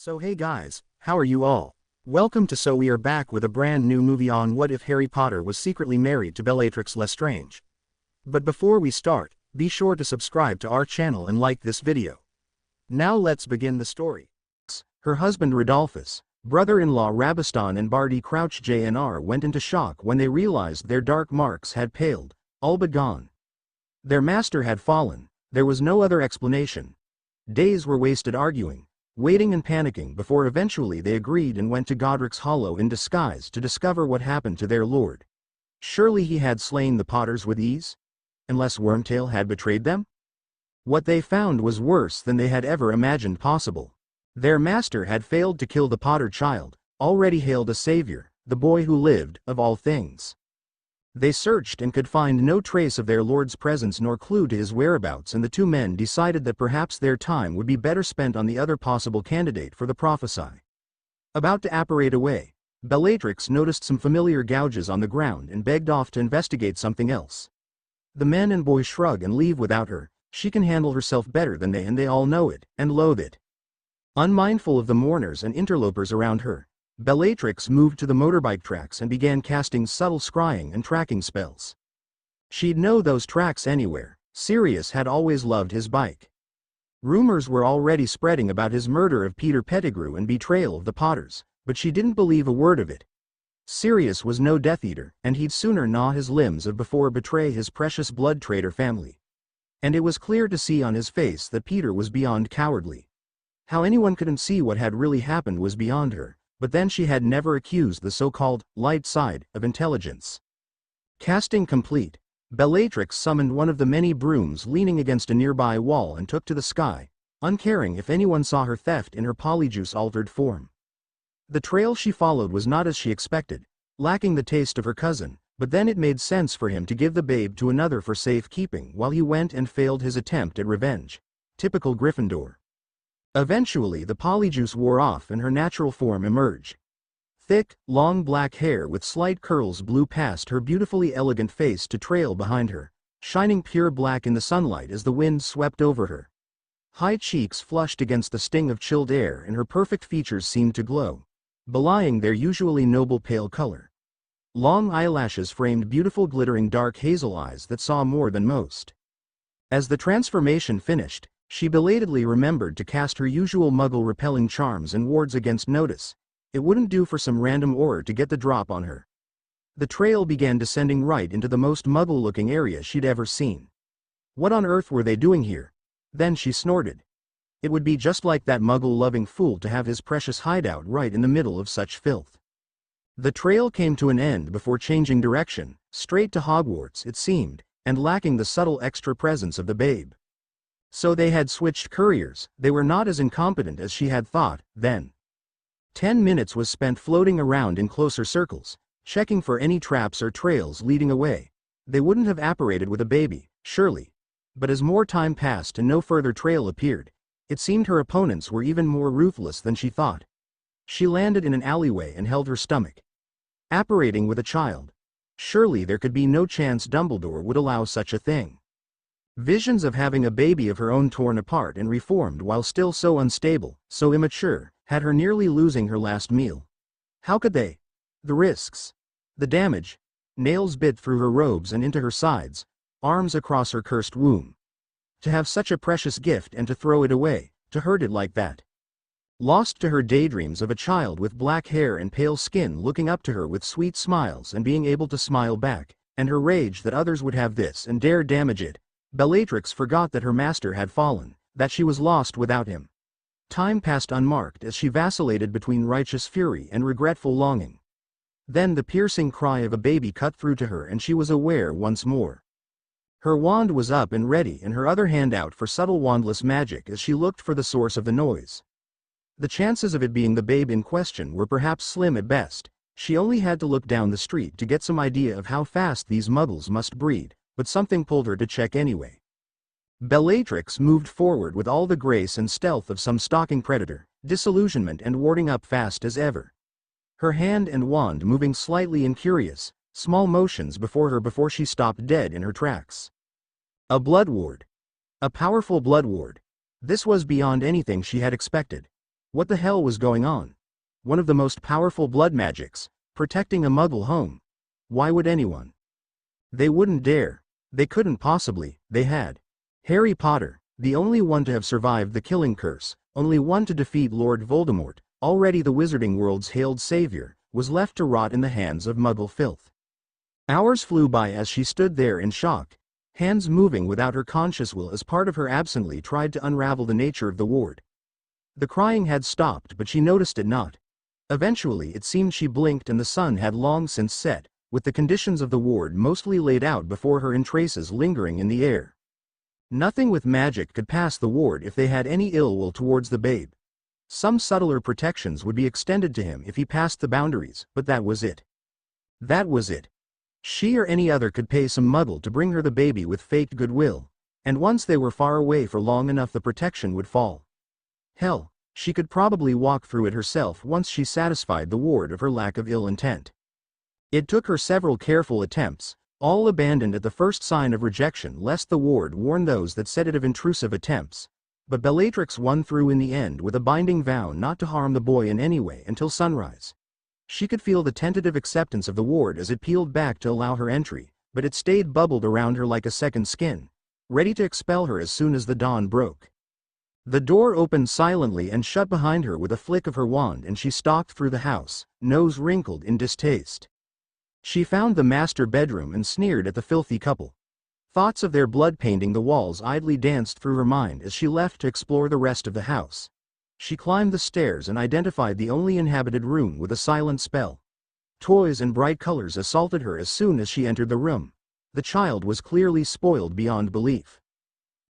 So hey guys, how are you all? Welcome to So we are back with a brand new movie on what if Harry Potter was secretly married to Bellatrix Lestrange. But before we start, be sure to subscribe to our channel and like this video. Now let's begin the story. Her husband Rodolphus, brother-in-law Rabaston and Barty Crouch Jr. went into shock when they realized their dark marks had paled, all but gone. Their master had fallen, there was no other explanation. Days were wasted arguing, waiting and panicking before eventually they agreed and went to Godric's Hollow in disguise to discover what happened to their lord. Surely he had slain the Potters with ease? Unless Wormtail had betrayed them? What they found was worse than they had ever imagined possible. Their master had failed to kill the Potter child, already hailed a savior, the boy who lived, of all things. They searched and could find no trace of their lord's presence nor clue to his whereabouts, and the two men decided that perhaps their time would be better spent on the other possible candidate for the prophecy. About to apparate away, Bellatrix noticed some familiar gouges on the ground and begged off to investigate something else. The men and boy shrug and leave without her. She can handle herself better than they, and they all know it, and loathe it. Unmindful of the mourners and interlopers around her, Bellatrix moved to the motorbike tracks and began casting subtle scrying and tracking spells. She'd know those tracks anywhere. Sirius had always loved his bike. Rumors were already spreading about his murder of Peter Pettigrew and betrayal of the Potters, but she didn't believe a word of it. Sirius was no Death Eater, and he'd sooner gnaw his limbs before betray his precious blood traitor family. And it was clear to see on his face that Peter was beyond cowardly. How anyone couldn't see what had really happened was beyond her. But then she had never accused the so-called light side of intelligence. Casting complete, Bellatrix summoned one of the many brooms leaning against a nearby wall and took to the sky, uncaring if anyone saw her theft in her polyjuice-altered form. The trail she followed was not as she expected, lacking the taste of her cousin, but then it made sense for him to give the babe to another for safekeeping while he went and failed his attempt at revenge. Typical Gryffindor. Eventually the polyjuice wore off and her natural form emerged. Thick, long black hair with slight curls blew past her beautifully elegant face to trail behind her, shining pure black in the sunlight as the wind swept over her. High cheeks flushed against the sting of chilled air, and her perfect features seemed to glow, belying their usually noble pale color. Long eyelashes framed beautiful glittering dark hazel eyes that saw more than most. As the transformation finished, she belatedly remembered to cast her usual muggle-repelling charms and wards against notice. It wouldn't do for some random aura to get the drop on her. The trail began descending right into the most muggle-looking area she'd ever seen. What on earth were they doing here? Then she snorted. It would be just like that muggle-loving fool to have his precious hideout right in the middle of such filth. The trail came to an end before changing direction, straight to Hogwarts it seemed, and lacking the subtle extra presence of the babe. So they had switched couriers. They were not as incompetent as she had thought, then. 10 minutes was spent floating around in closer circles, checking for any traps or trails leading away. They wouldn't have apparated with a baby, surely. But as more time passed and no further trail appeared, it seemed her opponents were even more ruthless than she thought. She landed in an alleyway and held her stomach. Apparating with a child. Surely there could be no chance Dumbledore would allow such a thing. Visions of having a baby of her own torn apart and reformed while still so unstable, so immature, had her nearly losing her last meal. How could they? The risks. The damage. Nails bit through her robes and into her sides, arms across her cursed womb. To have such a precious gift and to throw it away, to hurt it like that. Lost to her daydreams of a child with black hair and pale skin looking up to her with sweet smiles and being able to smile back, and her rage that others would have this and dare damage it, Bellatrix forgot that her master had fallen, that she was lost without him. Time passed unmarked as she vacillated between righteous fury and regretful longing. Then the piercing cry of a baby cut through to her and she was aware once more. Her wand was up and ready and her other hand out for subtle wandless magic as she looked for the source of the noise. The chances of it being the babe in question were perhaps slim at best. She only had to look down the street to get some idea of how fast these muggles must breed, but something pulled her to check anyway. Bellatrix moved forward with all the grace and stealth of some stalking predator, disillusionment and warding up fast as ever. Her hand and wand moving slightly in curious, small motions before her before she stopped dead in her tracks. A blood ward. A powerful blood ward. This was beyond anything she had expected. What the hell was going on? One of the most powerful blood magics, protecting a Muggle home. Why would anyone? They wouldn't dare. They couldn't possibly. They had. Harry Potter, the only one to have survived the killing curse, only one to defeat Lord Voldemort, already the wizarding world's hailed savior, was left to rot in the hands of Muggle filth. Hours flew by as she stood there in shock, hands moving without her conscious will as part of her absently tried to unravel the nature of the ward. The crying had stopped, but she noticed it not. Eventually it seemed she blinked and the sun had long since set, with the conditions of the ward mostly laid out before her in traces lingering in the air. Nothing with magic could pass the ward if they had any ill will towards the babe. Some subtler protections would be extended to him if he passed the boundaries, but that was it. That was it. She or any other could pay some Muggle to bring her the baby with faked goodwill, and once they were far away for long enough the protection would fall. Hell, she could probably walk through it herself once she satisfied the ward of her lack of ill intent. It took her several careful attempts, all abandoned at the first sign of rejection lest the ward warn those that said it of intrusive attempts, but Bellatrix won through in the end with a binding vow not to harm the boy in any way until sunrise. She could feel the tentative acceptance of the ward as it peeled back to allow her entry, but it stayed bubbled around her like a second skin, ready to expel her as soon as the dawn broke. The door opened silently and shut behind her with a flick of her wand and she stalked through the house, nose wrinkled in distaste. She found the master bedroom and sneered at the filthy couple. Thoughts of their blood painting the walls idly danced through her mind as she left to explore the rest of the house. She climbed the stairs and identified the only inhabited room with a silent spell. Toys and bright colors assaulted her as soon as she entered the room. The child was clearly spoiled beyond belief.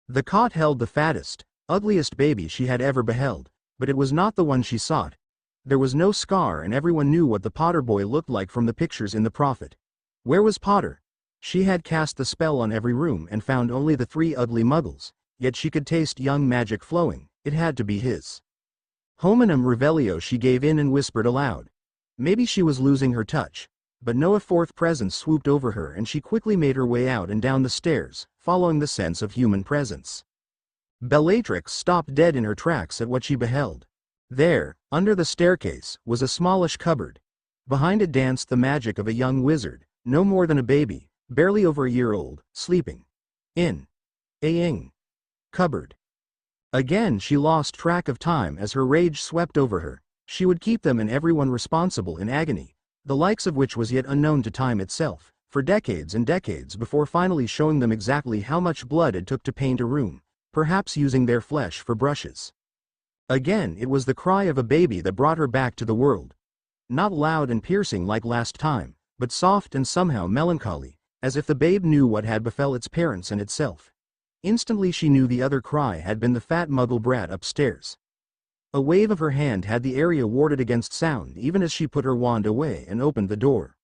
The cot held the fattest, ugliest baby she had ever beheld, but it was not the one she sought. There was no scar and everyone knew what the Potter boy looked like from the pictures in the Prophet. Where was Potter? She had cast the spell on every room and found only the 3 ugly Muggles, yet she could taste young magic flowing. It had to be his. Hominum revelio, she gave in and whispered aloud. Maybe she was losing her touch, but no, a fourth presence swooped over her and she quickly made her way out and down the stairs, following the sense of human presence. Bellatrix stopped dead in her tracks at what she beheld. There, under the staircase, was a smallish cupboard. Behind it danced the magic of a young wizard, no more than a baby, barely over a year old, sleeping. In a cupboard. Again she lost track of time as her rage swept over her. She would keep them and everyone responsible in agony, the likes of which was yet unknown to time itself, for decades and decades before finally showing them exactly how much blood it took to paint a room, perhaps using their flesh for brushes. Again it was the cry of a baby that brought her back to the world. Not loud and piercing like last time, but soft and somehow melancholy, as if the babe knew what had befell its parents and itself. Instantly she knew the other cry had been the fat Muggle brat upstairs. A wave of her hand had the area warded against sound even as she put her wand away and opened the door.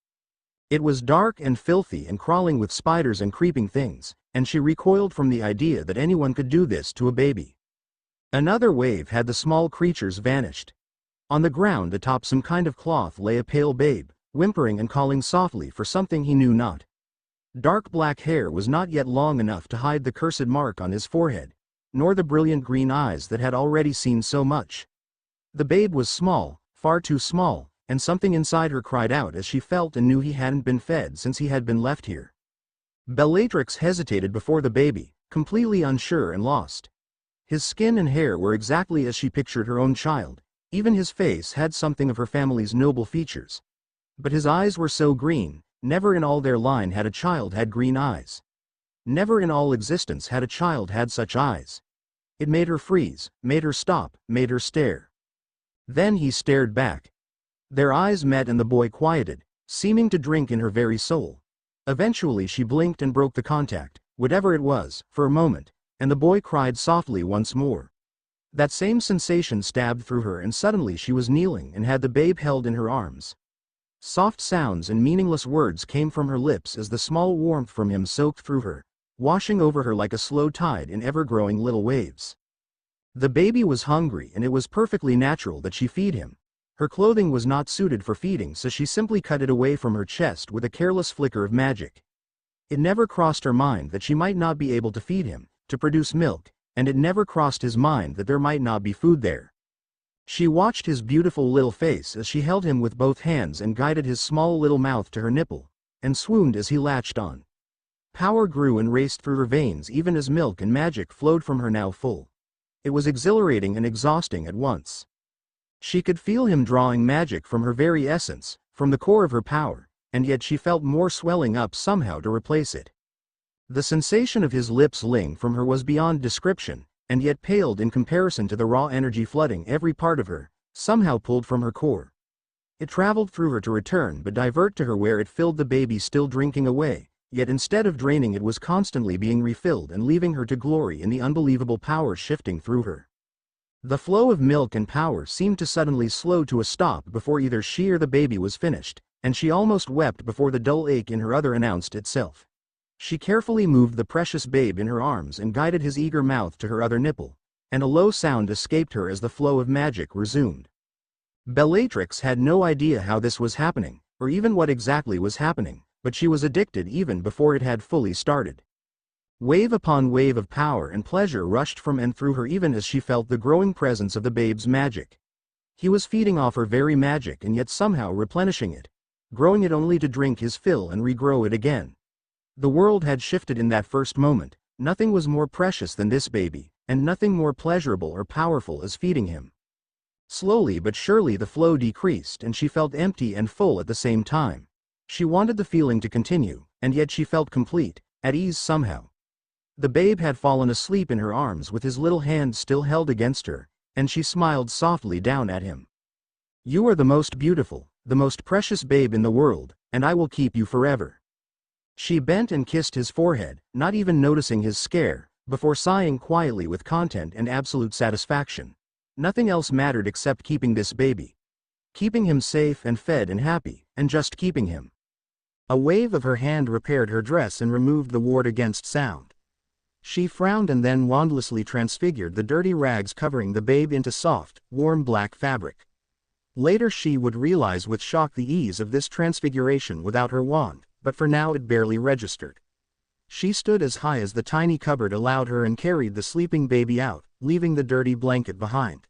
It was dark and filthy and crawling with spiders and creeping things, and she recoiled from the idea that anyone could do this to a baby. Another wave had the small creatures vanished. On the ground atop some kind of cloth lay a pale babe, whimpering and calling softly for something he knew not. Dark black hair was not yet long enough to hide the cursed mark on his forehead, nor the brilliant green eyes that had already seen so much. The babe was small, far too small, and something inside her cried out as she felt and knew he hadn't been fed since he had been left here. Bellatrix hesitated before the baby, completely unsure and lost. His skin and hair were exactly as she pictured her own child, even his face had something of her family's noble features. But his eyes were so green. Never in all their line had a child had green eyes. Never in all existence had a child had such eyes. It made her freeze, made her stop, made her stare. Then he stared back. Their eyes met and the boy quieted, seeming to drink in her very soul. Eventually she blinked and broke the contact, whatever it was, for a moment, and the boy cried softly once more. That same sensation stabbed through her and suddenly she was kneeling and had the babe held in her arms. Soft sounds and meaningless words came from her lips as the small warmth from him soaked through her, washing over her like a slow tide in ever-growing little waves. The baby was hungry and it was perfectly natural that she feed him. Her clothing was not suited for feeding, so she simply cut it away from her chest with a careless flicker of magic. It never crossed her mind that she might not be able to feed him, to produce milk, and it never crossed his mind that there might not be food there. She watched his beautiful little face as she held him with both hands and guided his small little mouth to her nipple, and swooned as he latched on. Power grew and raced through her veins even as milk and magic flowed from her now full. It was exhilarating and exhausting at once. She could feel him drawing magic from her very essence, from the core of her power, and yet she felt more swelling up somehow to replace it. The sensation of his lips ling from her was beyond description, and yet paled in comparison to the raw energy flooding every part of her, somehow pulled from her core. It traveled through her to return but divert to her where it filled the baby still drinking away, yet instead of draining it was constantly being refilled and leaving her to glory in the unbelievable power shifting through her. The flow of milk and power seemed to suddenly slow to a stop before either she or the baby was finished, and she almost wept before the dull ache in her other announced itself. She carefully moved the precious babe in her arms and guided his eager mouth to her other nipple, and a low sound escaped her as the flow of magic resumed. Bellatrix had no idea how this was happening, or even what exactly was happening, but she was addicted even before it had fully started. Wave upon wave of power and pleasure rushed from and through her even as she felt the growing presence of the babe's magic. He was feeding off her very magic and yet somehow replenishing it, growing it only to drink his fill and regrow it again. The world had shifted in that first moment. Nothing was more precious than this baby, and nothing more pleasurable or powerful as feeding him. Slowly but surely the flow decreased and she felt empty and full at the same time. She wanted the feeling to continue, and yet she felt complete, at ease somehow. The babe had fallen asleep in her arms with his little hand still held against her, and she smiled softly down at him. "You are the most beautiful, the most precious babe in the world, and I will keep you forever." She bent and kissed his forehead, not even noticing his scare, before sighing quietly with content and absolute satisfaction. Nothing else mattered except keeping this baby. Keeping him safe and fed and happy, and just keeping him. A wave of her hand repaired her dress and removed the ward against sound. She frowned and then wandlessly transfigured the dirty rags covering the babe into soft, warm black fabric. Later she would realize with shock the ease of this transfiguration without her wand, but for now it barely registered. She stood as high as the tiny cupboard allowed her and carried the sleeping baby out, leaving the dirty blanket behind.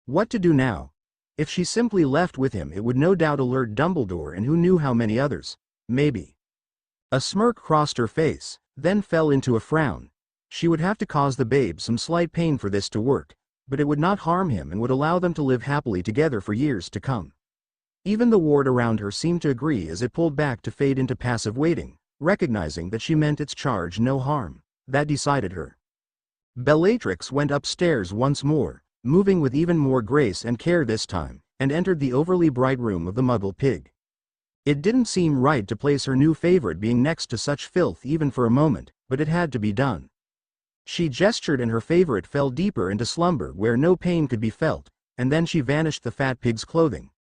What to do now? If she simply left with him it would no doubt alert Dumbledore and who knew how many others. Maybe. A smirk crossed her face, then fell into a frown. She would have to cause the babe some slight pain for this to work, but it would not harm him and would allow them to live happily together for years to come. Even the ward around her seemed to agree as it pulled back to fade into passive waiting, recognizing that she meant its charge no harm. That decided her. Bellatrix went upstairs once more, moving with even more grace and care this time, and entered the overly bright room of the Muggle pig. It didn't seem right to place her new favorite being next to such filth even for a moment, but it had to be done. She gestured and her favorite fell deeper into slumber where no pain could be felt, and then she vanished the fat pig's clothing.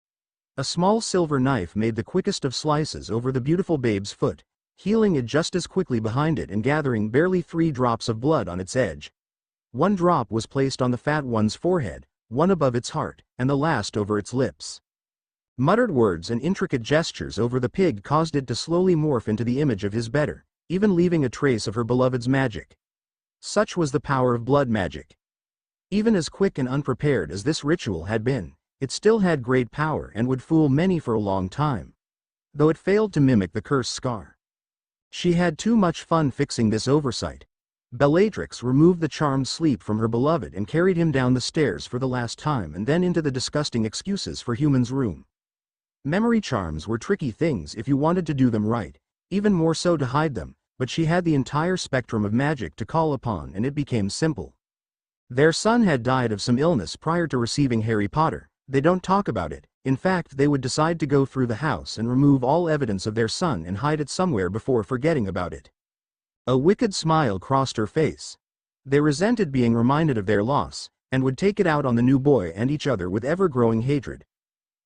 A small silver knife made the quickest of slices over the beautiful babe's foot, healing it just as quickly behind it and gathering barely 3 drops of blood on its edge. 1 drop was placed on the fat one's forehead, 1 above its heart, and the last over its lips. Muttered words and intricate gestures over the pig caused it to slowly morph into the image of his better, even leaving a trace of her beloved's magic. Such was the power of blood magic. Even as quick and unprepared as this ritual had been, it still had great power and would fool many for a long time. Though it failed to mimic the cursed scar. She had too much fun fixing this oversight. Bellatrix removed the charmed sleep from her beloved and carried him down the stairs for the last time and then into the disgusting excuses for humans room. Memory charms were tricky things if you wanted to do them right, even more so to hide them, but she had the entire spectrum of magic to call upon and it became simple. Their son had died of some illness prior to receiving Harry Potter. They don't talk about it. In fact, they would decide to go through the house and remove all evidence of their son and hide it somewhere before forgetting about it. A wicked smile crossed her face. They resented being reminded of their loss, and would take it out on the new boy and each other with ever-growing hatred.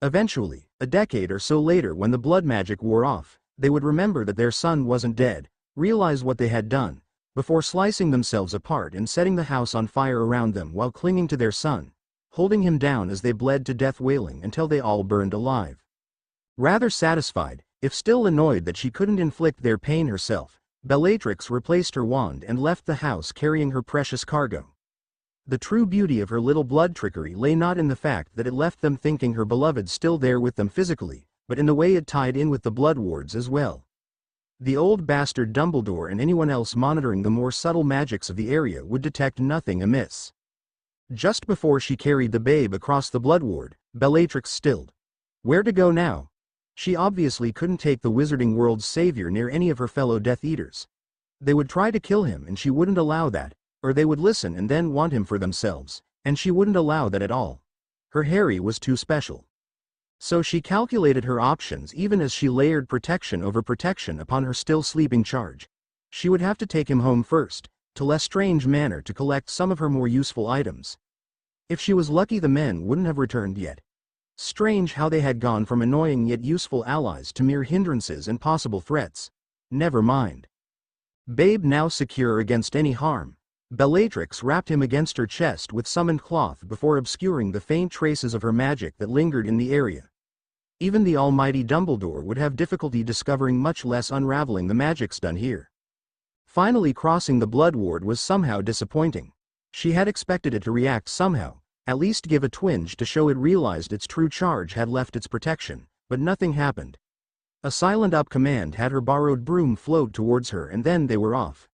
Eventually, a decade or so later when the blood magic wore off, they would remember that their son wasn't dead, realize what they had done, before slicing themselves apart and setting the house on fire around them while clinging to their son, holding him down as they bled to death wailing until they all burned alive. Rather satisfied, if still annoyed that she couldn't inflict their pain herself, Bellatrix replaced her wand and left the house carrying her precious cargo. The true beauty of her little blood trickery lay not in the fact that it left them thinking her beloved still there with them physically, but in the way it tied in with the blood wards as well. The old bastard Dumbledore and anyone else monitoring the more subtle magics of the area would detect nothing amiss. Just before she carried the babe across the blood ward, Bellatrix stilled. Where to go now? She obviously couldn't take the wizarding world's savior near any of her fellow Death Eaters. They would try to kill him and she wouldn't allow that, or they would listen and then want him for themselves, and she wouldn't allow that at all. Her Harry was too special. So she calculated her options even as she layered protection over protection upon her still sleeping charge. She would have to take him home first, to Lestrange Manor to collect some of her more useful items. If she was lucky the men wouldn't have returned yet. Strange how they had gone from annoying yet useful allies to mere hindrances and possible threats. Never mind. Babe now secure against any harm, Bellatrix wrapped him against her chest with summoned cloth before obscuring the faint traces of her magic that lingered in the area. Even the almighty Dumbledore would have difficulty discovering, much less unraveling the magics done here. Finally crossing the blood ward was somehow disappointing. She had expected it to react somehow, at least give a twinge to show it realized its true charge had left its protection, but nothing happened. A silent up command had her borrowed broom float towards her and then they were off.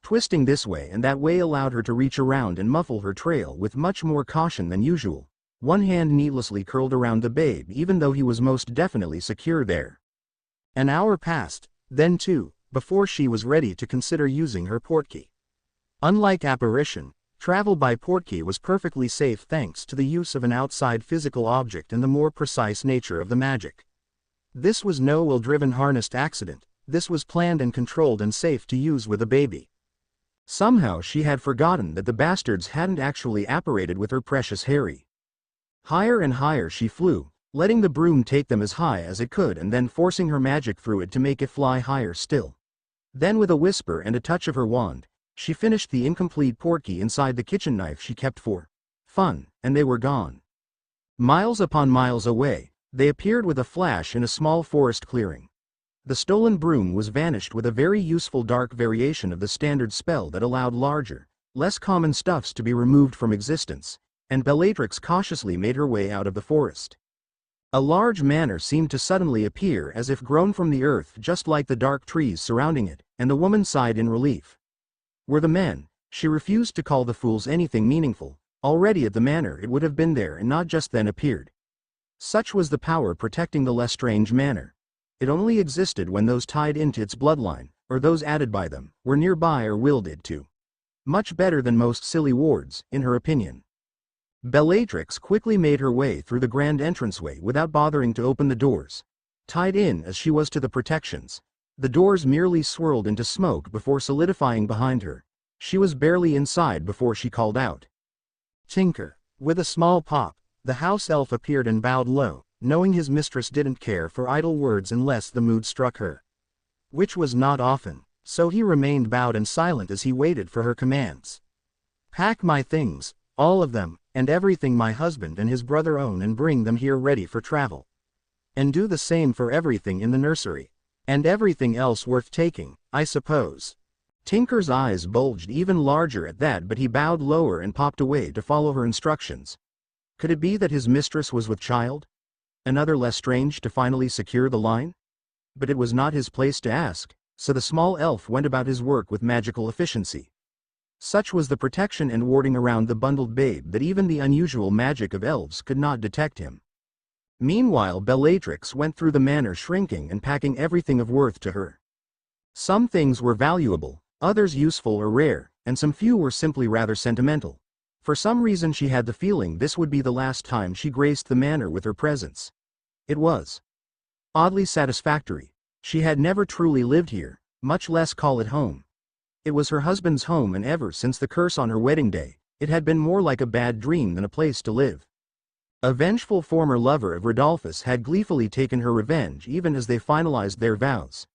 Twisting this way and that way allowed her to reach around and muffle her trail with much more caution than usual. One hand needlessly curled around the babe even though he was most definitely secure there. An hour passed, then two, before she was ready to consider using her portkey. Unlike apparition, travel by portkey was perfectly safe thanks to the use of an outside physical object and the more precise nature of the magic. This was no will-driven harnessed accident, this was planned and controlled and safe to use with a baby. Somehow she had forgotten that the bastards hadn't actually apparated with her precious Harry. Higher and higher she flew, letting the broom take them as high as it could and then forcing her magic through it to make it fly higher still. Then with a whisper and a touch of her wand, she finished the incomplete portkey inside the kitchen knife she kept for fun, and they were gone. Miles upon miles away, they appeared with a flash in a small forest clearing. The stolen broom was vanished with a very useful dark variation of the standard spell that allowed larger, less common stuffs to be removed from existence, and Bellatrix cautiously made her way out of the forest. A large manor seemed to suddenly appear as if grown from the earth just like the dark trees surrounding it, and the woman sighed in relief. Were the men, she refused to call the fools anything meaningful, already at the manor it would have been there and not just then appeared. Such was the power protecting the Lestrange Manor. It only existed when those tied into its bloodline, or those added by them, were nearby or willed it to. Much better than most silly wards, in her opinion. Bellatrix quickly made her way through the grand entranceway without bothering to open the doors. Tied in as she was to the protections, the doors merely swirled into smoke before solidifying behind her. She was barely inside before she called out. Tinker. With a small pop, the house elf appeared and bowed low, knowing his mistress didn't care for idle words unless the mood struck her. Which was not often, so he remained bowed and silent as he waited for her commands. Pack my things, all of them, and everything my husband and his brother own and bring them here ready for travel. And do the same for everything in the nursery. And everything else worth taking, I suppose. Tinker's eyes bulged even larger at that, but he bowed lower and popped away to follow her instructions. Could it be that his mistress was with child? Another Lestrange to finally secure the line? But it was not his place to ask, so the small elf went about his work with magical efficiency. Such was the protection and warding around the bundled babe that even the unusual magic of elves could not detect him. Meanwhile Bellatrix went through the manor shrinking and packing everything of worth to her. Some things were valuable, others useful or rare, and some few were simply rather sentimental. For some reason she had the feeling this would be the last time she graced the manor with her presence. It was oddly satisfactory. She had never truly lived here, much less call it home. It was her husband's home, and ever since the curse on her wedding day, it had been more like a bad dream than a place to live. A vengeful former lover of Rodolphus had gleefully taken her revenge even as they finalized their vows.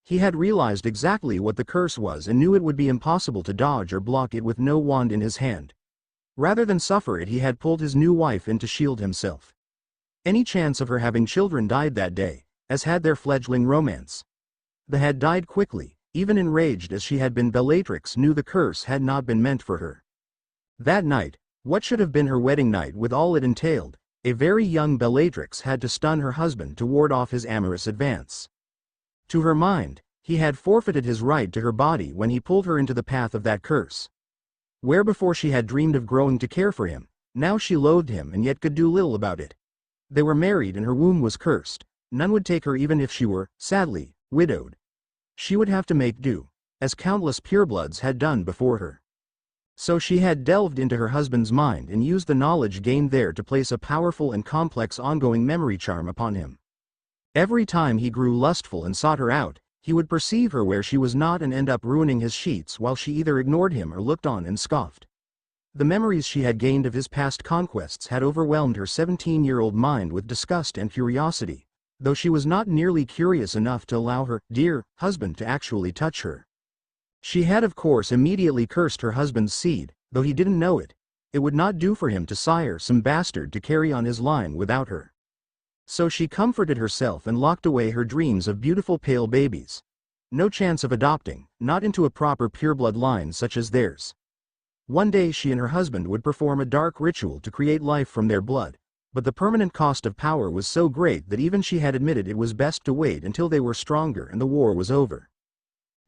He had realized exactly what the curse was and knew it would be impossible to dodge or block it with no wand in his hand. Rather than suffer it, he had pulled his new wife in to shield himself. Any chance of her having children died that day, as had their fledgling romance. They had died quickly, even enraged as she had been. Bellatrix knew the curse had not been meant for her. That night, what should have been her wedding night with all it entailed, a very young Bellatrix had to stun her husband to ward off his amorous advance. To her mind, he had forfeited his right to her body when he pulled her into the path of that curse. Where before she had dreamed of growing to care for him, now she loathed him and yet could do little about it. They were married and her womb was cursed. None would take her even if she were, sadly, widowed. She would have to make do, as countless purebloods had done before her. So she had delved into her husband's mind and used the knowledge gained there to place a powerful and complex ongoing memory charm upon him. Every time he grew lustful and sought her out, he would perceive her where she was not and end up ruining his sheets while she either ignored him or looked on and scoffed. The memories she had gained of his past conquests had overwhelmed her 17-year-old mind with disgust and curiosity, though she was not nearly curious enough to allow her dear husband to actually touch her. She had of course immediately cursed her husband's seed, though he didn't know it. It would not do for him to sire some bastard to carry on his line without her. So she comforted herself and locked away her dreams of beautiful pale babies. No chance of adopting, not into a proper pureblood line such as theirs. One day she and her husband would perform a dark ritual to create life from their blood, but the permanent cost of power was so great that even she had admitted it was best to wait until they were stronger and the war was over.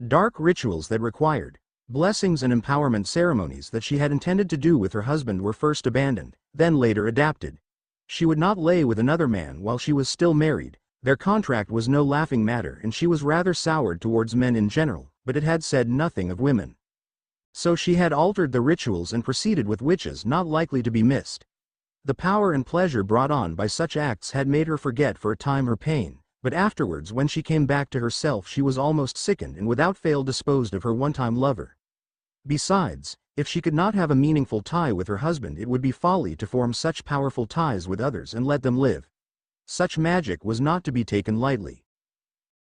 Dark rituals that required blessings and empowerment ceremonies that she had intended to do with her husband were first abandoned, then later adapted. She would not lay with another man while she was still married. Their contract was no laughing matter and she was rather soured towards men in general, but it had said nothing of women. So she had altered the rituals and proceeded with witches not likely to be missed. The power and pleasure brought on by such acts had made her forget for a time her pain, but afterwards when she came back to herself she was almost sickened and without fail disposed of her one-time lover. Besides, if she could not have a meaningful tie with her husband it would be folly to form such powerful ties with others and let them live. Such magic was not to be taken lightly.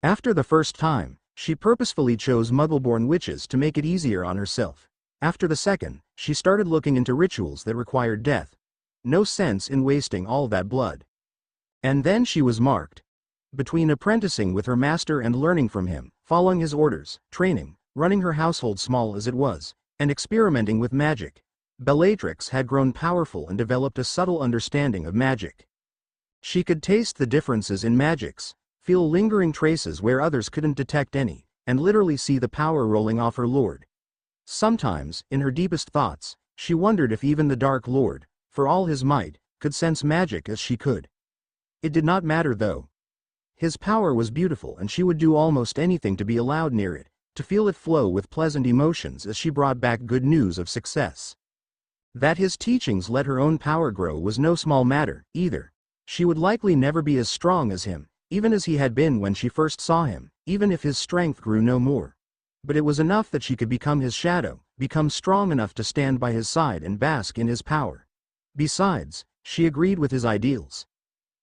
After the first time, she purposefully chose Muggle-born witches to make it easier on herself. After the second, she started looking into rituals that required death. No sense in wasting all that blood. And then she was marked. Between apprenticing with her master and learning from him, following his orders, training, running her household small as it was, and experimenting with magic, Bellatrix had grown powerful and developed a subtle understanding of magic. She could taste the differences in magics, feel lingering traces where others couldn't detect any, and literally see the power rolling off her lord. Sometimes, in her deepest thoughts, she wondered if even the Dark Lord, for all his might, could sense magic as she could. It did not matter though. His power was beautiful and she would do almost anything to be allowed near it, to feel it flow with pleasant emotions as she brought back good news of success. That his teachings let her own power grow was no small matter, either. She would likely never be as strong as him, even as he had been when she first saw him, even if his strength grew no more. But it was enough that she could become his shadow, become strong enough to stand by his side and bask in his power. Besides, she agreed with his ideals.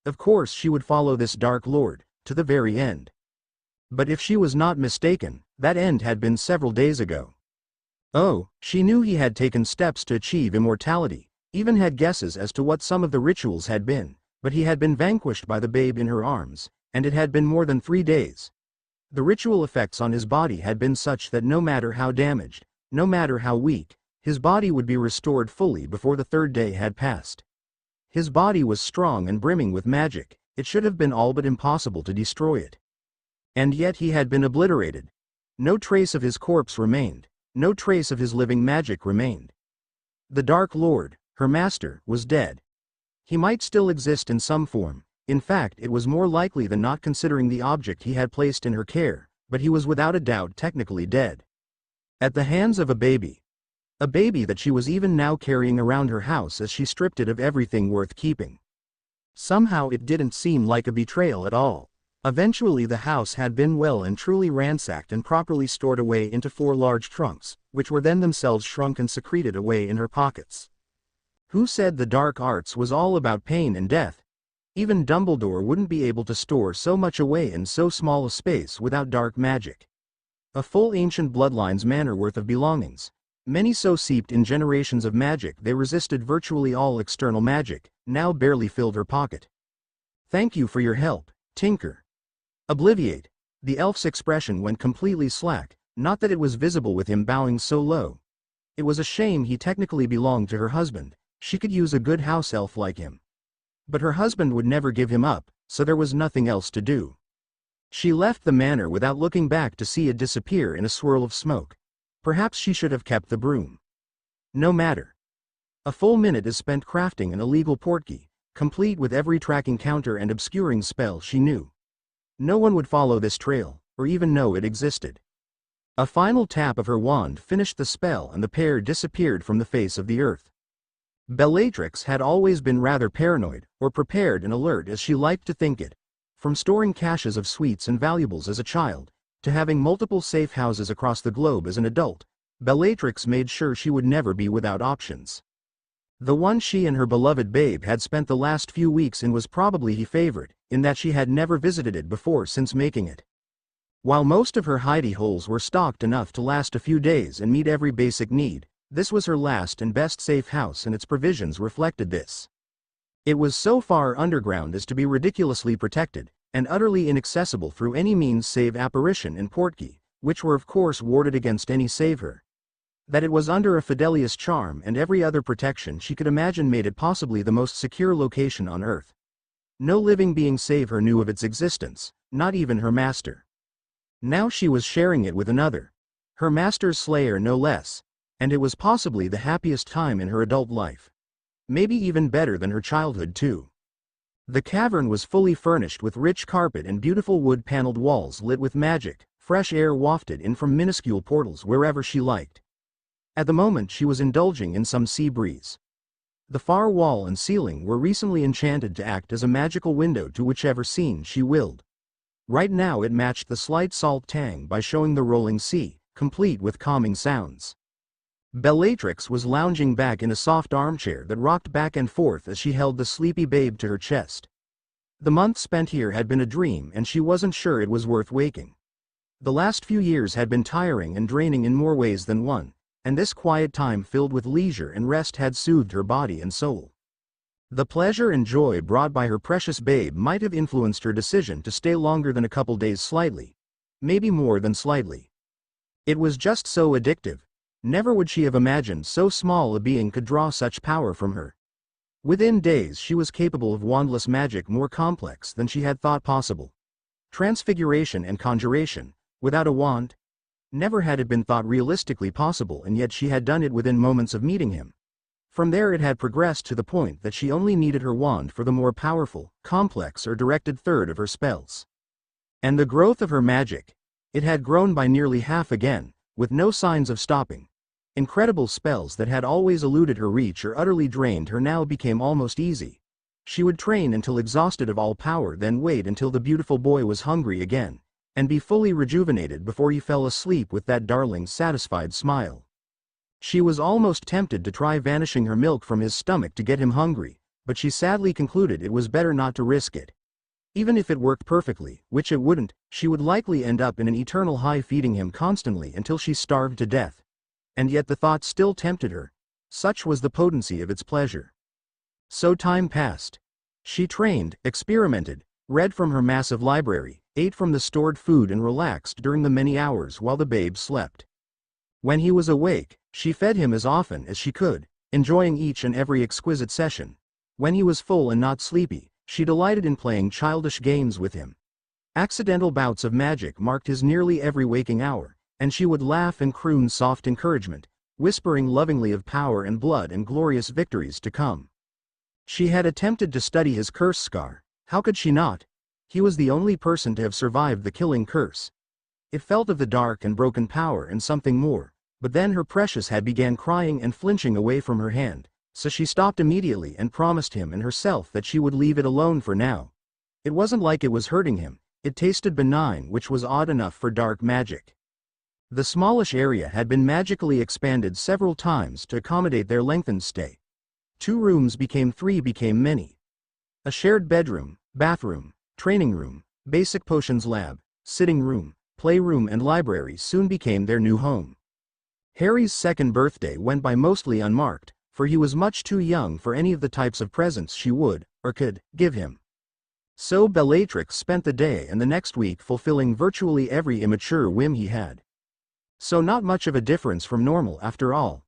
Of course she would follow this Dark Lord, to the very end. But if she was not mistaken, that end had been several days ago. Oh, she knew he had taken steps to achieve immortality, even had guesses as to what some of the rituals had been, but he had been vanquished by the babe in her arms, and it had been more than 3 days. The ritual effects on his body had been such that no matter how damaged, no matter how weak, his body would be restored fully before the 3rd day had passed. His body was strong and brimming with magic, it should have been all but impossible to destroy it. And yet he had been obliterated. No trace of his corpse remained, no trace of his living magic remained. The Dark Lord, her master, was dead. He might still exist in some form, in fact it was more likely than not considering the object he had placed in her care, but he was without a doubt technically dead. At the hands of a baby. A baby that she was even now carrying around her house as she stripped it of everything worth keeping. Somehow it didn't seem like a betrayal at all. Eventually the house had been well and truly ransacked and properly stored away into 4 large trunks, which were then themselves shrunk and secreted away in her pockets. Who said the dark arts was all about pain and death? Even Dumbledore wouldn't be able to store so much away in so small a space without dark magic. A full ancient bloodline's manor worth of belongings. Many so steeped in generations of magic they resisted virtually all external magic, now barely filled her pocket. Thank you for your help, Tinker. Obliviate. The elf's expression went completely slack, not that it was visible with him bowing so low. It was a shame he technically belonged to her husband, she could use a good house elf like him. But her husband would never give him up, so there was nothing else to do. She left the manor without looking back to see it disappear in a swirl of smoke. Perhaps she should have kept the broom. No matter. A full minute is spent crafting an illegal portkey, complete with every tracking counter and obscuring spell she knew. No one would follow this trail, or even know it existed. A final tap of her wand finished the spell and the pair disappeared from the face of the earth. Bellatrix had always been rather paranoid, or prepared and alert as she liked to think it. From storing caches of sweets and valuables as a child, to having multiple safe houses across the globe as an adult, Bellatrix made sure she would never be without options. The one she and her beloved babe had spent the last few weeks in was probably her favorite, in that she had never visited it before since making it. While most of her hidey holes were stocked enough to last a few days and meet every basic need, this was her last and best safe house and its provisions reflected this. It was so far underground as to be ridiculously protected, and utterly inaccessible through any means save apparition and portkey, which were of course warded against any save her. That it was under a Fidelius charm and every other protection she could imagine made it possibly the most secure location on Earth. No living being save her knew of its existence, not even her master. Now she was sharing it with another. Her master's slayer no less, and it was possibly the happiest time in her adult life. Maybe even better than her childhood too. The cavern was fully furnished with rich carpet and beautiful wood-paneled walls lit with magic, fresh air wafted in from minuscule portals wherever she liked. At the moment she was indulging in some sea breeze. The far wall and ceiling were recently enchanted to act as a magical window to whichever scene she willed. Right now it matched the slight salt tang by showing the rolling sea, complete with calming sounds. Bellatrix was lounging back in a soft armchair that rocked back and forth as she held the sleepy babe to her chest. The month spent here had been a dream and she wasn't sure it was worth waking. The last few years had been tiring and draining in more ways than one, and this quiet time filled with leisure and rest had soothed her body and soul. The pleasure and joy brought by her precious babe might have influenced her decision to stay longer than a couple days slightly. Maybe more than slightly. It was just so addictive. Never would she have imagined so small a being could draw such power from her. Within days she was capable of wandless magic more complex than she had thought possible. Transfiguration and conjuration, without a wand? Never had it been thought realistically possible, and yet she had done it within moments of meeting him. From there it had progressed to the point that she only needed her wand for the more powerful, complex or directed third of her spells. And the growth of her magic, it had grown by nearly half again, with no signs of stopping. Incredible spells that had always eluded her reach or utterly drained her now became almost easy. She would train until exhausted of all power, then wait until the beautiful boy was hungry again, and be fully rejuvenated before he fell asleep with that darling satisfied smile. She was almost tempted to try vanishing her milk from his stomach to get him hungry, but she sadly concluded it was better not to risk it. Even if it worked perfectly, which it wouldn't, she would likely end up in an eternal high feeding him constantly until she starved to death. And yet the thought still tempted her. Such was the potency of its pleasure. So time passed. She trained, experimented, read from her massive library, ate from the stored food and relaxed during the many hours while the babe slept. When he was awake, she fed him as often as she could, enjoying each and every exquisite session. When he was full and not sleepy, she delighted in playing childish games with him. Accidental bouts of magic marked his nearly every waking hour, and she would laugh and croon soft encouragement, whispering lovingly of power and blood and glorious victories to come. She had attempted to study his curse scar. How could she not? He was the only person to have survived the killing curse. It felt of the dark and broken power and something more, but then her precious had began crying and flinching away from her hand, so she stopped immediately and promised him and herself that she would leave it alone for now. It wasn't like it was hurting him, it tasted benign, which was odd enough for dark magic. The smallish area had been magically expanded several times to accommodate their lengthened stay. 2 rooms became 3, became many. A shared bedroom, bathroom, training room, basic potions lab, sitting room, playroom and library soon became their new home. Harry's second birthday went by mostly unmarked, for he was much too young for any of the types of presents she would, or could, give him. So Bellatrix spent the day and the next week fulfilling virtually every immature whim he had. So not much of a difference from normal after all.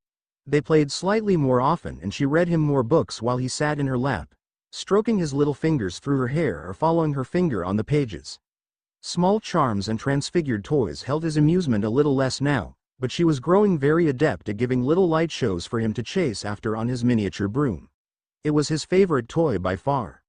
They played slightly more often and she read him more books while he sat in her lap, stroking his little fingers through her hair or following her finger on the pages. Small charms and transfigured toys held his amusement a little less now, but she was growing very adept at giving little light shows for him to chase after on his miniature broom. It was his favorite toy by far.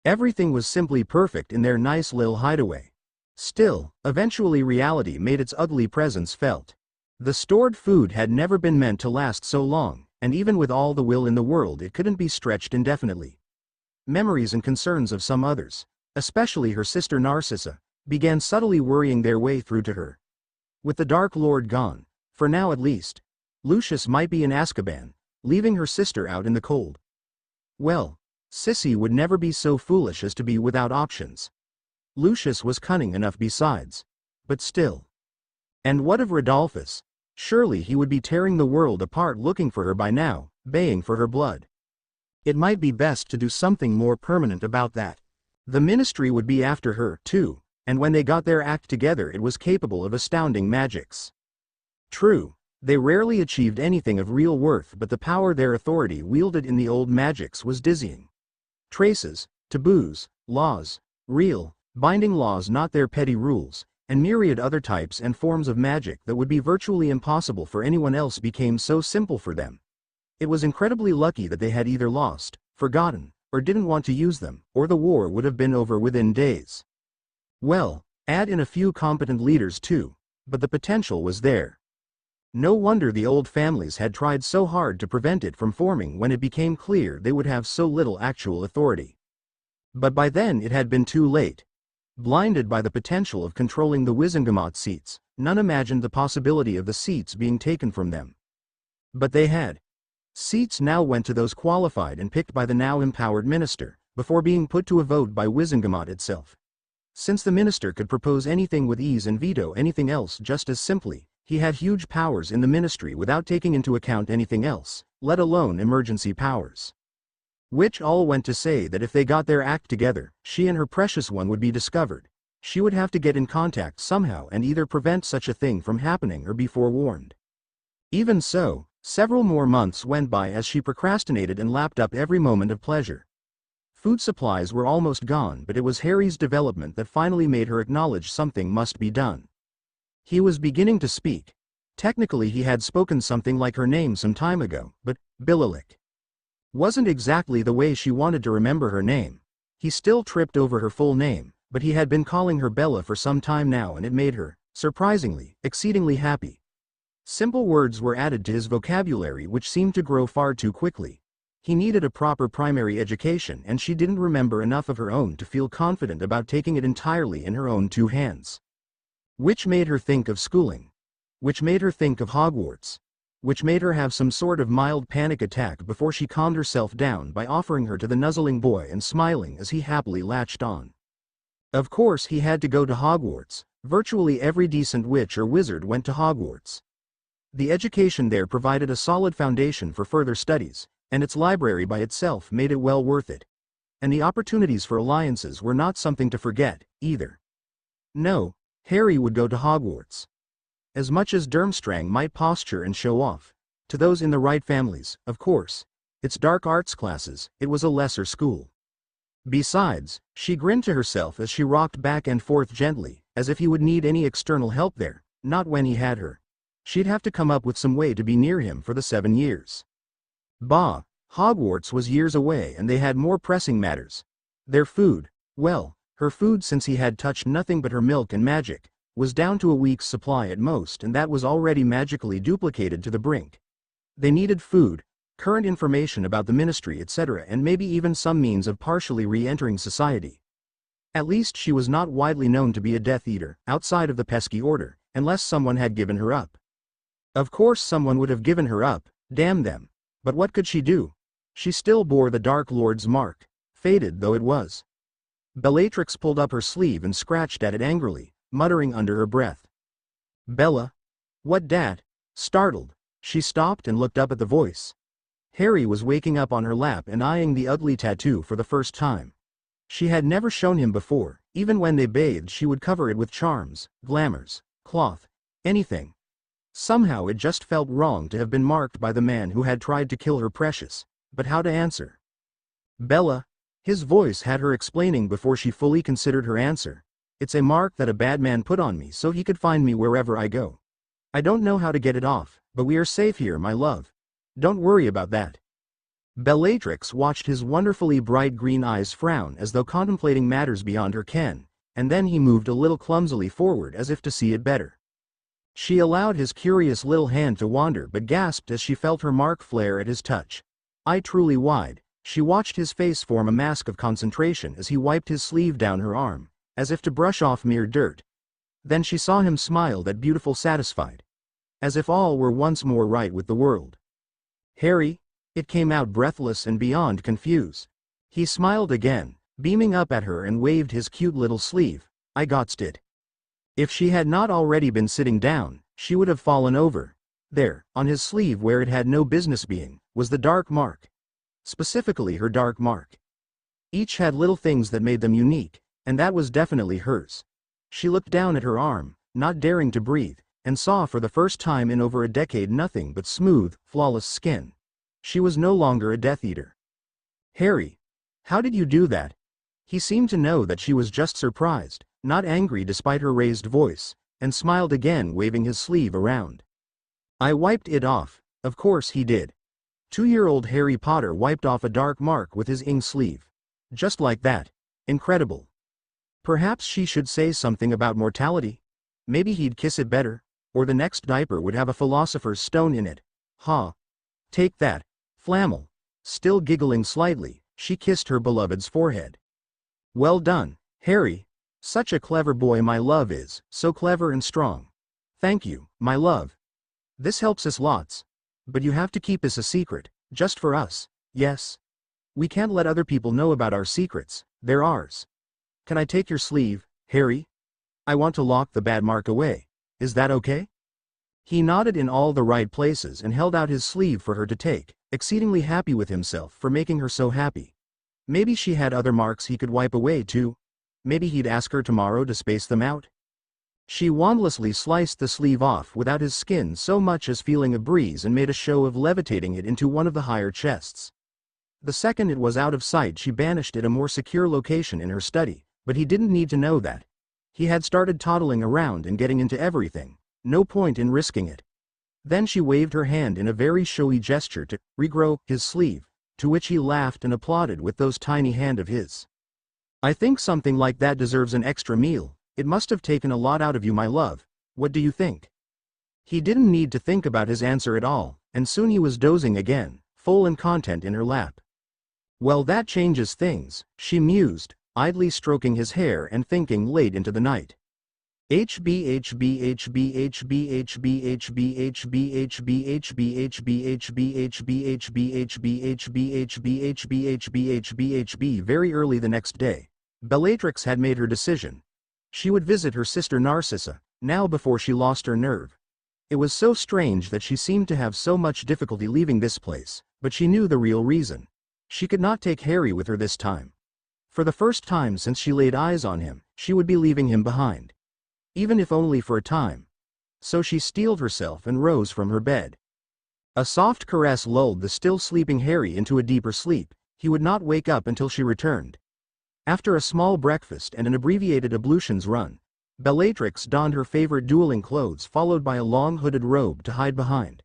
Everything was simply perfect in their nice little hideaway. Still, eventually reality made its ugly presence felt. The stored food had never been meant to last so long, and even with all the will in the world it couldn't be stretched indefinitely. Memories and concerns of some others, especially her sister Narcissa, began subtly worrying their way through to her. With the Dark Lord gone, for now at least, Lucius might be in Azkaban, leaving her sister out in the cold. Well, Sissy would never be so foolish as to be without options. Lucius was cunning enough besides. But still. And what of Rodolphus? Surely he would be tearing the world apart looking for her by now, baying for her blood. It might be best to do something more permanent about that. The Ministry would be after her, too, and when they got their act together it was capable of astounding magics. True, they rarely achieved anything of real worth, but the power their authority wielded in the old magics was dizzying. Traces, taboos, laws, real, binding laws, not their petty rules, and myriad other types and forms of magic that would be virtually impossible for anyone else became so simple for them. It was incredibly lucky that they had either lost, forgotten, or didn't want to use them, or the war would have been over within days. Well, add in a few competent leaders too, but the potential was there. No wonder the old families had tried so hard to prevent it from forming when it became clear they would have so little actual authority. But by then it had been too late. Blinded by the potential of controlling the Wizengamot seats, none imagined the possibility of the seats being taken from them. But they had. Seats now went to those qualified and picked by the now empowered minister, before being put to a vote by Wizengamot itself. Since the minister could propose anything with ease and veto anything else just as simply, he had huge powers in the ministry without taking into account anything else, let alone emergency powers. Which all went to say that if they got their act together, she and her precious one would be discovered. She would have to get in contact somehow and either prevent such a thing from happening or be forewarned. Even so, several more months went by as she procrastinated and lapped up every moment of pleasure. Food supplies were almost gone, but it was Harry's development that finally made her acknowledge something must be done. He was beginning to speak. Technically he had spoken something like her name some time ago, but Bellatrix wasn't exactly the way she wanted to remember her name. He still tripped over her full name, but he had been calling her Bella for some time now and it made her, surprisingly, exceedingly happy. Simple words were added to his vocabulary which seemed to grow far too quickly. He needed a proper primary education and she didn't remember enough of her own to feel confident about taking it entirely in her own two hands. Which made her think of schooling. Which made her think of Hogwarts. Which made her have some sort of mild panic attack before she calmed herself down by offering her to the nuzzling boy and smiling as he happily latched on. Of course he had to go to Hogwarts. Virtually every decent witch or wizard went to Hogwarts. The education there provided a solid foundation for further studies, and its library by itself made it well worth it. And the opportunities for alliances were not something to forget, either. No, Harry would go to Hogwarts. As much as Durmstrang might posture and show off, to those in the right families, of course, its dark arts classes, it was a lesser school. Besides, she grinned to herself as she rocked back and forth gently, as if he would need any external help there, not when he had her. She'd have to come up with some way to be near him for the 7 years. Bah, Hogwarts was years away and they had more pressing matters. Their food, well, her food, since he had touched nothing but her milk and magic, was down to a week's supply at most, and that was already magically duplicated to the brink. They needed food, current information about the ministry, etc., and maybe even some means of partially re-entering society. At least she was not widely known to be a Death Eater, outside of the pesky order, unless someone had given her up. Of course someone would have given her up, damn them. But what could she do? She still bore the Dark Lord's mark, faded though it was. Bellatrix pulled up her sleeve and scratched at it angrily, muttering under her breath. Bella? What dat? Startled, she stopped and looked up at the voice. Harry was waking up on her lap and eyeing the ugly tattoo for the first time. She had never shown him before. Even when they bathed she would cover it with charms, glamours, cloth, anything. Somehow it just felt wrong to have been marked by the man who had tried to kill her precious, but how to answer? Bella, his voice had her explaining before she fully considered her answer. It's a mark that a bad man put on me so he could find me wherever I go. I don't know how to get it off, but we are safe here, my love. Don't worry about that. Bellatrix watched his wonderfully bright green eyes frown as though contemplating matters beyond her ken, and then he moved a little clumsily forward as if to see it better. She allowed his curious little hand to wander but gasped as she felt her mark flare at his touch. Eye truly wide, she watched his face form a mask of concentration as he wiped his sleeve down her arm, as if to brush off mere dirt. Then she saw him smile, that beautiful satisfied. As if all were once more right with the world. Harry? It came out breathless and beyond confused. He smiled again, beaming up at her and waved his cute little sleeve. I gotst it. If she had not already been sitting down, she would have fallen over. There, on his sleeve where it had no business being, was the dark mark. Specifically her dark mark. Each had little things that made them unique, and that was definitely hers. She looked down at her arm, not daring to breathe, and saw for the first time in over a decade nothing but smooth, flawless skin. She was no longer a Death Eater. Harry, how did you do that? He seemed to know that she was just surprised, not angry despite her raised voice, and smiled again, waving his sleeve around. I wiped it off. Of course he did. 2-year-old Harry Potter wiped off a dark mark with his ink sleeve. Just like that. Incredible. Perhaps she should say something about mortality. Maybe he'd kiss it better, or the next diaper would have a philosopher's stone in it. Ha. Take that. Flammel. Still giggling slightly, she kissed her beloved's forehead. Well done, Harry. Such a clever boy my love is, so clever and strong. Thank you, my love. This helps us lots. But you have to keep this a secret, just for us, yes? We can't let other people know about our secrets, they're ours. Can I take your sleeve, Harry? I want to lock the bad mark away. Is that okay? He nodded in all the right places and held out his sleeve for her to take, exceedingly happy with himself for making her so happy. Maybe she had other marks he could wipe away too. Maybe he'd ask her tomorrow to space them out. She wandlessly sliced the sleeve off without his skin so much as feeling a breeze and made a show of levitating it into one of the higher chests. The second it was out of sight she banished it a more secure location in her study, but he didn't need to know that. He had started toddling around and getting into everything, no point in risking it. Then she waved her hand in a very showy gesture to regrow his sleeve, to which he laughed and applauded with those tiny hands of his. I think something like that deserves an extra meal. It must have taken a lot out of you, my love. What do you think? He didn't need to think about his answer at all, and soon he was dozing again, full and content in her lap. Well, that changes things, she mused, idly stroking his hair and thinking late into the night. Very early the next day, Bellatrix had made her decision. She would visit her sister Narcissa, now before she lost her nerve. It was so strange that she seemed to have so much difficulty leaving this place, but she knew the real reason. She could not take Harry with her this time. For the first time since she laid eyes on him, she would be leaving him behind. Even if only for a time. So she steeled herself and rose from her bed. A soft caress lulled the still sleeping Harry into a deeper sleep. He would not wake up until she returned. After a small breakfast and an abbreviated ablutions run, Bellatrix donned her favorite dueling clothes followed by a long hooded robe to hide behind.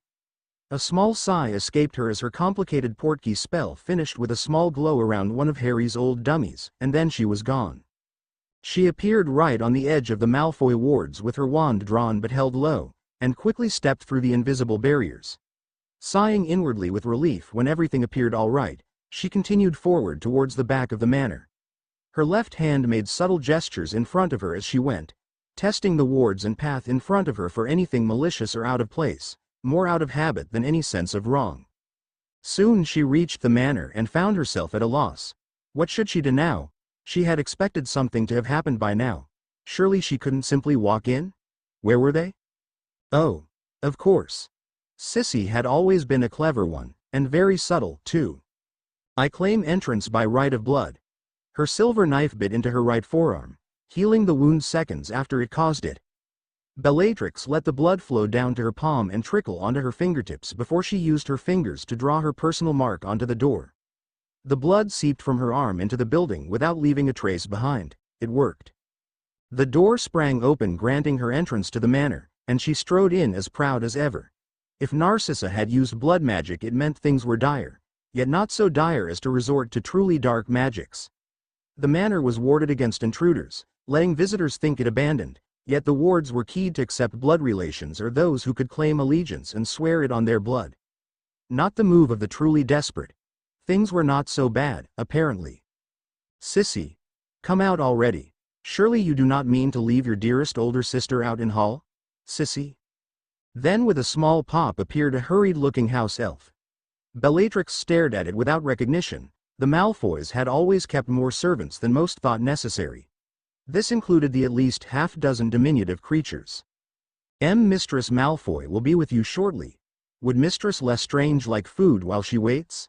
A small sigh escaped her as her complicated portkey spell finished with a small glow around one of Harry's old dummies, and then she was gone. She appeared right on the edge of the Malfoy wards with her wand drawn but held low, and quickly stepped through the invisible barriers. Sighing inwardly with relief when everything appeared all right, she continued forward towards the back of the manor. Her left hand made subtle gestures in front of her as she went, testing the wards and path in front of her for anything malicious or out of place, more out of habit than any sense of wrong. Soon she reached the manor and found herself at a loss. What should she do now? She had expected something to have happened by now. Surely she couldn't simply walk in? Where were they? Oh, of course. Sissy had always been a clever one, and very subtle, too. I claim entrance by right of blood. Her silver knife bit into her right forearm, healing the wound seconds after it caused it. Bellatrix let the blood flow down to her palm and trickle onto her fingertips before she used her fingers to draw her personal mark onto the door. The blood seeped from her arm into the building without leaving a trace behind. It worked. The door sprang open, granting her entrance to the manor, and she strode in as proud as ever. If Narcissa had used blood magic, it meant things were dire, yet not so dire as to resort to truly dark magics. The manor was warded against intruders, letting visitors think it abandoned, yet the wards were keyed to accept blood relations or those who could claim allegiance and swear it on their blood. Not the move of the truly desperate. Things were not so bad, apparently. "Sissy, come out already. Surely you do not mean to leave your dearest older sister out in hall? Sissy?" Then with a small pop appeared a hurried-looking house elf. Bellatrix stared at it without recognition. The Malfoys had always kept more servants than most thought necessary. This included the at least half-dozen diminutive creatures. Mistress Malfoy will be with you shortly. Would Mistress Lestrange like food while she waits?"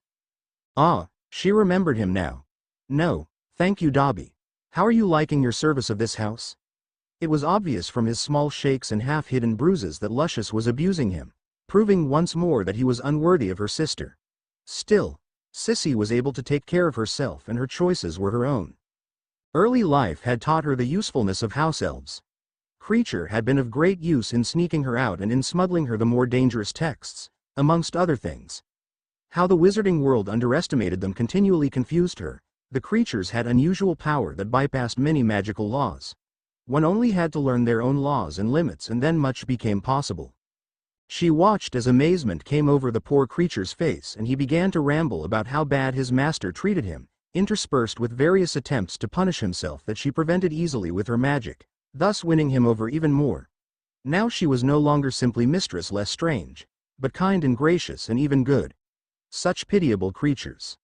Ah, she remembered him now. "No, thank you, Dobby. How are you liking your service of this house?" It was obvious from his small shakes and half-hidden bruises that Lucius was abusing him, proving once more that he was unworthy of her sister. Still, Sissy was able to take care of herself and her choices were her own. Early life had taught her the usefulness of house elves. Kreacher had been of great use in sneaking her out and in smuggling her the more dangerous texts, amongst other things. How the wizarding world underestimated them continually confused her. The creatures had unusual power that bypassed many magical laws. One only had to learn their own laws and limits, and then much became possible. She watched as amazement came over the poor creature's face, and he began to ramble about how bad his master treated him, interspersed with various attempts to punish himself that she prevented easily with her magic, thus winning him over even more. Now she was no longer simply Mistress Lestrange, but kind and gracious and even good. Such pitiable creatures.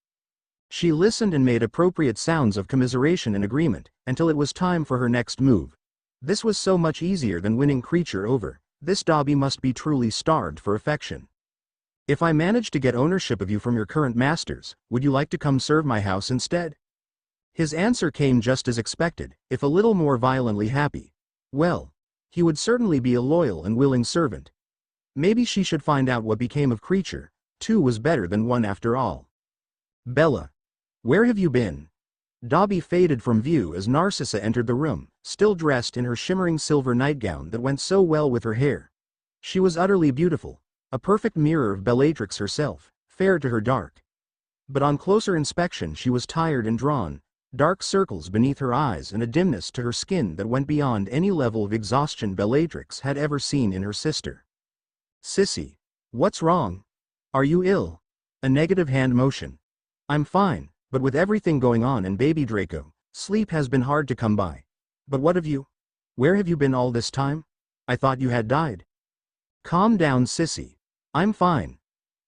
She listened and made appropriate sounds of commiseration and agreement, until it was time for her next move. This was so much easier than winning Kreacher over. This Dobby must be truly starved for affection. "If I manage to get ownership of you from your current masters, would you like to come serve my house instead?" His answer came just as expected, if a little more violently happy. Well, he would certainly be a loyal and willing servant. Maybe she should find out what became of Kreacher. 2 was better than 1 after all. "Bella, where have you been?" Dobby faded from view as Narcissa entered the room, still dressed in her shimmering silver nightgown that went so well with her hair. She was utterly beautiful, a perfect mirror of Bellatrix herself, fair to her dark. But on closer inspection she was tired and drawn, dark circles beneath her eyes and a dimness to her skin that went beyond any level of exhaustion Bellatrix had ever seen in her sister. "Sissy, what's wrong? Are you ill?" A negative hand motion. "I'm fine, but with everything going on in Baby Draco, sleep has been hard to come by. But what have you? Where have you been all this time? I thought you had died." "Calm down, Sissy. I'm fine.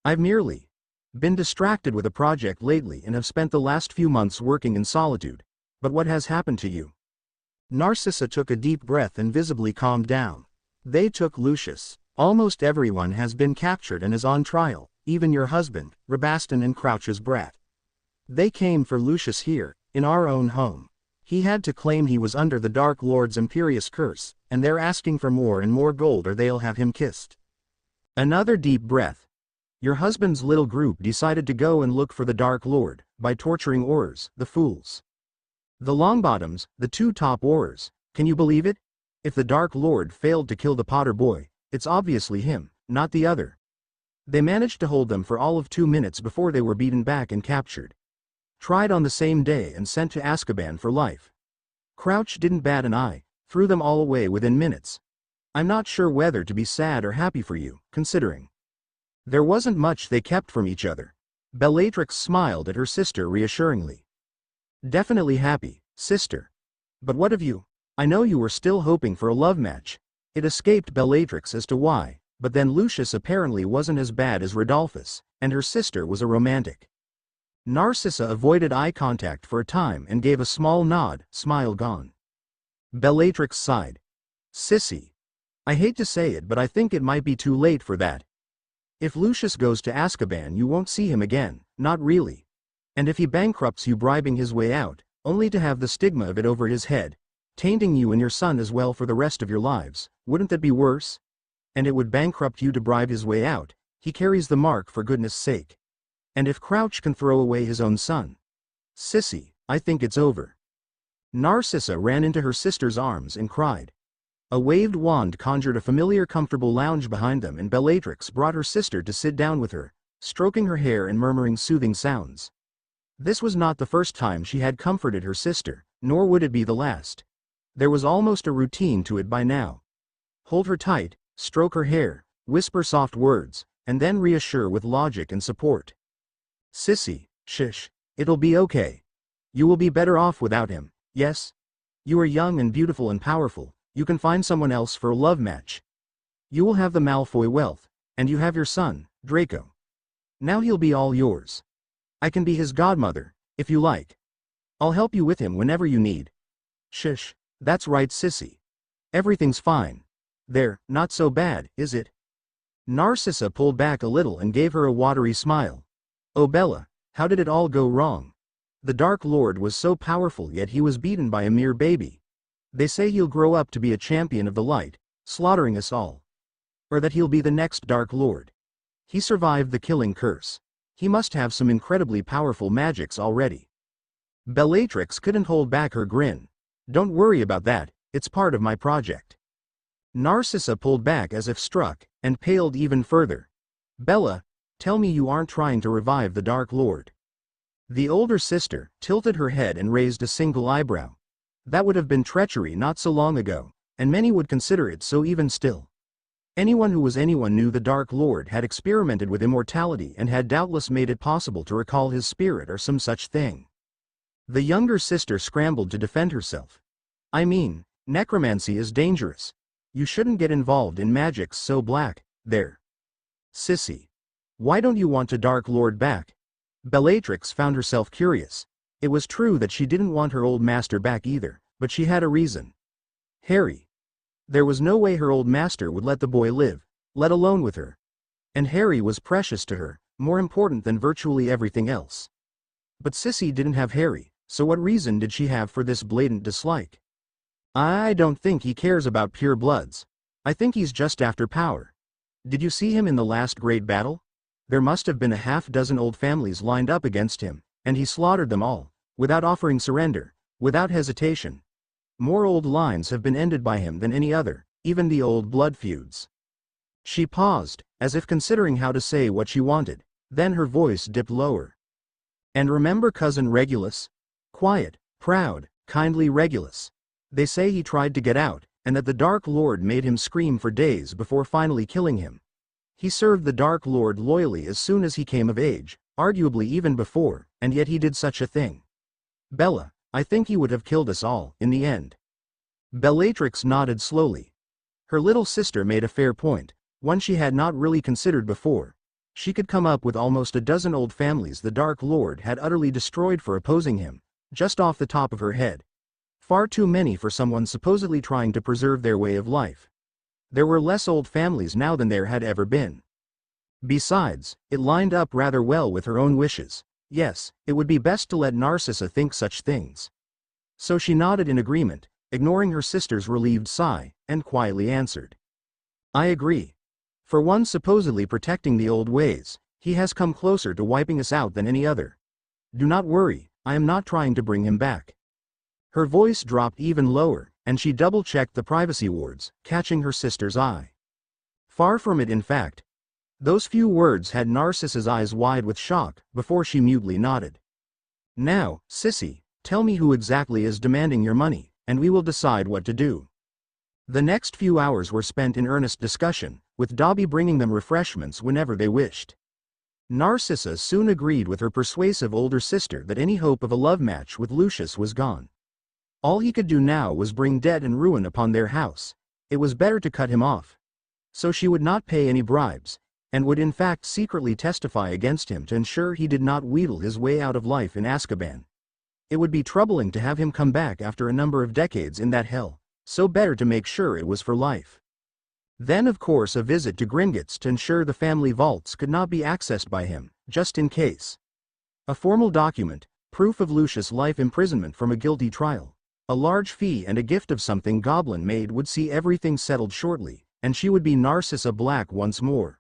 I've merely been distracted with a project lately and have spent the last few months working in solitude. But what has happened to you?" Narcissa took a deep breath and visibly calmed down. "They took Lucius. Almost everyone has been captured and is on trial, even your husband, Rabaston and Crouch's brat. They came for Lucius here, in our own home. He had to claim he was under the Dark Lord's Imperius curse, and they're asking for more and more gold or they'll have him kissed." Another deep breath. "Your husband's little group decided to go and look for the Dark Lord, by torturing Aurors, the fools. The Longbottoms, the 2 top Aurors, can you believe it? If the Dark Lord failed to kill the Potter boy, it's obviously him, not the other. They managed to hold them for all of 2 minutes before they were beaten back and captured. Tried on the same day and sent to Azkaban for life. Crouch didn't bat an eye, threw them all away within minutes. I'm not sure whether to be sad or happy for you, considering there wasn't much they kept from each other." Bellatrix smiled at her sister reassuringly. "Definitely happy, sister. But what of you? I know you were still hoping for a love match." It escaped Bellatrix as to why, but then Lucius apparently wasn't as bad as Rodolphus, and her sister was a romantic. Narcissa avoided eye contact for a time and gave a small nod, smile gone. Bellatrix sighed. "Sissy. I hate to say it, but I think it might be too late for that. If Lucius goes to Azkaban you won't see him again, not really. And if he bankrupts you bribing his way out, only to have the stigma of it over his head, tainting you and your son as well for the rest of your lives, Wouldn't that be worse? And it would bankrupt you to bribe his way out. He carries the mark for goodness sake. And if Crouch can throw away his own son. Sissy, I think it's over. Narcissa ran into her sister's arms and cried. A waved wand conjured a familiar comfortable lounge behind them, and Bellatrix brought her sister to sit down with her, stroking her hair and murmuring soothing sounds. This was not the first time she had comforted her sister, nor would it be the last. There was almost a routine to it by now. Hold her tight, stroke her hair, whisper soft words, and then reassure with logic and support. Sissy, shush, it'll be okay. You will be better off without him, yes? You are young and beautiful and powerful. You can find someone else for a love match. You will have the Malfoy wealth, and you have your son, Draco. Now he'll be all yours. I can be his godmother, if you like. I'll help you with him whenever you need. Shush, that's right, Sissy. Everything's fine. There, not so bad, is it? Narcissa pulled back a little and gave her a watery smile. Oh Bella, how did it all go wrong? The Dark Lord was so powerful, yet he was beaten by a mere baby. They say he'll grow up to be a champion of the light, slaughtering us all. Or that he'll be the next Dark Lord. He survived the killing curse. He must have some incredibly powerful magics already. Bellatrix couldn't hold back her grin. Don't worry about that, it's part of my project. Narcissa pulled back as if struck, and paled even further. Bella, tell me you aren't trying to revive the Dark Lord. The older sister tilted her head and raised a single eyebrow. That would have been treachery not so long ago, and many would consider it so even still. Anyone who was anyone knew the Dark Lord had experimented with immortality and had doubtless made it possible to recall his spirit or some such thing. The younger sister scrambled to defend herself. I mean, necromancy is dangerous. You shouldn't get involved in magics so black, there. Sissy. Why don't you want a Dark Lord back? Bellatrix found herself curious. It was true that she didn't want her old master back either, but she had a reason. Harry. There was no way her old master would let the boy live, let alone with her. And Harry was precious to her, more important than virtually everything else. But Sissy didn't have Harry, so what reason did she have for this blatant dislike? I don't think he cares about pure bloods. I think he's just after power. Did you see him in the last great battle? There must have been a half-dozen old families lined up against him, and he slaughtered them all, without offering surrender, without hesitation. More old lines have been ended by him than any other, even the old blood feuds. She paused, as if considering how to say what she wanted, then her voice dipped lower. And remember cousin Regulus? Quiet, proud, kindly Regulus. They say he tried to get out, and that the Dark Lord made him scream for days before finally killing him. He served the Dark Lord loyally as soon as he came of age, arguably even before, and yet he did such a thing. Bella, I think he would have killed us all, in the end. Bellatrix nodded slowly. Her little sister made a fair point, one she had not really considered before. She could come up with almost a dozen old families the Dark Lord had utterly destroyed for opposing him, just off the top of her head. Far too many for someone supposedly trying to preserve their way of life. There were less old families now than there had ever been. Besides, it lined up rather well with her own wishes. Yes, it would be best to let Narcissa think such things. So she nodded in agreement, ignoring her sister's relieved sigh, and quietly answered. I agree. For one supposedly protecting the old ways, he has come closer to wiping us out than any other. Do not worry, I am not trying to bring him back. Her voice dropped even lower, and she double-checked the privacy wards, catching her sister's eye. Far from it, in fact. Those few words had Narcissa's eyes wide with shock, before she mutely nodded. Now, Sissy, tell me who exactly is demanding your money, and we will decide what to do. The next few hours were spent in earnest discussion, with Dobby bringing them refreshments whenever they wished. Narcissa soon agreed with her persuasive older sister that any hope of a love match with Lucius was gone. All he could do now was bring debt and ruin upon their house. It was better to cut him off. So she would not pay any bribes, and would in fact secretly testify against him to ensure he did not wheedle his way out of life in Azkaban. It would be troubling to have him come back after a number of decades in that hell, so better to make sure it was for life. Then of course a visit to Gringotts to ensure the family vaults could not be accessed by him, just in case. A formal document, proof of Lucius' life imprisonment from a guilty trial. A large fee and a gift of something goblin-made would see everything settled shortly, and she would be Narcissa Black once more.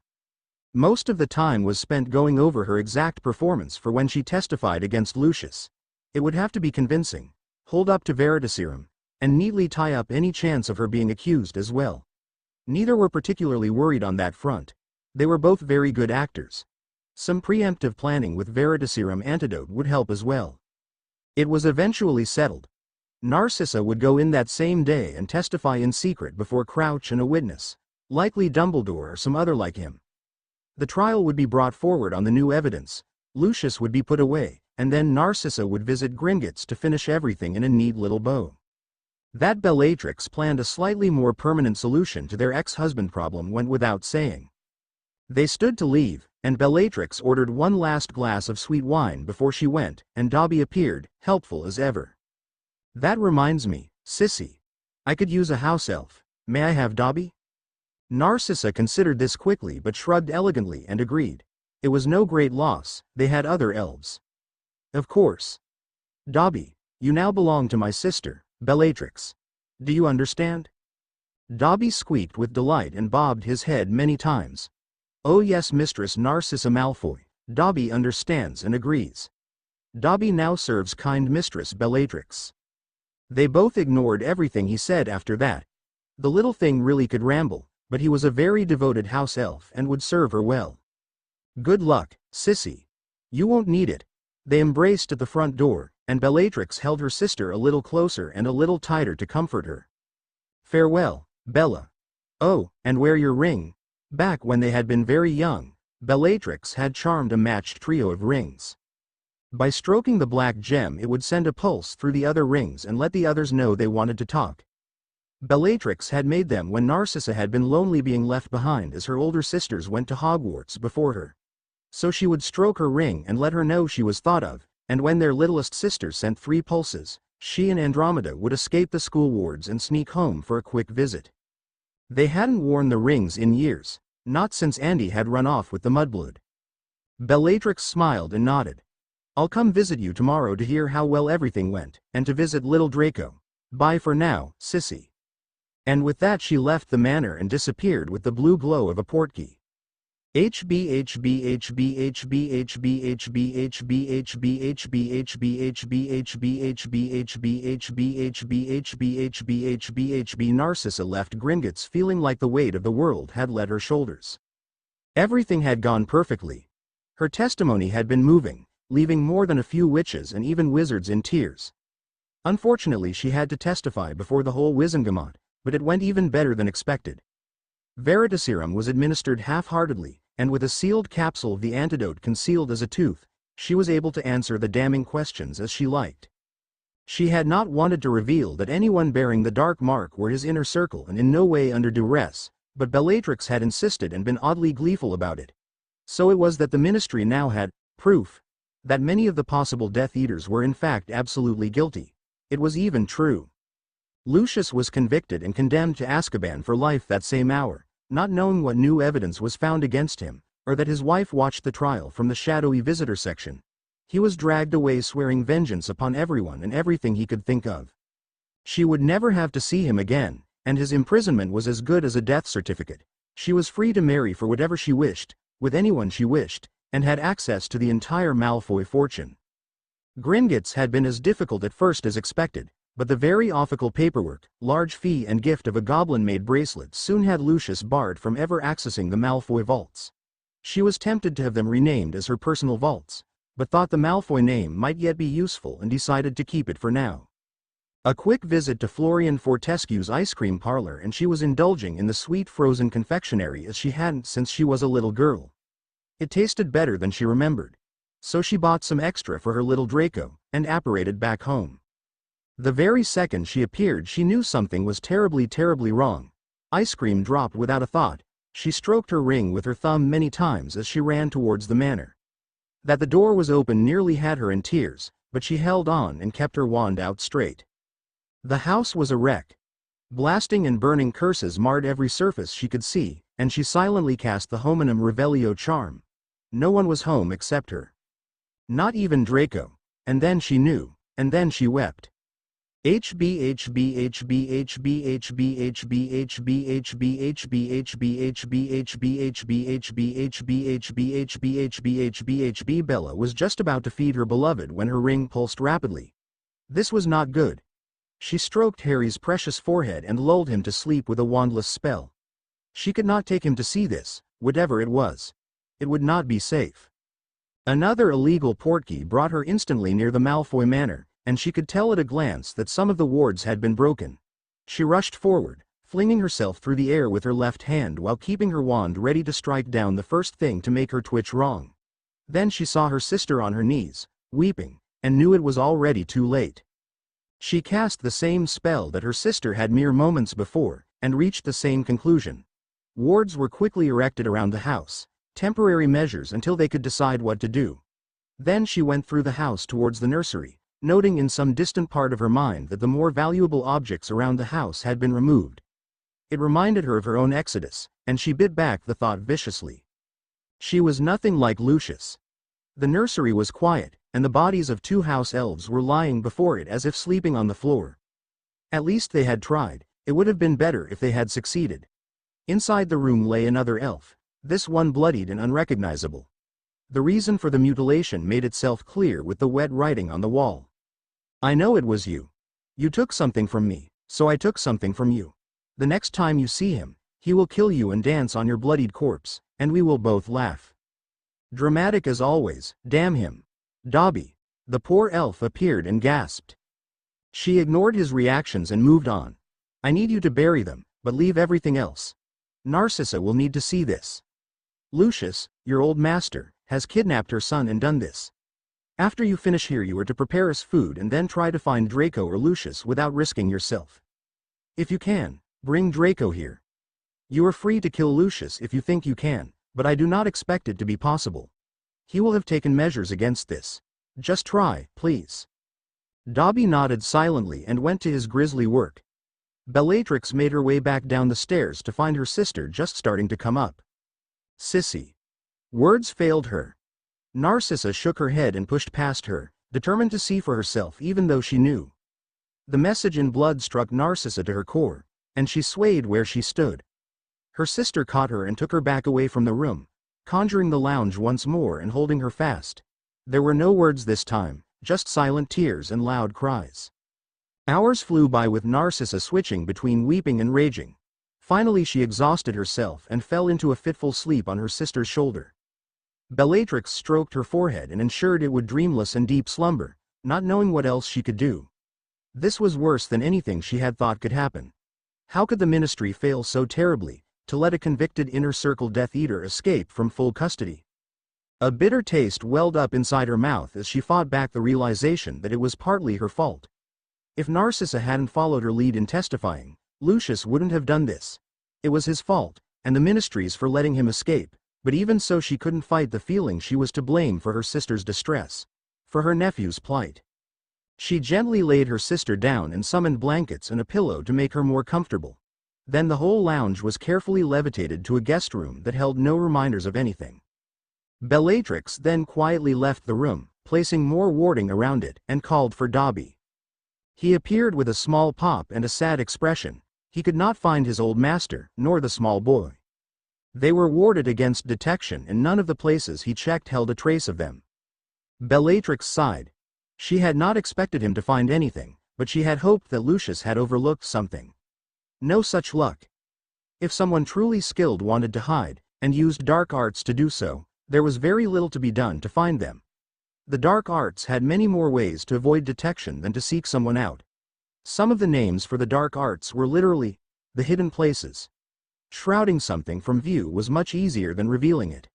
Most of the time was spent going over her exact performance for when she testified against Lucius. It would have to be convincing, hold up to Veritaserum, and neatly tie up any chance of her being accused as well. Neither were particularly worried on that front. They were both very good actors. Some preemptive planning with Veritaserum antidote would help as well. It was eventually settled. Narcissa would go in that same day and testify in secret before Crouch and a witness, likely Dumbledore or some other like him. The trial would be brought forward on the new evidence, Lucius would be put away, and then Narcissa would visit Gringotts to finish everything in a neat little bow. That Bellatrix planned a slightly more permanent solution to their ex-husband problem went without saying. They stood to leave, and Bellatrix ordered one last glass of sweet wine before she went, and Dobby appeared, helpful as ever. "That reminds me, Sissy. I could use a house elf. May I have Dobby?" Narcissa considered this quickly but shrugged elegantly and agreed. It was no great loss, they had other elves. "Of course. Dobby, you now belong to my sister, Bellatrix. Do you understand?" Dobby squeaked with delight and bobbed his head many times. "Oh yes, Mistress Narcissa Malfoy." Dobby understands and agrees. Dobby now serves kind Mistress Bellatrix. They both ignored everything he said after that. The little thing really could ramble, but he was a very devoted house elf and would serve her well. "Good luck, Sissy. You won't need it." They embraced at the front door, and Bellatrix held her sister a little closer and a little tighter to comfort her. "Farewell, Bella. Oh, and wear your ring." Back when they had been very young, Bellatrix had charmed a matched trio of rings. By stroking the black gem it would send a pulse through the other rings and let the others know they wanted to talk. Bellatrix had made them when Narcissa had been lonely being left behind as her older sisters went to Hogwarts before her. So she would stroke her ring and let her know she was thought of, and when their littlest sister sent 3 pulses, she and Andromeda would escape the school wards and sneak home for a quick visit. They hadn't worn the rings in years, not since Andy had run off with the mudblood. Bellatrix smiled and nodded. "I'll come visit you tomorrow to hear how well everything went, and to visit little Draco. Bye for now, Sissy." And with that she left the manor and disappeared with the blue glow of a portkey. Narcissa left Gringotts feeling like the weight of the world had left her shoulders. Everything had gone perfectly. Her testimony had been moving, leaving more than a few witches and even wizards in tears. Unfortunately she had to testify before the whole Wizengamot, but it went even better than expected. Veritaserum was administered half-heartedly, and with a sealed capsule of the antidote concealed as a tooth, she was able to answer the damning questions as she liked. She had not wanted to reveal that anyone bearing the dark mark were his inner circle and in no way under duress, but Bellatrix had insisted and been oddly gleeful about it. So it was that the Ministry now had proof that many of the possible Death Eaters were in fact absolutely guilty. It was even true. Lucius was convicted and condemned to Azkaban for life that same hour, not knowing what new evidence was found against him, or that his wife watched the trial from the shadowy visitor section. He was dragged away swearing vengeance upon everyone and everything he could think of. She would never have to see him again, and his imprisonment was as good as a death certificate. She was free to marry for whatever she wished, with anyone she wished, and had access to the entire Malfoy fortune. Gringotts had been as difficult at first as expected, but the very official paperwork, large fee and gift of a goblin-made bracelet soon had Lucius barred from ever accessing the Malfoy vaults. She was tempted to have them renamed as her personal vaults, but thought the Malfoy name might yet be useful and decided to keep it for now. A quick visit to Florian Fortescue's ice cream parlor and she was indulging in the sweet frozen confectionery as she hadn't since she was a little girl. It tasted better than she remembered. So she bought some extra for her little Draco, and apparated back home. The very second she appeared she knew something was terribly wrong. Ice cream dropped without a thought. She stroked her ring with her thumb many times as she ran towards the manor. That the door was open nearly had her in tears, but she held on and kept her wand out straight. The house was a wreck. Blasting and burning curses marred every surface she could see, and she silently cast the hominum revelio charm. No one was home except her. Not even Draco. And then she knew, and then she wept. Bella was just about to feed her beloved when her ring pulsed rapidly. This was not good. She stroked Harry's precious forehead and lulled him to sleep with a wandless spell. She could not take him to see this, whatever it was. It would not be safe. Another illegal portkey brought her instantly near the Malfoy Manor, and she could tell at a glance that some of the wards had been broken. She rushed forward, flinging herself through the air with her left hand while keeping her wand ready to strike down the first thing to make her twitch wrong. Then she saw her sister on her knees, weeping, and knew it was already too late. She cast the same spell that her sister had mere moments before, and reached the same conclusion. Wards were quickly erected around the house, temporary measures until they could decide what to do. Then she went through the house towards the nursery, noting in some distant part of her mind that the more valuable objects around the house had been removed. It reminded her of her own exodus, and she bit back the thought viciously. She was nothing like Lucius. The nursery was quiet, and the bodies of 2 house elves were lying before it as if sleeping on the floor. At least they had tried. It would have been better if they had succeeded. Inside the room lay another elf, this one bloodied and unrecognizable. The reason for the mutilation made itself clear with the wet writing on the wall. "I know it was you. You took something from me, so I took something from you. The next time you see him, he will kill you and dance on your bloodied corpse, and we will both laugh." Dramatic as always, damn him. Dobby. The poor elf appeared and gasped. She ignored his reactions and moved on. "I need you to bury them, but leave everything else. Narcissa will need to see this. Lucius, your old master, has kidnapped her son and done this. After you finish here you are to prepare us food and then try to find Draco or Lucius without risking yourself. If you can, bring Draco here. You are free to kill Lucius if you think you can, but I do not expect it to be possible. He will have taken measures against this. Just try, please." Dobby nodded silently and went to his grisly work. Bellatrix made her way back down the stairs to find her sister just starting to come up. "Sissy." Words failed her. Narcissa shook her head and pushed past her, determined to see for herself even though she knew. The message in blood struck Narcissa to her core, and she swayed where she stood. Her sister caught her and took her back away from the room, conjuring the lounge once more and holding her fast. There were no words this time, just silent tears and loud cries. Hours flew by with Narcissa switching between weeping and raging. Finally she exhausted herself and fell into a fitful sleep on her sister's shoulder. Bellatrix stroked her forehead and ensured it would dreamless and deep slumber, not knowing what else she could do. This was worse than anything she had thought could happen. How could the Ministry fail so terribly, to let a convicted Inner Circle Death Eater escape from full custody? A bitter taste welled up inside her mouth as she fought back the realization that it was partly her fault. If Narcissa hadn't followed her lead in testifying, Lucius wouldn't have done this. It was his fault, and the Ministry's for letting him escape, but even so she couldn't fight the feeling she was to blame for her sister's distress, for her nephew's plight. She gently laid her sister down and summoned blankets and a pillow to make her more comfortable. Then the whole lounge was carefully levitated to a guest room that held no reminders of anything. Bellatrix then quietly left the room, placing more warding around it, and called for Dobby. He appeared with a small pop and a sad expression. He could not find his old master, nor the small boy. They were warded against detection and none of the places he checked held a trace of them. Bellatrix sighed. She had not expected him to find anything, but she had hoped that Lucius had overlooked something. No such luck. If someone truly skilled wanted to hide, and used dark arts to do so, there was very little to be done to find them. The dark arts had many more ways to avoid detection than to seek someone out. Some of the names for the dark arts were literally the hidden places. Shrouding something from view was much easier than revealing it.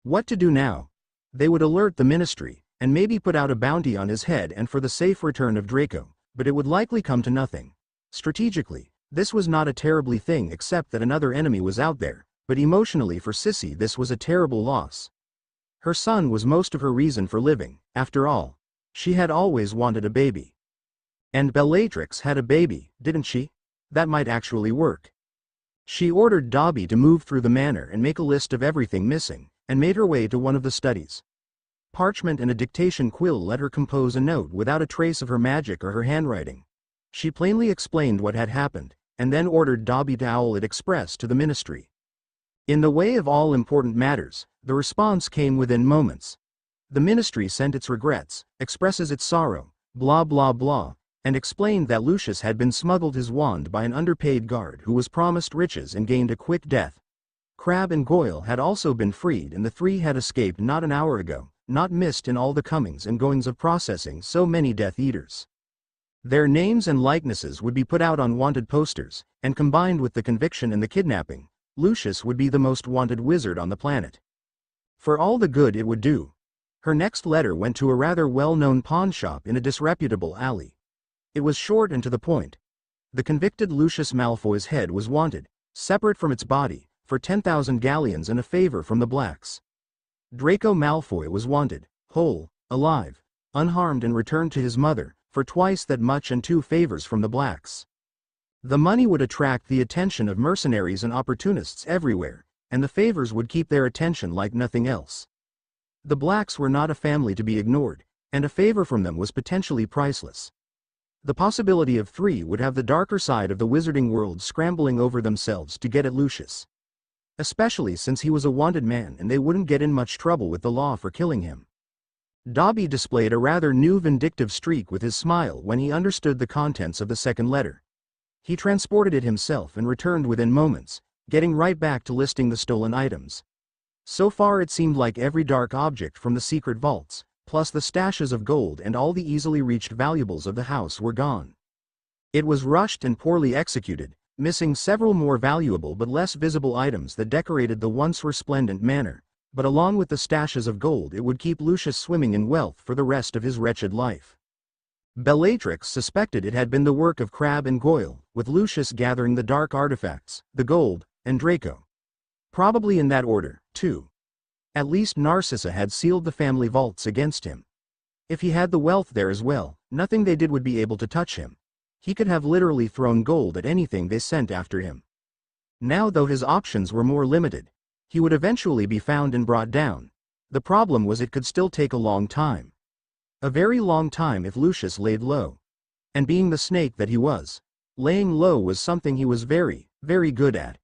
What to do now? They would alert the Ministry, and maybe put out a bounty on his head and for the safe return of Draco, but it would likely come to nothing. Strategically, this was not a terribly thing except that another enemy was out there, but emotionally for Sissy this was a terrible loss. Her son was most of her reason for living, after all. She had always wanted a baby. And Bellatrix had a baby, didn't she? That might actually work. She ordered Dobby to move through the manor and make a list of everything missing, and made her way to one of the studies. Parchment and a dictation quill let her compose a note without a trace of her magic or her handwriting. She plainly explained what had happened, and then ordered Dobby to owl it express to the ministry. In the way of all important matters, the response came within moments. The ministry sent its regrets, expresses its sorrow, blah blah blah, and explained that Lucius had been smuggled his wand by an underpaid guard who was promised riches and gained a quick death. Crabbe and Goyle had also been freed, and the three had escaped not an hour ago, not missed in all the comings and goings of processing so many Death Eaters. Their names and likenesses would be put out on wanted posters, and combined with the conviction and the kidnapping, Lucius would be the most wanted wizard on the planet. For all the good it would do. Her next letter went to a rather well-known pawn shop in a disreputable alley. It was short and to the point. The convicted Lucius Malfoy's head was wanted, separate from its body, for 10,000 galleons and a favor from the Blacks. Draco Malfoy was wanted, whole, alive, unharmed and returned to his mother, for twice that much and 2 favors from the Blacks. The money would attract the attention of mercenaries and opportunists everywhere, and the favors would keep their attention like nothing else. The Blacks were not a family to be ignored, and a favor from them was potentially priceless. The possibility of 3 would have the darker side of the wizarding world scrambling over themselves to get at Lucius. Especially since he was a wanted man and they wouldn't get in much trouble with the law for killing him. Dobby displayed a rather new vindictive streak with his smile when he understood the contents of the second letter. He transported it himself and returned within moments, getting right back to listing the stolen items. So far it seemed like every dark object from the secret vaults, plus the stashes of gold and all the easily reached valuables of the house were gone. It was rushed and poorly executed, missing several more valuable but less visible items that decorated the once resplendent manor, but along with the stashes of gold it would keep Lucius swimming in wealth for the rest of his wretched life. Bellatrix suspected it had been the work of Crabbe and Goyle, with Lucius gathering the dark artifacts, the gold, and Draco. Probably in that order, too. At least Narcissa had sealed the family vaults against him. If he had the wealth there as well, nothing they did would be able to touch him. He could have literally thrown gold at anything they sent after him. Now though his options were more limited, he would eventually be found and brought down. The problem was it could still take a long time. A very long time if Lucius laid low. And being the snake that he was, laying low was something he was very, very good at.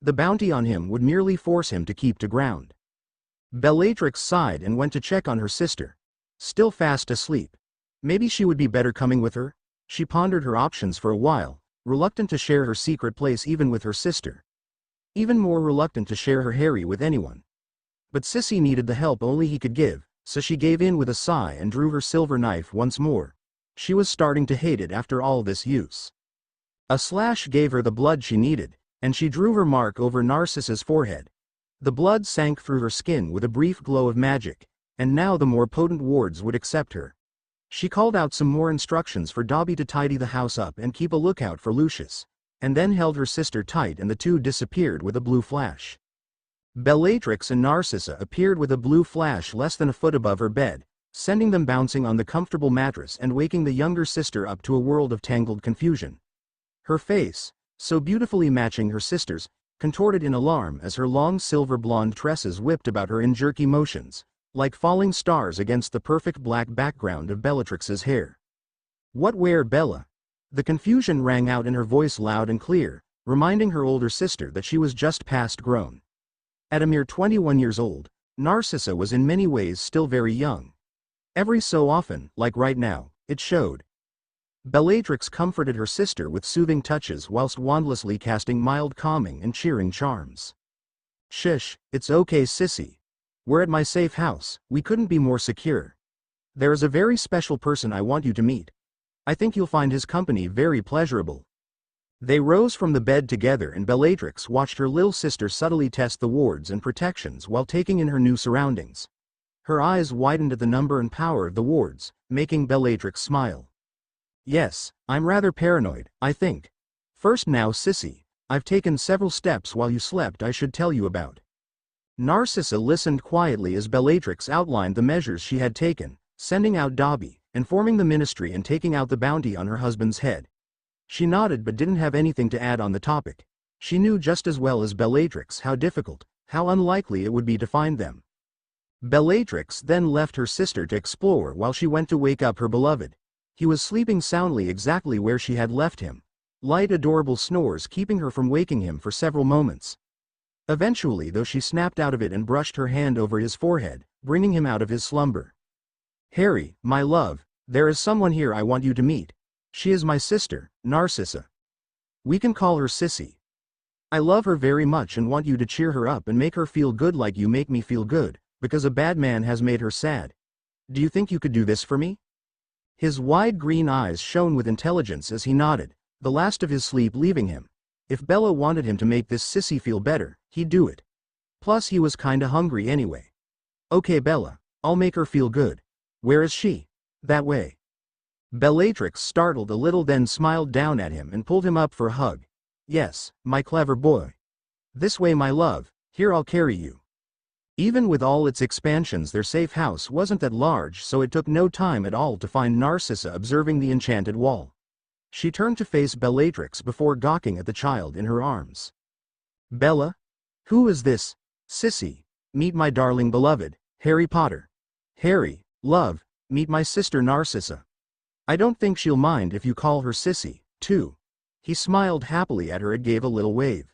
The bounty on him would merely force him to keep to ground. Bellatrix sighed and went to check on her sister. Still fast asleep. Maybe she would be better coming with her? She pondered her options for a while, reluctant to share her secret place even with her sister. Even more reluctant to share her Harry with anyone. But Sissy needed the help only he could give, so she gave in with a sigh and drew her silver knife once more. She was starting to hate it after all this use. A slash gave her the blood she needed, and she drew her mark over Narcissa's forehead. The blood sank through her skin with a brief glow of magic, and now the more potent wards would accept her. She called out some more instructions for Dobby to tidy the house up and keep a lookout for Lucius, and then held her sister tight and the two disappeared with a blue flash. Bellatrix and Narcissa appeared with a blue flash less than a foot above her bed, sending them bouncing on the comfortable mattress and waking the younger sister up to a world of tangled confusion. Her face, so beautifully matching her sister's, contorted in alarm as her long silver blonde tresses whipped about her in jerky motions, like falling stars against the perfect black background of Bellatrix's hair. "What where, Bella?" The confusion rang out in her voice loud and clear, reminding her older sister that she was just past grown. At a mere 21 years old, Narcissa was in many ways still very young. Every so often, like right now, it showed. Bellatrix comforted her sister with soothing touches whilst wandlessly casting mild calming and cheering charms. "Shush, it's okay Sissy. We're at my safe house, we couldn't be more secure. There is a very special person I want you to meet. I think you'll find his company very pleasurable." They rose from the bed together and Bellatrix watched her little sister subtly test the wards and protections while taking in her new surroundings. Her eyes widened at the number and power of the wards, making Bellatrix smile. "Yes, I'm rather paranoid, I think. First now Sissy, I've taken several steps while you slept I should tell you about." Narcissa listened quietly as Bellatrix outlined the measures she had taken, sending out Dobby, informing the ministry and taking out the bounty on her husband's head. She nodded but didn't have anything to add on the topic. She knew just as well as Bellatrix how difficult, how unlikely it would be to find them. Bellatrix then left her sister to explore while she went to wake up her beloved. He was sleeping soundly exactly where she had left him. Light adorable snores keeping her from waking him for several moments. Eventually though she snapped out of it and brushed her hand over his forehead, bringing him out of his slumber. "Harry, my love, there is someone here I want you to meet. She is my sister, Narcissa. We can call her Sissy. I love her very much and want you to cheer her up and make her feel good like you make me feel good, because a bad man has made her sad. Do you think you could do this for me?" His wide green eyes shone with intelligence as he nodded, the last of his sleep leaving him. If Bella wanted him to make this sissy feel better, he'd do it. Plus he was kinda hungry anyway. "Okay Bella, I'll make her feel good. Where is she?" "That way." Bellatrix startled a little then smiled down at him and pulled him up for a hug. "Yes, my clever boy. This way my love, here I'll carry you." Even with all its expansions their safe house wasn't that large, so it took no time at all to find Narcissa observing the enchanted wall. She turned to face Bellatrix before gawking at the child in her arms. "Bella? Who is this? Sissy, meet my darling beloved, Harry Potter. Harry, love, meet my sister Narcissa. I don't think she'll mind if you call her Sissy, too." He smiled happily at her and gave a little wave.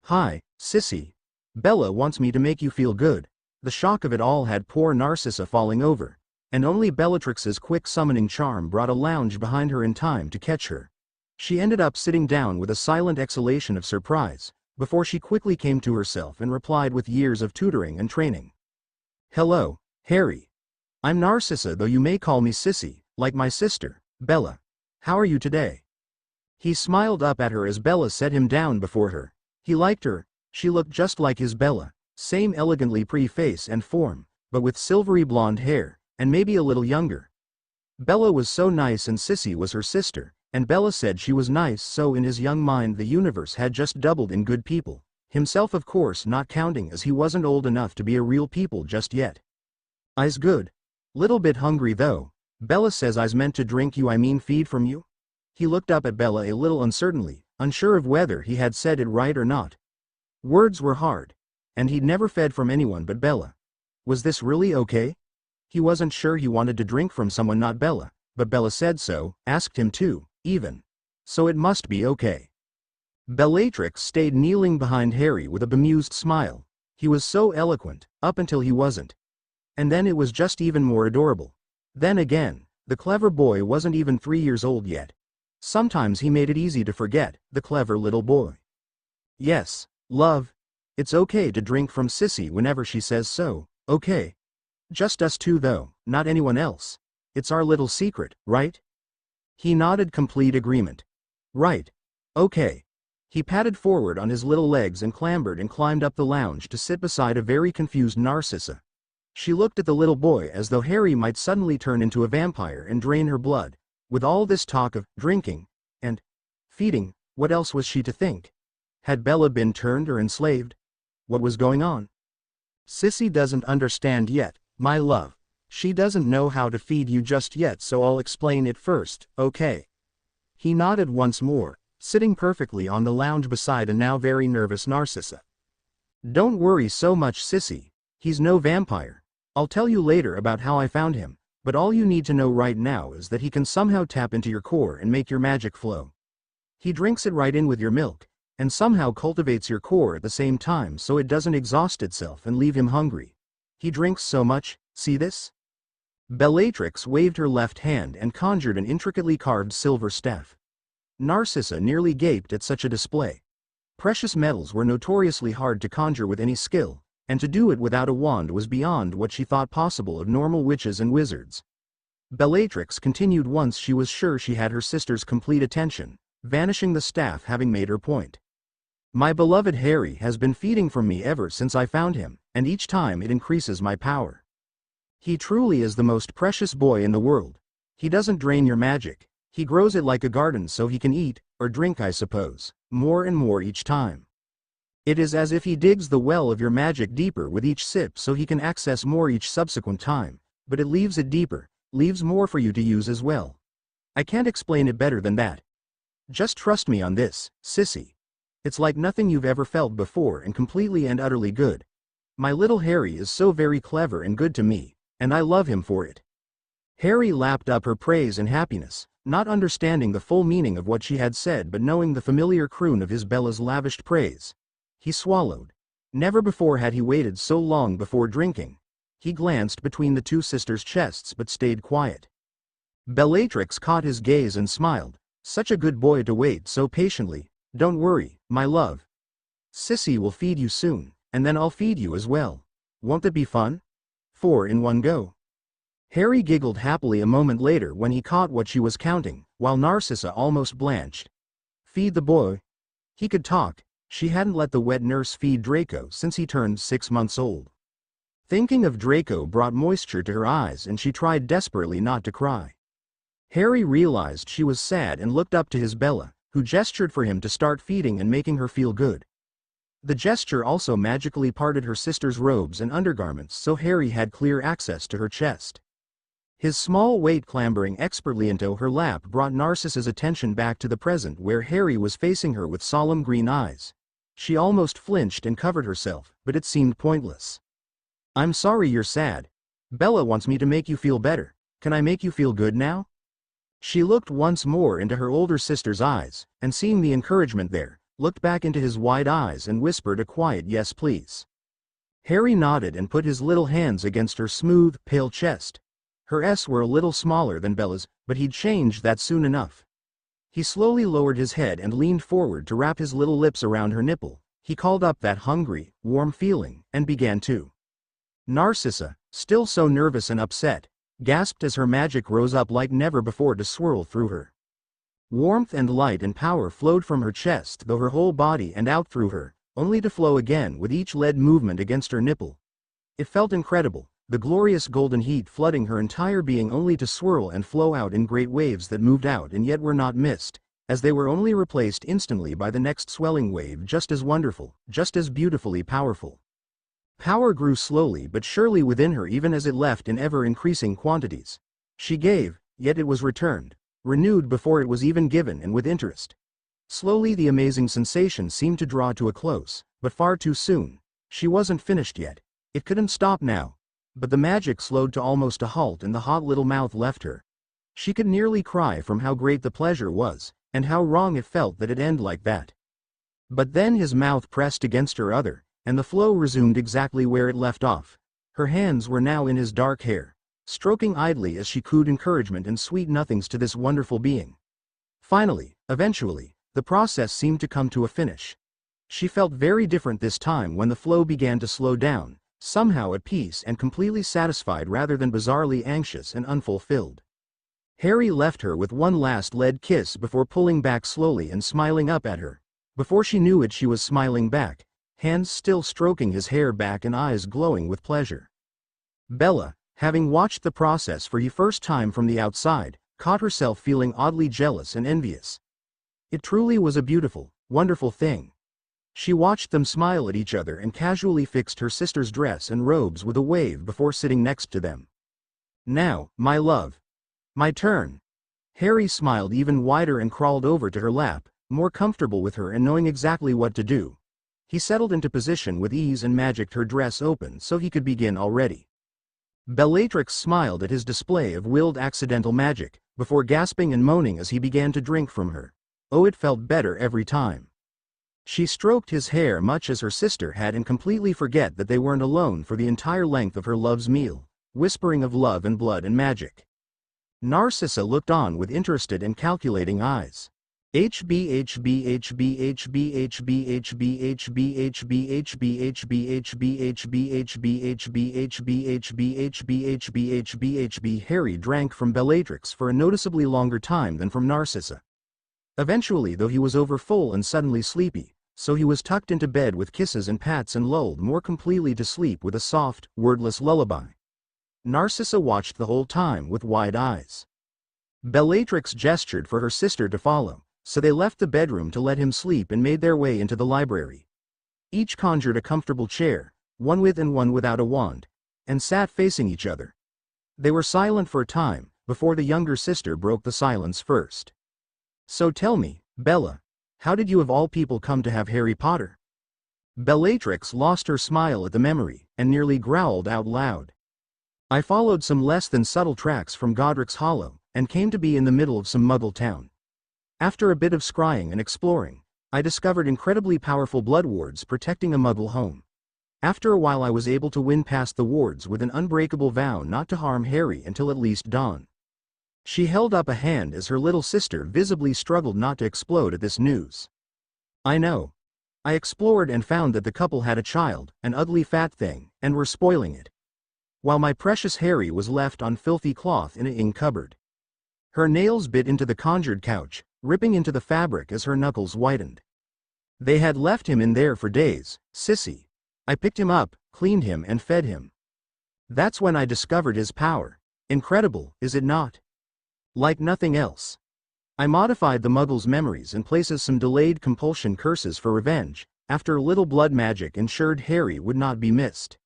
"Hi, Sissy. Bella wants me to make you feel good." The shock of it all had poor Narcissa falling over, and only Bellatrix's quick summoning charm brought a lounge behind her in time to catch her. She ended up sitting down with a silent exhalation of surprise, before she quickly came to herself and replied with years of tutoring and training. "Hello, Harry. I'm Narcissa, though you may call me Sissy, like my sister, Bella. How are you today?" He smiled up at her as Bella set him down before her. He liked her. She looked just like his Bella, same elegantly pretty face and form, but with silvery blonde hair, and maybe a little younger. Bella was so nice and Sissy was her sister, and Bella said she was nice, so in his young mind the universe had just doubled in good people, himself of course not counting as he wasn't old enough to be a real people just yet. "I's good. Little bit hungry though. Bella says I's meant to drink you, I mean feed from you?" He looked up at Bella a little uncertainly, unsure of whether he had said it right or not. Words were hard, and he'd never fed from anyone but Bella. Was this really okay? He wasn't sure he wanted to drink from someone not Bella, but Bella said so, asked him to, even. So it must be okay. Bellatrix stayed kneeling behind Harry with a bemused smile. He was so eloquent, up until he wasn't. And then it was just even more adorable. Then again, the clever boy wasn't even 3 years old yet. Sometimes he made it easy to forget, the clever little boy. "Yes, love. It's okay to drink from Sissy whenever she says so, okay? Just us two though, not anyone else. It's our little secret, right?" He nodded complete agreement. "Right. Okay." He padded forward on his little legs and clambered and climbed up the lounge to sit beside a very confused Narcissa. She looked at the little boy as though Harry might suddenly turn into a vampire and drain her blood. With all this talk of drinking and feeding, what else was she to think? Had Bella been turned or enslaved? What was going on? "Sissy doesn't understand yet, my love. She doesn't know how to feed you just yet, so I'll explain it first, okay?" He nodded once more, sitting perfectly on the lounge beside a now very nervous Narcissa. "Don't worry so much, Sissy. He's no vampire. I'll tell you later about how I found him, but all you need to know right now is that he can somehow tap into your core and make your magic flow. He drinks it right in with your milk, and somehow cultivates your core at the same time so it doesn't exhaust itself and leave him hungry. He drinks so much, see this?" Bellatrix waved her left hand and conjured an intricately carved silver staff. Narcissa nearly gaped at such a display. Precious metals were notoriously hard to conjure with any skill, and to do it without a wand was beyond what she thought possible of normal witches and wizards. Bellatrix continued once she was sure she had her sister's complete attention, vanishing the staff having made her point. "My beloved Harry has been feeding from me ever since I found him, and each time it increases my power. He truly is the most precious boy in the world. He doesn't drain your magic, he grows it like a garden so he can eat, or drink I suppose, more and more each time. It is as if he digs the well of your magic deeper with each sip so he can access more each subsequent time, but it leaves it deeper, leaves more for you to use as well. I can't explain it better than that. Just trust me on this, Sissy. It's like nothing you've ever felt before and completely and utterly good. My little Harry is so very clever and good to me, and I love him for it." Harry lapped up her praise in happiness, not understanding the full meaning of what she had said but knowing the familiar croon of his Bella's lavished praise. He swallowed. Never before had he waited so long before drinking. He glanced between the two sisters' chests but stayed quiet. Bellatrix caught his gaze and smiled. Such a good boy to wait so patiently. Don't worry, my love. Sissy will feed you soon, and then I'll feed you as well. Won't that be fun? 4 in one go. Harry giggled happily a moment later when he caught what she was counting, while Narcissa almost blanched. Feed the boy. He could talk. She hadn't let the wet nurse feed Draco since he turned 6 months old. Thinking of Draco brought moisture to her eyes and she tried desperately not to cry. Harry realized she was sad and looked up to his Bella, who gestured for him to start feeding and making her feel good. The gesture also magically parted her sister's robes and undergarments so Harry had clear access to her chest. His small weight clambering expertly into her lap brought Narcissa's attention back to the present where Harry was facing her with solemn green eyes. She almost flinched and covered herself, but it seemed pointless. I'm sorry you're sad. Bella wants me to make you feel better. Can I make you feel good now? She looked once more into her older sister's eyes, and seeing the encouragement there, looked back into his wide eyes and whispered a quiet yes please. Harry nodded and put his little hands against her smooth, pale chest. Her S were a little smaller than Bella's, but he'd change that soon enough. He slowly lowered his head and leaned forward to wrap his little lips around her nipple. He called up that hungry, warm feeling, and began to. Narcissa, still so nervous and upset, gasped as her magic rose up like never before to swirl through her. Warmth and light and power flowed from her chest though her whole body and out through her, only to flow again with each lead movement against her nipple. It felt incredible, the glorious golden heat flooding her entire being only to swirl and flow out in great waves that moved out and yet were not missed, as they were only replaced instantly by the next swelling wave just as wonderful, just as beautifully powerful. Power grew slowly but surely within her even as it left in ever-increasing quantities. She gave, yet it was returned, renewed before it was even given and with interest. Slowly the amazing sensation seemed to draw to a close, but far too soon. She wasn't finished yet. It couldn't stop now. But the magic slowed to almost a halt and the hot little mouth left her. She could nearly cry from how great the pleasure was, and how wrong it felt that it ended like that. But then his mouth pressed against her other, and the flow resumed exactly where it left off. Her hands were now in his dark hair, stroking idly as she cooed encouragement and sweet nothings to this wonderful being. Finally, eventually, the process seemed to come to a finish. She felt very different this time when the flow began to slow down, somehow at peace and completely satisfied rather than bizarrely anxious and unfulfilled. Harry left her with one last lead kiss before pulling back slowly and smiling up at her. Before she knew it she was smiling back, hands still stroking his hair back and eyes glowing with pleasure. Bella, having watched the process for the first time from the outside, caught herself feeling oddly jealous and envious. It truly was a beautiful, wonderful thing. She watched them smile at each other and casually fixed her sister's dress and robes with a wave before sitting next to them. Now, my love. My turn. Harry smiled even wider and crawled over to her lap, more comfortable with her and knowing exactly what to do. He settled into position with ease and magicked her dress open so he could begin already. Bellatrix smiled at his display of willed accidental magic, before gasping and moaning as he began to drink from her. Oh, it felt better every time. She stroked his hair much as her sister had and completely forget that they weren't alone for the entire length of her love's meal, whispering of love and blood and magic. Narcissa looked on with interested and calculating eyes. Harry drank from Bellatrix for a noticeably longer time than from Narcissa. Eventually, though, he was over full and suddenly sleepy, so he was tucked into bed with kisses and pats and lulled more completely to sleep with a soft, wordless lullaby. Narcissa watched the whole time with wide eyes. Bellatrix gestured for her sister to follow, so they left the bedroom to let him sleep and made their way into the library. Each conjured a comfortable chair, one with and one without a wand, and sat facing each other. They were silent for a time, before the younger sister broke the silence first. So tell me, Bella, how did you of all people come to have Harry Potter? Bellatrix lost her smile at the memory, and nearly growled out loud. I followed some less than subtle tracks from Godric's Hollow, and came to be in the middle of some Muggle town. After a bit of scrying and exploring, I discovered incredibly powerful blood wards protecting a Muggle home. After a while I was able to win past the wards with an unbreakable vow not to harm Harry until at least dawn. She held up a hand as her little sister visibly struggled not to explode at this news. I know. I explored and found that the couple had a child, an ugly fat thing, and were spoiling it. While my precious Harry was left on filthy cloth in a ink cupboard. Her nails bit into the conjured couch, ripping into the fabric as her knuckles whitened. They had left him in there for days, sissy. I picked him up, cleaned him and fed him. That's when I discovered his power. Incredible, is it not? Like nothing else. I modified the Muggle's memories and places some delayed compulsion curses for revenge, after a little blood magic ensured Harry would not be missed.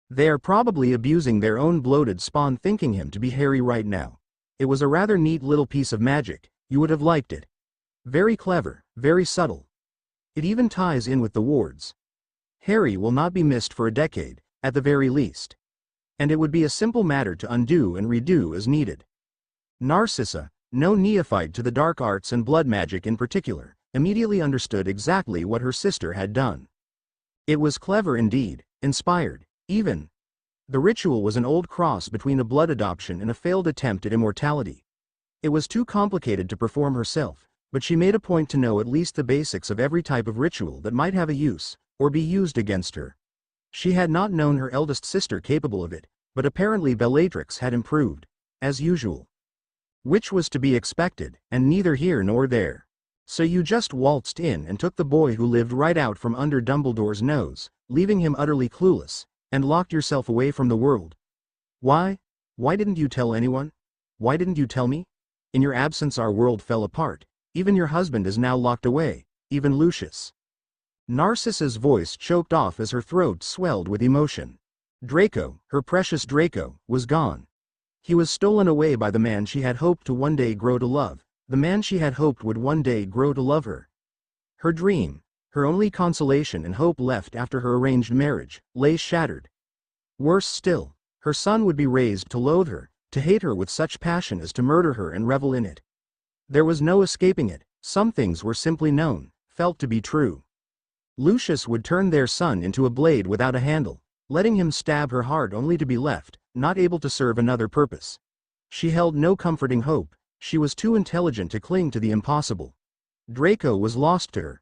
They are probably abusing their own bloated spawn thinking him to be Harry right now. It was a rather neat little piece of magic, you would have liked it. Very clever, very subtle. It even ties in with the wards. Harry will not be missed for a decade, at the very least. And it would be a simple matter to undo and redo as needed. Narcissa, no neophyte to the dark arts and blood magic in particular, immediately understood exactly what her sister had done. It was clever indeed, inspired, even. The ritual was an old cross between a blood adoption and a failed attempt at immortality. It was too complicated to perform herself, but she made a point to know at least the basics of every type of ritual that might have a use, or be used against her. She had not known her eldest sister capable of it, but apparently Bellatrix had improved, as usual. Which was to be expected, and neither here nor there. So you just waltzed in and took the boy who lived right out from under Dumbledore's nose, leaving him utterly clueless, and locked yourself away from the world. Why? Why didn't you tell anyone? Why didn't you tell me? In your absence our world fell apart. Even your husband is now locked away, even Lucius. Narcissa's voice choked off as her throat swelled with emotion. Draco, her precious Draco, was gone. He was stolen away by the man she had hoped to one day grow to love, the man she had hoped would one day grow to love her. Her dream, her only consolation and hope left after her arranged marriage, lay shattered. Worse still, her son would be raised to loathe her, to hate her with such passion as to murder her and revel in it. There was no escaping it, some things were simply known, felt to be true. Lucius would turn their son into a blade without a handle, letting him stab her heart only to be left, not able to serve another purpose. She held no comforting hope, she was too intelligent to cling to the impossible. Draco was lost to her.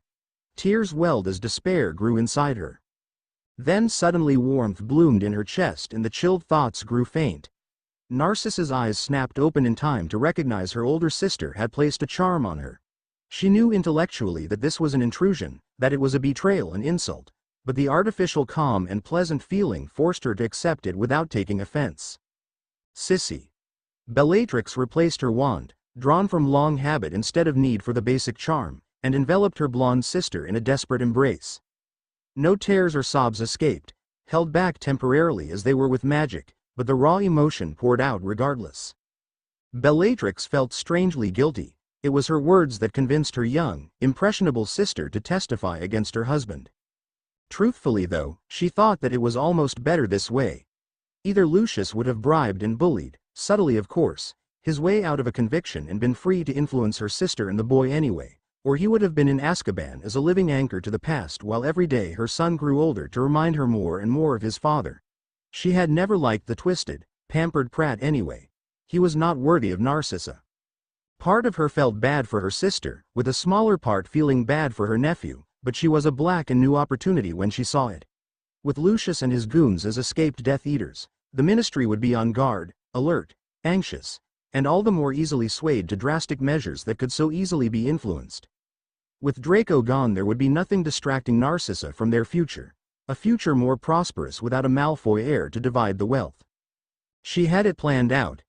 Tears welled as despair grew inside her. Then suddenly warmth bloomed in her chest and the chilled thoughts grew faint. Narcissa's eyes snapped open in time to recognize her older sister had placed a charm on her. She knew intellectually that this was an intrusion, that it was a betrayal and insult, but the artificial calm and pleasant feeling forced her to accept it without taking offense. Sissy. Bellatrix replaced her wand, drawn from long habit instead of need for the basic charm, and enveloped her blonde sister in a desperate embrace. No tears or sobs escaped, held back temporarily as they were with magic, but the raw emotion poured out regardless. Bellatrix felt strangely guilty. It was her words that convinced her young, impressionable sister to testify against her husband. Truthfully though, she thought that it was almost better this way. Either Lucius would have bribed and bullied, subtly of course, his way out of a conviction and been free to influence her sister and the boy anyway, or he would have been in Azkaban as a living anchor to the past while every day her son grew older to remind her more and more of his father. She had never liked the twisted, pampered Pratt anyway. He was not worthy of Narcissa. Part of her felt bad for her sister, with a smaller part feeling bad for her nephew, but she was a black and new opportunity when she saw it. With Lucius and his goons as escaped Death Eaters, the Ministry would be on guard, alert, anxious, and all the more easily swayed to drastic measures that could so easily be influenced. With Draco gone there would be nothing distracting Narcissa from their future, a future more prosperous without a Malfoy heir to divide the wealth. She had it planned out.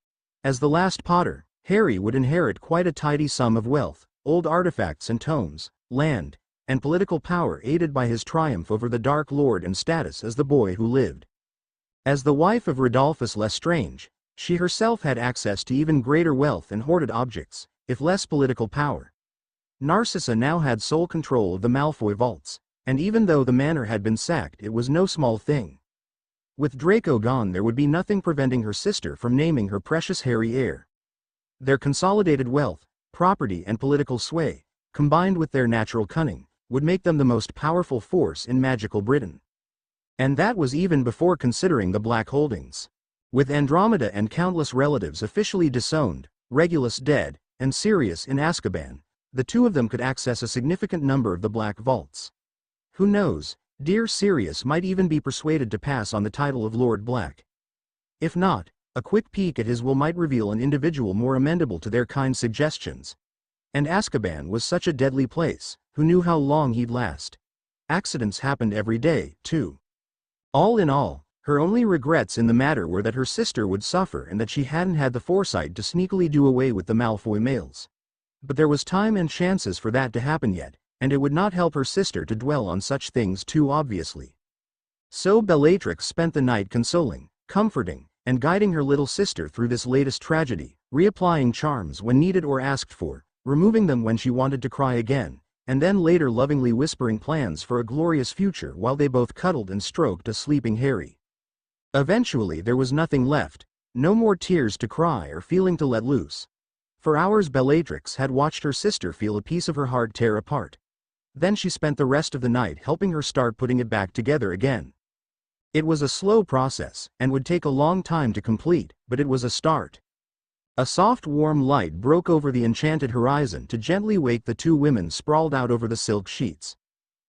As the last Potter, Harry would inherit quite a tidy sum of wealth, old artifacts and tomes, land, and political power aided by his triumph over the Dark Lord and status as the boy who lived. As the wife of Rodolphus Lestrange, she herself had access to even greater wealth and hoarded objects, if less political power. Narcissa now had sole control of the Malfoy vaults, and even though the manor had been sacked it was no small thing. With Draco gone, there would be nothing preventing her sister from naming her precious Harry heir. Their consolidated wealth, property and political sway, combined with their natural cunning, would make them the most powerful force in magical Britain. And that was even before considering the Black holdings. With Andromeda and countless relatives officially disowned, Regulus dead, and Sirius in Azkaban, the two of them could access a significant number of the Black vaults. Who knows, dear Sirius might even be persuaded to pass on the title of Lord Black. If not, a quick peek at his will might reveal an individual more amenable to their kind suggestions. And Azkaban was such a deadly place, who knew how long he'd last? Accidents happened every day, too. All in all, her only regrets in the matter were that her sister would suffer and that she hadn't had the foresight to sneakily do away with the Malfoy males. But there was time and chances for that to happen yet, and it would not help her sister to dwell on such things too obviously. So Bellatrix spent the night consoling, comforting, and guiding her little sister through this latest tragedy, reapplying charms when needed or asked for, removing them when she wanted to cry again, and then later lovingly whispering plans for a glorious future while they both cuddled and stroked a sleeping Harry. Eventually there was nothing left, no more tears to cry or feeling to let loose. For hours Bellatrix had watched her sister feel a piece of her heart tear apart. Then she spent the rest of the night helping her start putting it back together again. It was a slow process, and would take a long time to complete, but it was a start. A soft warm light broke over the enchanted horizon to gently wake the two women sprawled out over the silk sheets.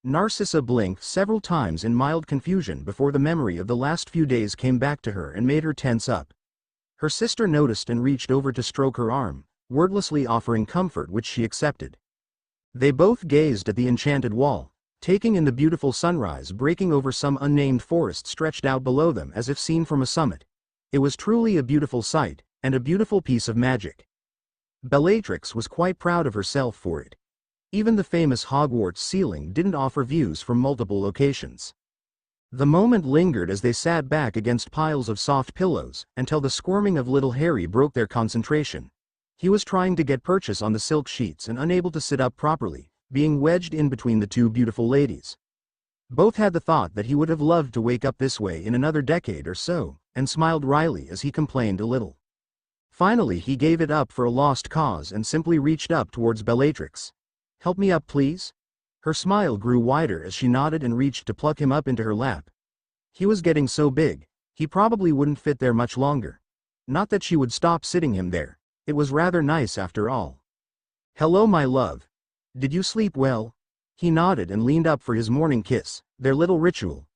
Narcissa blinked several times in mild confusion before the memory of the last few days came back to her and made her tense up. Her sister noticed and reached over to stroke her arm, wordlessly offering comfort which she accepted. They both gazed at the enchanted wall, taking in the beautiful sunrise breaking over some unnamed forest stretched out below them as if seen from a summit. It was truly a beautiful sight, and a beautiful piece of magic. Bellatrix was quite proud of herself for it. Even the famous Hogwarts ceiling didn't offer views from multiple locations. The moment lingered as they sat back against piles of soft pillows, until the squirming of little Harry broke their concentration. He was trying to get purchase on the silk sheets and unable to sit up properly, being wedged in between the two beautiful ladies. Both had the thought that he would have loved to wake up this way in another decade or so, and smiled wryly as he complained a little. Finally he gave it up for a lost cause and simply reached up towards Bellatrix. "Help me up please?" Her smile grew wider as she nodded and reached to pluck him up into her lap. He was getting so big, he probably wouldn't fit there much longer. Not that she would stop sitting him there, it was rather nice after all. "Hello my love. Did you sleep well?" He nodded and leaned up for his morning kiss, their little ritual.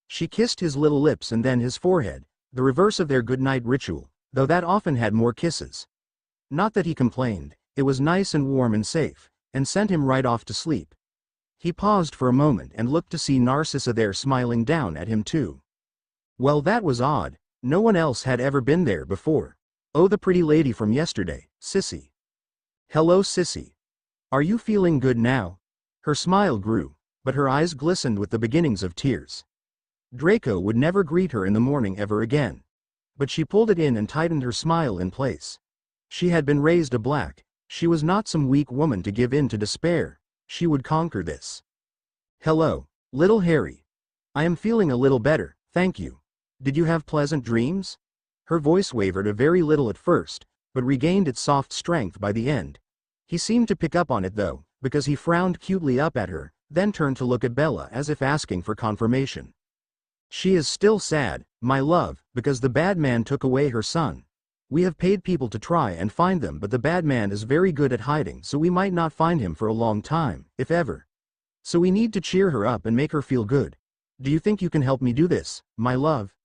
She kissed his little lips and then his forehead, the reverse of their goodnight ritual, though that often had more kisses. Not that he complained, it was nice and warm and safe, and sent him right off to sleep. He paused for a moment and looked to see Narcissa there smiling down at him too. Well, that was odd, no one else had ever been there before. Oh, the pretty lady from yesterday, Sissy. "Hello Sissy. Are you feeling good now?" Her smile grew, but her eyes glistened with the beginnings of tears. Draco would never greet her in the morning ever again. But she pulled it in and tightened her smile in place. She had been raised a Black. She was not some weak woman to give in to despair. She would conquer this. "Hello, little Harry. I am feeling a little better, thank you. Did you have pleasant dreams?" Her voice wavered a very little at first, but regained its soft strength by the end. He seemed to pick up on it though, because he frowned cutely up at her, then turned to look at Bella as if asking for confirmation. "She is still sad, my love, because the bad man took away her son. We have paid people to try and find them, but the bad man is very good at hiding, so we might not find him for a long time, if ever. So we need to cheer her up and make her feel good. Do you think you can help me do this, my love?"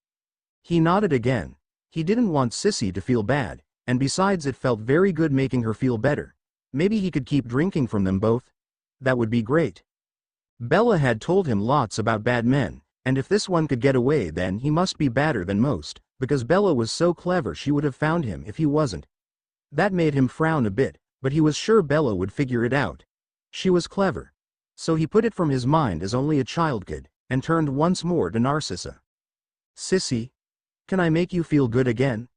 He nodded again. He didn't want Sissy to feel bad, and besides it felt very good making her feel better. Maybe he could keep drinking from them both. That would be great. Bella had told him lots about bad men, and if this one could get away then he must be badder than most, because Bella was so clever she would have found him if he wasn't. That made him frown a bit, but he was sure Bella would figure it out. She was clever. So he put it from his mind as only a child could, and turned once more to Narcissa. "Sissy, can I make you feel good again?"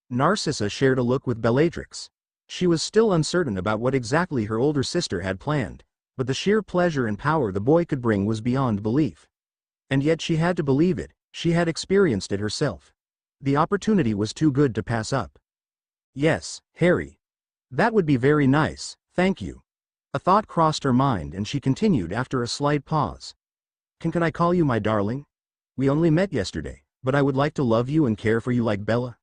Narcissa shared a look with Bellatrix. She was still uncertain about what exactly her older sister had planned, but the sheer pleasure and power the boy could bring was beyond belief. And yet she had to believe it, She had experienced it herself. The opportunity was too good to pass up. Yes, Harry. That would be very nice, thank you. A thought crossed her mind and she continued after a slight pause. Can I call you my darling? We only met yesterday, but I would like to love you and care for you like Bella.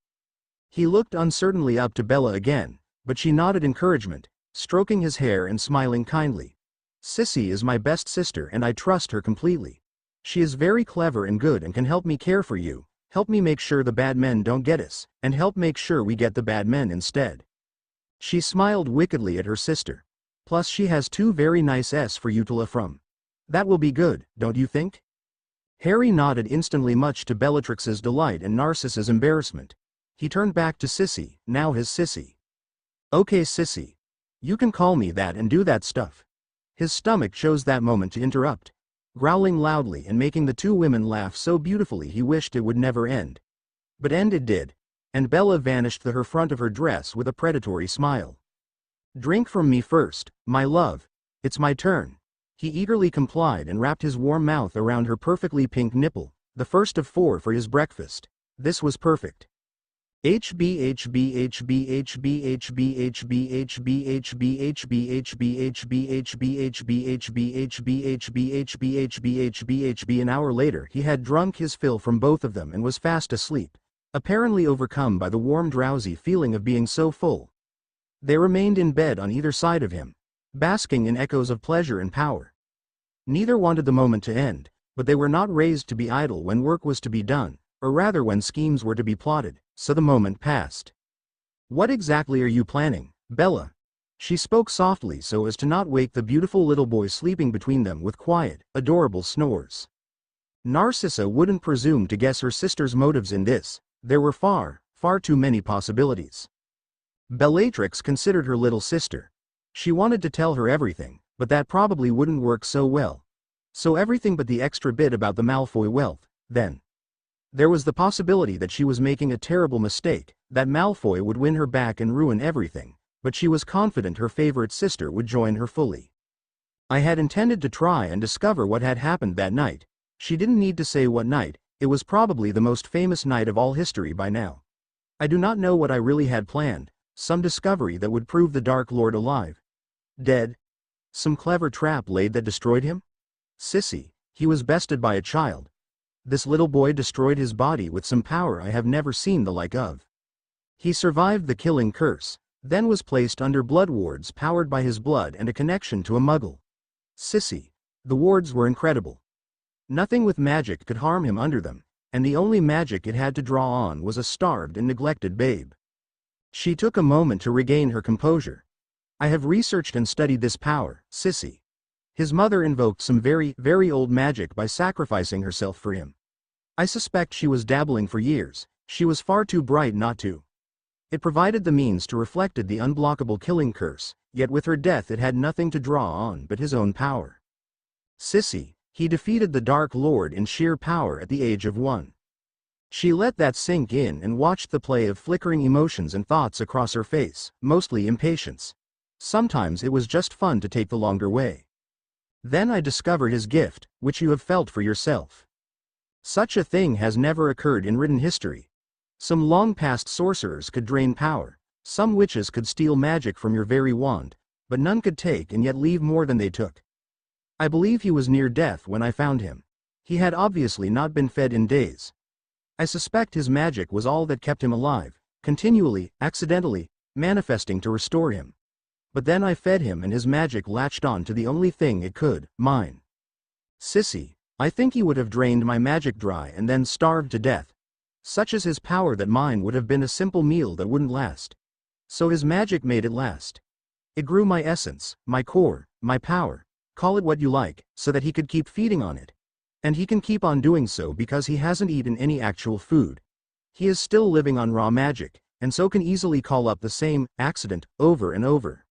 He looked uncertainly up to Bella again, but she nodded encouragement, stroking his hair and smiling kindly. Sissy is my best sister and I trust her completely. She is very clever and good and can help me care for you, help me make sure the bad men don't get us, and help make sure we get the bad men instead. She smiled wickedly at her sister. Plus she has two very nice S for you to learn from. That will be good, don't you think? Harry nodded instantly, much to Bellatrix's delight and Narcissa's embarrassment. He turned back to Sissy, now his Sissy. Okay Sissy. You can call me that and do that stuff. His stomach chose that moment to interrupt, growling loudly and making the two women laugh so beautifully he wished it would never end. But end it did, and Bella vanished to her front of her dress with a predatory smile. Drink from me first, my love. It's my turn. He eagerly complied and wrapped his warm mouth around her perfectly pink nipple, the first of 4 for his breakfast. This was perfect. An hour later he had drunk his fill from both of them and was fast asleep, apparently overcome by the warm drowsy feeling of being so full. They remained in bed on either side of him, basking in echoes of pleasure and power. Neither wanted the moment to end, but they were not raised to be idle when work was to be done, or rather when schemes were to be plotted, so the moment passed. What exactly are you planning, Bella? She spoke softly so as to not wake the beautiful little boy sleeping between them with quiet, adorable snores. Narcissa wouldn't presume to guess her sister's motives in this. There were far too many possibilities. Bellatrix considered her little sister. She wanted to tell her everything, but that probably wouldn't work so well. So everything but the extra bit about the Malfoy wealth, then. There was the possibility that she was making a terrible mistake, that Malfoy would win her back and ruin everything, but she was confident her favorite sister would join her fully. I had intended to try and discover what had happened that night. She didn't need to say what night, it was probably the most famous night of all history by now. I do not know what I really had planned. Some discovery that would prove the Dark Lord alive. Dead? Some clever trap laid that destroyed him? Sissy, he was bested by a child. This little boy destroyed his body with some power I have never seen the like of. He survived the killing curse, then was placed under blood wards powered by his blood and a connection to a muggle. Sissy. The wards were incredible. Nothing with magic could harm him under them, and the only magic it had to draw on was a starved and neglected babe. She took a moment to regain her composure. I have researched and studied this power, Sissy. His mother invoked some very old magic by sacrificing herself for him. I suspect she was dabbling for years, she was far too bright not to. It provided the means to reflected the unblockable killing curse, yet with her death it had nothing to draw on but his own power. Sissy, he defeated the Dark Lord in sheer power at the age of 1. She let that sink in and watched the play of flickering emotions and thoughts across her face, mostly impatience. Sometimes it was just fun to take the longer way. Then I discovered his gift, which you have felt for yourself. Such a thing has never occurred in written history. Some long-past sorcerers could drain power, some witches could steal magic from your very wand, but none could take and yet leave more than they took. I believe he was near death when I found him. He had obviously not been fed in days. I suspect his magic was all that kept him alive, continually, accidentally, manifesting to restore him. But then I fed him and his magic latched on to the only thing it could, mine. Sissy, I think he would have drained my magic dry and then starved to death. Such is his power that mine would have been a simple meal that wouldn't last. So his magic made it last. It grew my essence, my core, my power, call it what you like, so that he could keep feeding on it. And he can keep on doing so because he hasn't eaten any actual food. He is still living on raw magic, and so can easily call up the same accident over and over.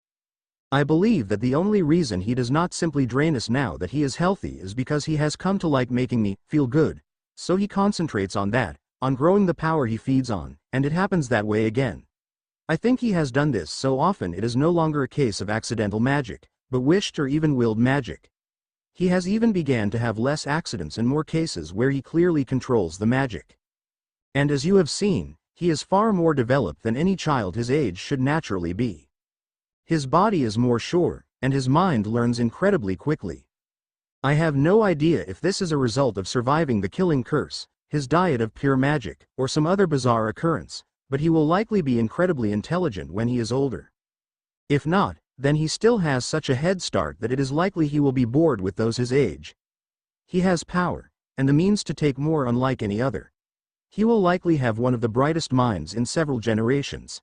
I believe that the only reason he does not simply drain us now that he is healthy is because he has come to like making me feel good, so he concentrates on that, on growing the power he feeds on, and it happens that way again. I think he has done this so often it is no longer a case of accidental magic, but wished or even willed magic. He has even began to have less accidents and more cases where he clearly controls the magic. And as you have seen, he is far more developed than any child his age should naturally be. His body is more sure, and his mind learns incredibly quickly. I have no idea if this is a result of surviving the killing curse, his diet of pure magic, or some other bizarre occurrence, but he will likely be incredibly intelligent when he is older. If not, then he still has such a head start that it is likely he will be bored with those his age. He has power, and the means to take more unlike any other. He will likely have one of the brightest minds in several generations.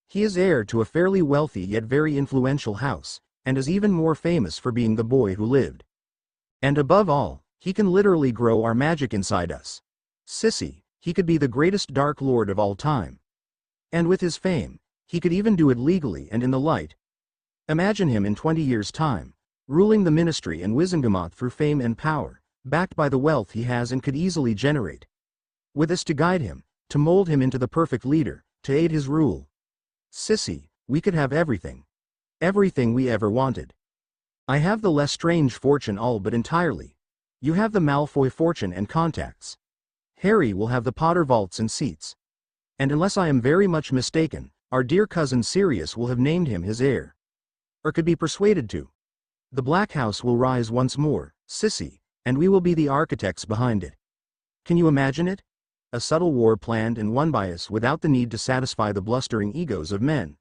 He is heir to a fairly wealthy yet very influential house, and is even more famous for being the boy who lived. And above all, he can literally grow our magic inside us. Sissy, he could be the greatest Dark Lord of all time. And with his fame, he could even do it legally and in the light. Imagine him in 20 years' time, ruling the Ministry and Wizengamot through fame and power, backed by the wealth he has and could easily generate. With us to guide him, to mold him into the perfect leader, to aid his rule. Sissy, we could have everything. Everything we ever wanted. I have the Lestrange fortune all but entirely. You have the Malfoy fortune and contacts. Harry will have the Potter vaults and seats. And unless I am very much mistaken, our dear cousin Sirius will have named him his heir. Or could be persuaded to. The Black House will rise once more, Sissy, and we will be the architects behind it. Can you imagine it? A subtle war planned and won by us without the need to satisfy the blustering egos of men.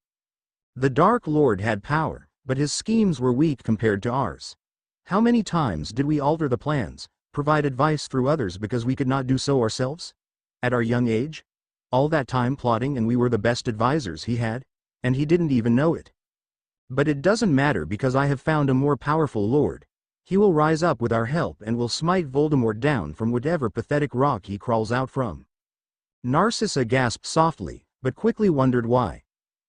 The Dark Lord had power, but his schemes were weak compared to ours. How many times did we alter the plans, provide advice through others because we could not do so ourselves? At our young age? All that time plotting and we were the best advisors he had, and he didn't even know it. But it doesn't matter because I have found a more powerful lord. He will rise up with our help and will smite Voldemort down from whatever pathetic rock he crawls out from. Narcissa gasped softly, but quickly wondered why.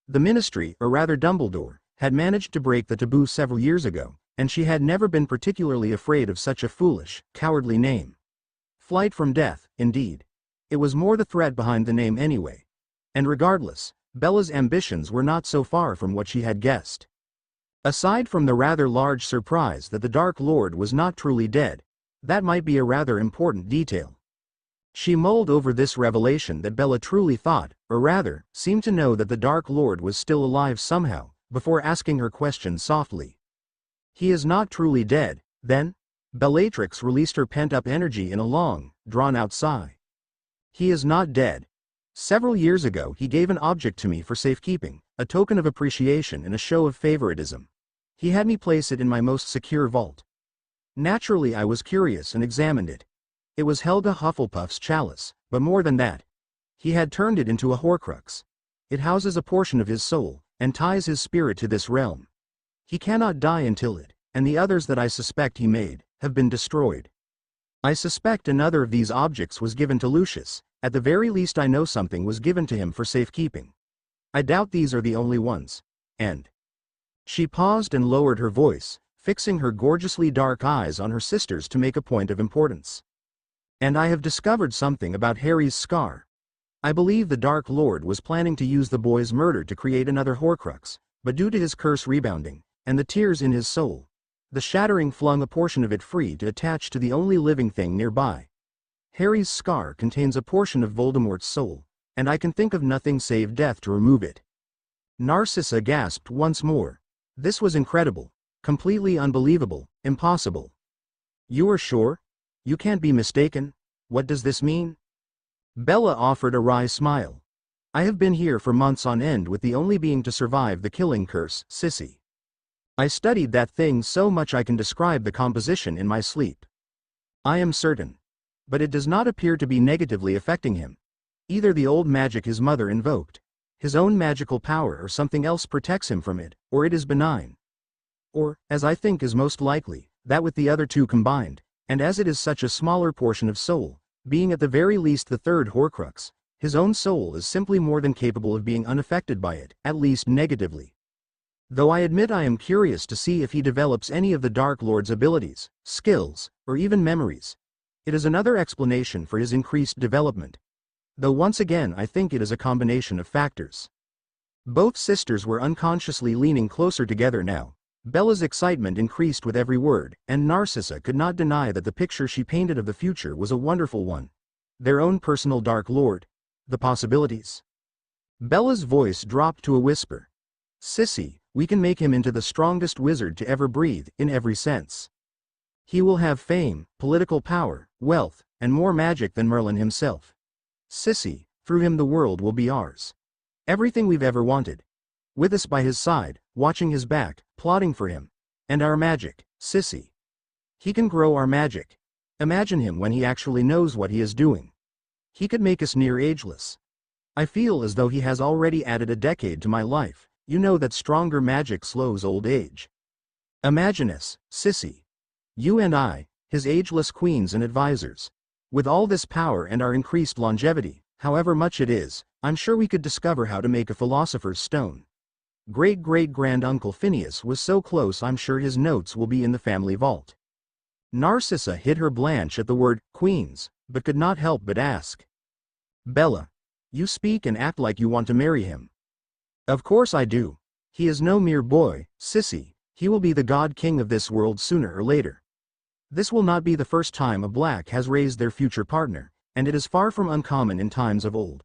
The Ministry, or rather Dumbledore, had managed to break the taboo several years ago, and she had never been particularly afraid of such a foolish, cowardly name. Flight from death, indeed. It was more the threat behind the name anyway. And regardless, Bella's ambitions were not so far from what she had guessed. Aside from the rather large surprise that the Dark Lord was not truly dead, that might be a rather important detail. She mulled over this revelation that Bella truly thought, or rather, seemed to know that the Dark Lord was still alive somehow, before asking her question softly. He is not truly dead, then? Bellatrix released her pent-up energy in a long, drawn-out sigh. He is not dead. Several years ago he gave an object to me for safekeeping, a token of appreciation and a show of favoritism. He had me place it in my most secure vault. Naturally I was curious and examined it. It was Helga Hufflepuff's chalice, but more than that. He had turned it into a Horcrux. It houses a portion of his soul, and ties his spirit to this realm. He cannot die until it, and the others that I suspect he made, have been destroyed. I suspect another of these objects was given to Lucius. At the very least I know something was given to him for safekeeping. I doubt these are the only ones. And she paused and lowered her voice, fixing her gorgeously dark eyes on her sisters to make a point of importance. And I have discovered something about Harry's scar. I believe the Dark Lord was planning to use the boy's murder to create another Horcrux, but due to his curse rebounding, and the tears in his soul, the shattering flung a portion of it free to attach to the only living thing nearby. Harry's scar contains a portion of Voldemort's soul, and I can think of nothing save death to remove it. Narcissa gasped once more. This was incredible, completely unbelievable, impossible. You are sure? You can't be mistaken? What does this mean? Bella offered a wry smile. I have been here for months on end with the only being to survive the killing curse, Sissy. I studied that thing so much I can describe the composition in my sleep. I am certain. But it does not appear to be negatively affecting him. Either the old magic his mother invoked, his own magical power or something else protects him from it, or it is benign. Or, as I think is most likely, that with the other two combined, and as it is such a smaller portion of soul, being at the very least the third Horcrux, his own soul is simply more than capable of being unaffected by it, at least negatively. Though I admit I am curious to see if he develops any of the Dark Lord's abilities, skills, or even memories. It is another explanation for his increased development. Though once again I think it is a combination of factors. Both sisters were unconsciously leaning closer together now, Bella's excitement increased with every word, and Narcissa could not deny that the picture she painted of the future was a wonderful one. Their own personal Dark Lord. The possibilities. Bella's voice dropped to a whisper. Sissy, we can make him into the strongest wizard to ever breathe, in every sense. He will have fame, political power, wealth, and more magic than Merlin himself. Sissy, through him the world will be ours. Everything we've ever wanted. With us by his side, watching his back, plotting for him. And our magic, Sissy. He can grow our magic. Imagine him when he actually knows what he is doing. He could make us near ageless. I feel as though he has already added a decade to my life. You know that stronger magic slows old age. Imagine us, Sissy. You and I, his ageless queens and advisors. With all this power and our increased longevity, however much it is, I'm sure we could discover how to make a philosopher's stone. Great-great-grand-uncle Phineas was so close, I'm sure his notes will be in the family vault. Narcissa hid her blanch at the word queens, but could not help but ask. Bella, you speak and act like you want to marry him. Of course I do. He is no mere boy, Sissy. He will be the god king of this world sooner or later. This will not be the first time a black has raised their future partner, and it is far from uncommon in times of old.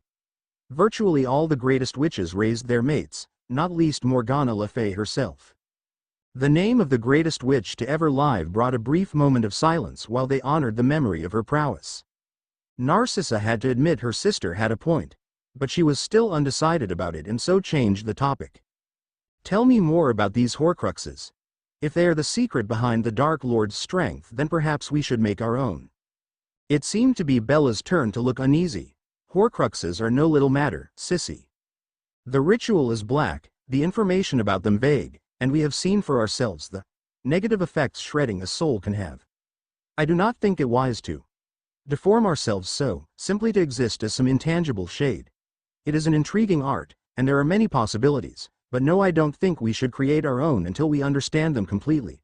Virtually all the greatest witches raised their mates, not least Morgana Le Fay herself. The name of the greatest witch to ever live brought a brief moment of silence while they honored the memory of her prowess. Narcissa had to admit her sister had a point, but she was still undecided about it and so changed the topic. Tell me more about these Horcruxes. If they are the secret behind the Dark Lord's strength, then perhaps we should make our own. It seemed to be Bella's turn to look uneasy. Horcruxes are no little matter, Sissy. The ritual is black, the information about them vague, and we have seen for ourselves the negative effects shredding a soul can have. I do not think it wise to deform ourselves so, simply to exist as some intangible shade. It is an intriguing art, and there are many possibilities, but no, I don't think we should create our own until we understand them completely.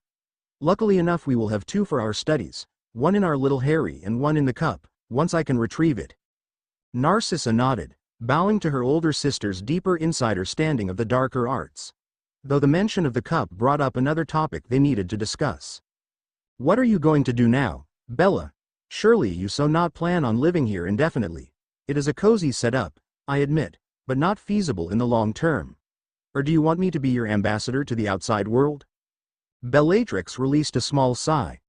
Luckily enough, we will have two for our studies, one in our little Harry and one in the cup, once I can retrieve it. Narcissa nodded, bowing to her older sister's deeper insider standing of the darker arts. Though the mention of the cup brought up another topic they needed to discuss. What are you going to do now, Bella? Surely you so not plan on living here indefinitely. It is a cozy setup, I admit, but not feasible in the long term. Or do you want me to be your ambassador to the outside world? Bellatrix released a small sigh.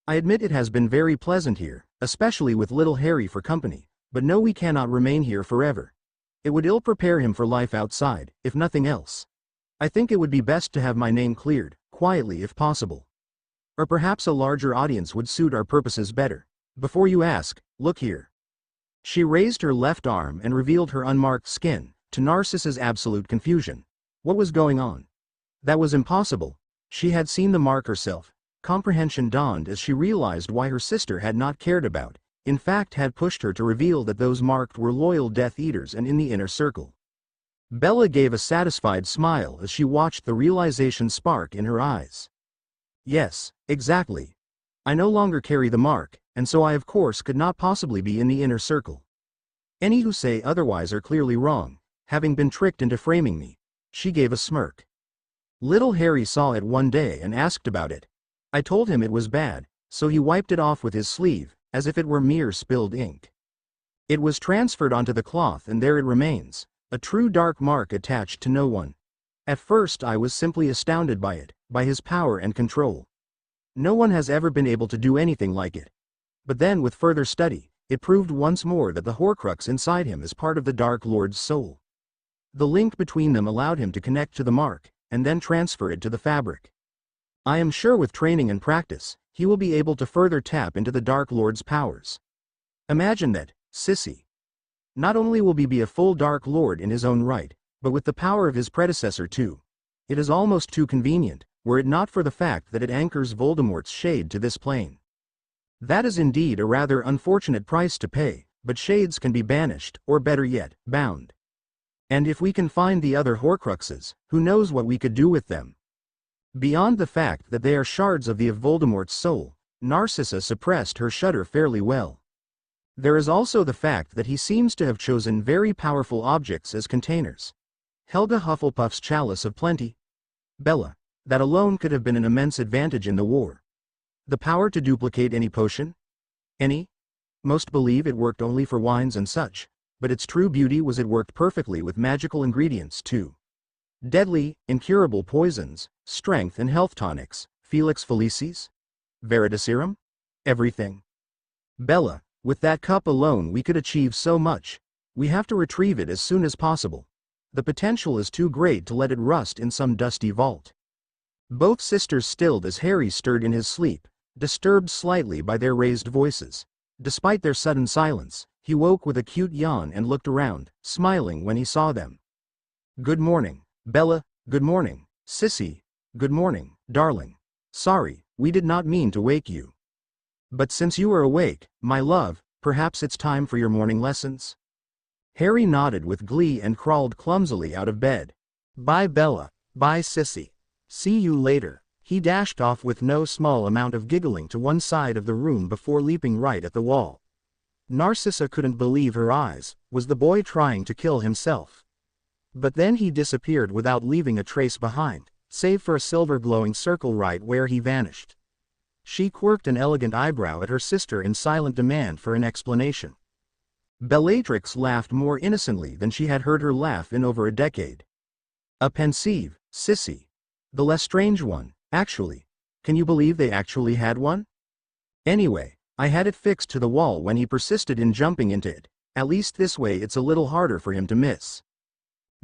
I admit it has been very pleasant here, especially with little Harry for company, but no, we cannot remain here forever. It would ill prepare him for life outside, if nothing else. I think it would be best to have my name cleared, quietly if possible. Or perhaps a larger audience would suit our purposes better. Before you ask, look here. She raised her left arm and revealed her unmarked skin, to Narcissa's absolute confusion. What was going on? That was impossible. She had seen the mark herself. Comprehension dawned as she realized why her sister had not cared about, in fact had pushed her to reveal that those marked were loyal Death Eaters and in the inner circle. Bella gave a satisfied smile as she watched the realization spark in her eyes. Yes, exactly. I no longer carry the mark, and so I of course could not possibly be in the inner circle. Any who say otherwise are clearly wrong, having been tricked into framing me. She gave a smirk. Little Harry saw it one day and asked about it. I told him it was bad, so he wiped it off with his sleeve, as if it were mere spilled ink. It was transferred onto the cloth and there it remains, a true dark mark attached to no one. At first I was simply astounded by it, by his power and control. No one has ever been able to do anything like it. But then with further study, it proved once more that the Horcrux inside him is part of the Dark Lord's soul. The link between them allowed him to connect to the mark, and then transfer it to the fabric. I am sure with training and practice, he will be able to further tap into the Dark Lord's powers. Imagine that, Sissy. Not only will he be a full Dark Lord in his own right, but with the power of his predecessor too. It is almost too convenient, were it not for the fact that it anchors Voldemort's shade to this plane. That is indeed a rather unfortunate price to pay, but shades can be banished, or better yet, bound. And if we can find the other Horcruxes, who knows what we could do with them? Beyond the fact that they are shards of Voldemort's soul, Narcissa suppressed her shudder fairly well. There is also the fact that he seems to have chosen very powerful objects as containers. Helga Hufflepuff's chalice of plenty. Bella, That alone could have been an immense advantage in the war. The power to duplicate any potion? Any? Most believe it worked only for wines and such, but its true beauty was it worked perfectly with magical ingredients too. Deadly, incurable poisons, strength and health tonics, Felix Felicis? Veritaserum? Everything. Bella, with that cup alone we could achieve so much. We have to retrieve it as soon as possible. The potential is too great to let it rust in some dusty vault. Both sisters stilled as Harry stirred in his sleep, disturbed slightly by their raised voices. Despite their sudden silence, he woke with a cute yawn and looked around, smiling when he saw them. Good morning, Bella. Good morning, Sissy. Good morning, darling. Sorry, we did not mean to wake you. But since you are awake, my love, perhaps it's time for your morning lessons? Harry nodded with glee and crawled clumsily out of bed. Bye Bella, bye Sissy. See you later. He dashed off with no small amount of giggling to one side of the room before leaping right at the wall. Narcissa couldn't believe her eyes. Was the boy trying to kill himself? But then he disappeared without leaving a trace behind, save for a silver glowing circle right where he vanished. She quirked an elegant eyebrow at her sister in silent demand for an explanation. Bellatrix laughed more innocently than she had heard her laugh in over a decade. A pensive, Sissy. The Lestrange one, actually. Can you believe they actually had one? Anyway, I had it fixed to the wall when he persisted in jumping into it. At least this way it's a little harder for him to miss.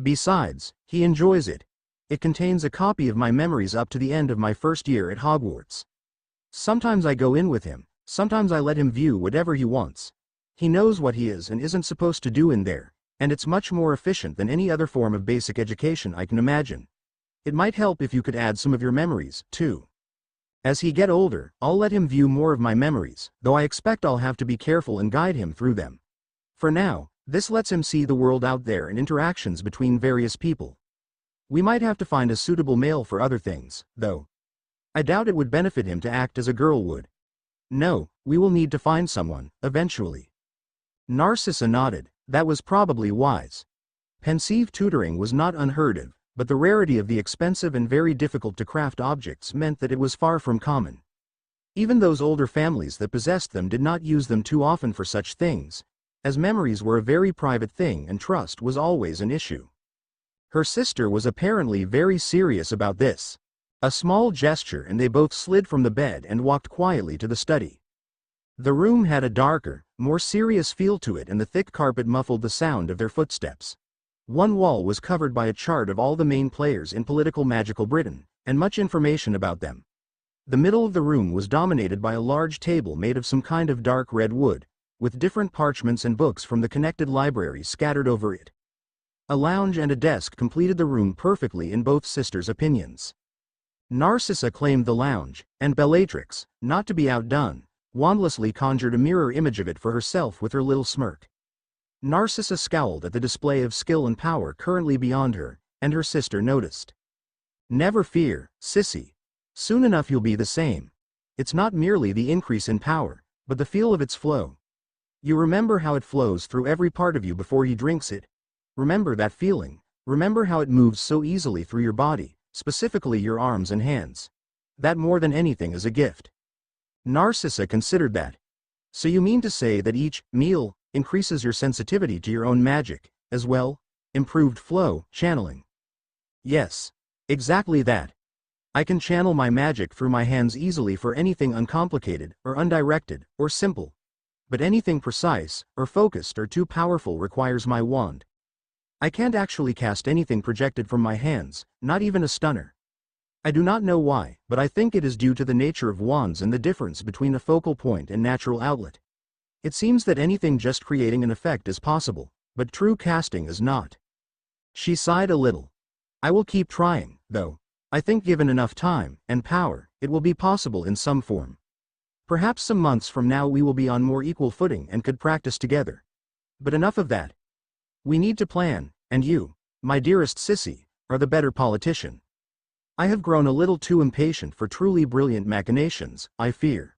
Besides, he enjoys it. It contains a copy of my memories up to the end of my first year at Hogwarts. Sometimes I go in with him, sometimes I let him view whatever he wants. He knows what he is and isn't supposed to do in there, and it's much more efficient than any other form of basic education I can imagine. It might help if you could add some of your memories, too. As he get older, I'll let him view more of my memories, though I expect I'll have to be careful and guide him through them. For now, this lets him see the world out there and interactions between various people. We might have to find a suitable male for other things, though. I doubt it would benefit him to act as a girl would. No, we will need to find someone, eventually. Narcissa nodded. That was probably wise. Pensive tutoring was not unheard of, but the rarity of the expensive and very difficult to craft objects meant that it was far from common. Even those older families that possessed them did not use them too often for such things, as memories were a very private thing and trust was always an issue. Her sister was apparently very serious about this. A small gesture and they both slid from the bed and walked quietly to the study. The room had a darker, more serious feel to it and the thick carpet muffled the sound of their footsteps. One wall was covered by a chart of all the main players in political magical Britain, and much information about them. The middle of the room was dominated by a large table made of some kind of dark red wood, with different parchments and books from the connected libraries scattered over it. A lounge and a desk completed the room perfectly in both sisters' opinions. Narcissa claimed the lounge, and Bellatrix, not to be outdone, wandlessly conjured a mirror image of it for herself with her little smirk. Narcissa scowled at the display of skill and power currently beyond her, and her sister noticed. Never fear, Sissy. Soon enough you'll be the same. It's not merely the increase in power, but the feel of its flow. You remember how it flows through every part of you before he drinks it? Remember that feeling. Remember how it moves so easily through your body, specifically your arms and hands. That more than anything is a gift. Narcissa considered that. So you mean to say that each meal increases your sensitivity to your own magic, as well? Improved flow, channeling. Yes. Exactly that. I can channel my magic through my hands easily for anything uncomplicated, or undirected, or simple. But anything precise, or focused or too powerful requires my wand. I can't actually cast anything projected from my hands, not even a stunner. I do not know why, but I think it is due to the nature of wands and the difference between a focal point and natural outlet. It seems that anything just creating an effect is possible, but true casting is not. She sighed a little. I will keep trying, though. I think given enough time and power, it will be possible in some form. Perhaps some months from now we will be on more equal footing and could practice together. But enough of that. We need to plan, and you, my dearest Sissy, are the better politician. I have grown a little too impatient for truly brilliant machinations, I fear.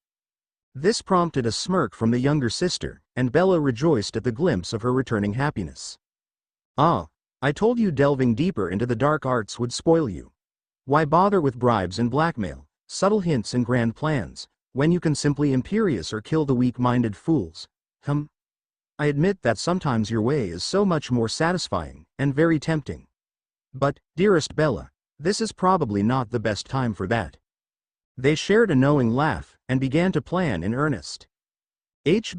This prompted a smirk from the younger sister, and Bella rejoiced at the glimpse of her returning happiness. Ah, I told you delving deeper into the dark arts would spoil you. Why bother with bribes and blackmail, subtle hints and grand plans, when you can simply Imperius or kill the weak-minded fools? I admit that sometimes your way is so much more satisfying, and very tempting. But, dearest Bella, this is probably not the best time for that. They shared a knowing laugh, and began to plan in earnest. Please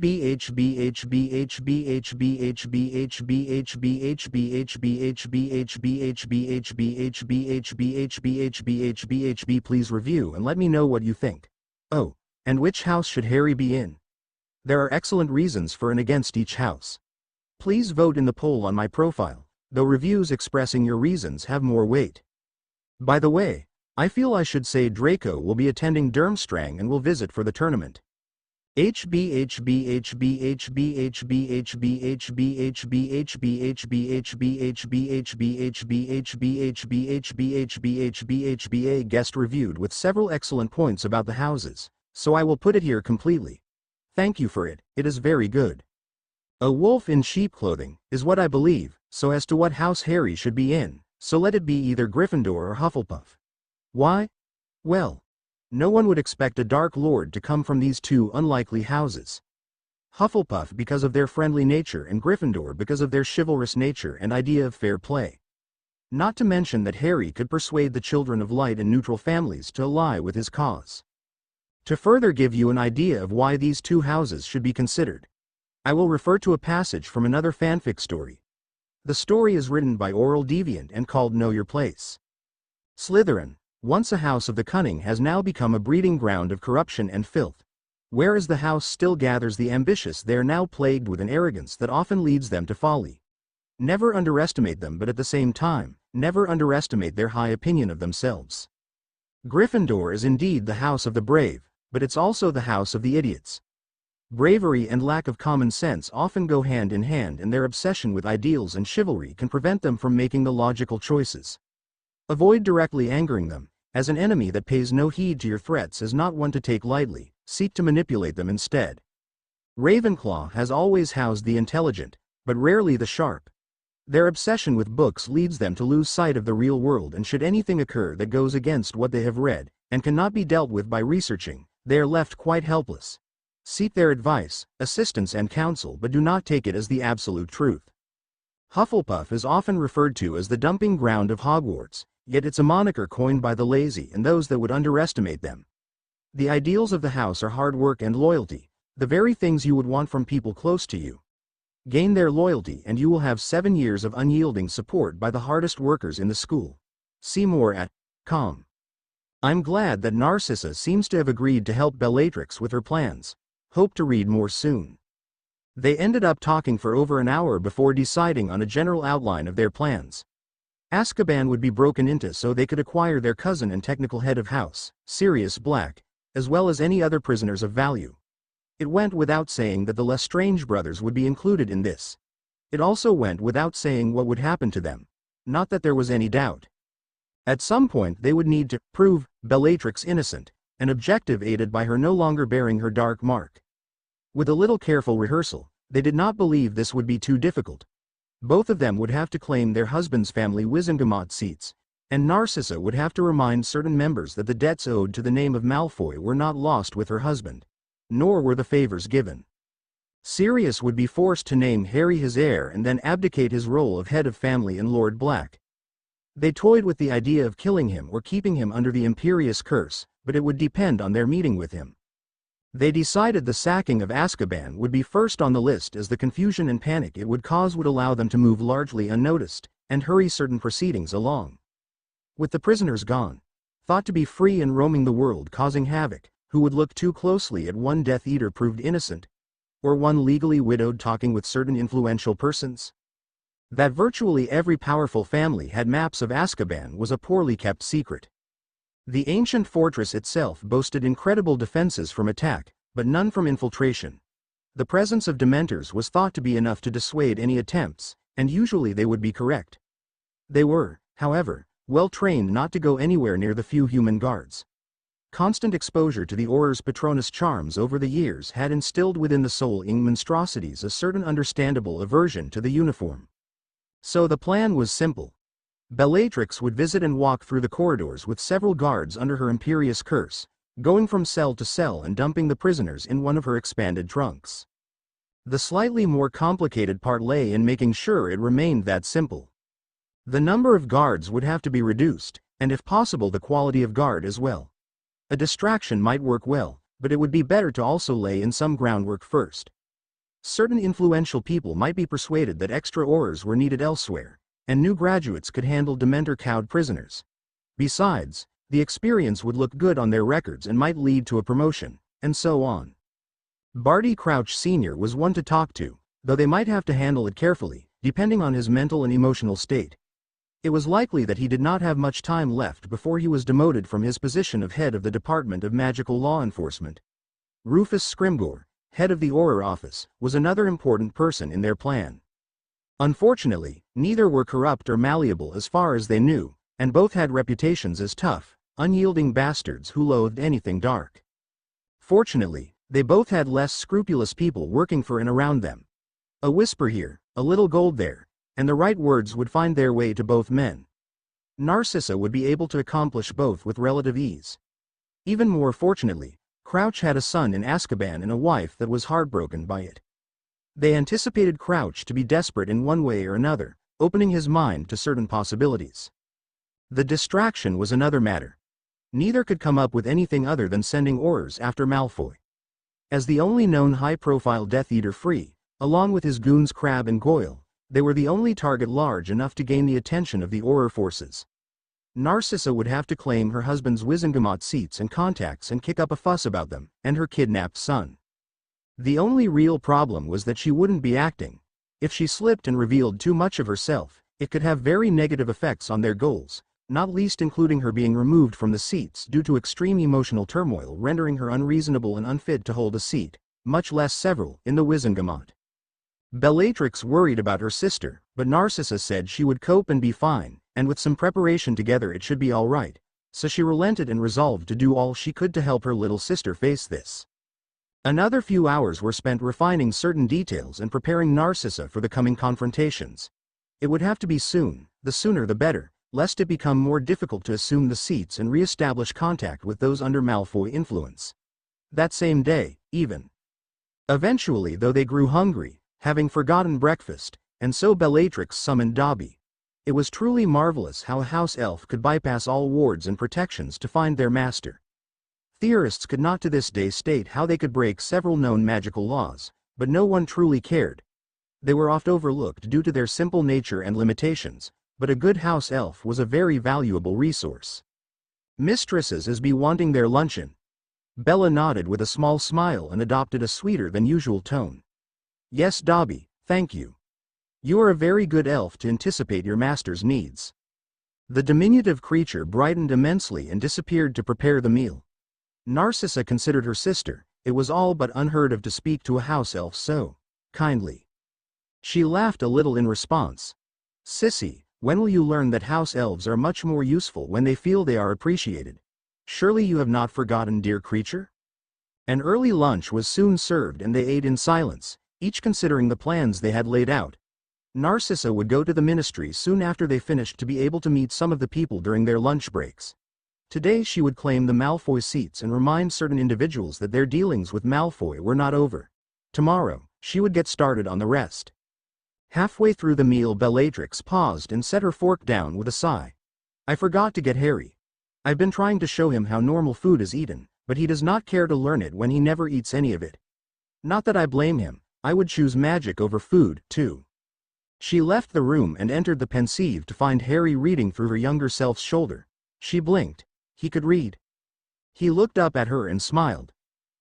review and let me know what you think. Oh, and which house should Harry be in? There are excellent reasons for and against each house. Please vote in the poll on my profile, though reviews expressing your reasons have more weight. By the way, I feel I should say Draco will be attending Durmstrang and will visit for the tournament. Guest reviewed with several excellent points about the houses, so I will put it here completely. Thank you for it, it is very good. A wolf in sheep clothing is what I believe, so as to what house Harry should be in, so let it be either Gryffindor or Hufflepuff. Why? Well, no one would expect a Dark Lord to come from these two unlikely houses. Hufflepuff because of their friendly nature and Gryffindor because of their chivalrous nature and idea of fair play. Not to mention that Harry could persuade the children of light and neutral families to ally with his cause. To further give you an idea of why these two houses should be considered, I will refer to a passage from another fanfic story. The story is written by Oral Deviant and called Know Your Place. Slytherin, once a house of the cunning, has now become a breeding ground of corruption and filth. Whereas the house still gathers the ambitious, they are now plagued with an arrogance that often leads them to folly. Never underestimate them, but at the same time, never underestimate their high opinion of themselves. Gryffindor is indeed the house of the brave, but it's also the house of the idiots. Bravery and lack of common sense often go hand in hand, and their obsession with ideals and chivalry can prevent them from making the logical choices. Avoid directly angering them, as an enemy that pays no heed to your threats is not one to take lightly. Seek to manipulate them instead. Ravenclaw has always housed the intelligent, but rarely the sharp. Their obsession with books leads them to lose sight of the real world, and should anything occur that goes against what they have read, and cannot be dealt with by researching, they are left quite helpless. Seek their advice, assistance and counsel, but do not take it as the absolute truth. Hufflepuff is often referred to as the dumping ground of Hogwarts, yet it's a moniker coined by the lazy and those that would underestimate them. The ideals of the house are hard work and loyalty, the very things you would want from people close to you. Gain their loyalty and you will have 7 years of unyielding support by the hardest workers in the school. See more at com. I'm glad that Narcissa seems to have agreed to help Bellatrix with her plans. Hope to read more soon. They ended up talking for over an hour before deciding on a general outline of their plans. Azkaban would be broken into so they could acquire their cousin and technical head of house, Sirius Black, as well as any other prisoners of value. It went without saying that the Lestrange brothers would be included in this. It also went without saying what would happen to them. Not that there was any doubt. At some point they would need to prove Bellatrix innocent, an objective aided by her no longer bearing her dark mark. With a little careful rehearsal, they did not believe this would be too difficult. Both of them would have to claim their husband's family Wizengamot seats, and Narcissa would have to remind certain members that the debts owed to the name of Malfoy were not lost with her husband, nor were the favors given. Sirius would be forced to name Harry his heir and then abdicate his role of head of family and Lord Black. They toyed with the idea of killing him or keeping him under the Imperius curse, but it would depend on their meeting with him. They decided the sacking of Azkaban would be first on the list, as the confusion and panic it would cause would allow them to move largely unnoticed, and hurry certain proceedings along. With the prisoners gone, thought to be free and roaming the world causing havoc, who would look too closely at one Death Eater proved innocent, or one legally widowed talking with certain influential persons? That virtually every powerful family had maps of Azkaban was a poorly kept secret. The ancient fortress itself boasted incredible defenses from attack, but none from infiltration. The presence of Dementors was thought to be enough to dissuade any attempts, and usually they would be correct. They were, however, well trained not to go anywhere near the few human guards. Constant exposure to the Auror's Patronus charms over the years had instilled within the soul-ing monstrosities a certain understandable aversion to the uniform. So the plan was simple. Bellatrix would visit and walk through the corridors with several guards under her Imperius curse, going from cell to cell and dumping the prisoners in one of her expanded trunks. The slightly more complicated part lay in making sure it remained that simple. The number of guards would have to be reduced, and if possible the quality of guard as well. A distraction might work well, but it would be better to also lay in some groundwork first. Certain influential people might be persuaded that extra Aurors were needed elsewhere, and new graduates could handle Dementor-cowed prisoners. Besides, the experience would look good on their records and might lead to a promotion, and so on. Barty Crouch Sr. was one to talk to, though they might have to handle it carefully, depending on his mental and emotional state. It was likely that he did not have much time left before he was demoted from his position of head of the Department of Magical Law Enforcement. Rufus Scrimgeour, head of the Auror Office, was another important person in their plan. Unfortunately, neither were corrupt or malleable as far as they knew, and both had reputations as tough, unyielding bastards who loathed anything dark. Fortunately, they both had less scrupulous people working for and around them. A whisper here, a little gold there, and the right words would find their way to both men. Narcissa would be able to accomplish both with relative ease. Even more fortunately, Crouch had a son in Azkaban and a wife that was heartbroken by it. They anticipated Crouch to be desperate in one way or another, opening his mind to certain possibilities. The distraction was another matter. Neither could come up with anything other than sending Aurors after Malfoy. As the only known high-profile Death Eater free, along with his goons Crabbe and Goyle, they were the only target large enough to gain the attention of the Auror forces. Narcissa would have to claim her husband's Wizengamot seats and contacts and kick up a fuss about them, and her kidnapped son. The only real problem was that she wouldn't be acting. If she slipped and revealed too much of herself, it could have very negative effects on their goals, not least including her being removed from the seats due to extreme emotional turmoil rendering her unreasonable and unfit to hold a seat, much less several, in the Wizengamot. Bellatrix worried about her sister, but Narcissa said she would cope and be fine, and with some preparation together it should be all right, so she relented and resolved to do all she could to help her little sister face this. Another few hours were spent refining certain details and preparing Narcissa for the coming confrontations. It would have to be soon, the sooner the better, lest it become more difficult to assume the seats and re-establish contact with those under Malfoy influence. That same day, even. Eventually, though, they grew hungry, having forgotten breakfast, and so Bellatrix summoned Dobby. It was truly marvelous how a house elf could bypass all wards and protections to find their master. Theorists could not to this day state how they could break several known magical laws, but no one truly cared. They were oft overlooked due to their simple nature and limitations, but a good house elf was a very valuable resource. Mistresses is be wanting their luncheon. Bella nodded with a small smile and adopted a sweeter than usual tone. Yes, Dobby, thank you. You are a very good elf to anticipate your master's needs. The diminutive creature brightened immensely and disappeared to prepare the meal. Narcissa considered her sister. It was all but unheard of to speak to a house elf so kindly. She laughed a little in response. Sissy, when will you learn that house elves are much more useful when they feel they are appreciated? Surely you have not forgotten, dear creature? An early lunch was soon served and they ate in silence, each considering the plans they had laid out. Narcissa would go to the ministry soon after they finished to be able to meet some of the people during their lunch breaks. Today she would claim the Malfoy seats and remind certain individuals that their dealings with Malfoy were not over. Tomorrow, she would get started on the rest. Halfway through the meal, Bellatrix paused and set her fork down with a sigh. I forgot to get Harry. I've been trying to show him how normal food is eaten, but he does not care to learn it when he never eats any of it. Not that I blame him. I would choose magic over food, too. She left the room and entered the pensieve to find Harry reading through her younger self's shoulder. She blinked. He could read. He looked up at her and smiled.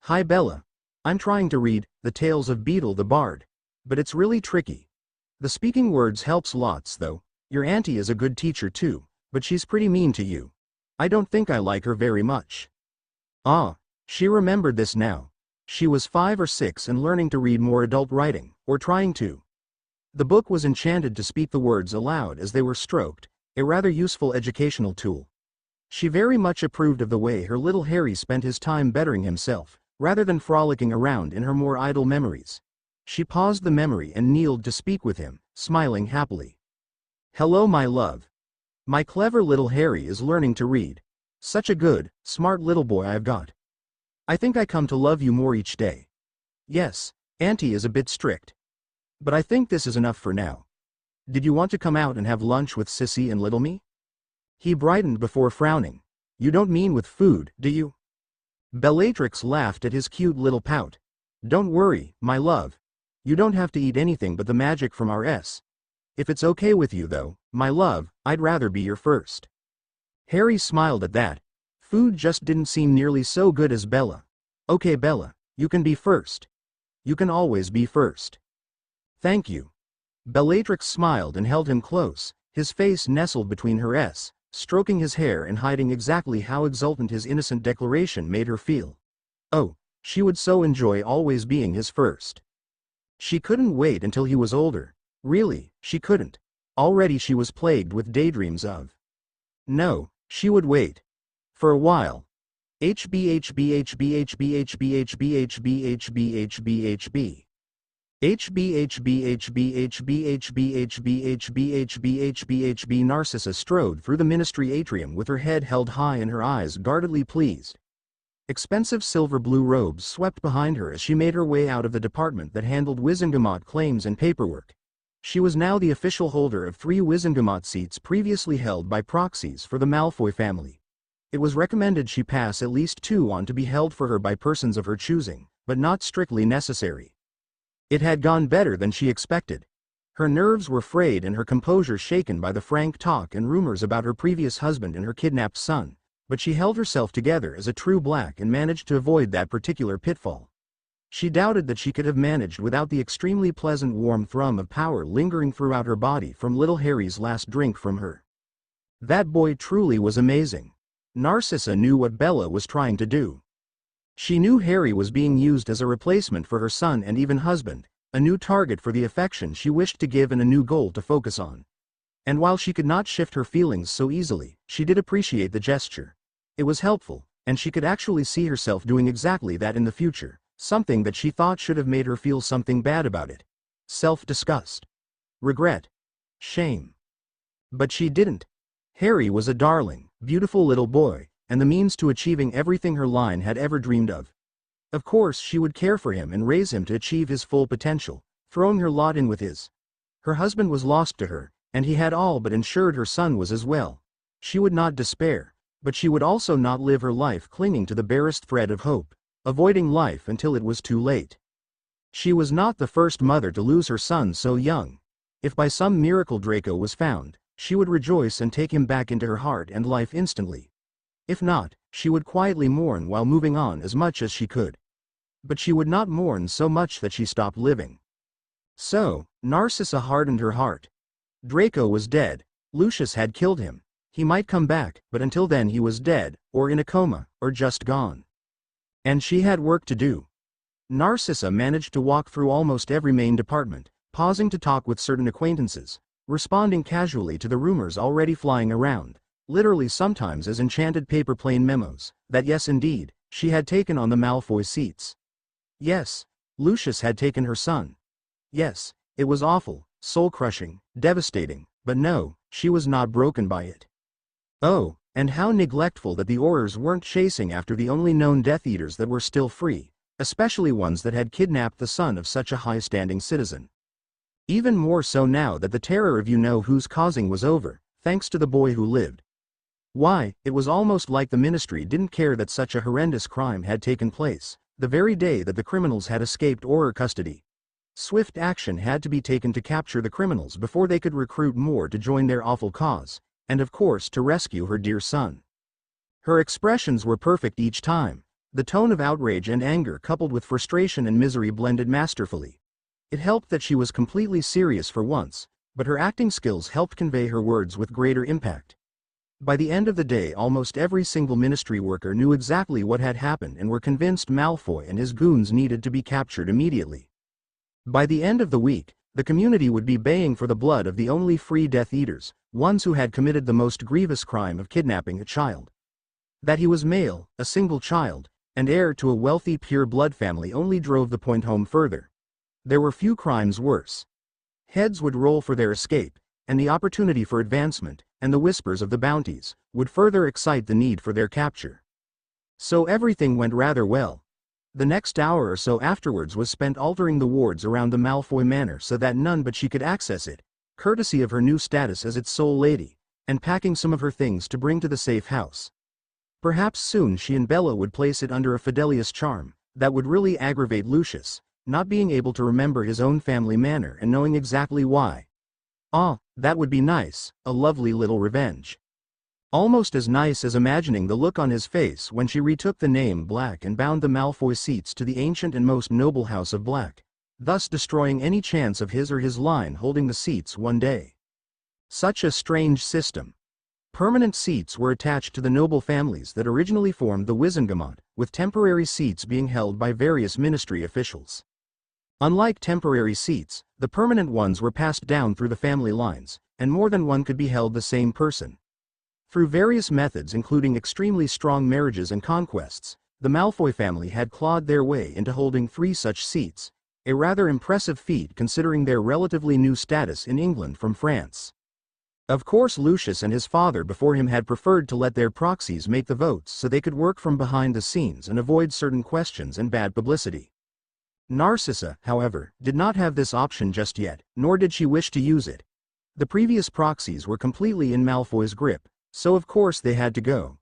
Hi Bella. I'm trying to read The Tales of Beetle the Bard. But it's really tricky. The speaking words helps lots though. Your auntie is a good teacher too, but she's pretty mean to you. I don't think I like her very much. Ah, she remembered this now. She was 5 or 6 and learning to read more adult writing, or trying to. The book was enchanted to speak the words aloud as they were stroked, a rather useful educational tool. She very much approved of the way her little Harry spent his time bettering himself, rather than frolicking around in her more idle memories. She paused the memory and kneeled to speak with him, smiling happily. Hello my love. My clever little Harry is learning to read. Such a good, smart little boy I've got. I think I come to love you more each day. Yes, Auntie is a bit strict. But I think this is enough for now. Did you want to come out and have lunch with Sissy and Little Me? He brightened before frowning. You don't mean with food, do you? Bellatrix laughed at his cute little pout. Don't worry, my love. You don't have to eat anything but the magic from our S. If it's okay with you though, my love, I'd rather be your first. Harry smiled at that. Food just didn't seem nearly so good as Bella. Okay Bella, you can be first. You can always be first. Thank you. Bellatrix smiled and held him close, his face nestled between her S, stroking his hair and hiding exactly how exultant his innocent declaration made her feel. Oh, she would so enjoy always being his first. She couldn't wait until he was older. Really, she couldn't. Already she was plagued with daydreams of. No, she would wait. For a while. Narcissa strode through the ministry atrium with her head held high and her eyes guardedly pleased. Expensive silver blue robes swept behind her as she made her way out of the department that handled Wizengamot claims and paperwork. She was now the official holder of 3 Wizengamot seats previously held by proxies for the Malfoy family. It was recommended she pass at least 2 on to be held for her by persons of her choosing, but not strictly necessary. It had gone better than she expected. Her nerves were frayed and her composure shaken by the frank talk and rumors about her previous husband and her kidnapped son, but she held herself together as a true black and managed to avoid that particular pitfall. She doubted that she could have managed without the extremely pleasant warm thrum of power lingering throughout her body from little Harry's last drink from her. That boy truly was amazing. Narcissa knew what Bella was trying to do. She knew Harry was being used as a replacement for her son and even husband, a new target for the affection she wished to give and a new goal to focus on. And while she could not shift her feelings so easily, she did appreciate the gesture. It was helpful, and she could actually see herself doing exactly that in the future, something that she thought should have made her feel something bad about it. Self-disgust. Regret. Shame. But she didn't. Harry was a darling, beautiful little boy, and the means to achieving everything her line had ever dreamed of. Of course she would care for him and raise him to achieve his full potential, throwing her lot in with his. Her husband was lost to her, and he had all but ensured her son was as well. She would not despair, but she would also not live her life clinging to the barest thread of hope, avoiding life until it was too late. She was not the first mother to lose her son so young. If by some miracle Draco was found, she would rejoice and take him back into her heart and life instantly. If not, she would quietly mourn while moving on as much as she could. But she would not mourn so much that she stopped living. So, Narcissa hardened her heart. Draco was dead. Lucius had killed him. He might come back, but until then he was dead, or in a coma, or just gone. And she had work to do. Narcissa managed to walk through almost every main department, pausing to talk with certain acquaintances, responding casually to the rumors already flying around, literally sometimes as enchanted paper plane memos, that yes indeed, she had taken on the Malfoy seats. Yes, Lucius had taken her son. Yes, it was awful, soul-crushing, devastating, but no, she was not broken by it. Oh, and how neglectful that the Aurors weren't chasing after the only known Death Eaters that were still free, especially ones that had kidnapped the son of such a high-standing citizen. Even more so now that the terror of you-know-who's causing was over, thanks to the boy who lived. Why, it was almost like the Ministry didn't care that such a horrendous crime had taken place, the very day that the criminals had escaped Auror custody. Swift action had to be taken to capture the criminals before they could recruit more to join their awful cause, and of course to rescue her dear son. Her expressions were perfect each time, the tone of outrage and anger coupled with frustration and misery blended masterfully. It helped that she was completely serious for once, but her acting skills helped convey her words with greater impact. By the end of the day almost every single Ministry worker knew exactly what had happened and were convinced Malfoy and his goons needed to be captured immediately. By the end of the week, the community would be baying for the blood of the only free Death Eaters, ones who had committed the most grievous crime of kidnapping a child. That he was male, a single child, and heir to a wealthy pure-blood family only drove the point home further. There were few crimes worse. Heads would roll for their escape, and the opportunity for advancement, and the whispers of the bounties, would further excite the need for their capture. So everything went rather well. The next hour or so afterwards was spent altering the wards around the Malfoy Manor so that none but she could access it, courtesy of her new status as its sole lady, and packing some of her things to bring to the safe house. Perhaps soon she and Bella would place it under a Fidelius charm that would really aggravate Lucius, not being able to remember his own family manor and knowing exactly why. Ah, that would be nice, a lovely little revenge. Almost as nice as imagining the look on his face when she retook the name Black and bound the Malfoy seats to the ancient and most noble house of Black, thus destroying any chance of his or his line holding the seats one day. Such a strange system. Permanent seats were attached to the noble families that originally formed the Wizengamot, with temporary seats being held by various ministry officials. Unlike temporary seats, the permanent ones were passed down through the family lines, and more than one could be held the same person. Through various methods including extremely strong marriages and conquests, the Malfoy family had clawed their way into holding 3 such seats, a rather impressive feat considering their relatively new status in England from France. Of course Lucius and his father before him had preferred to let their proxies make the votes so they could work from behind the scenes and avoid certain questions and bad publicity. Narcissa, however, did not have this option just yet, nor did she wish to use it. The previous proxies were completely in Malfoy's grip, so of course they had to go.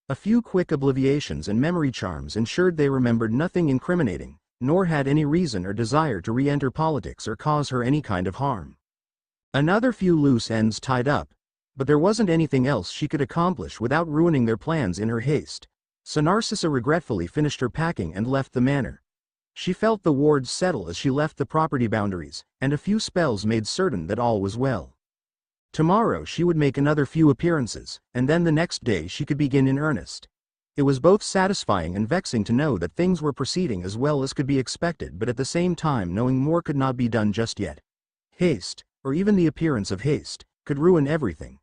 A few quick obliviations and memory charms ensured they remembered nothing incriminating, nor had any reason or desire to re-enter politics or cause her any kind of harm. Another few loose ends tied up, but there wasn't anything else she could accomplish without ruining their plans in her haste, so Narcissa regretfully finished her packing and left the manor. She felt the wards settle as she left the property boundaries, and a few spells made certain that all was well. Tomorrow she would make another few appearances, and then the next day she could begin in earnest. It was both satisfying and vexing to know that things were proceeding as well as could be expected, but at the same time knowing more could not be done just yet. Haste, or even the appearance of haste, could ruin everything.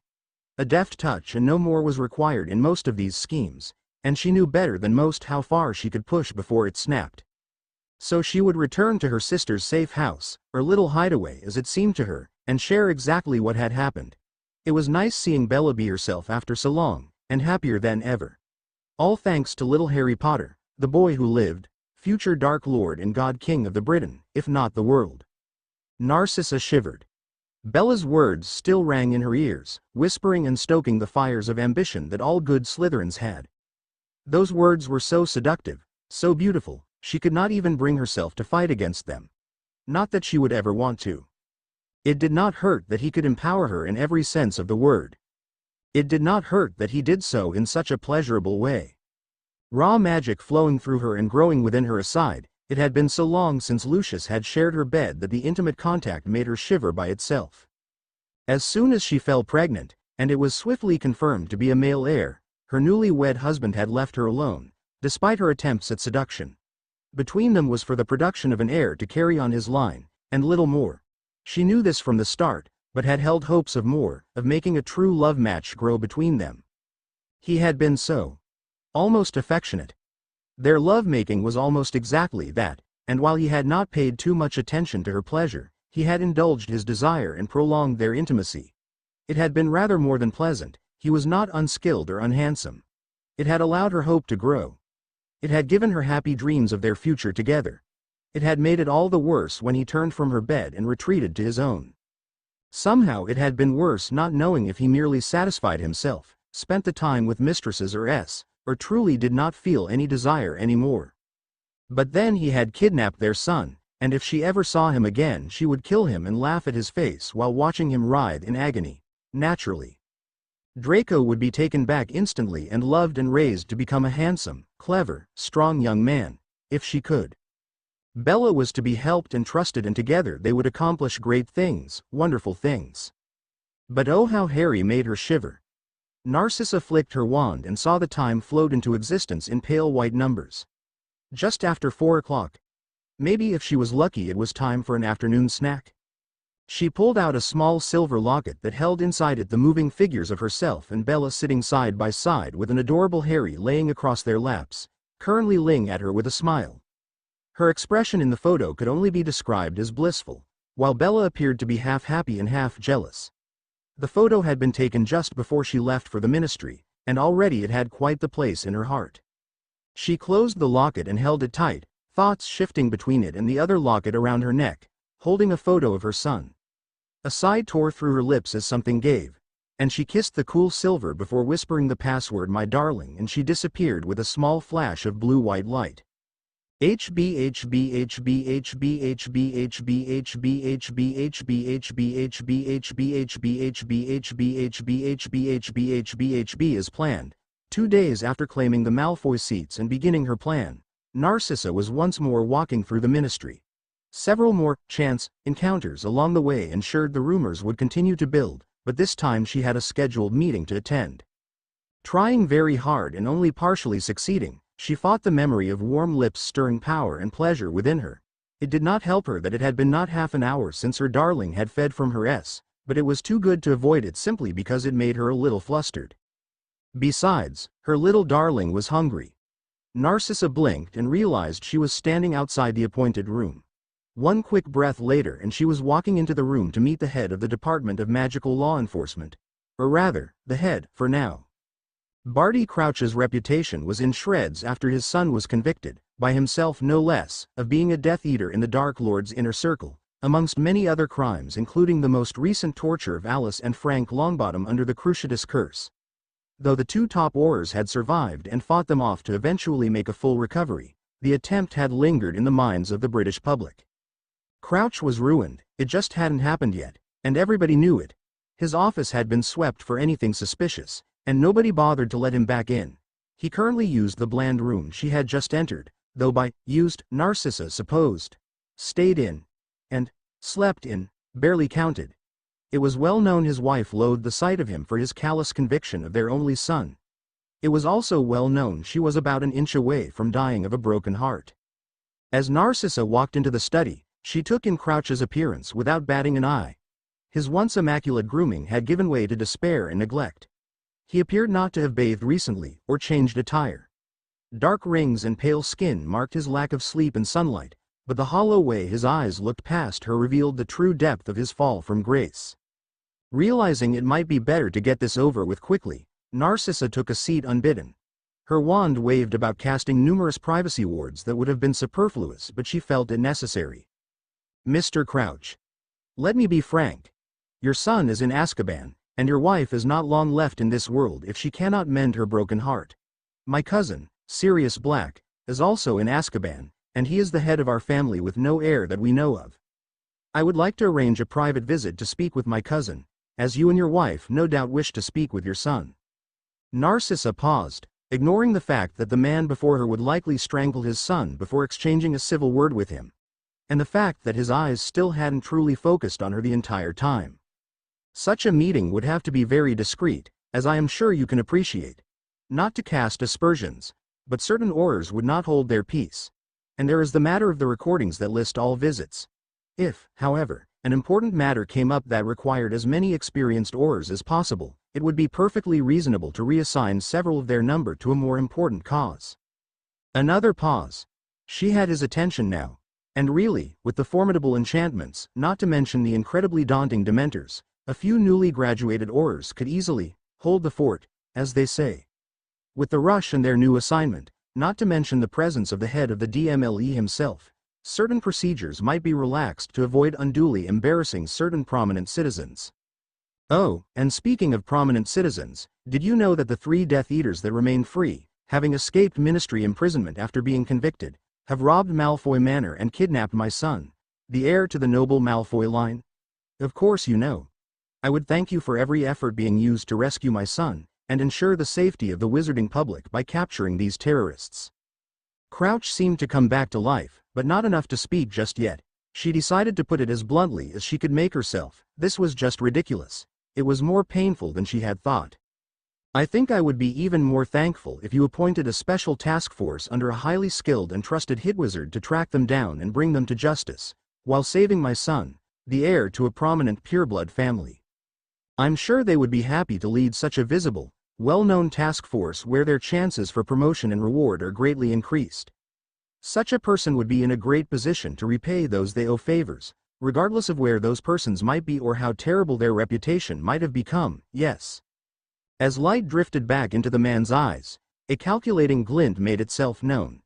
A deft touch and no more was required in most of these schemes, and she knew better than most how far she could push before it snapped. So she would return to her sister's safe house, or little hideaway as it seemed to her, and share exactly what had happened. It was nice seeing Bella be herself after so long, and happier than ever. All thanks to little Harry Potter, the boy who lived, future Dark Lord and God King of the Britain, if not the world. Narcissa shivered. Bella's words still rang in her ears, whispering and stoking the fires of ambition that all good Slytherins had. Those words were so seductive, so beautiful, she could not even bring herself to fight against them. Not that she would ever want to. It did not hurt that he could empower her in every sense of the word. It did not hurt that he did so in such a pleasurable way. Raw magic flowing through her and growing within her aside, it had been so long since Lucius had shared her bed that the intimate contact made her shiver by itself. As soon as she fell pregnant, and it was swiftly confirmed to be a male heir, her newly wed husband had left her alone, despite her attempts at seduction. Between them was for the production of an heir to carry on his line, and little more. She knew this from the start, but had held hopes of more, of making a true love match grow between them. He had been so almost affectionate. Their love-making was almost exactly that, and while he had not paid too much attention to her pleasure, he had indulged his desire and prolonged their intimacy. It had been rather more than pleasant. He was not unskilled or unhandsome. It had allowed her hope to grow. It had given her happy dreams of their future together. It had made it all the worse when he turned from her bed and retreated to his own. Somehow it had been worse not knowing if he merely satisfied himself, spent the time with mistresses or truly did not feel any desire anymore. But then he had kidnapped their son, and if she ever saw him again she would kill him and laugh at his face while watching him writhe in agony, naturally. Draco would be taken back instantly and loved and raised to become a handsome, clever, strong young man, if she could. Bella was to be helped and trusted, and together they would accomplish great things, wonderful things. But oh how Harry made her shiver. Narcissa flicked her wand and saw the time float into existence in pale white numbers. Just after 4 o'clock. Maybe if she was lucky it was time for an afternoon snack. She pulled out a small silver locket that held inside it the moving figures of herself and Bella sitting side by side with an adorable Harry laying across their laps, currently laying at her with a smile. Her expression in the photo could only be described as blissful, while Bella appeared to be half happy and half jealous. The photo had been taken just before she left for the ministry, and already it had quite the place in her heart. She closed the locket and held it tight, thoughts shifting between it and the other locket around her neck, holding a photo of her son. A sigh tore through her lips as something gave, and she kissed the cool silver before whispering the password "my darling," and she disappeared with a small flash of blue-white light. HB as planned. 2 days after claiming the Malfoy seats and beginning her plan, Narcissa was once more walking through the ministry. Several more chance encounters along the way ensured the rumors would continue to build, but this time she had a scheduled meeting to attend. Trying very hard and only partially succeeding, she fought the memory of warm lips stirring power and pleasure within her. It did not help her that it had been not half an hour since her darling had fed from her but it was too good to avoid it simply because it made her a little flustered. Besides, her little darling was hungry. Narcissa blinked and realized she was standing outside the appointed room. One quick breath later and she was walking into the room to meet the head of the Department of Magical Law Enforcement. Or rather, the head, for now. Barty Crouch's reputation was in shreds after his son was convicted, by himself no less, of being a Death Eater in the Dark Lord's inner circle, amongst many other crimes including the most recent torture of Alice and Frank Longbottom under the Cruciatus Curse. Though the 2 top Aurors had survived and fought them off to eventually make a full recovery, the attempt had lingered in the minds of the British public. Crouch was ruined, it just hadn't happened yet, and everybody knew it. His office had been swept for anything suspicious, and nobody bothered to let him back in. He currently used the bland room she had just entered, though by used, Narcissa supposed. Stayed in. And slept in, barely counted. It was well known his wife loathed the sight of him for his callous conviction of their only son. It was also well known she was about an inch away from dying of a broken heart. As Narcissa walked into the study, she took in Crouch's appearance without batting an eye. His once immaculate grooming had given way to despair and neglect. He appeared not to have bathed recently, or changed attire. Dark rings and pale skin marked his lack of sleep and sunlight, but the hollow way his eyes looked past her revealed the true depth of his fall from grace. Realizing it might be better to get this over with quickly, Narcissa took a seat unbidden. Her wand waved about casting numerous privacy wards that would have been superfluous, but she felt it necessary. Mr. Crouch. Let me be frank. Your son is in Azkaban, and your wife is not long left in this world if she cannot mend her broken heart. My cousin, Sirius Black, is also in Azkaban, and he is the head of our family with no heir that we know of. I would like to arrange a private visit to speak with my cousin, as you and your wife no doubt wish to speak with your son. Narcissa paused, ignoring the fact that the man before her would likely strangle his son before exchanging a civil word with him, and the fact that his eyes still hadn't truly focused on her the entire time. Such a meeting would have to be very discreet, as I am sure you can appreciate. Not to cast aspersions, but certain Aurors would not hold their peace. And there is the matter of the recordings that list all visits. If, however, an important matter came up that required as many experienced Aurors as possible, it would be perfectly reasonable to reassign several of their number to a more important cause. Another pause. She had his attention now. And really, with the formidable enchantments, not to mention the incredibly daunting Dementors, a few newly graduated Aurors could easily hold the fort, as they say. With the rush and their new assignment, not to mention the presence of the head of the DMLE himself, certain procedures might be relaxed to avoid unduly embarrassing certain prominent citizens. Oh, and speaking of prominent citizens, did you know that the 3 Death Eaters that remain free, having escaped ministry imprisonment after being convicted, have robbed Malfoy Manor and kidnapped my son, the heir to the noble Malfoy line? Of course you know. I would thank you for every effort being used to rescue my son, and ensure the safety of the wizarding public by capturing these terrorists. Crouch seemed to come back to life, but not enough to speak just yet. She decided to put it as bluntly as she could make herself. This was just ridiculous. It was more painful than she had thought. I think I would be even more thankful if you appointed a special task force under a highly skilled and trusted hit wizard to track them down and bring them to justice, while saving my son, the heir to a prominent pureblood family. I'm sure they would be happy to lead such a visible, well-known task force where their chances for promotion and reward are greatly increased. Such a person would be in a great position to repay those they owe favors, regardless of where those persons might be or how terrible their reputation might have become, yes. As light drifted back into the man's eyes, a calculating glint made itself known.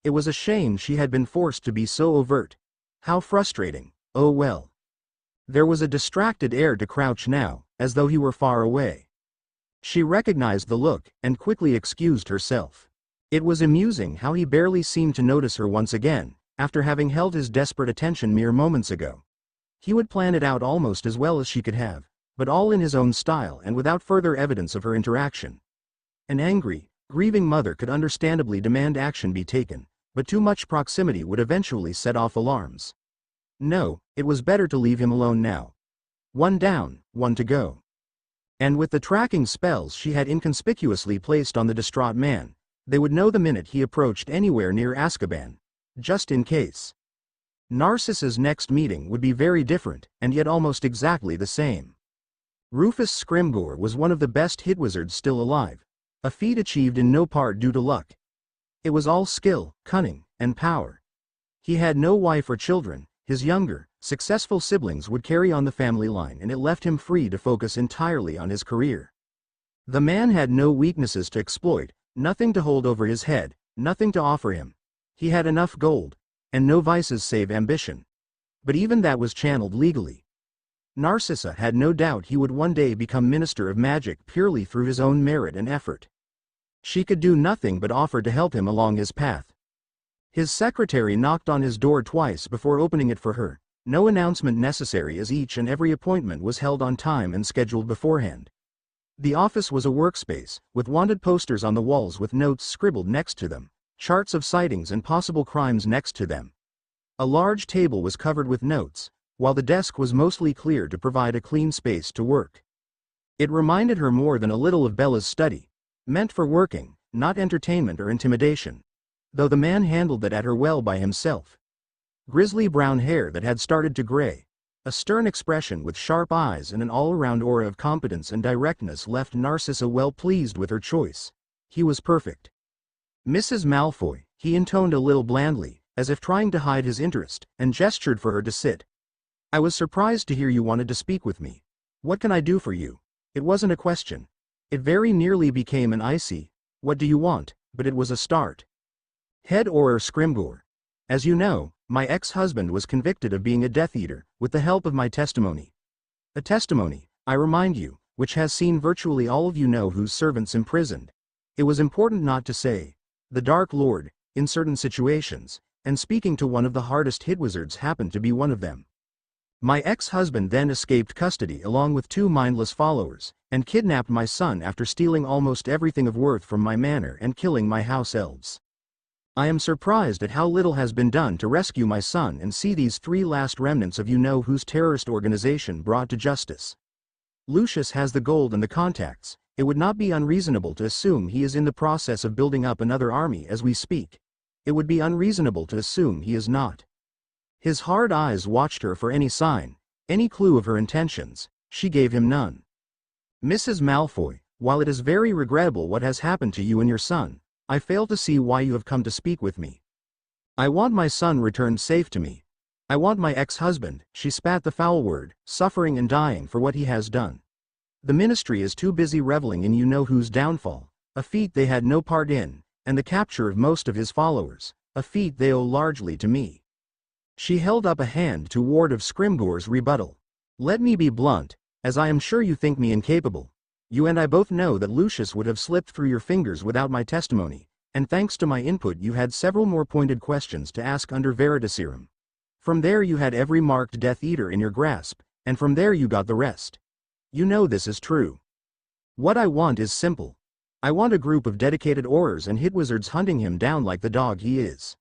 It was a shame she had been forced to be so overt. How frustrating, oh well. There was a distracted air to Crouch now, as though he were far away. She recognized the look, and quickly excused herself. It was amusing how he barely seemed to notice her once again, after having held his desperate attention mere moments ago. He would plan it out almost as well as she could have, but all in his own style and without further evidence of her interaction. An angry, grieving mother could understandably demand action be taken, but too much proximity would eventually set off alarms. No, it was better to leave him alone now. One down, one to go. And with the tracking spells she had inconspicuously placed on the distraught man, they would know the minute he approached anywhere near Azkaban, just in case. Narcissa's next meeting would be very different, and yet almost exactly the same. Rufus Scrimgeour was one of the best hit wizards still alive, a feat achieved in no part due to luck. It was all skill, cunning, and power. He had no wife or children. His younger, successful siblings would carry on the family line, and it left him free to focus entirely on his career. The man had no weaknesses to exploit, nothing to hold over his head, nothing to offer him. He had enough gold, and no vices save ambition. But even that was channeled legally. Narcissa had no doubt he would one day become Minister of Magic purely through his own merit and effort. She could do nothing but offer to help him along his path. His secretary knocked on his door twice before opening it for her, no announcement necessary as each and every appointment was held on time and scheduled beforehand. The office was a workspace, with wanted posters on the walls with notes scribbled next to them, charts of sightings and possible crimes next to them. A large table was covered with notes, while the desk was mostly cleared to provide a clean space to work. It reminded her more than a little of Bella's study, meant for working, not entertainment or intimidation. Though the man handled that at her well by himself. Grizzly brown hair that had started to gray, a stern expression with sharp eyes and an all-around aura of competence and directness left Narcissa well pleased with her choice. He was perfect. Mrs. Malfoy, he intoned a little blandly, as if trying to hide his interest, and gestured for her to sit. I was surprised to hear you wanted to speak with me. What can I do for you? It wasn't a question. It very nearly became an icy, what do you want, but it was a start. Head Auror Scrimgeour. As you know, my ex-husband was convicted of being a Death Eater, with the help of my testimony. A testimony, I remind you, which has seen virtually all of you know whose servants imprisoned. It was important not to say, the Dark Lord, in certain situations, and speaking to one of the hardest hit wizards happened to be one of them. My ex-husband then escaped custody along with 2 mindless followers, and kidnapped my son after stealing almost everything of worth from my manor and killing my house elves. I am surprised at how little has been done to rescue my son and see these 3 last remnants of you know whose terrorist organization brought to justice. Lucius has the gold and the contacts. It would not be unreasonable to assume he is in the process of building up another army as we speak. It would be unreasonable to assume he is not. His hard eyes watched her for any sign, any clue of her intentions. She gave him none. Mrs. Malfoy, while it is very regrettable what has happened to you and your son, I fail to see why you have come to speak with me. I want my son returned safe to me. I want my ex-husband, she spat the foul word, suffering and dying for what he has done. The ministry is too busy reveling in you know whose downfall, a feat they had no part in, and the capture of most of his followers, a feat they owe largely to me. She held up a hand to ward off Scrimgeour's rebuttal. Let me be blunt, as I am sure you think me incapable. You and I both know that Lucius would have slipped through your fingers without my testimony, and thanks to my input you had several more pointed questions to ask under Veritaserum. From there you had every marked Death Eater in your grasp, and from there you got the rest. You know this is true. What I want is simple. I want a group of dedicated Aurors and hit wizards hunting him down like the dog he is.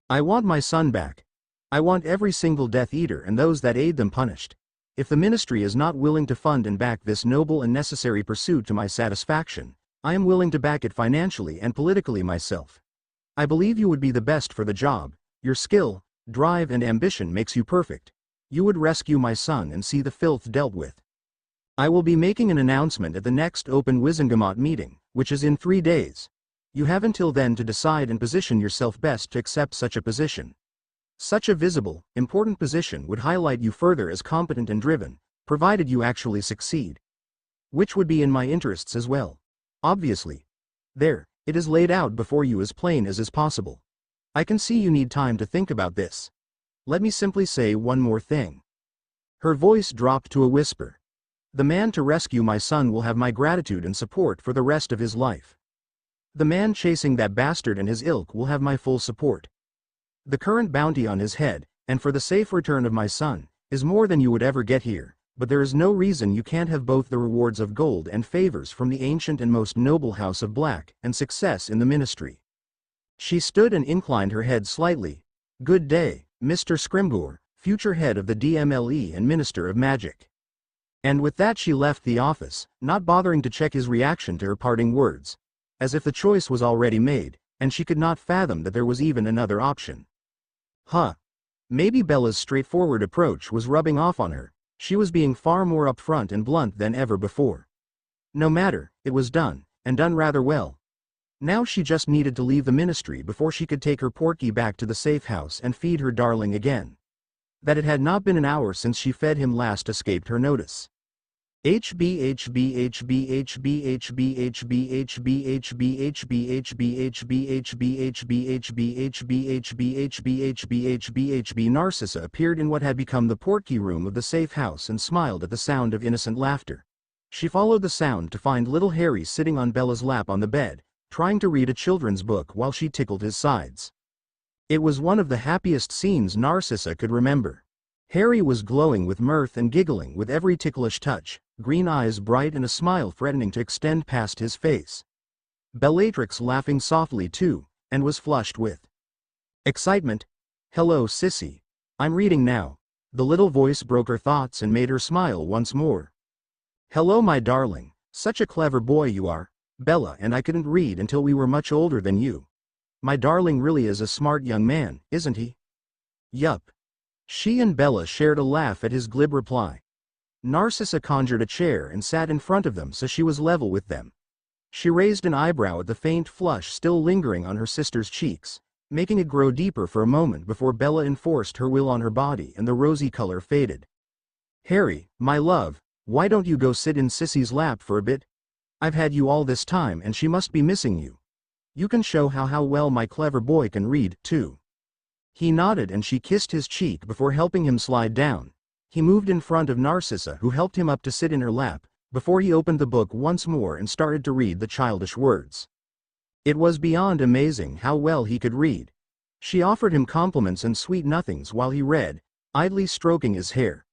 I want my son back. I want every single Death Eater and those that aid them punished. If the ministry is not willing to fund and back this noble and necessary pursuit to my satisfaction, I am willing to back it financially and politically myself. I believe you would be the best for the job. Your skill, drive and ambition makes you perfect. You would rescue my son and see the filth dealt with. I will be making an announcement at the next Open Wizengamot meeting, which is in 3 days. You have until then to decide and position yourself best to accept such a position. Such a visible, important position would highlight you further as competent and driven, provided you actually succeed. Which would be in my interests as well. Obviously. There, it is laid out before you as plain as is possible. I can see you need time to think about this. Let me simply say one more thing. Her voice dropped to a whisper. The man to rescue my son will have my gratitude and support for the rest of his life. The man chasing that bastard and his ilk will have my full support. The current bounty on his head, and for the safe return of my son, is more than you would ever get here, but there is no reason you can't have both the rewards of gold and favors from the ancient and most noble house of Black, and success in the ministry. She stood and inclined her head slightly. Good day, Mr. Scrimgeour, future head of the DMLE and Minister of Magic. And with that she left the office, not bothering to check his reaction to her parting words. As if the choice was already made, and she could not fathom that there was even another option. Maybe Bella's straightforward approach was rubbing off on her. She was being far more upfront and blunt than ever before. No matter, it was done, and done rather well. Now she just needed to leave the ministry before she could take her Porky back to the safe house and feed her darling again. That it had not been an hour since she fed him last escaped her notice. Narcissa appeared in what had become the Porky room of the safe house and smiled at the sound of innocent laughter. She followed the sound to find little Harry sitting on Bella's lap on the bed, trying to read a children's book while she tickled his sides. It was one of the happiest scenes Narcissa could remember. Harry was glowing with mirth and giggling with every ticklish touch, green eyes bright and a smile threatening to extend past his face. Bellatrix laughing softly too, and was flushed with excitement. Hello sissy. I'm reading now. The little voice broke her thoughts and made her smile once more. Hello my darling, such a clever boy you are. Bella and I couldn't read until we were much older than you. My darling really is a smart young man, isn't he? Yup. She and Bella shared a laugh at his glib reply. Narcissa conjured a chair and sat in front of them so she was level with them. She raised an eyebrow at the faint flush still lingering on her sister's cheeks, making it grow deeper for a moment before Bella enforced her will on her body and the rosy color faded. Harry, my love, why don't you go sit in Sissy's lap for a bit? I've had you all this time and she must be missing you. You can show how well my clever boy can read, too. He nodded and she kissed his cheek before helping him slide down. He moved in front of Narcissa who helped him up to sit in her lap, before he opened the book once more and started to read the childish words. It was beyond amazing how well he could read. She offered him compliments and sweet nothings while he read, idly stroking his hair.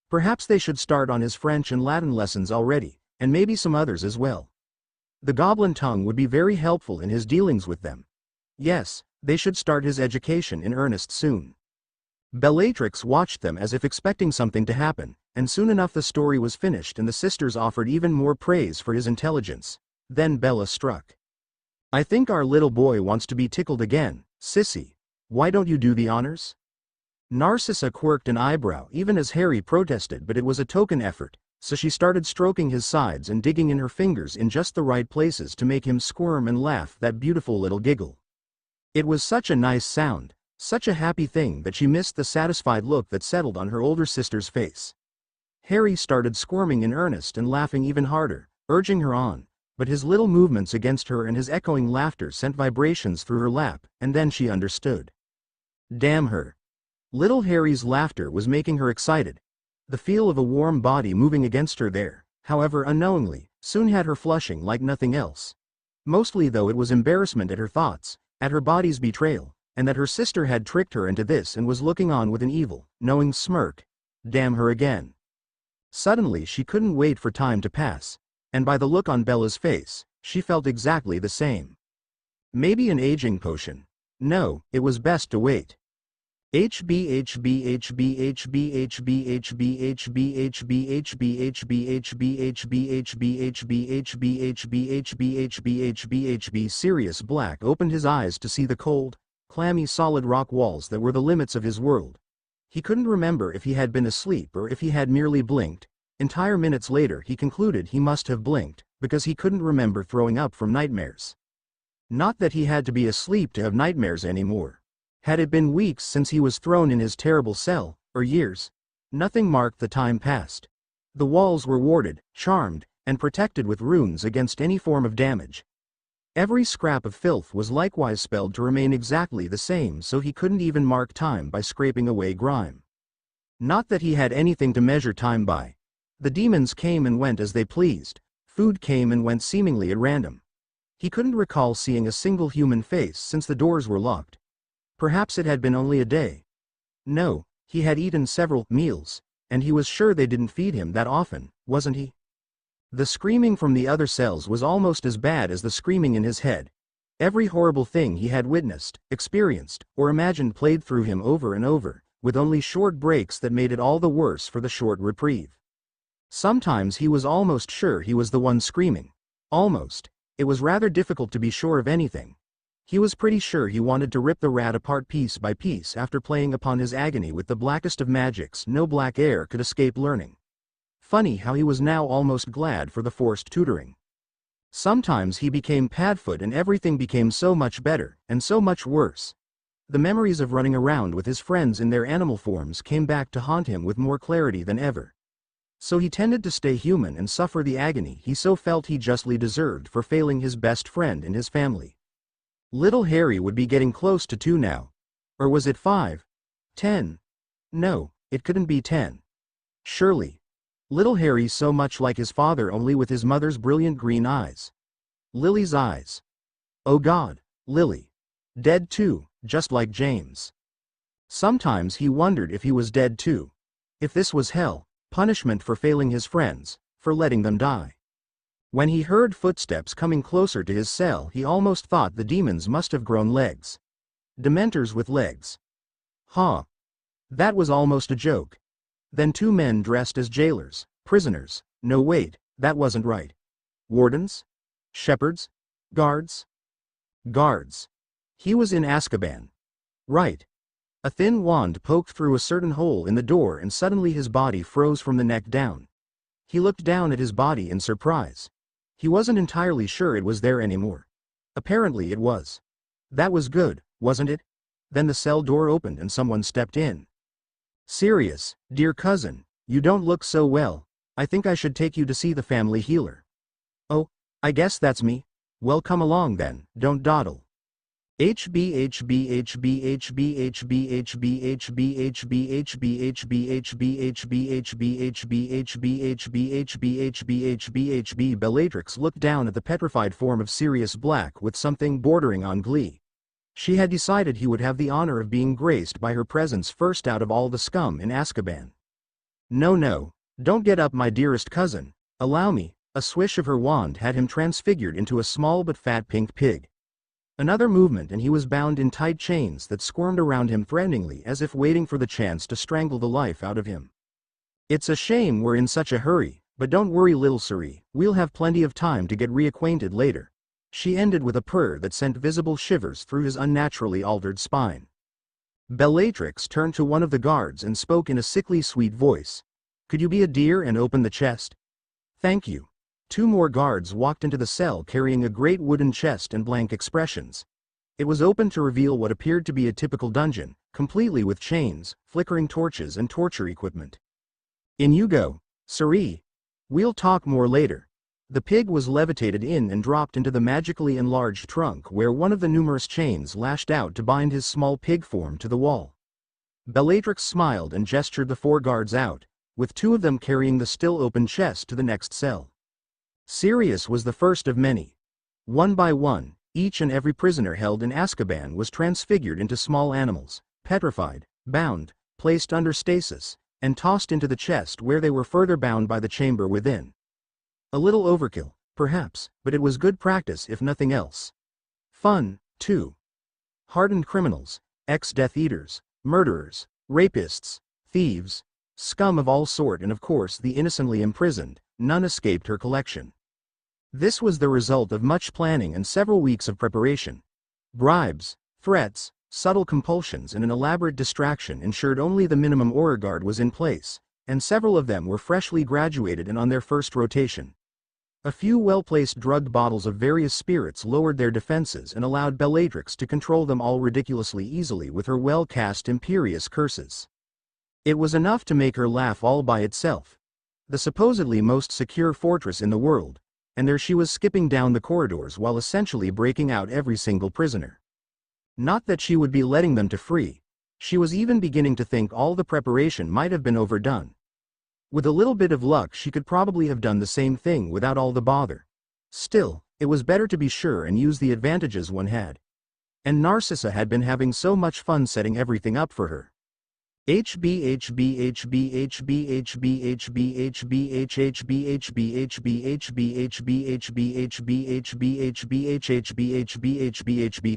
Perhaps they should start on his French and Latin lessons already, and maybe some others as well. The goblin tongue would be very helpful in his dealings with them. Yes, they should start his education in earnest soon. Bellatrix watched them as if expecting something to happen, and soon enough the story was finished and the sisters offered even more praise for his intelligence. Then Bella struck. I think our little boy wants to be tickled again, sissy. Why don't you do the honors? Narcissa quirked an eyebrow even as Harry protested, but it was a token effort, so she started stroking his sides and digging in her fingers in just the right places to make him squirm and laugh that beautiful little giggle. It was such a nice sound, such a happy thing that she missed the satisfied look that settled on her older sister's face. Harry started squirming in earnest and laughing even harder, urging her on, but his little movements against her and his echoing laughter sent vibrations through her lap, and then she understood. Damn her. Little Harry's laughter was making her excited. The feel of a warm body moving against her there, however unknowingly, soon had her flushing like nothing else. Mostly though it was embarrassment at her thoughts, at her body's betrayal, and that her sister had tricked her into this and was looking on with an evil, knowing smirk. Damn her again. Suddenly she couldn't wait for time to pass, and by the look on Bella's face, she felt exactly the same. Maybe an aging potion. No, it was best to wait. Sirius Black opened his eyes to see the cold, clammy solid rock walls that were the limits of his world. He couldn't remember if he had been asleep or if he had merely blinked. Entire minutes later he concluded he must have blinked, because he couldn't remember throwing up from nightmares. Not that he had to be asleep to have nightmares anymore. Had it been weeks since he was thrown in his terrible cell, or years? Nothing marked the time past. The walls were warded, charmed, and protected with runes against any form of damage. Every scrap of filth was likewise spelled to remain exactly the same, so he couldn't even mark time by scraping away grime. Not that he had anything to measure time by. The demons came and went as they pleased. Food came and went seemingly at random. He couldn't recall seeing a single human face since the doors were locked. Perhaps it had been only a day. No, he had eaten several meals, and he was sure they didn't feed him that often, wasn't he? The screaming from the other cells was almost as bad as the screaming in his head. Every horrible thing he had witnessed, experienced, or imagined played through him over and over, with only short breaks that made it all the worse for the short reprieve. Sometimes he was almost sure he was the one screaming. Almost. It was rather difficult to be sure of anything. He was pretty sure he wanted to rip the rat apart piece by piece after playing upon his agony with the blackest of magics no black air could escape learning. Funny how he was now almost glad for the forced tutoring. Sometimes he became Padfoot and everything became so much better, and so much worse. The memories of running around with his friends in their animal forms came back to haunt him with more clarity than ever. So he tended to stay human and suffer the agony he so felt he justly deserved for failing his best friend in his family. Little Harry would be getting close to 2 now. Or was it 5? 10? No, it couldn't be 10. Surely. Little Harry so much like his father, only with his mother's brilliant green eyes. Lily's eyes. Oh God, Lily. Dead too, just like James. Sometimes he wondered if he was dead too. If this was hell, punishment for failing his friends, for letting them die. When he heard footsteps coming closer to his cell, he almost thought the demons must have grown legs. Dementors with legs. Huh. That was almost a joke. Then 2 men dressed as jailers, prisoners. No wait, that wasn't right. Wardens? Shepherds? Guards? Guards. He was in Azkaban. Right. A thin wand poked through a certain hole in the door and suddenly his body froze from the neck down. He looked down at his body in surprise. He wasn't entirely sure it was there anymore. Apparently it was. That was good, wasn't it? Then the cell door opened and someone stepped in. Sirius, dear cousin, you don't look so well. I think I should take you to see the family healer. Oh, I guess that's me. Well, come along then, don't dawdle. Bellatrix looked down at the petrified form of Sirius Black with something bordering on glee. She had decided he would have the honor of being graced by her presence first out of all the scum in Azkaban. No, don't get up, my dearest cousin. Allow me. A swish of her wand had him transfigured into a small but fat pink pig. Another movement and he was bound in tight chains that squirmed around him threateningly as if waiting for the chance to strangle the life out of him. It's a shame we're in such a hurry, but don't worry, little Siri, we'll have plenty of time to get reacquainted later. She ended with a purr that sent visible shivers through his unnaturally altered spine. Bellatrix turned to one of the guards and spoke in a sickly sweet voice. Could you be a dear and open the chest? Thank you. 2 more guards walked into the cell carrying a great wooden chest and blank expressions. It was open to reveal what appeared to be a typical dungeon, completely with chains, flickering torches and torture equipment. In you go, Siri. We'll talk more later. The pig was levitated in and dropped into the magically enlarged trunk where one of the numerous chains lashed out to bind his small pig form to the wall. Bellatrix smiled and gestured the 4 guards out, with 2 of them carrying the still open chest to the next cell. Sirius was the first of many. One by one, each and every prisoner held in Azkaban was transfigured into small animals, petrified, bound, placed under stasis, and tossed into the chest where they were further bound by the chamber within. A little overkill, perhaps, but it was good practice if nothing else. Fun, too. Hardened criminals, ex-Death Eaters, murderers, rapists, thieves, scum of all sort, and of course the innocently imprisoned, none escaped her collection. This was the result of much planning and several weeks of preparation. Bribes, threats, subtle compulsions and an elaborate distraction ensured only the minimum aura guard was in place, and several of them were freshly graduated and on their first rotation. A few well-placed drugged bottles of various spirits lowered their defenses and allowed Bellatrix to control them all ridiculously easily with her well-cast Imperius curses. It was enough to make her laugh all by itself. The supposedly most secure fortress in the world, and there she was skipping down the corridors while essentially breaking out every single prisoner. Not that she would be letting them to free. She was even beginning to think all the preparation might have been overdone. With a little bit of luck she could probably have done the same thing without all the bother. Still, it was better to be sure and use the advantages one had. And Narcissa had been having so much fun setting everything up for her.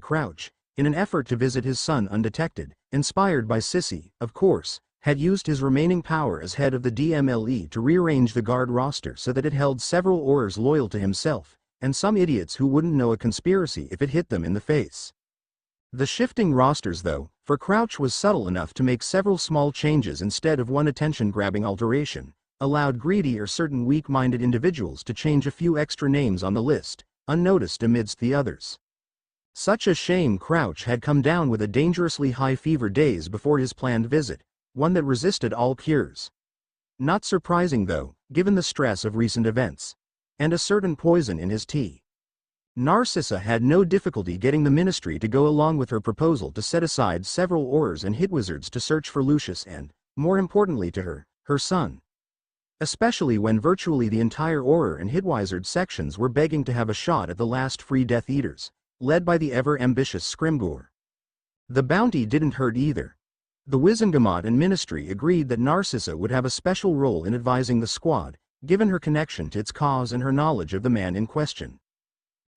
Crouch, in an effort to visit his son undetected, inspired by Sissy, of course, had used his remaining power as head of the DMLE to rearrange the guard roster so that it held several Aurors loyal to himself, and some idiots who wouldn't know a conspiracy if it hit them in the face. The shifting rosters though, for Crouch was subtle enough to make several small changes instead of one attention-grabbing alteration, allowed greedy or certain weak-minded individuals to change a few extra names on the list, unnoticed amidst the others. Such a shame Crouch had come down with a dangerously high fever days before his planned visit, one that resisted all cures. Not surprising though, given the stress of recent events. And a certain poison in his tea. Narcissa had no difficulty getting the Ministry to go along with her proposal to set aside several Aurors and Hitwizards to search for Lucius and, more importantly to her, her son. Especially when virtually the entire Auror and Hitwizard sections were begging to have a shot at the last free Death Eaters, led by the ever-ambitious Scrimgeour. The bounty didn't hurt either. The Wizengamot and Ministry agreed that Narcissa would have a special role in advising the squad, given her connection to its cause and her knowledge of the man in question.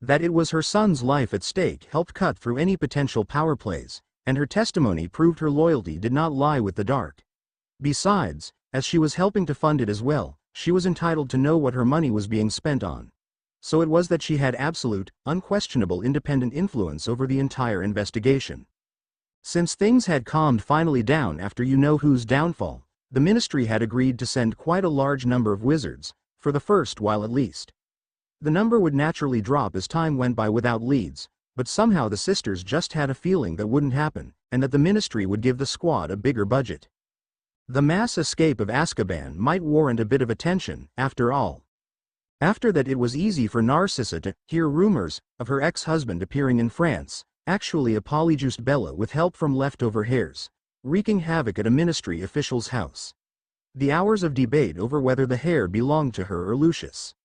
That it was her son's life at stake helped cut through any potential power plays, and her testimony proved her loyalty did not lie with the dark. Besides, as she was helping to fund it as well, she was entitled to know what her money was being spent on. So it was that she had absolute, unquestionable independent influence over the entire investigation. Since things had calmed finally down after you-know-who's downfall, the Ministry had agreed to send quite a large number of wizards, for the first while at least. The number would naturally drop as time went by without leads, but somehow the sisters just had a feeling that wouldn't happen, and that the Ministry would give the squad a bigger budget. The mass escape of Azkaban might warrant a bit of attention, after all. After that it was easy for Narcissa to hear rumors of her ex-husband appearing in France, actually a polyjuiced Bella with help from leftover hairs, wreaking havoc at a Ministry official's house. The hours of debate over whether the hair belonged to her or Lucius.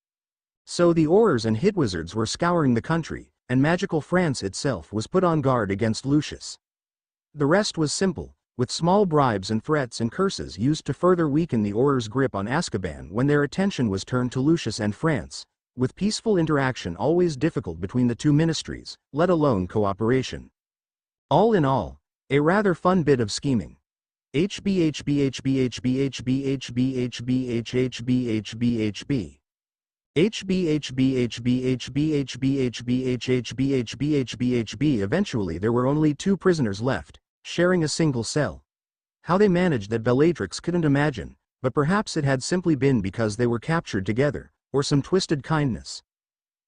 So the Aurors and Hitwizards were scouring the country, and magical France itself was put on guard against Lucius. The rest was simple, with small bribes and threats and curses used to further weaken the Aurors' grip on Azkaban when their attention was turned to Lucius and France, with peaceful interaction always difficult between the two ministries, let alone cooperation. All in all, a rather fun bit of scheming. Eventually there were only 2 prisoners left, sharing a single cell. How they managed that Bellatrix couldn't imagine, but perhaps it had simply been because they were captured together, or some twisted kindness.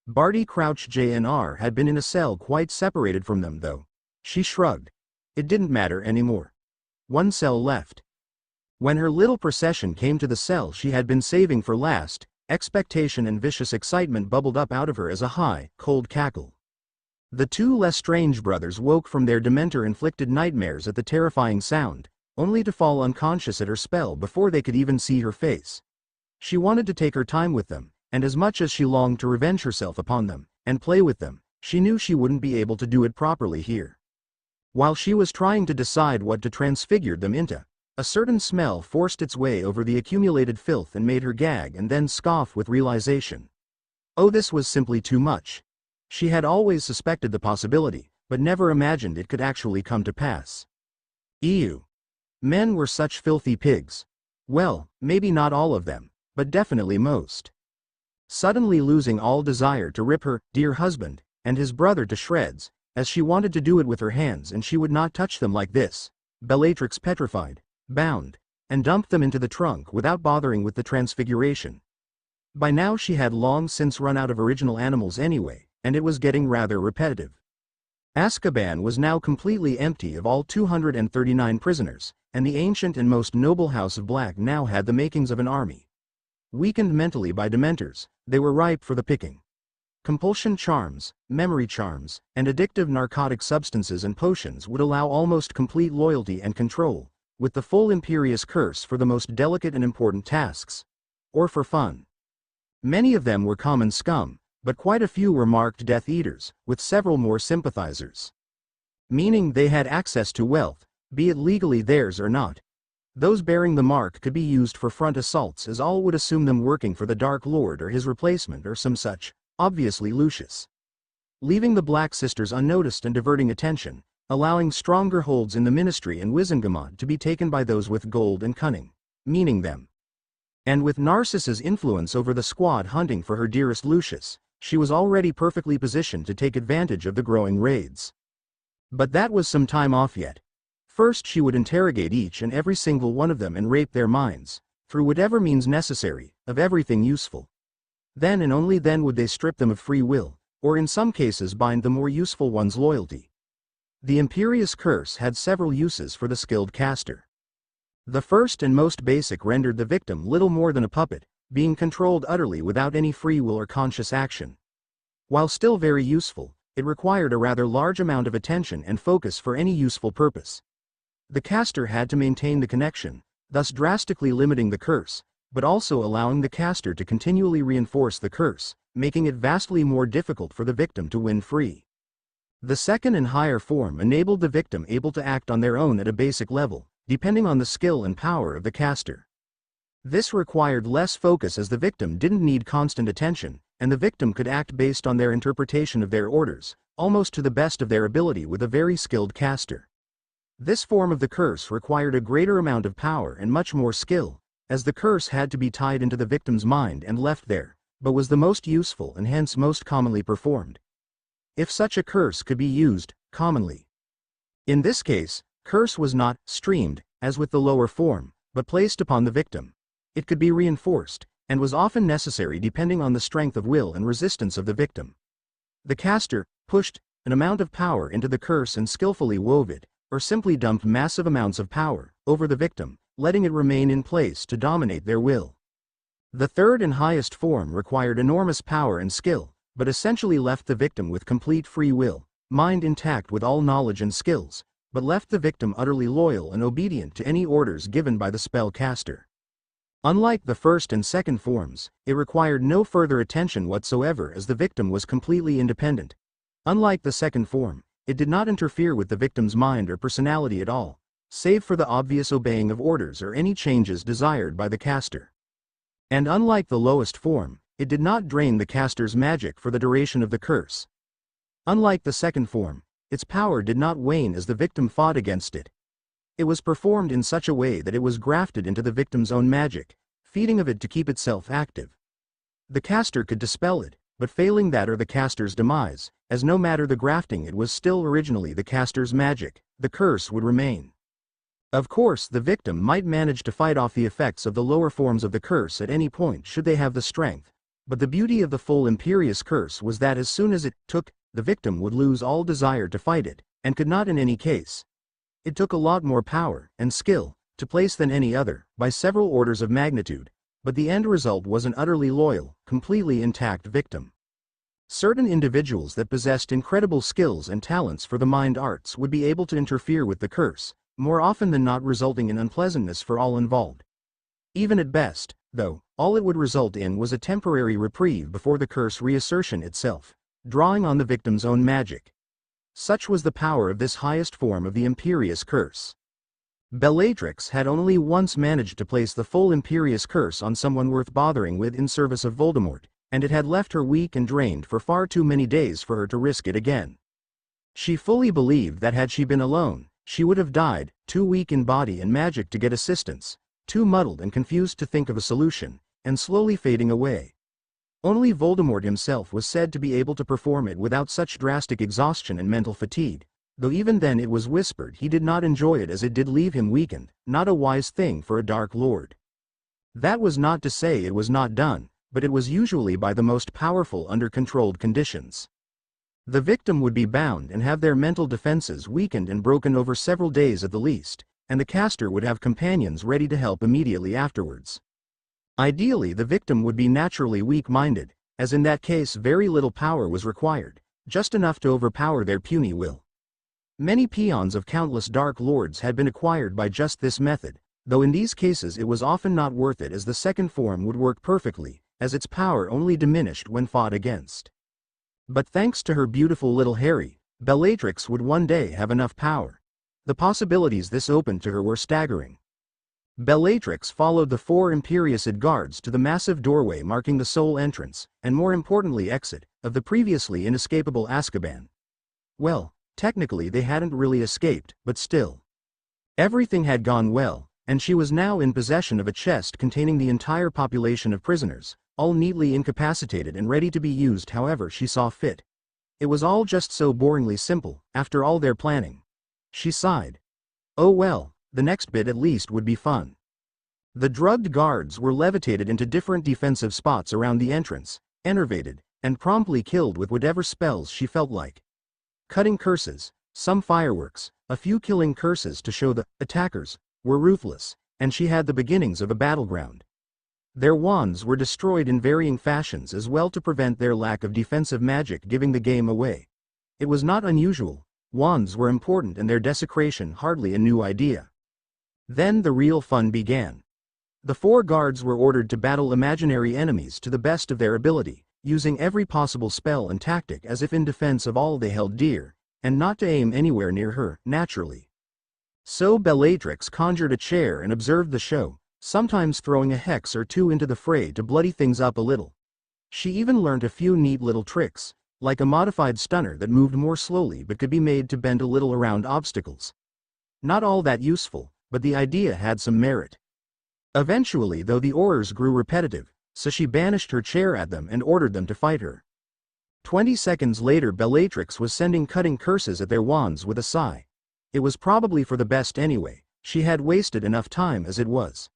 Barty Crouch Jr. had been in a cell quite separated from them though. She shrugged. It didn't matter anymore. 1 cell left. When her little procession came to the cell she had been saving for last, expectation and vicious excitement bubbled up out of her as a high, cold cackle. The 2 Lestrange brothers woke from their Dementor-inflicted nightmares at the terrifying sound, only to fall unconscious at her spell before they could even see her face. She wanted to take her time with them, and as much as she longed to revenge herself upon them, and play with them, she knew she wouldn't be able to do it properly here. While she was trying to decide what to transfigure them into, a certain smell forced its way over the accumulated filth and made her gag and then scoff with realization. Oh, this was simply too much. She had always suspected the possibility, but never imagined it could actually come to pass. Ew. Men were such filthy pigs. Well, maybe not all of them, but definitely most. Suddenly losing all desire to rip her dear husband and his brother to shreds, as she wanted to do it with her hands and she would not touch them like this, Bellatrix petrified, bound, and dumped them into the trunk without bothering with the transfiguration. By now she had long since run out of original animals anyway, and it was getting rather repetitive. Azkaban was now completely empty of all 239 prisoners, and the ancient and most noble House of Black now had the makings of an army. Weakened mentally by Dementors, they were ripe for the picking. Compulsion charms, memory charms, and addictive narcotic substances and potions would allow almost complete loyalty and control, with the full Imperius curse for the most delicate and important tasks. Or for fun. Many of them were common scum, but quite a few were marked Death Eaters, with several more sympathizers. Meaning they had access to wealth, be it legally theirs or not. Those bearing the mark could be used for front assaults, as all would assume them working for the Dark Lord or his replacement or some such, obviously Lucius. Leaving the Black Sisters unnoticed and diverting attention, allowing stronger holds in the Ministry and Wizengamot to be taken by those with gold and cunning, meaning them. And with Narcissa's influence over the squad hunting for her dearest Lucius, she was already perfectly positioned to take advantage of the growing raids. But that was some time off yet. First she would interrogate each and every single one of them and rape their minds, through whatever means necessary, of everything useful. Then and only then would they strip them of free will, or in some cases bind the more useful one's loyalty. The Imperius curse had several uses for the skilled caster. The first and most basic rendered the victim little more than a puppet, being controlled utterly without any free will or conscious action. While still very useful, it required a rather large amount of attention and focus for any useful purpose. The caster had to maintain the connection, thus drastically limiting the curse, but also allowing the caster to continually reinforce the curse, making it vastly more difficult for the victim to win free. The second and higher form enabled the victim able to act on their own at a basic level, depending on the skill and power of the caster. This required less focus as the victim didn't need constant attention, and the victim could act based on their interpretation of their orders, almost to the best of their ability with a very skilled caster. This form of the curse required a greater amount of power and much more skill, as the curse had to be tied into the victim's mind and left there, but was the most useful and hence most commonly performed. If such a curse could be used, commonly. In this case, curse was not streamed, as with the lower form, but placed upon the victim. It could be reinforced, and was often necessary depending on the strength of will and resistance of the victim. The caster pushed an amount of power into the curse and skillfully wove it, or simply dumped massive amounts of power over the victim, letting it remain in place to dominate their will. The third and highest form required enormous power and skill, but essentially left the victim with complete free will, mind intact with all knowledge and skills, but left the victim utterly loyal and obedient to any orders given by the spell caster. Unlike the first and second forms, it required no further attention whatsoever as the victim was completely independent. Unlike the second form, it did not interfere with the victim's mind or personality at all, save for the obvious obeying of orders or any changes desired by the caster. And unlike the lowest form, it did not drain the caster's magic for the duration of the curse. Unlike the second form, its power did not wane as the victim fought against it. It was performed in such a way that it was grafted into the victim's own magic, feeding of it to keep itself active. The caster could dispel it, but failing that or the caster's demise, as no matter the grafting it was still originally the caster's magic, the curse would remain. Of course the victim might manage to fight off the effects of the lower forms of the curse at any point should they have the strength, but the beauty of the full Imperius curse was that as soon as it took, the victim would lose all desire to fight it, and could not in any case. It took a lot more power and skill to place than any other, by several orders of magnitude, but the end result was an utterly loyal, completely intact victim. Certain individuals that possessed incredible skills and talents for the mind arts would be able to interfere with the curse, more often than not resulting in unpleasantness for all involved. Even at best, though, all it would result in was a temporary reprieve before the curse reassertion itself, drawing on the victim's own magic. Such was the power of this highest form of the Imperius curse. Bellatrix had only once managed to place the full Imperius curse on someone worth bothering with in service of Voldemort, and it had left her weak and drained for far too many days for her to risk it again. She fully believed that had she been alone, she would have died, too weak in body and magic to get assistance, too muddled and confused to think of a solution, and slowly fading away. Only Voldemort himself was said to be able to perform it without such drastic exhaustion and mental fatigue, though even then it was whispered he did not enjoy it as it did leave him weakened, not a wise thing for a Dark Lord. That was not to say it was not done, but it was usually by the most powerful under controlled conditions. The victim would be bound and have their mental defenses weakened and broken over several days at the least, and the caster would have companions ready to help immediately afterwards. Ideally, the victim would be naturally weak-minded, as in that case very little power was required, just enough to overpower their puny will. Many peons of countless Dark Lords had been acquired by just this method, though in these cases it was often not worth it as the second form would work perfectly, as its power only diminished when fought against. But thanks to her beautiful little Harry, Bellatrix would one day have enough power. The possibilities this opened to her were staggering. Bellatrix followed the 4 Imperius guards to the massive doorway marking the sole entrance, and more importantly exit, of the previously inescapable Azkaban. Well, technically they hadn't really escaped, but still. Everything had gone well, and she was now in possession of a chest containing the entire population of prisoners, all neatly incapacitated and ready to be used however she saw fit. It was all just so boringly simple, after all their planning. She sighed. Oh well, the next bit at least would be fun. The drugged guards were levitated into different defensive spots around the entrance, enervated, and promptly killed with whatever spells she felt like. Cutting curses, some fireworks, a few killing curses to show the attackers were ruthless, and she had the beginnings of a battleground. Their wands were destroyed in varying fashions as well to prevent their lack of defensive magic giving the game away. It was not unusual, wands were important and their desecration hardly a new idea. Then the real fun began. The 4 guards were ordered to battle imaginary enemies to the best of their ability, using every possible spell and tactic as if in defense of all they held dear, and not to aim anywhere near her, naturally. So Bellatrix conjured a chair and observed the show, sometimes throwing a hex or 2 into the fray to bloody things up a little. She even learned a few neat little tricks, like a modified stunner that moved more slowly but could be made to bend a little around obstacles. Not all that useful, but the idea had some merit. Eventually, though, the orders grew repetitive, so she banished her chair at them and ordered them to fight her. 20 seconds later Bellatrix was sending cutting curses at their wands with a sigh. It was probably for the best anyway, she had wasted enough time as it was.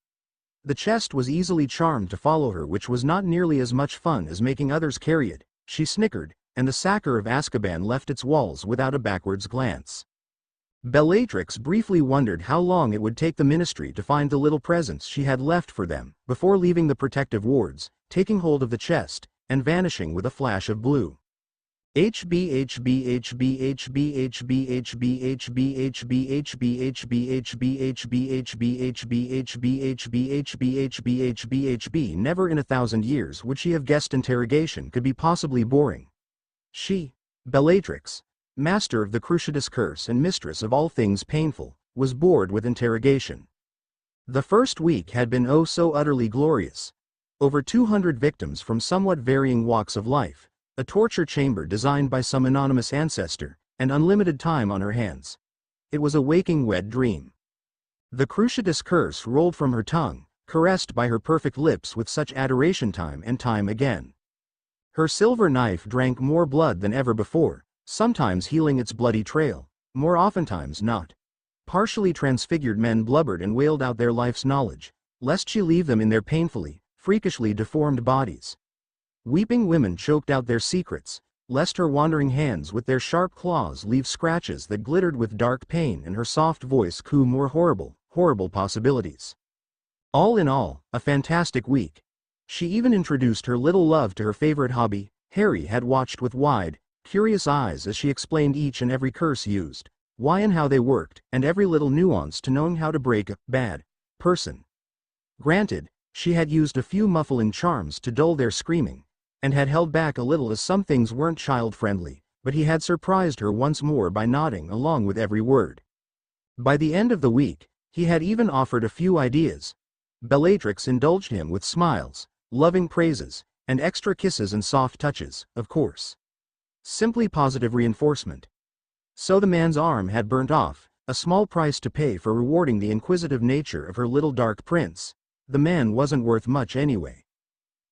The chest was easily charmed to follow her, which was not nearly as much fun as making others carry it. She snickered, and the sacker of Azkaban left its walls without a backwards glance. Bellatrix briefly wondered how long it would take the Ministry to find the little presents she had left for them, before leaving the protective wards, taking hold of the chest, and vanishing with a flash of blue. Never in 1,000 years would she have guessed interrogation could be possibly boring. She, Bellatrix, master of the Cruciatus curse and mistress of all things painful, was bored with interrogation. The first week had been oh so utterly glorious. Over 200 victims from somewhat varying walks of life, a torture chamber designed by some anonymous ancestor, and unlimited time on her hands. It was a waking wet dream. The Cruciatus curse rolled from her tongue, caressed by her perfect lips with such adoration time and time again. Her silver knife drank more blood than ever before, sometimes healing its bloody trail, more oftentimes not. Partially transfigured men blubbered and wailed out their life's knowledge, lest she leave them in their painfully, freakishly deformed bodies. Weeping women choked out their secrets, lest her wandering hands with their sharp claws leave scratches that glittered with dark pain and her soft voice coo more horrible, horrible possibilities. All in all, a fantastic week. She even introduced her little love to her favorite hobby. Harry had watched with wide, curious eyes as she explained each and every curse used, why and how they worked, and every little nuance to knowing how to break a bad person. Granted, she had used a few muffling charms to dull their screaming, and had held back a little as some things weren't child-friendly, but he had surprised her once more by nodding along with every word. By the end of the week, he had even offered a few ideas. Bellatrix indulged him with smiles, loving praises, and extra kisses and soft touches, of course. Simply positive reinforcement. So the man's arm had burnt off, a small price to pay for rewarding the inquisitive nature of her little dark prince. The man wasn't worth much anyway.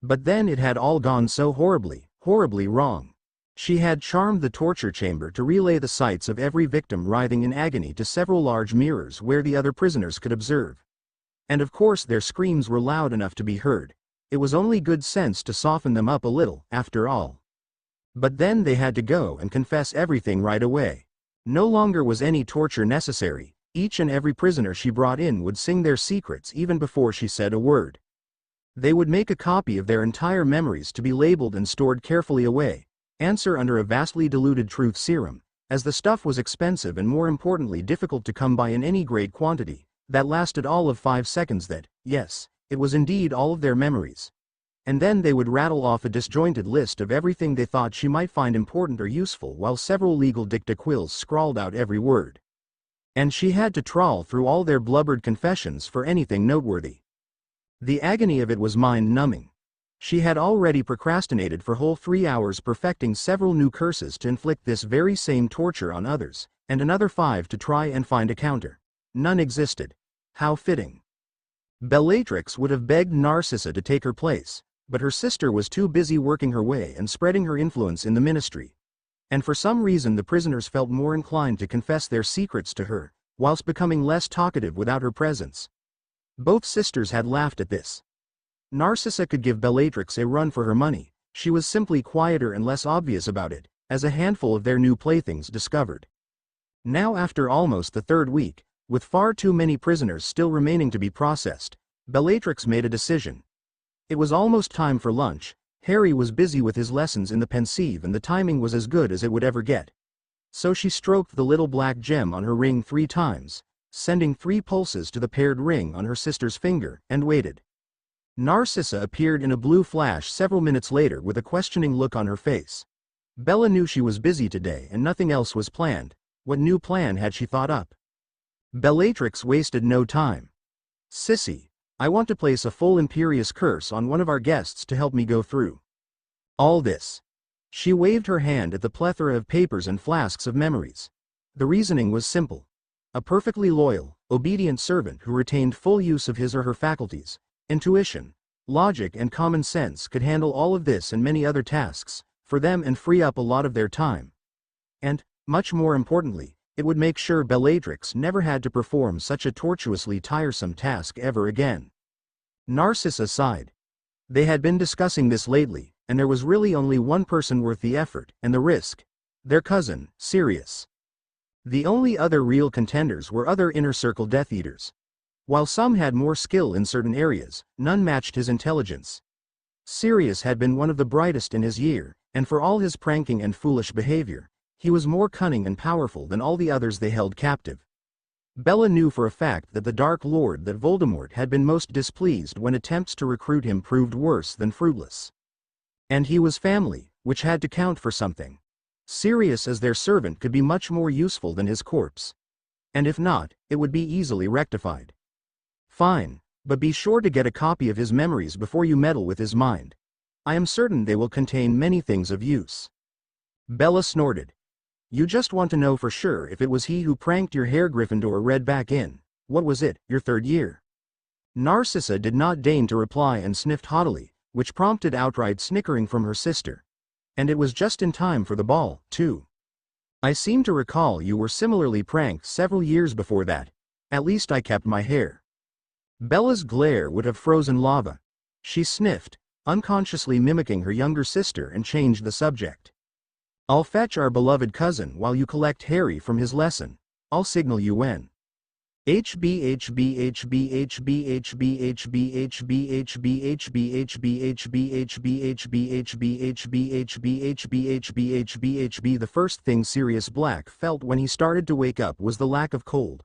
But then it had all gone so horribly, horribly wrong. She had charmed the torture chamber to relay the sights of every victim writhing in agony to several large mirrors where the other prisoners could observe. And of course their screams were loud enough to be heard. It was only good sense to soften them up a little, after all. But then they had to go and confess everything right away. No longer was any torture necessary. Each and every prisoner she brought in would sing their secrets even before she said a word. They would make a copy of their entire memories to be labeled and stored carefully away, answer under a vastly diluted truth serum, as the stuff was expensive and more importantly difficult to come by in any great quantity, that lasted all of 5 seconds that, yes, it was indeed all of their memories. And then they would rattle off a disjointed list of everything they thought she might find important or useful while several legal dictaquills scrawled out every word. And she had to trawl through all their blubbered confessions for anything noteworthy. The agony of it was mind-numbing. She had already procrastinated for whole 3 hours perfecting several new curses to inflict this very same torture on others, and another 5 to try and find a counter. None existed. How fitting. Bellatrix would have begged Narcissa to take her place, but her sister was too busy working her way and spreading her influence in the ministry. And for some reason the prisoners felt more inclined to confess their secrets to her, whilst becoming less talkative without her presence. Both sisters had laughed at this. Narcissa could give Bellatrix a run for her money. She was simply quieter and less obvious about it, as a handful of their new playthings discovered. Now after almost the 3rd week, with far too many prisoners still remaining to be processed, Bellatrix made a decision. It was almost time for lunch. Harry was busy with his lessons in the pensive and the timing was as good as it would ever get. So she stroked the little black gem on her ring 3 times, sending 3 pulses to the paired ring on her sister's finger, and waited. Narcissa appeared in a blue flash several minutes later with a questioning look on her face. Bella knew she was busy today and nothing else was planned. What new plan had she thought up? Bellatrix wasted no time. "Sissy, I want to place a full Imperius curse on one of our guests to help me go through all this." She waved her hand at the plethora of papers and flasks of memories. The reasoning was simple. A perfectly loyal, obedient servant who retained full use of his or her faculties, intuition, logic and common sense could handle all of this and many other tasks for them and free up a lot of their time. And, much more importantly, it would make sure Bellatrix never had to perform such a tortuously tiresome task ever again. Narcissa sighed. They had been discussing this lately, and there was really only one person worth the effort and the risk: their cousin, Sirius. The only other real contenders were other inner circle Death Eaters. While some had more skill in certain areas, none matched his intelligence. Sirius had been one of the brightest in his year, and for all his pranking and foolish behavior, he was more cunning and powerful than all the others they held captive. Bella knew for a fact that the Dark Lord that Voldemort had been most displeased when attempts to recruit him proved worse than fruitless. And he was family, which had to count for something. Sirius as their servant could be much more useful than his corpse. And if not, it would be easily rectified. "Fine, but be sure to get a copy of his memories before you meddle with his mind. I am certain they will contain many things of use." Bella snorted. "You just want to know for sure if it was he who pranked your hair Gryffindor read back in, what was it, your 3rd year?" Narcissa did not deign to reply and sniffed haughtily, which prompted outright snickering from her sister. "And it was just in time for the ball, too. I seem to recall you were similarly pranked several years before that. At least I kept my hair." Bella's glare would have frozen lava. She sniffed, unconsciously mimicking her younger sister, and changed the subject. "I'll fetch our beloved cousin while you collect Harry from his lesson. I'll signal you when." The first thing Sirius Black felt when he started to wake up was the lack of cold.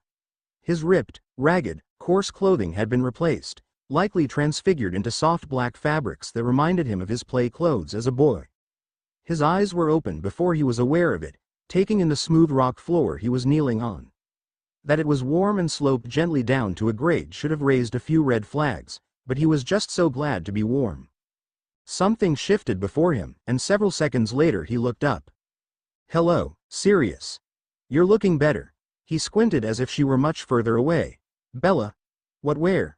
His ripped, ragged, coarse clothing had been replaced, likely transfigured into soft black fabrics that reminded him of his play clothes as a boy. His eyes were open before he was aware of it, taking in the smooth rock floor he was kneeling on. That it was warm and sloped gently down to a grate should have raised a few red flags, but he was just so glad to be warm. Something shifted before him, and several seconds later he looked up. "Hello, Sirius. You're looking better." He squinted as if she were much further away. "Bella? What, where?"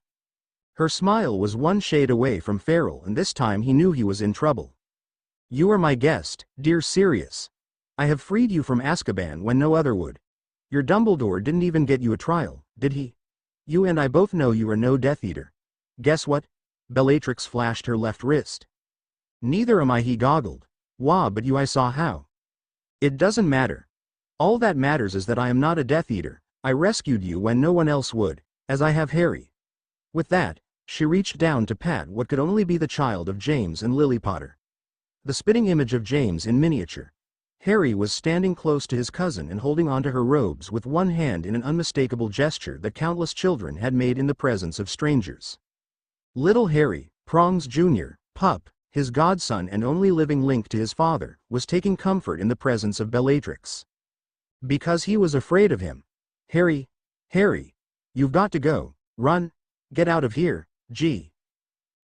Her smile was one shade away from feral, and this time he knew he was in trouble. "You are my guest, dear Sirius. I have freed you from Azkaban when no other would. Your Dumbledore didn't even get you a trial, did he? You and I both know you are no Death Eater. Guess what? Bellatrix flashed her left wrist. Neither am I, he goggled. Wah, but you I saw how. It doesn't matter. All that matters is that I am not a Death Eater. I rescued you when no one else would, as I have Harry. With that, she reached down to pat what could only be the child of James and Lily Potter. The spitting image of James in miniature. Harry was standing close to his cousin and holding onto her robes with one hand in an unmistakable gesture that countless children had made in the presence of strangers. Little Harry, Prongs Jr., pup, his godson and only living link to his father, was taking comfort in the presence of Bellatrix. Because he was afraid of him. Harry, you've got to go, run, get out of here, gee.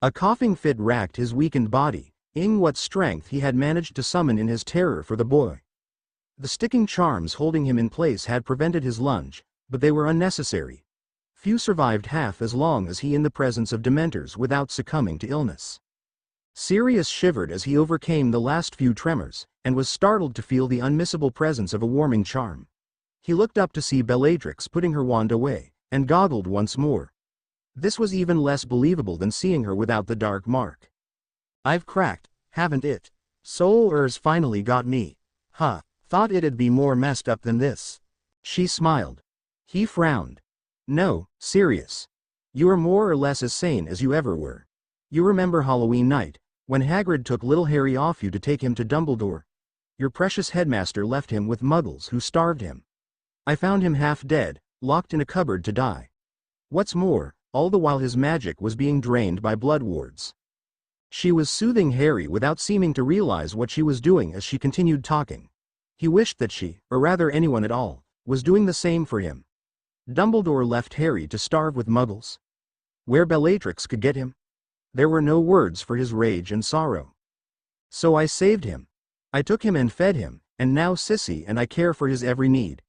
A coughing fit racked his weakened body, what strength he had managed to summon in his terror for the boy. The sticking charms holding him in place had prevented his lunge, but they were unnecessary. Few survived half as long as he in the presence of Dementors without succumbing to illness. Sirius shivered as he overcame the last few tremors, and was startled to feel the unmissable presence of a warming charm. He looked up to see Bellatrix putting her wand away, and goggled once more. This was even less believable than seeing her without the dark mark. I've cracked, haven't it? Soul-Ers finally got me. Huh, thought it'd be more messed up than this. She smiled. He frowned. No, Sirius. You are more or less as sane as you ever were. You remember Halloween night, when Hagrid took little Harry off you to take him to Dumbledore? Your precious headmaster left him with muggles who starved him. I found him half dead, locked in a cupboard to die. What's more, all the while his magic was being drained by blood wards. She was soothing Harry without seeming to realize what she was doing as she continued talking. He wished that she, or rather anyone at all, was doing the same for him. Dumbledore left Harry to starve with muggles. Where Bellatrix could get him? There were no words for his rage and sorrow. So I saved him. I took him and fed him, and now Sissy and I care for his every need.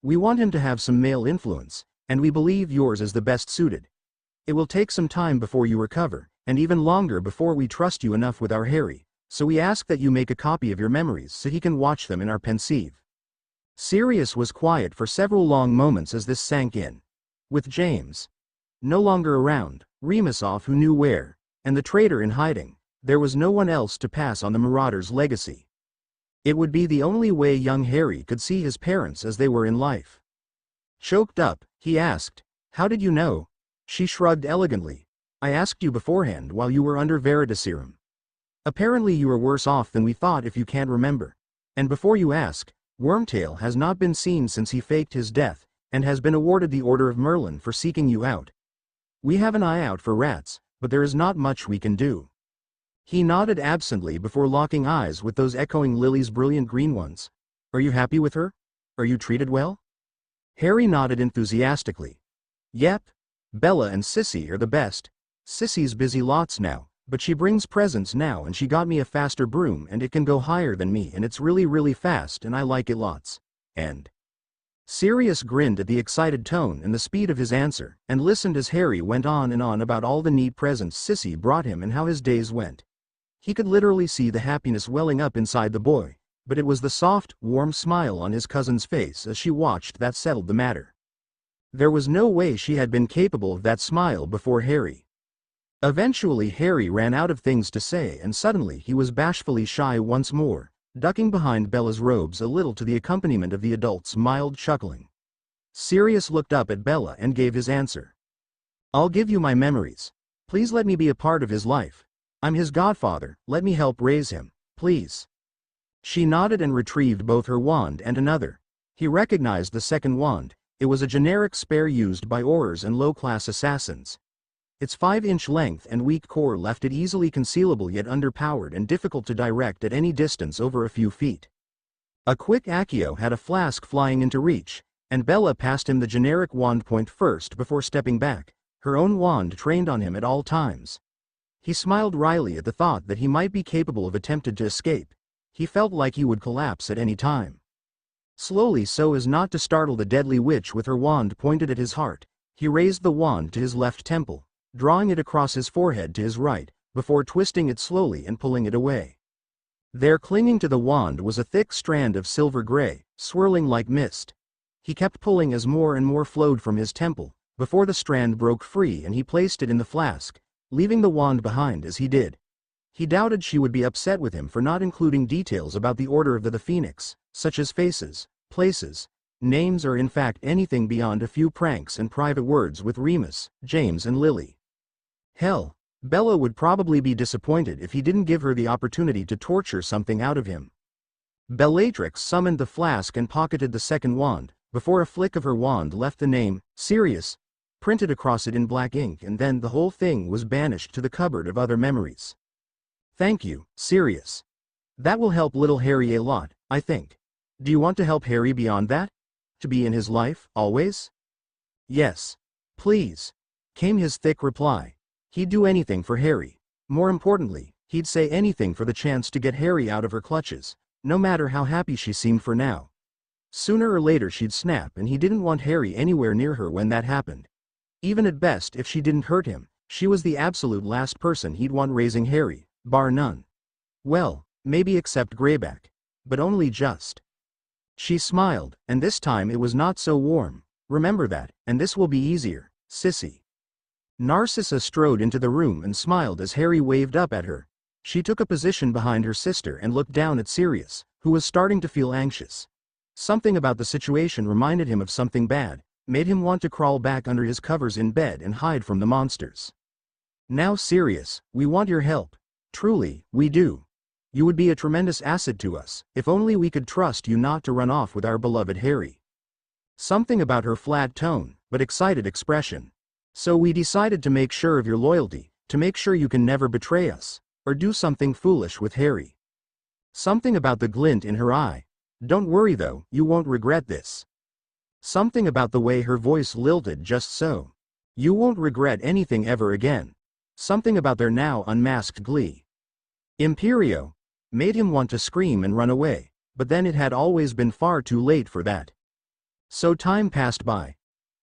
We want him to have some male influence, and we believe yours is the best suited. It will take some time before you recover, and even longer before we trust you enough with our Harry, so we ask that you make a copy of your memories so he can watch them in our pensieve. Sirius was quiet for several long moments as this sank in. With James no longer around, Remus off who knew where, and the traitor in hiding, there was no one else to pass on the Marauders' legacy. It would be the only way young Harry could see his parents as they were in life. Choked up, he asked, "How did you know?" She shrugged elegantly. "I asked you beforehand while you were under Veritaserum. Apparently you are worse off than we thought if you can't remember. And before you ask, Wormtail has not been seen since he faked his death, and has been awarded the Order of Merlin for seeking you out. We have an eye out for rats, but there is not much we can do." He nodded absently before locking eyes with those echoing Lily's brilliant green ones. "Are you happy with her? Are you treated well?" Harry nodded enthusiastically. "Yep. Bella and Sissy are the best. Sissy's busy lots now, but she brings presents now and she got me a faster broom and it can go higher than me and it's really fast and I like it lots. And..." Sirius grinned at the excited tone and the speed of his answer, and listened as Harry went on and on about all the neat presents Sissy brought him and how his days went. He could literally see the happiness welling up inside the boy, but it was the soft, warm smile on his cousin's face as she watched that settled the matter. There was no way she had been capable of that smile before Harry. Eventually Harry ran out of things to say and suddenly he was bashfully shy once more, ducking behind Bella's robes a little to the accompaniment of the adult's mild chuckling. Sirius looked up at Bella and gave his answer. "I'll give you my memories. Please let me be a part of his life. I'm his godfather, let me help raise him, please." She nodded and retrieved both her wand and another. He recognized the second wand. It was a generic spare used by Aurors and low-class assassins. Its 5-inch length and weak core left it easily concealable yet underpowered and difficult to direct at any distance over a few feet. A quick Accio had a flask flying into reach, and Bella passed him the generic wand point first before stepping back, her own wand trained on him at all times. He smiled wryly at the thought that he might be capable of attempting to escape. He felt like he would collapse at any time. Slowly, so as not to startle the deadly witch with her wand pointed at his heart, he raised the wand to his left temple, drawing it across his forehead to his right, before twisting it slowly and pulling it away. There clinging to the wand was a thick strand of silver gray, swirling like mist. He kept pulling as more and more flowed from his temple, before the strand broke free and he placed it in the flask, leaving the wand behind as he did. He doubted she would be upset with him for not including details about the Order of the Phoenix, such as faces, places, names, or in fact anything beyond a few pranks and private words with Remus, James and Lily. Hell, Bella would probably be disappointed if he didn't give her the opportunity to torture something out of him. Bellatrix summoned the flask and pocketed the second wand, before a flick of her wand left the name, Sirius, printed across it in black ink, and then the whole thing was banished to the cupboard of other memories. Thank you, Sirius. That will help little Harry a lot, I think. Do you want to help Harry beyond that? To be in his life, always? Yes. Please. Came his thick reply. He'd do anything for Harry. More importantly, he'd say anything for the chance to get Harry out of her clutches, no matter how happy she seemed for now. Sooner or later she'd snap, and he didn't want Harry anywhere near her when that happened. Even at best, if she didn't hurt him, she was the absolute last person he'd want raising Harry, bar none. Well, maybe except Greyback. But only just. She smiled, and this time it was not so warm. Remember that, and this will be easier, sissy. Narcissa strode into the room and smiled as Harry waved up at her. She took a position behind her sister and looked down at Sirius, who was starting to feel anxious. Something about the situation reminded him of something bad, made him want to crawl back under his covers in bed and hide from the monsters. Now Sirius, we want your help. Truly, we do. You would be a tremendous asset to us, if only we could trust you not to run off with our beloved Harry. Something about her flat tone, but excited expression. So we decided to make sure of your loyalty, to make sure you can never betray us, or do something foolish with Harry. Something about the glint in her eye. Don't worry though, you won't regret this. Something about the way her voice lilted just so. You won't regret anything ever again. Something about their now unmasked glee. Imperio made him want to scream and run away, but then it had always been far too late for that. So time passed by.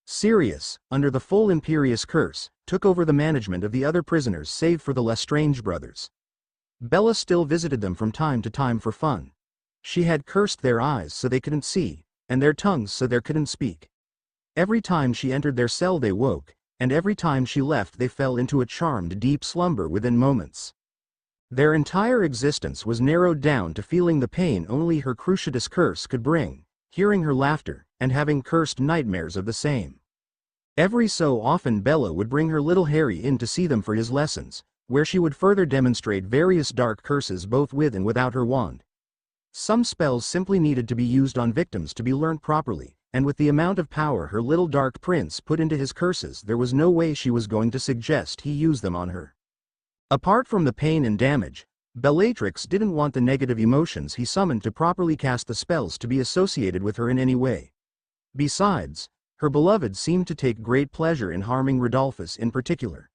Sirius, under the full Imperius curse, took over the management of the other prisoners save for the Lestrange brothers. Bella still visited them from time to time for fun. She had cursed their eyes so they couldn't see, and their tongues so they couldn't speak. Every time she entered their cell they woke, and every time she left they fell into a charmed deep slumber within moments. Their entire existence was narrowed down to feeling the pain only her cruciatus curse could bring, hearing her laughter, and having cursed nightmares of the same. Every so often Bella would bring her little Harry in to see them for his lessons, where she would further demonstrate various dark curses both with and without her wand. Some spells simply needed to be used on victims to be learnt properly, and with the amount of power her little dark prince put into his curses there was no way she was going to suggest he use them on her. Apart from the pain and damage, Bellatrix didn't want the negative emotions he summoned to properly cast the spells to be associated with her in any way. Besides, her beloved seemed to take great pleasure in harming Rodolphus in particular.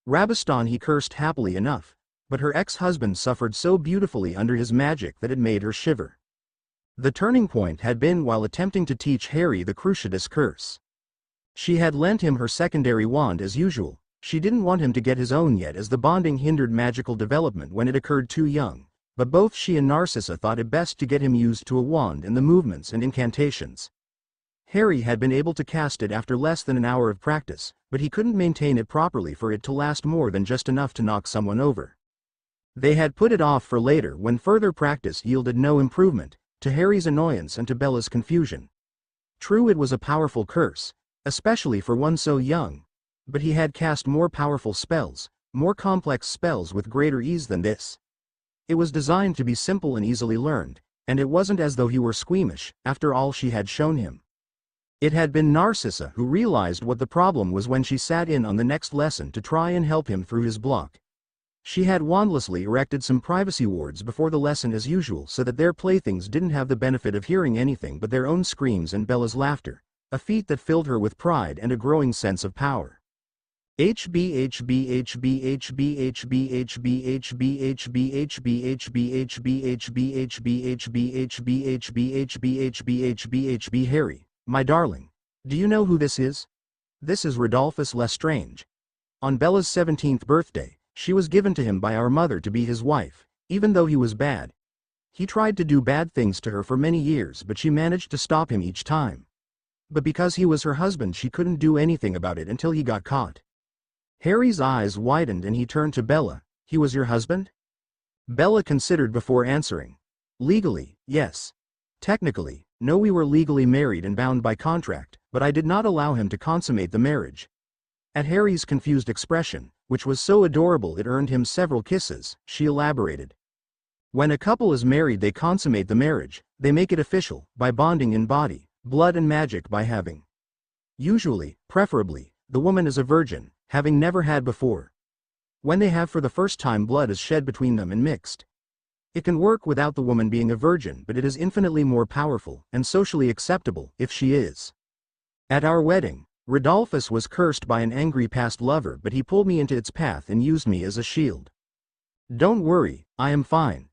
Rabaston he cursed happily enough, but her ex-husband suffered so beautifully under his magic that it made her shiver. The turning point had been while attempting to teach Harry the Cruciatus curse. She had lent him her secondary wand as usual. She didn't want him to get his own yet as the bonding hindered magical development when it occurred too young, but both she and Narcissa thought it best to get him used to a wand and the movements and incantations. Harry had been able to cast it after less than an hour of practice, but he couldn't maintain it properly for it to last more than just enough to knock someone over. They had put it off for later when further practice yielded no improvement, to Harry's annoyance and to Bella's confusion. True, it was a powerful curse, especially for one so young, but he had cast more powerful spells, more complex spells with greater ease than this. It was designed to be simple and easily learned, and it wasn't as though he were squeamish, after all she had shown him. It had been Narcissa who realized what the problem was when she sat in on the next lesson to try and help him through his block. She had wandlessly erected some privacy wards before the lesson as usual so that their playthings didn't have the benefit of hearing anything but their own screams and Bella's laughter, a feat that filled her with pride and a growing sense of power. Harry, my darling. Do you know who this is? This is Rodolphus Lestrange. On Bella's 17th birthday, she was given to him by our mother to be his wife, even though he was bad. He tried to do bad things to her for many years but she managed to stop him each time. But because he was her husband she couldn't do anything about it until he got caught. Harry's eyes widened and he turned to Bella. "He was your husband?" Bella considered before answering. "Legally, yes. Technically, no, we were legally married and bound by contract, but I did not allow him to consummate the marriage." At Harry's confused expression, which was so adorable it earned him several kisses, she elaborated. "When a couple is married they consummate the marriage, they make it official, by bonding in body, blood and magic by having. Usually, preferably, the woman is a virgin, having never had before. When they have for the first time blood is shed between them and mixed. It can work without the woman being a virgin, but it is infinitely more powerful, and socially acceptable, if she is. At our wedding, Rodolphus was cursed by an angry past lover, but he pulled me into its path and used me as a shield. Don't worry, I am fine."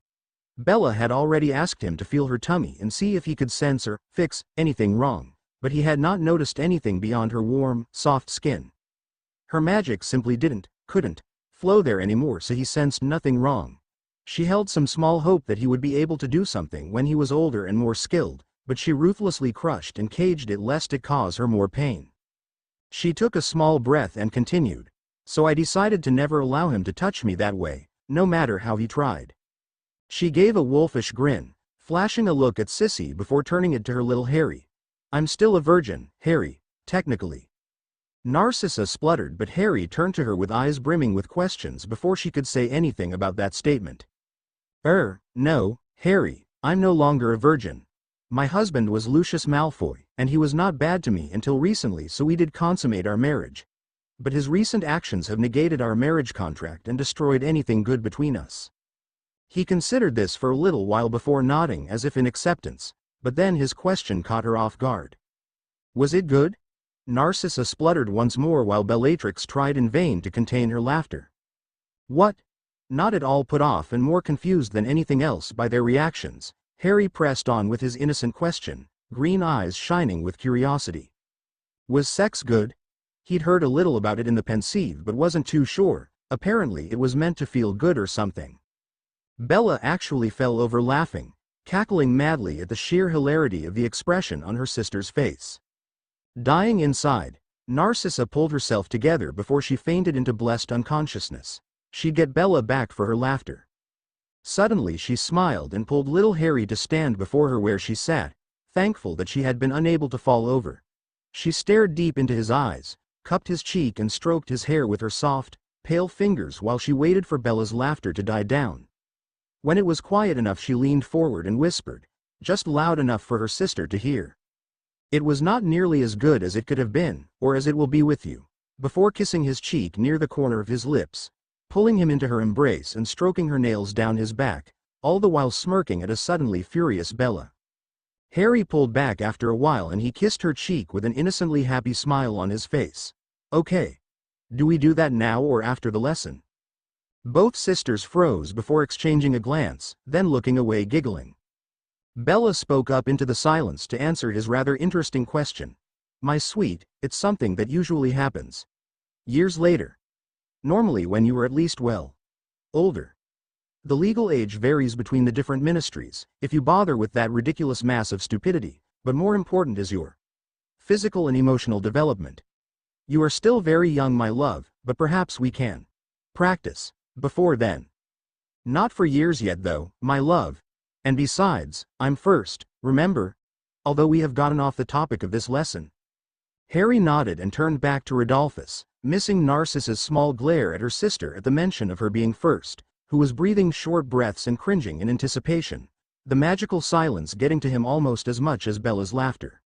Bella had already asked him to feel her tummy and see if he could sense or fix anything wrong, but he had not noticed anything beyond her warm, soft skin. Her magic simply couldn't flow there anymore, so he sensed nothing wrong. She held some small hope that he would be able to do something when he was older and more skilled, but she ruthlessly crushed and caged it lest it cause her more pain. She took a small breath and continued. "So I decided to never allow him to touch me that way, no matter how he tried." She gave a wolfish grin, flashing a look at Sissy before turning it to her little Harry. "I'm still a virgin, Harry, technically." Narcissa spluttered, but Harry turned to her with eyes brimming with questions before she could say anything about that statement. No, Harry, I'm no longer a virgin. My husband was Lucius Malfoy, and he was not bad to me until recently, so we did consummate our marriage. But his recent actions have negated our marriage contract and destroyed anything good between us." He considered this for a little while before nodding as if in acceptance, but then his question caught her off guard. "Was it good?" Narcissa spluttered once more while Bellatrix tried in vain to contain her laughter. "What?" Not at all put off and more confused than anything else by their reactions, Harry pressed on with his innocent question, green eyes shining with curiosity. "Was sex good?" He'd heard a little about it in the pensieve but wasn't too sure. Apparently it was meant to feel good or something. Bella actually fell over laughing, cackling madly at the sheer hilarity of the expression on her sister's face. Dying inside, Narcissa pulled herself together before she fainted into blessed unconsciousness. She'd get Bella back for her laughter. Suddenly she smiled and pulled little Harry to stand before her where she sat, thankful that she had been unable to fall over. She stared deep into his eyes, cupped his cheek and stroked his hair with her soft, pale fingers while she waited for Bella's laughter to die down. When it was quiet enough she leaned forward and whispered, just loud enough for her sister to hear. "It was not nearly as good as it could have been, or as it will be with you," before kissing his cheek near the corner of his lips, pulling him into her embrace and stroking her nails down his back, all the while smirking at a suddenly furious Bella. Harry pulled back after a while and he kissed her cheek with an innocently happy smile on his face. "Okay. Do we do that now or after the lesson?" Both sisters froze before exchanging a glance, then looking away giggling. Bella spoke up into the silence to answer his rather interesting question. "My sweet, it's something that usually happens years later. Normally when you are at least older. The legal age varies between the different ministries, if you bother with that ridiculous mass of stupidity, but more important is your physical and emotional development. You are still very young, my love, but perhaps we can practice before then. Not for years yet though, my love. And besides, I'm first, remember? Although we have gotten off the topic of this lesson." Harry nodded and turned back to Rodolphus, missing Narcissa's small glare at her sister at the mention of her being first, who was breathing short breaths and cringing in anticipation, the magical silence getting to him almost as much as Bella's laughter.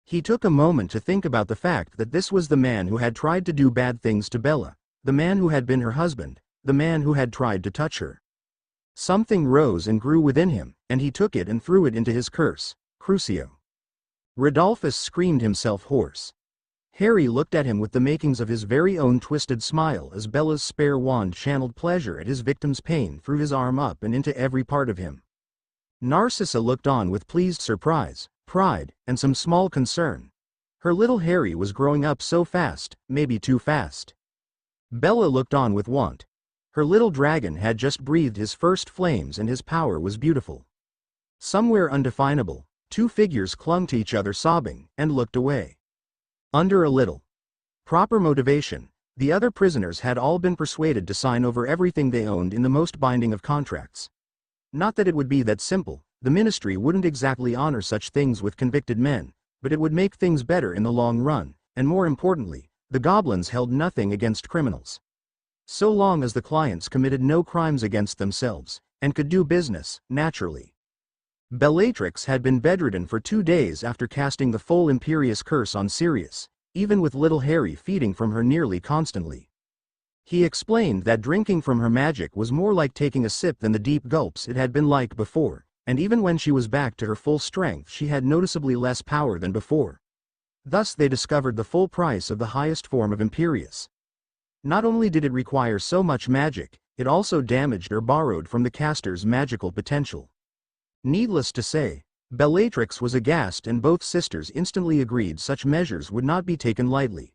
He took a moment to think about the fact that this was the man who had tried to do bad things to Bella, the man who had been her husband, the man who had tried to touch her. Something rose and grew within him, and he took it and threw it into his curse, Crucio. Rodolphus screamed himself hoarse. Harry looked at him with the makings of his very own twisted smile as Bella's spare wand channeled pleasure at his victim's pain through his arm up and into every part of him. Narcissa looked on with pleased surprise, pride, and some small concern. Her little Harry was growing up so fast, maybe too fast. Bella looked on with want. Her little dragon had just breathed his first flames and his power was beautiful. Somewhere undefinable, two figures clung to each other sobbing, and looked away. Under a little proper motivation, The other prisoners had all been persuaded to sign over everything they owned in the most binding of contracts. Not that it would be that simple, the ministry wouldn't exactly honor such things with convicted men, but it would make things better in the long run, and more importantly, the goblins held nothing against criminals. So long as the clients committed no crimes against themselves, and could do business, naturally. Bellatrix had been bedridden for 2 days after casting the full Imperius curse on Sirius, even with little Harry feeding from her nearly constantly. He explained that drinking from her magic was more like taking a sip than the deep gulps it had been like before, and even when she was back to her full strength she had noticeably less power than before. Thus they discovered the full price of the highest form of Imperius. Not only did it require so much magic, it also damaged or borrowed from the caster's magical potential. Needless to say, Bellatrix was aghast and both sisters instantly agreed such measures would not be taken lightly.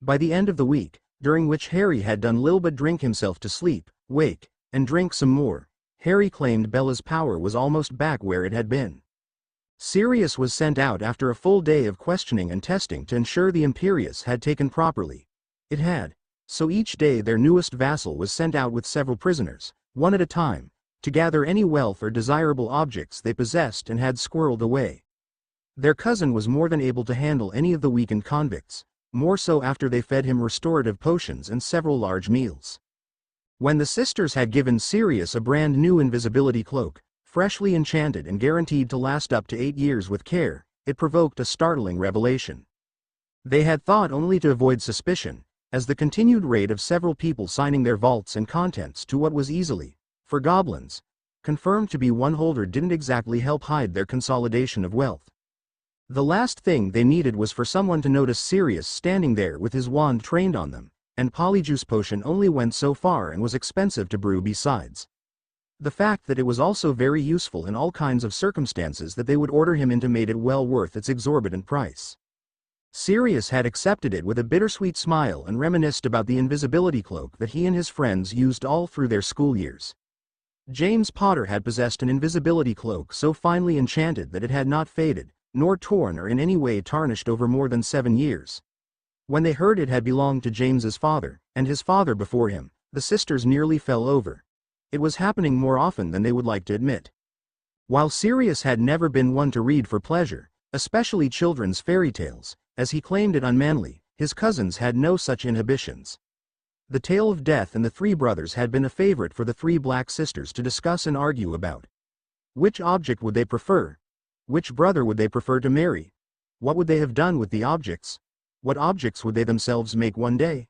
By the end of the week, during which Harry had done little but drink himself to sleep, wake, and drink some more, Harry claimed Bella's power was almost back where it had been. Sirius was sent out after a full day of questioning and testing to ensure the Imperius had taken properly. It had. So each day their newest vassal was sent out with several prisoners, one at a time, to gather any wealth or desirable objects they possessed and had squirreled away. Their cousin was more than able to handle any of the weakened convicts, more so after they fed him restorative potions and several large meals. When the sisters had given Sirius a brand new invisibility cloak, freshly enchanted and guaranteed to last up to 8 years with care, it provoked a startling revelation. They had thought only to avoid suspicion, as the continued rate of several people signing their vaults and contents to what was easily, for goblins, confirmed to be one holder didn't exactly help hide their consolidation of wealth. The last thing they needed was for someone to notice Sirius standing there with his wand trained on them, and polyjuice potion only went so far and was expensive to brew besides. The fact that it was also very useful in all kinds of circumstances that they would order him into made it well worth its exorbitant price. Sirius had accepted it with a bittersweet smile and reminisced about the invisibility cloak that he and his friends used all through their school years. James Potter had possessed an invisibility cloak so finely enchanted that it had not faded, nor torn or in any way tarnished over more than 7 years. When they heard it had belonged to James's father, and his father before him, the sisters nearly fell over. It was happening more often than they would like to admit. While Sirius had never been one to read for pleasure, especially children's fairy tales, as he claimed it unmanly, his cousins had no such inhibitions. The tale of death and the 3 brothers had been a favorite for the 3 black sisters to discuss and argue about. Which object would they prefer? Which brother would they prefer to marry? What would they have done with the objects? What objects would they themselves make one day?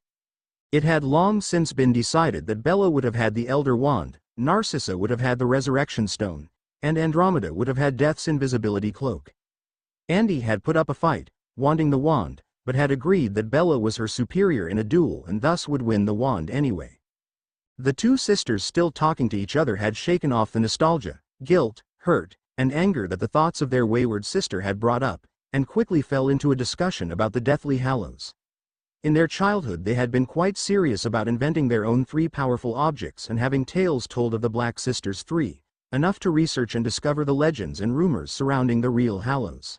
It had long since been decided that Bella would have had the Elder Wand, Narcissa would have had the Resurrection Stone, and Andromeda would have had Death's invisibility cloak. Andy had put up a fight, wanting the wand, but had agreed that Bella was her superior in a duel and thus would win the wand anyway. The 2 sisters still talking to each other had shaken off the nostalgia, guilt, hurt, and anger that the thoughts of their wayward sister had brought up, and quickly fell into a discussion about the Deathly Hallows. In their childhood they had been quite serious about inventing their own 3 powerful objects and having tales told of the Black Sisters 3, enough to research and discover the legends and rumors surrounding the real Hallows.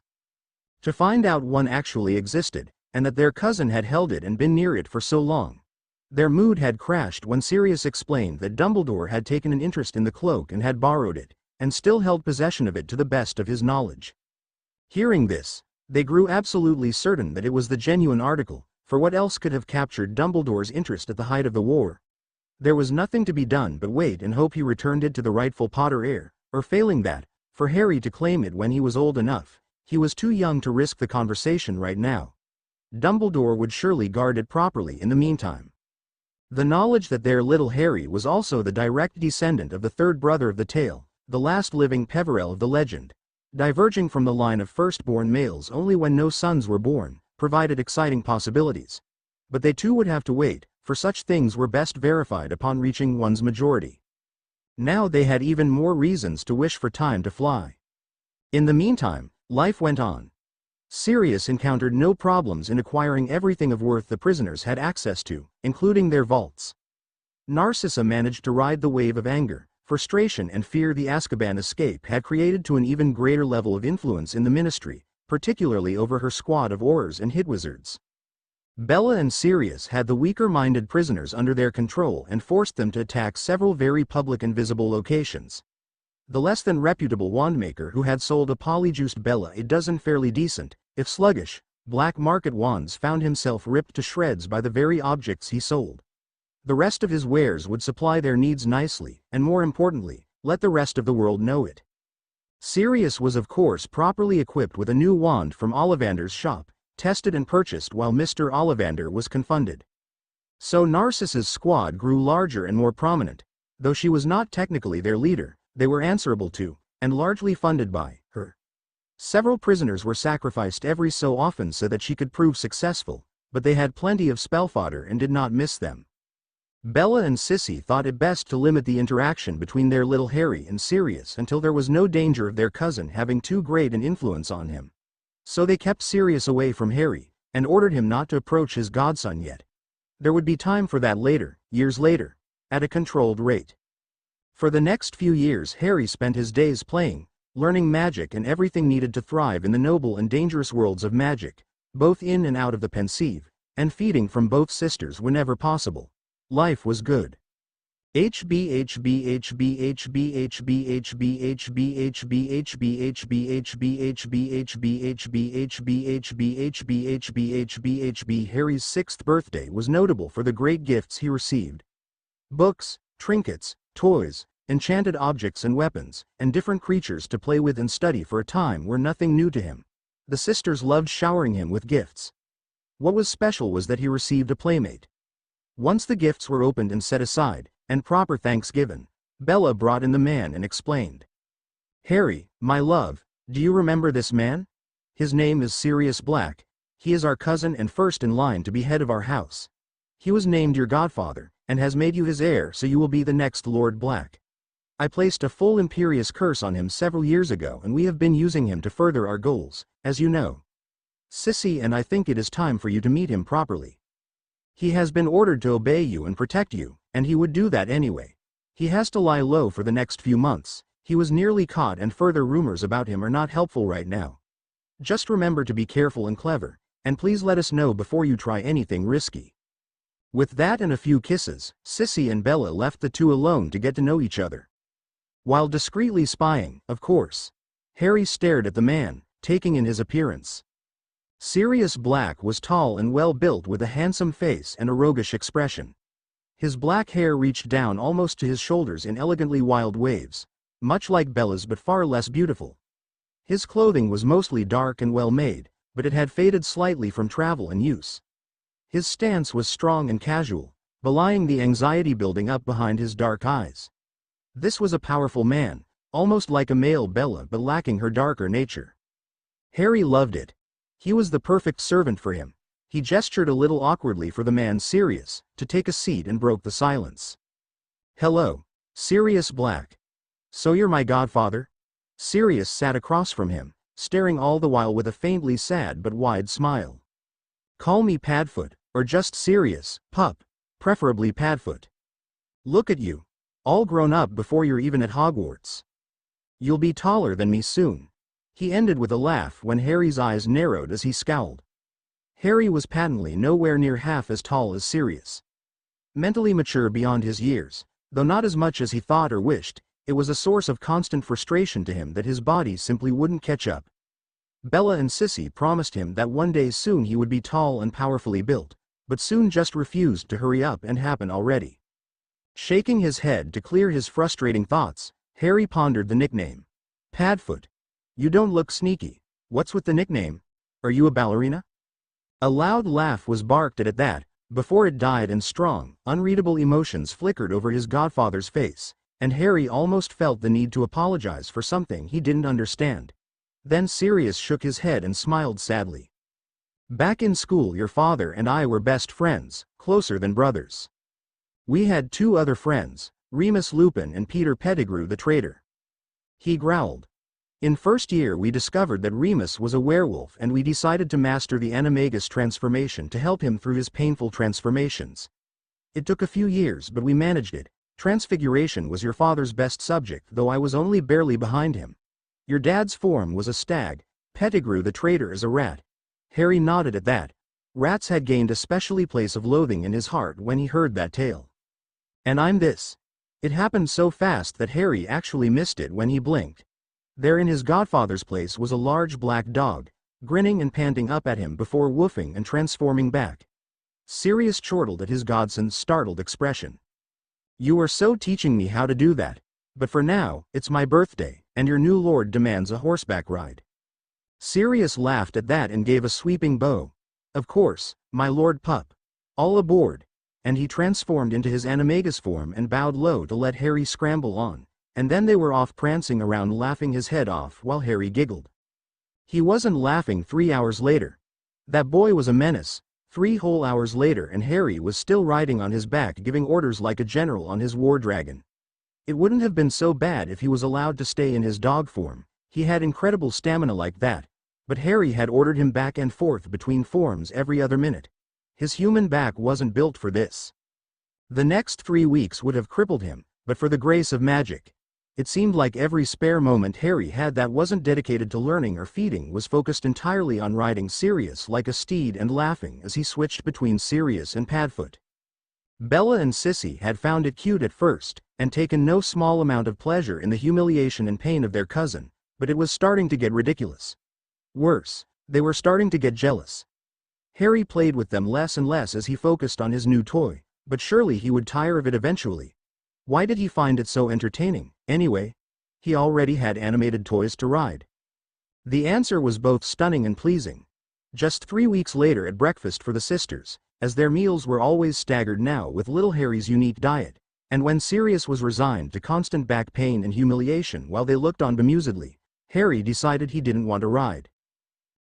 To find out one actually existed, and that their cousin had held it and been near it for so long. Their mood had crashed when Sirius explained that Dumbledore had taken an interest in the cloak and had borrowed it, and still held possession of it to the best of his knowledge. Hearing this, they grew absolutely certain that it was the genuine article, for what else could have captured Dumbledore's interest at the height of the war? There was nothing to be done but wait and hope he returned it to the rightful Potter heir, or failing that, for Harry to claim it when he was old enough. He was too young to risk the conversation right now. Dumbledore would surely guard it properly in the meantime. The knowledge that their little Harry was also the direct descendant of the 3rd brother of the tale, the last living Peverell of the legend, diverging from the line of firstborn males only when no sons were born, provided exciting possibilities. But they too would have to wait, for such things were best verified upon reaching one's majority. Now they had even more reasons to wish for time to fly. In the meantime, life went on. Sirius encountered no problems in acquiring everything of worth the prisoners had access to, including their vaults. Narcissa managed to ride the wave of anger, frustration and fear the Azkaban escape had created to an even greater level of influence in the ministry, particularly over her squad of aurors and hidwizards. Bella and Sirius had the weaker-minded prisoners under their control and forced them to attack several very public and visible locations. The less-than-reputable wandmaker who had sold a polyjuiced Bella a dozen fairly decent, if sluggish, black market wands found himself ripped to shreds by the very objects he sold. The rest of his wares would supply their needs nicely, and more importantly, let the rest of the world know it. Sirius was of course properly equipped with a new wand from Ollivander's shop, tested and purchased while Mr. Ollivander was confounded. So Narcissa's squad grew larger and more prominent. Though she was not technically their leader, they were answerable to, and largely funded by, her. Several prisoners were sacrificed every so often so that she could prove successful, but they had plenty of spell fodder and did not miss them. Bella and Sissy thought it best to limit the interaction between their little Harry and Sirius until there was no danger of their cousin having too great an influence on him. So they kept Sirius away from Harry, and ordered him not to approach his godson yet. There would be time for that later, years later, at a controlled rate. For the next few years Harry spent his days playing, learning magic and everything needed to thrive in the noble and dangerous worlds of magic, both in and out of the pensieve, and feeding from both sisters whenever possible. Life was good. Harry's sixth birthday was notable for the great gifts he received. Books, trinkets, toys, enchanted objects and weapons, and different creatures to play with and study for a time were nothing new to him. The sisters loved showering him with gifts. What was special was that he received a playmate. Once the gifts were opened and set aside, and proper thanks given, Bella brought in the man and explained. "Harry, my love, do you remember this man? His name is Sirius Black. He is our cousin and first in line to be head of our house. He was named your godfather, and has made you his heir, so you will be the next Lord Black. I placed a full Imperius curse on him several years ago and we have been using him to further our goals, as you know. Sissy and I think it is time for you to meet him properly. He has been ordered to obey you and protect you, and he would do that anyway. He has to lie low for the next few months. He was nearly caught and further rumors about him are not helpful right now. Just remember to be careful and clever, and please let us know before you try anything risky." With that and a few kisses, Sissy and Bella left the two alone to get to know each other. While discreetly spying, of course, Harry stared at the man, taking in his appearance. Sirius Black was tall and well-built with a handsome face and a roguish expression. His black hair reached down almost to his shoulders in elegantly wild waves, much like Bella's but far less beautiful. His clothing was mostly dark and well-made, but it had faded slightly from travel and use. His stance was strong and casual, belying the anxiety building up behind his dark eyes. This was a powerful man, almost like a male Bella but lacking her darker nature. Harry loved it. He was the perfect servant for him. He gestured a little awkwardly for the man Sirius to take a seat and broke the silence. "Hello, Sirius Black. So you're my godfather?" Sirius sat across from him, staring all the while with a faintly sad but wide smile. "Call me Padfoot, or just Sirius, pup, preferably Padfoot. Look at you, all grown up before you're even at Hogwarts. You'll be taller than me soon." He ended with a laugh when Harry's eyes narrowed as he scowled. Harry was patently nowhere near half as tall as Sirius. Mentally mature beyond his years, though not as much as he thought or wished, it was a source of constant frustration to him that his body simply wouldn't catch up. Bella and Sissy promised him that one day soon he would be tall and powerfully built, but soon just refused to hurry up and happen already. Shaking his head to clear his frustrating thoughts, Harry pondered the nickname. "Padfoot. You don't look sneaky. What's with the nickname? Are you a ballerina?" A loud laugh was barked at that, before it died and strong, unreadable emotions flickered over his godfather's face, and Harry almost felt the need to apologize for something he didn't understand. Then Sirius shook his head and smiled sadly. "Back in school your father and I were best friends, closer than brothers. We had two other friends, Remus Lupin and Peter Pettigrew the traitor." He growled. "In first year we discovered that Remus was a werewolf and we decided to master the animagus transformation to help him through his painful transformations. It took a few years but we managed it. Transfiguration was your father's best subject though I was only barely behind him. Your dad's form was a stag, Pettigrew the traitor is a rat." Harry nodded at that. Rats had gained a specially place of loathing in his heart when he heard that tale. And I'm this. It happened so fast that Harry actually missed it when he blinked. There in his godfather's place was a large black dog, grinning and panting up at him before woofing and transforming back. Sirius chortled at his godson's startled expression. You are so teaching me how to do that, but for now, it's my birthday, and your new lord demands a horseback ride. Sirius laughed at that and gave a sweeping bow. Of course, my lord pup. All aboard. And he transformed into his animagus form and bowed low to let Harry scramble on, and then they were off prancing around laughing his head off while Harry giggled. He wasn't laughing 3 hours later. That boy was a menace. 3 whole hours later and Harry was still riding on his back giving orders like a general on his war dragon. It wouldn't have been so bad if he was allowed to stay in his dog form. He had incredible stamina like that. But Harry had ordered him back and forth between forms every other minute. His human back wasn't built for this. The next 3 weeks would have crippled him, but for the grace of magic. It seemed like every spare moment Harry had that wasn't dedicated to learning or feeding was focused entirely on riding Sirius like a steed and laughing as he switched between Sirius and Padfoot. Bella and Sissy had found it cute at first, and taken no small amount of pleasure in the humiliation and pain of their cousin, but it was starting to get ridiculous. Worse, they were starting to get jealous. Harry played with them less and less as he focused on his new toy, but surely he would tire of it eventually. Why did he find it so entertaining, anyway? He already had animated toys to ride. The answer was both stunning and pleasing. Just 3 weeks later at breakfast for the sisters, as their meals were always staggered now with little Harry's unique diet, and when Sirius was resigned to constant back pain and humiliation while they looked on bemusedly, Harry decided he didn't want a ride.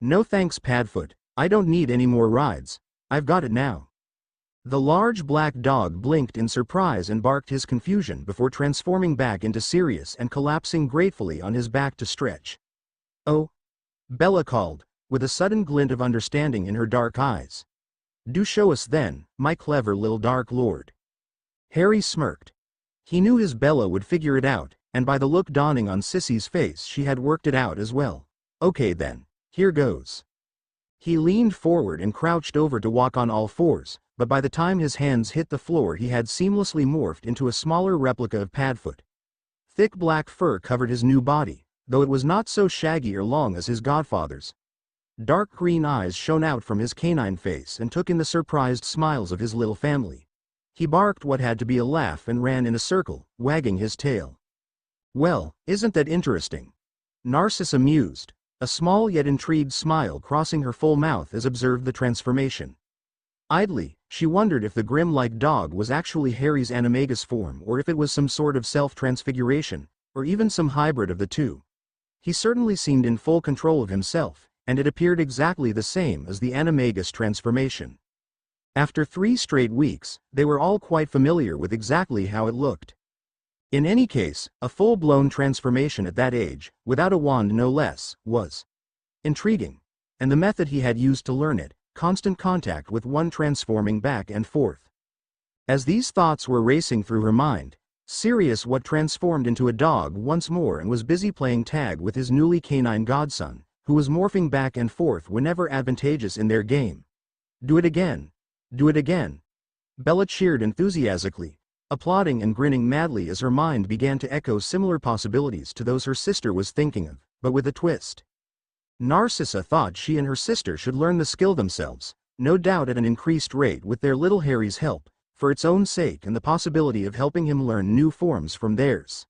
No thanks, Padfoot, I don't need any more rides, I've got it now. The large black dog blinked in surprise and barked his confusion before transforming back into Sirius and collapsing gratefully on his back to stretch. Oh? Bella called, with a sudden glint of understanding in her dark eyes. Do show us then, my clever little dark lord. Harry smirked. He knew his Bella would figure it out, and by the look dawning on Sissy's face she had worked it out as well. Okay then, here goes. He leaned forward and crouched over to walk on all fours, but by the time his hands hit the floor he had seamlessly morphed into a smaller replica of Padfoot. Thick black fur covered his new body, though it was not so shaggy or long as his godfather's. Dark green eyes shone out from his canine face and took in the surprised smiles of his little family. He barked what had to be a laugh and ran in a circle, wagging his tail. Well, isn't that interesting? Narcissa mused, a small yet intrigued smile crossing her full mouth as observed the transformation. Idly, she wondered if the grim-like dog was actually Harry's animagus form or if it was some sort of self-transfiguration, or even some hybrid of the two. He certainly seemed in full control of himself, and it appeared exactly the same as the animagus transformation. After 3 straight weeks, they were all quite familiar with exactly how it looked. In any case, a full-blown transformation at that age, without a wand no less, was intriguing. And the method he had used to learn it, constant contact with one transforming back and forth. As these thoughts were racing through her mind, Sirius what transformed into a dog once more and was busy playing tag with his newly canine godson, who was morphing back and forth whenever advantageous in their game. Do it again. Do it again. Bella cheered enthusiastically, applauding and grinning madly as her mind began to echo similar possibilities to those her sister was thinking of, but with a twist. Narcissa thought she and her sister should learn the skill themselves, no doubt at an increased rate with their little Harry's help, for its own sake and the possibility of helping him learn new forms from theirs.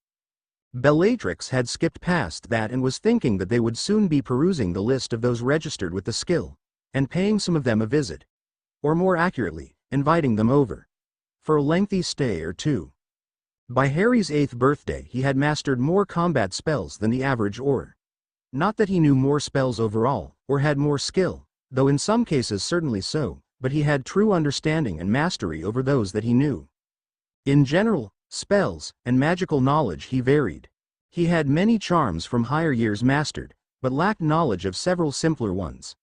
Bellatrix had skipped past that and was thinking that they would soon be perusing the list of those registered with the skill, and paying some of them a visit. Or more accurately, inviting them over. For a lengthy stay or two. By Harry's 8th birthday he had mastered more combat spells than the average Auror. Not that he knew more spells overall, or had more skill, though in some cases certainly so, but he had true understanding and mastery over those that he knew. In general, spells and magical knowledge he varied. He had many charms from higher years mastered, but lacked knowledge of several simpler ones.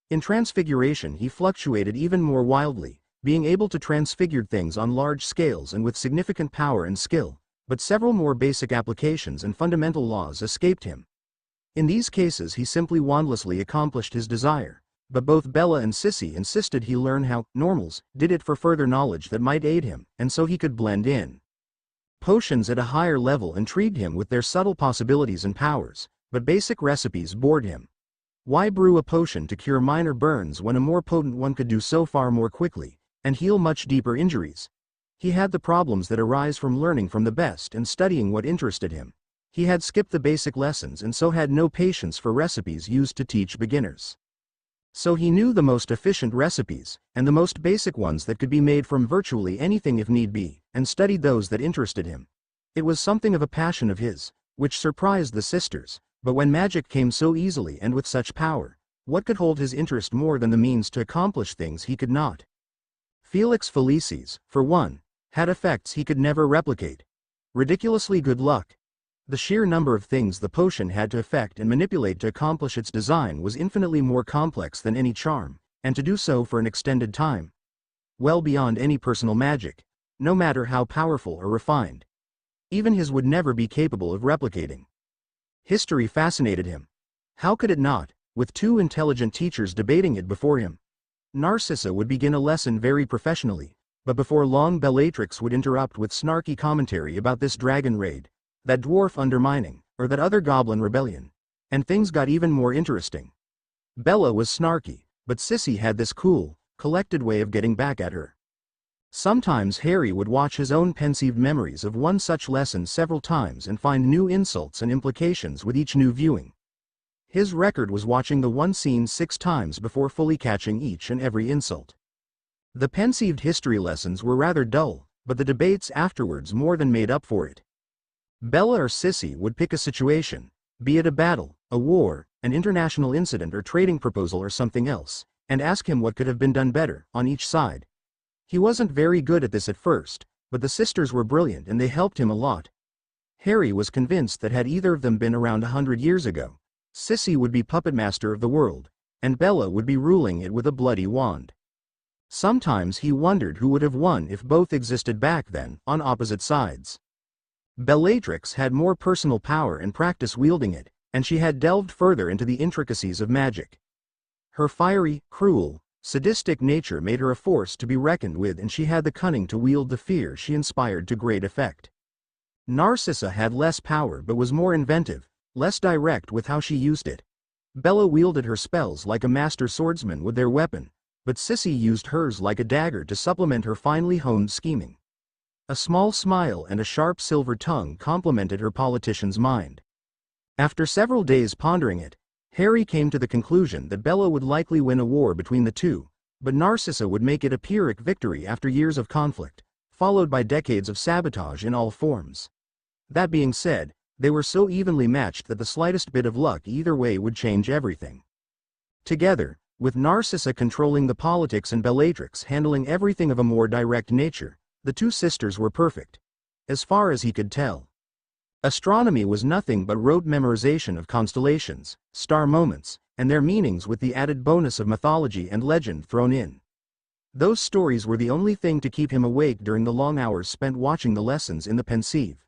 In transfiguration he fluctuated even more wildly, being able to transfigure things on large scales and with significant power and skill, but several more basic applications and fundamental laws escaped him. In these cases he simply wandlessly accomplished his desire, but both Bella and Sissy insisted he learn how normals did it for further knowledge that might aid him, and so he could blend in. Potions at a higher level intrigued him with their subtle possibilities and powers, but basic recipes bored him. Why brew a potion to cure minor burns when a more potent one could do so far more quickly, and heal much deeper injuries? He had the problems that arise from learning from the best and studying what interested him. He had skipped the basic lessons and so had no patience for recipes used to teach beginners. So he knew the most efficient recipes, and the most basic ones that could be made from virtually anything if need be, and studied those that interested him. It was something of a passion of his, which surprised the sisters, but when magic came so easily and with such power, what could hold his interest more than the means to accomplish things he could not? Felix Felicis, for one, had effects he could never replicate. Ridiculously good luck. The sheer number of things the potion had to affect and manipulate to accomplish its design was infinitely more complex than any charm, and to do so for an extended time. Well beyond any personal magic, no matter how powerful or refined. Even his would never be capable of replicating. History fascinated him. How could it not, with two intelligent teachers debating it before him? Narcissa would begin a lesson very professionally, but before long Bellatrix would interrupt with snarky commentary about this dragon raid, that dwarf undermining, or that other goblin rebellion. And things got even more interesting. Bella was snarky, but Sissy had this cool, collected way of getting back at her. Sometimes Harry would watch his own pensive memories of one such lesson several times and find new insults and implications with each new viewing. His record was watching the one scene 6 times before fully catching each and every insult. The pensive history lessons were rather dull, but the debates afterwards more than made up for it. Bella or Sissy would pick a situation, be it a battle, a war, an international incident or trading proposal or something else, and ask him what could have been done better, on each side. He wasn't very good at this at first, but the sisters were brilliant and they helped him a lot. Harry was convinced that had either of them been around 100 years ago, Sissy would be puppet master of the world, and Bella would be ruling it with a bloody wand. Sometimes he wondered who would have won if both existed back then, on opposite sides. Bellatrix had more personal power and practice wielding it, and she had delved further into the intricacies of magic. Her fiery, cruel, sadistic nature made her a force to be reckoned with, and she had the cunning to wield the fear she inspired to great effect. Narcissa had less power but was more inventive, less direct with how she used it. Bella wielded her spells like a master swordsman with their weapon, but Sissy used hers like a dagger to supplement her finely honed scheming. A small smile and a sharp silver tongue complemented her politician's mind. After several days pondering it, Harry came to the conclusion that Bella would likely win a war between the two, but Narcissa would make it a Pyrrhic victory after years of conflict, followed by decades of sabotage in all forms. That being said, they were so evenly matched that the slightest bit of luck either way would change everything. Together, with Narcissa controlling the politics and Bellatrix handling everything of a more direct nature, the two sisters were perfect. As far as he could tell. Astronomy was nothing but rote memorization of constellations, star moments, and their meanings with the added bonus of mythology and legend thrown in. Those stories were the only thing to keep him awake during the long hours spent watching the lessons in the pensieve.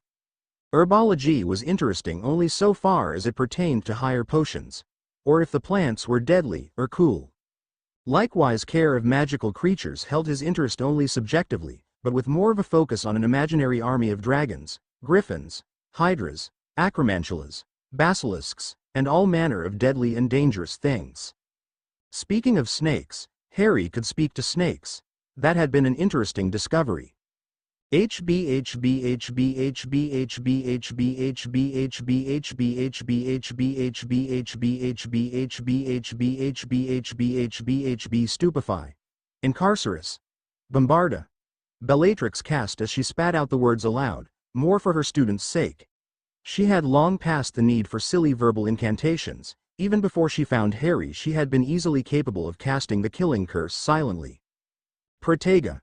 Herbology was interesting only so far as it pertained to higher potions, or if the plants were deadly or cool. Likewise, care of magical creatures held his interest only subjectively, but with more of a focus on an imaginary army of dragons, griffins, hydras, acromantulas, basilisks, and all manner of deadly and dangerous things. Speaking of snakes, Harry could speak to snakes. That had been an interesting discovery. Stupefy. Incarcerus. Bombarda. Bellatrix cast as she spat out the words aloud, more for her students' sake. She had long passed the need for silly verbal incantations. Even before she found Harry, she had been easily capable of casting the killing curse silently. Protega.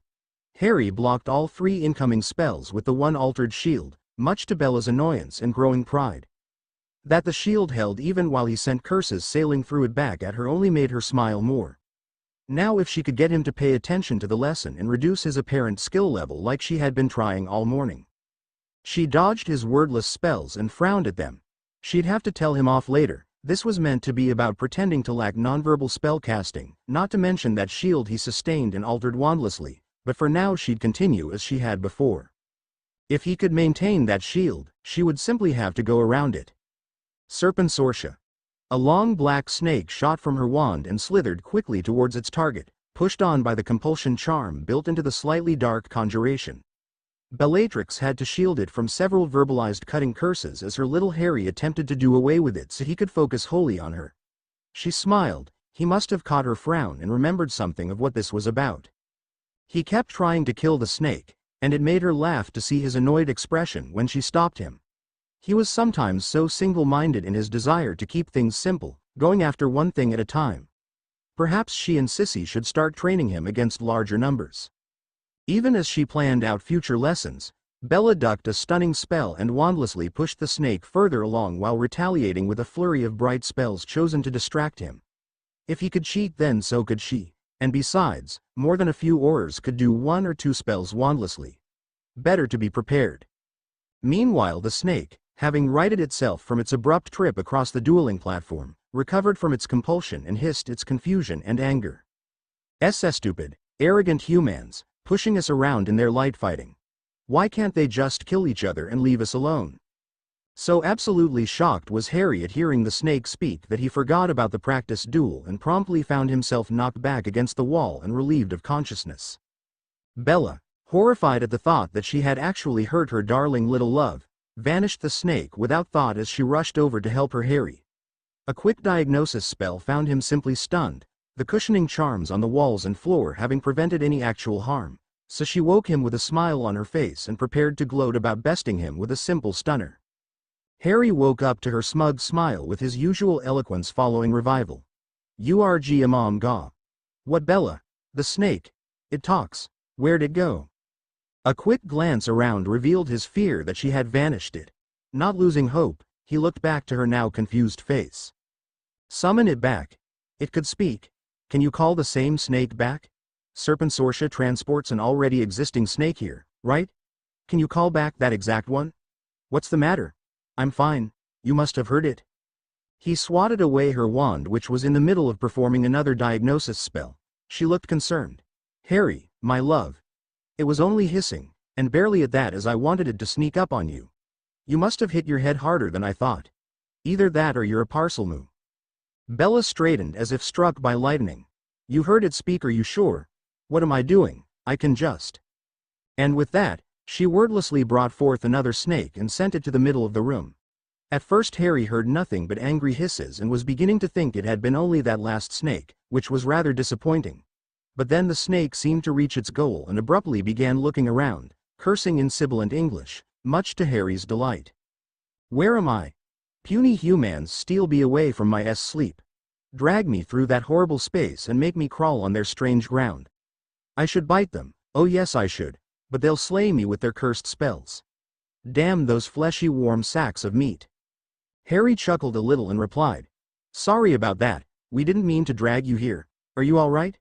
Harry blocked all 3 incoming spells with the one altered shield, much to Bella's annoyance and growing pride. That the shield held even while he sent curses sailing through it back at her only made her smile more. Now if she could get him to pay attention to the lesson and reduce his apparent skill level like she had been trying all morning. She dodged his wordless spells and frowned at them. She'd have to tell him off later, This was meant to be about pretending to lack nonverbal spellcasting, not to mention that shield he sustained and altered wandlessly, but for now she'd continue as she had before. If he could maintain that shield, she would simply have to go around it. Serpensortia. A long black snake shot from her wand and slithered quickly towards its target, pushed on by the compulsion charm built into the slightly dark conjuration. Bellatrix had to shield it from several verbalized cutting curses as her little Harry attempted to do away with it so he could focus wholly on her. She smiled. He must have caught her frown and remembered something of what this was about. He kept trying to kill the snake, and it made her laugh to see his annoyed expression when she stopped him. He was sometimes so single-minded in his desire to keep things simple, going after one thing at a time. Perhaps she and Sissy should start training him against larger numbers. Even as she planned out future lessons, Bella ducked a stunning spell and wandlessly pushed the snake further along while retaliating with a flurry of bright spells chosen to distract him. If he could cheat, then so could she, and besides, more than a few Aurors could do 1 or 2 spells wandlessly. Better to be prepared. Meanwhile the snake, having righted itself from its abrupt trip across the dueling platform, recovered from its compulsion and hissed its confusion and anger. Stupid, arrogant humans, pushing us around in their light fighting. Why can't they just kill each other and leave us alone? So absolutely shocked was Harry at hearing the snake speak that he forgot about the practice duel and promptly found himself knocked back against the wall and relieved of consciousness. Bella, horrified at the thought that she had actually hurt her darling little love, vanished the snake without thought as she rushed over to help her Harry. A quick diagnosis spell found him simply stunned, the cushioning charms on the walls and floor having prevented any actual harm, so she woke him with a smile on her face and prepared to gloat about besting him with a simple stunner. Harry woke up to her smug smile with his usual eloquence following revival. "Urg Imam Ga. What, Bella? The snake? It talks. Where'd it go?" A quick glance around revealed his fear that she had vanished it. Not losing hope, he looked back to her now confused face. "Summon it back. It could speak. Can you call the same snake back? Serpensortia transports an already existing snake here, right? Can you call back that exact one? What's the matter?" "I'm fine. You must have heard it." He swatted away her wand, which was in the middle of performing another diagnosis spell. She looked concerned. "Harry, my love. It was only hissing, and barely at that, as I wanted it to sneak up on you. You must have hit your head harder than I thought. Either that or you're a Parseltongue." Bella straightened as if struck by lightning. "You heard it speak, are you sure? What am I doing? I can just..." And with that, she wordlessly brought forth another snake and sent it to the middle of the room. At first Harry heard nothing but angry hisses and was beginning to think it had been only that last snake, which was rather disappointing. But then the snake seemed to reach its goal and abruptly began looking around, cursing in sibilant English, much to Harry's delight. "Where am I? Puny humans, steal me away from my sleep. Drag me through that horrible space and make me crawl on their strange ground. I should bite them, oh yes I should, but they'll slay me with their cursed spells. Damn those fleshy warm sacks of meat." Harry chuckled a little and replied, "Sorry about that, we didn't mean to drag you here. Are you all right?"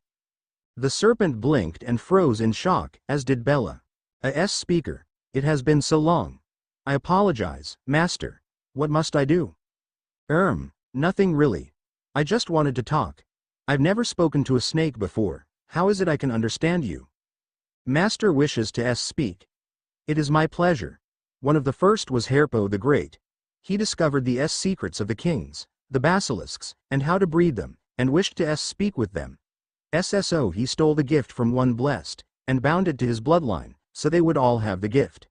The serpent blinked and froze in shock, as did Bella. A speaker. "It has been so long. I apologize, Master. What must I do?" Nothing really. I just wanted to talk. I've never spoken to a snake before. How is it I can understand you?" "Master wishes to speak. It is my pleasure. One of the first was Harpo the Great. He discovered the secrets of the kings, the basilisks, and how to breed them, and wished to speak with them. So he stole the gift from one blessed, and bound it to his bloodline, so they would all have the gift.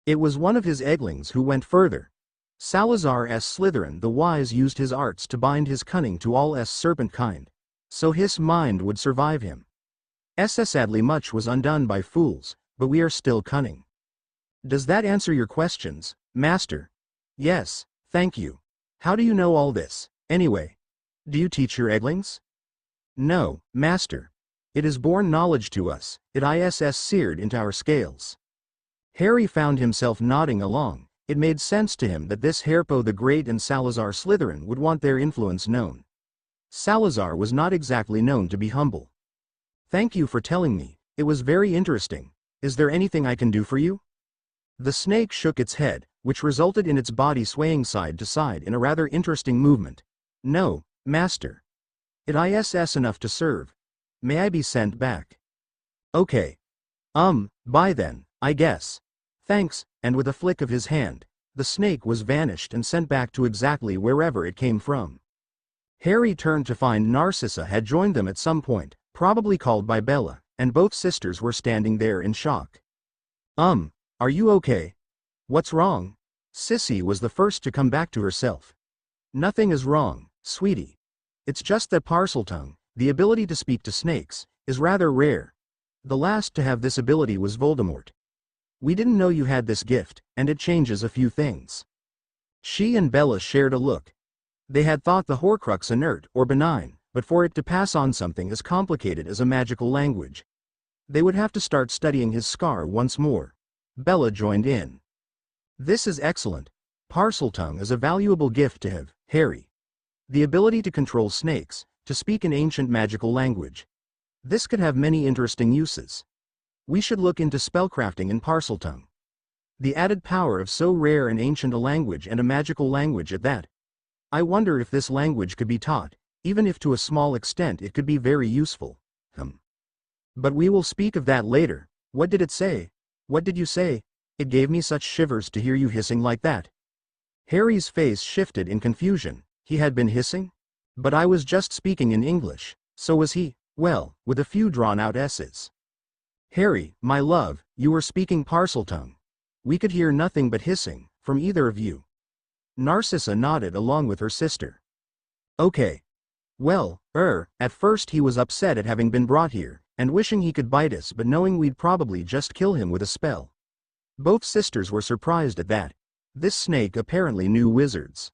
It was one of his egglings who went further. Salazar Slytherin the Wise used his arts to bind his cunning to all serpent kind, so his mind would survive him. Sadly much was undone by fools, but we are still cunning. Does that answer your questions, Master?" "Yes, thank you. How do you know all this, anyway? Do you teach your egglings?" "No, Master. It is born knowledge to us, it is seared into our scales." Harry found himself nodding along. It made sense to him that this Harpo the Great and Salazar Slytherin would want their influence known. Salazar was not exactly known to be humble. "Thank you for telling me, it was very interesting. Is there anything I can do for you?" The snake shook its head, which resulted in its body swaying side to side in a rather interesting movement, No, master. It is enough to serve. May I be sent back? Okay. Bye then, I guess. Thanks, and with a flick of his hand, the snake was vanished and sent back to exactly wherever it came from. Harry turned to find Narcissa had joined them at some point, probably called by Bella, and both sisters were standing there in shock. Are you okay? What's wrong? Sissy was the first to come back to herself. Nothing is wrong, sweetie. It's just that Parseltongue, the ability to speak to snakes, is rather rare. The last to have this ability was Voldemort. We didn't know you had this gift, and it changes a few things. She and Bella shared a look. They had thought the Horcrux inert or benign, but for it to pass on something as complicated as a magical language, they would have to start studying his scar once more. Bella joined in. This is excellent. Parseltongue is a valuable gift to have, Harry. The ability to control snakes, to speak an ancient magical language. This could have many interesting uses. We should look into spellcrafting in Parseltongue. The added power of so rare and ancient a language and a magical language at that. I wonder if this language could be taught, even if to a small extent it could be very useful. But we will speak of that later. What did it say? What did you say? It gave me such shivers to hear you hissing like that. Harry's face shifted in confusion. He had been hissing? But I was just speaking in English, so was he, well, with a few drawn-out S's. Harry, my love, you were speaking Parseltongue. We could hear nothing but hissing, from either of you. Narcissa nodded along with her sister. Okay. Well, at first he was upset at having been brought here, and wishing he could bite us but knowing we'd probably just kill him with a spell. Both sisters were surprised at that. This snake apparently knew wizards.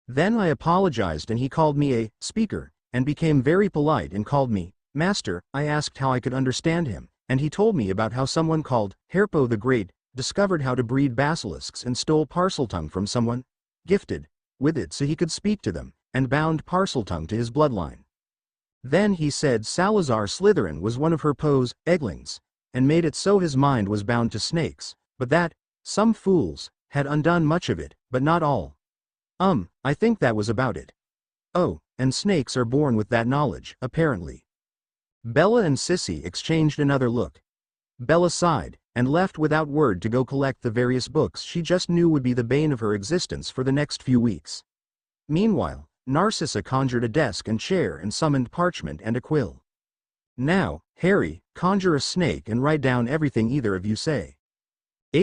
Then I apologized and he called me a speaker, and became very polite and called me master. I asked how I could understand him, and he told me about how someone called Harpo the Great discovered how to breed basilisks and stole Parseltongue from someone gifted with it so he could speak to them, and bound Parseltongue to his bloodline. Then he said Salazar Slytherin was one of Harpo's egglings, and made it so his mind was bound to snakes, but that some fools had undone much of it, but not all. I think that was about it. Oh, and snakes are born with that knowledge, apparently. Bella and Sissy exchanged another look. Bella sighed, and left without word to go collect the various books she just knew would be the bane of her existence for the next few weeks. Meanwhile, Narcissa conjured a desk and chair and summoned parchment and a quill. Now, Harry, conjure a snake and write down everything either of you say. The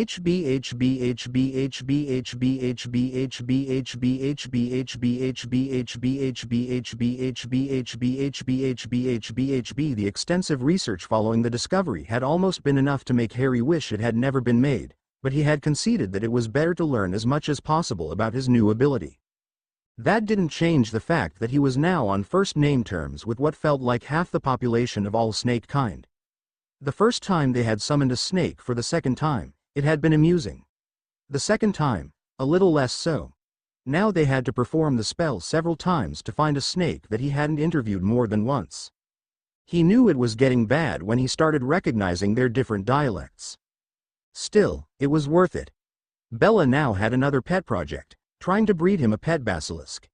extensive research following the discovery had almost been enough to make Harry wish it had never been made, but he had conceded that it was better to learn as much as possible about his new ability. That didn't change the fact that he was now on first-name terms with what felt like half the population of all snake kind. The first time they had summoned a snake for the second time, it had been amusing. The second time, a little less so. Now they had to perform the spell several times to find a snake that he hadn't interviewed more than once. He knew it was getting bad when he started recognizing their different dialects. Still, it was worth it. Bella now had another pet project, trying to breed him a pet basilisk.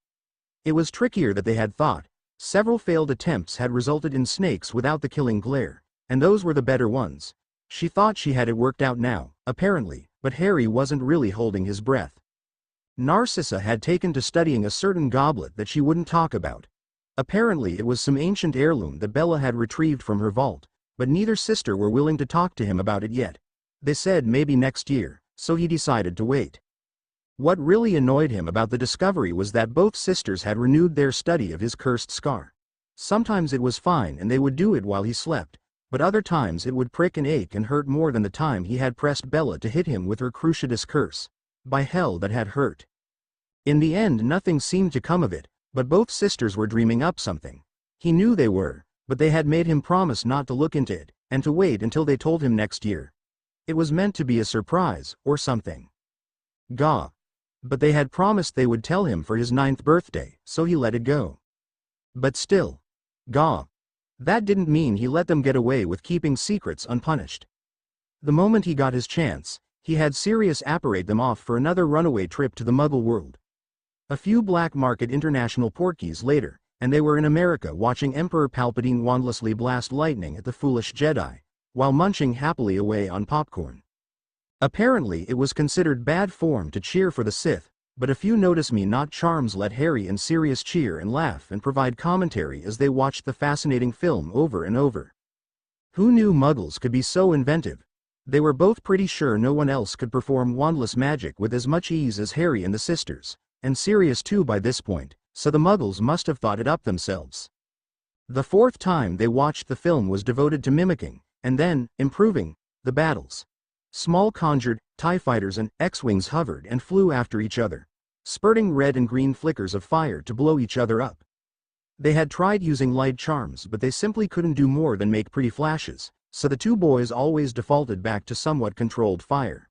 It was trickier than they had thought. Several failed attempts had resulted in snakes without the killing glare, and those were the better ones. She thought she had it worked out now, apparently, but Harry wasn't really holding his breath. Narcissa had taken to studying a certain goblet that she wouldn't talk about. Apparently it was some ancient heirloom that Bella had retrieved from her vault, but neither sister were willing to talk to him about it yet. They said maybe next year, so he decided to wait. What really annoyed him about the discovery was that both sisters had renewed their study of his cursed scar. Sometimes it was fine and they would do it while he slept, but other times it would prick and ache and hurt more than the time he had pressed Bella to hit him with her Cruciatus curse. By hell, that had hurt. In the end nothing seemed to come of it, but both sisters were dreaming up something. He knew they were, but they had made him promise not to look into it, and to wait until they told him next year. It was meant to be a surprise, or something. Gah. But they had promised they would tell him for his 9th birthday, so he let it go. But still. Gah. That didn't mean he let them get away with keeping secrets unpunished. The moment he got his chance, he had Sirius apparate them off for another runaway trip to the Muggle world. A few black market international portkeys later, and they were in America watching Emperor Palpatine wandlessly blast lightning at the foolish Jedi, while munching happily away on popcorn. Apparently it was considered bad form to cheer for the Sith, but a few notice-me-not charms let Harry and Sirius cheer and laugh and provide commentary as they watched the fascinating film over and over. Who knew Muggles could be so inventive? They were both pretty sure no one else could perform wandless magic with as much ease as Harry and the sisters, and Sirius too by this point, so the Muggles must have thought it up themselves. The fourth time they watched the film was devoted to mimicking, and then, improving, the battles. Small conjured TIE fighters and X-wings hovered and flew after each other, spurting red and green flickers of fire to blow each other up. They had tried using light charms, but they simply couldn't do more than make pretty flashes, so the two boys always defaulted back to somewhat controlled fire.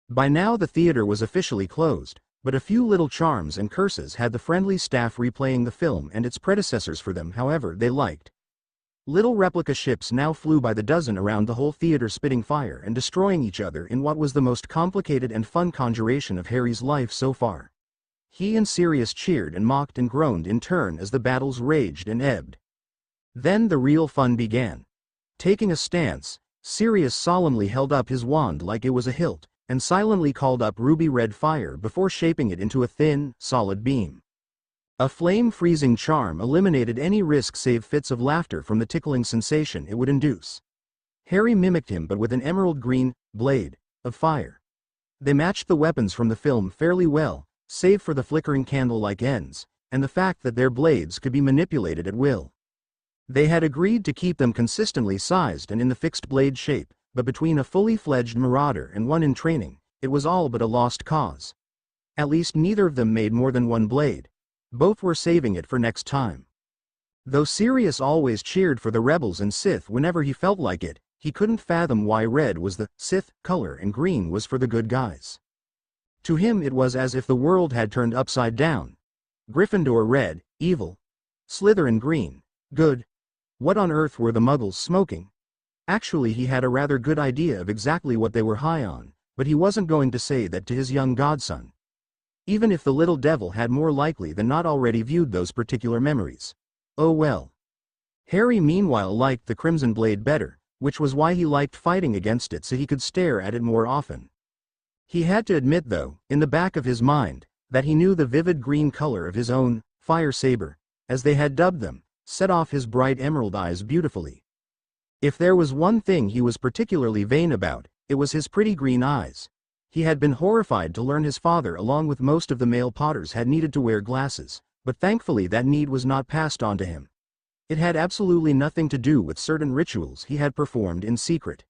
By now the theater was officially closed, but a few little charms and curses had the friendly staff replaying the film and its predecessors for them however they liked. Little replica ships now flew by the dozen around the whole theater, spitting fire and destroying each other in what was the most complicated and fun conjuration of Harry's life so far. He and Sirius cheered and mocked and groaned in turn as the battles raged and ebbed. Then the real fun began. Taking a stance, Sirius solemnly held up his wand like it was a hilt, and silently called up ruby-red fire before shaping it into a thin, solid beam. A flame-freezing charm eliminated any risk save fits of laughter from the tickling sensation it would induce. Harry mimicked him but with an emerald-green blade of fire. They matched the weapons from the film fairly well, save for the flickering candle-like ends, and the fact that their blades could be manipulated at will. They had agreed to keep them consistently sized and in the fixed blade shape, but between a fully-fledged marauder and one in training, it was all but a lost cause. At least neither of them made more than one blade. Both were saving it for next time. Though Sirius always cheered for the rebels and Sith whenever he felt like it, he couldn't fathom why red was the Sith color and green was for the good guys. To him it was as if the world had turned upside down. Gryffindor red, evil. Slytherin green, good. What on earth were the Muggles smoking? Actually he had a rather good idea of exactly what they were high on, but he wasn't going to say that to his young godson. Even if the little devil had more likely than not already viewed those particular memories. Oh well. Harry meanwhile liked the Crimson Blade better, which was why he liked fighting against it so he could stare at it more often. He had to admit though, in the back of his mind, that he knew the vivid green color of his own fire saber, as they had dubbed them, set off his bright emerald eyes beautifully. If there was one thing he was particularly vain about, it was his pretty green eyes. He had been horrified to learn his father along with most of the male Potters had needed to wear glasses, but thankfully that need was not passed on to him. It had absolutely nothing to do with certain rituals he had performed in secret.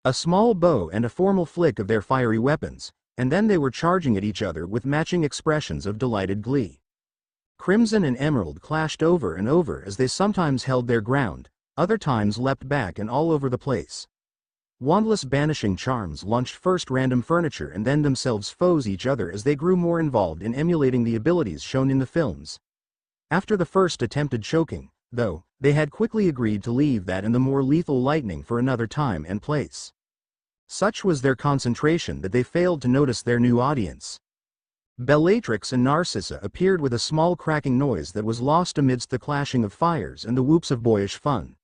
A small bow and a formal flick of their fiery weapons, and then they were charging at each other with matching expressions of delighted glee. Crimson and Emerald clashed over and over as they sometimes held their ground, other times leapt back and all over the place. Wandless banishing charms launched first random furniture and then themselves foes each other as they grew more involved in emulating the abilities shown in the films. After the first attempted choking, though, they had quickly agreed to leave that and the more lethal lightning for another time and place. Such was their concentration that they failed to notice their new audience. Bellatrix and Narcissa appeared with a small cracking noise that was lost amidst the clashing of fires and the whoops of boyish fun.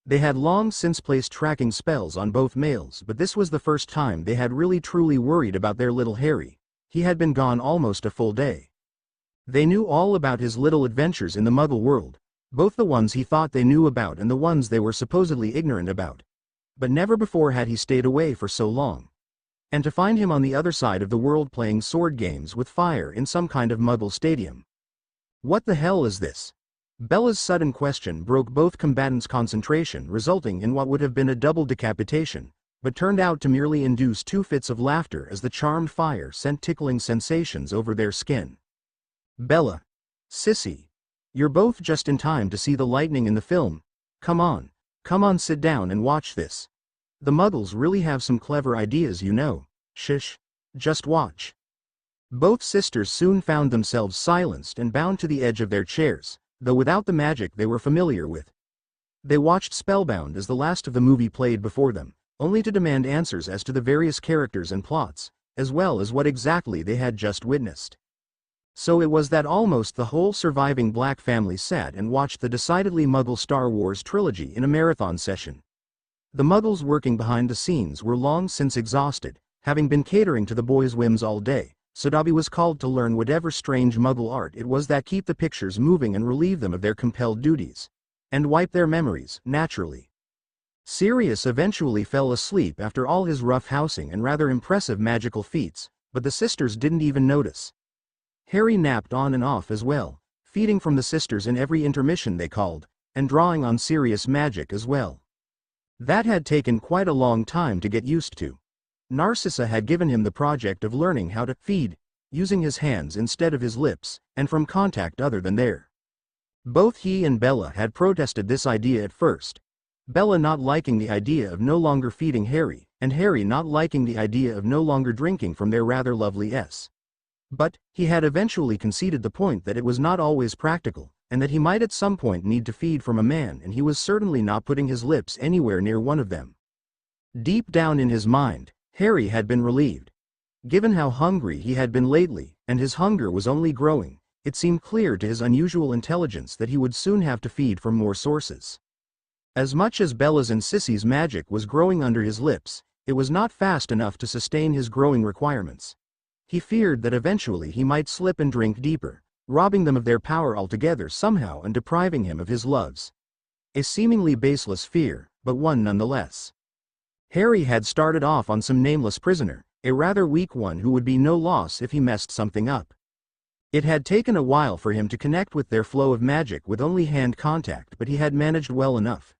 They had long since placed tracking spells on both males, but this was the first time they had really truly worried about their little Harry. He had been gone almost a full day. They knew all about his little adventures in the Muggle world, both the ones he thought they knew about and the ones they were supposedly ignorant about. But never before had he stayed away for so long. And to find him on the other side of the world playing sword games with fire in some kind of Muggle stadium. What the hell is this? Bella's sudden question broke both combatants' concentration, resulting in what would have been a double decapitation, but turned out to merely induce two fits of laughter as the charmed fire sent tickling sensations over their skin. Bella. Sissy. You're both just in time to see the lightning in the film. Come on, sit down and watch this. The Muggles really have some clever ideas, you know. Shush. Just watch. Both sisters soon found themselves silenced and bound to the edge of their chairs, though without the magic they were familiar with. They watched spellbound as the last of the movie played before them, only to demand answers as to the various characters and plots, as well as what exactly they had just witnessed. So it was that almost the whole surviving Black family sat and watched the decidedly Muggle Star Wars trilogy in a marathon session. The Muggles working behind the scenes were long since exhausted, having been catering to the boys' whims all day, so Dobby was called to learn whatever strange Muggle art it was that keep the pictures moving and relieve them of their compelled duties. And wipe their memories, naturally. Sirius eventually fell asleep after all his rough housing and rather impressive magical feats, but the sisters didn't even notice. Harry napped on and off as well, feeding from the sisters in every intermission they called, and drawing on Sirius magic as well. That had taken quite a long time to get used to. Narcissa had given him the project of learning how to feed, using his hands instead of his lips, and from contact other than there. Both he and Bella had protested this idea at first, Bella not liking the idea of no longer feeding Harry, and Harry not liking the idea of no longer drinking from their rather lovely S. But, he had eventually conceded the point that it was not always practical, and that he might at some point need to feed from a man, and he was certainly not putting his lips anywhere near one of them. Deep down in his mind, Harry had been relieved. Given how hungry he had been lately, and his hunger was only growing, it seemed clear to his unusual intelligence that he would soon have to feed from more sources. As much as Bella's and Sissy's magic was growing under his lips, it was not fast enough to sustain his growing requirements. He feared that eventually he might slip and drink deeper, robbing them of their power altogether somehow and depriving him of his loves. A seemingly baseless fear, but one nonetheless. Harry had started off on some nameless prisoner, a rather weak one who would be no loss if he messed something up. It had taken a while for him to connect with their flow of magic with only hand contact, but he had managed well enough.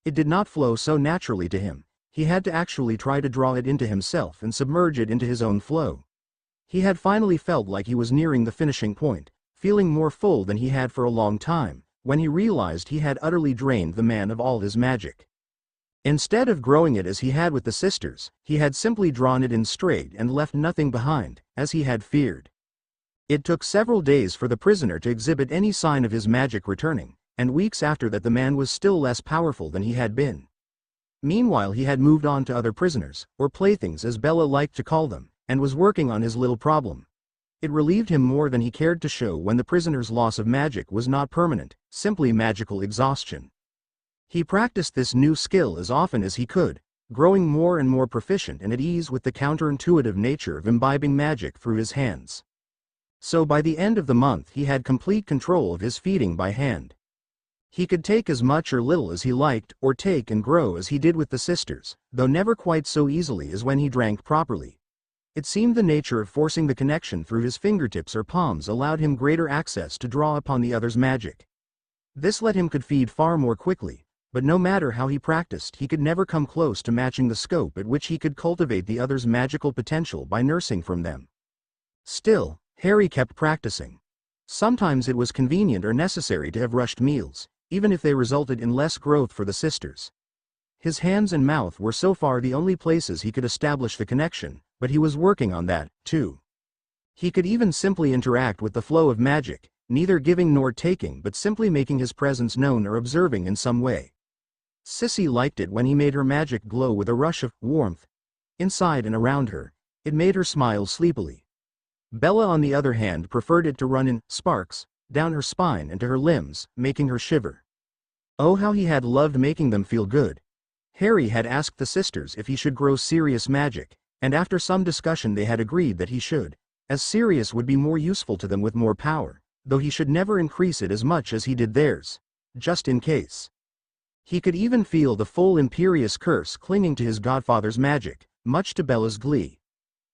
It did not flow so naturally to him, he had to actually try to draw it into himself and submerge it into his own flow. He had finally felt like he was nearing the finishing point, feeling more full than he had for a long time, when he realized he had utterly drained the man of all his magic. Instead of growing it as he had with the sisters, he had simply drawn it in straight and left nothing behind, as he had feared. It took several days for the prisoner to exhibit any sign of his magic returning, and weeks after that the man was still less powerful than he had been. Meanwhile he had moved on to other prisoners, or playthings as Bella liked to call them, and was working on his little problem. It relieved him more than he cared to show when the prisoner's loss of magic was not permanent, simply magical exhaustion. He practiced this new skill as often as he could, growing more and more proficient and at ease with the counterintuitive nature of imbibing magic through his hands. So by the end of the month he had complete control of his feeding by hand. He could take as much or little as he liked, or take and grow as he did with the sisters, though never quite so easily as when he drank properly. It seemed the nature of forcing the connection through his fingertips or palms allowed him greater access to draw upon the other's magic. This let him could feed far more quickly, but no matter how he practiced he could never come close to matching the scope at which he could cultivate the other's magical potential by nursing from them. Still, Harry kept practicing. Sometimes it was convenient or necessary to have rushed meals, even if they resulted in less growth for the sisters. His hands and mouth were so far the only places he could establish the connection, but he was working on that, too. He could even simply interact with the flow of magic, neither giving nor taking but simply making his presence known or observing in some way. Sissy liked it when he made her magic glow with a rush of warmth. Inside and around her, it made her smile sleepily. Bella on the other hand preferred it to run in sparks, down her spine and to her limbs, making her shiver. Oh, how he had loved making them feel good. Harry had asked the sisters if he should grow Sirius magic, and after some discussion they had agreed that he should, as Sirius would be more useful to them with more power, though he should never increase it as much as he did theirs, just in case. He could even feel the full Imperius curse clinging to his godfather's magic, much to Bella's glee.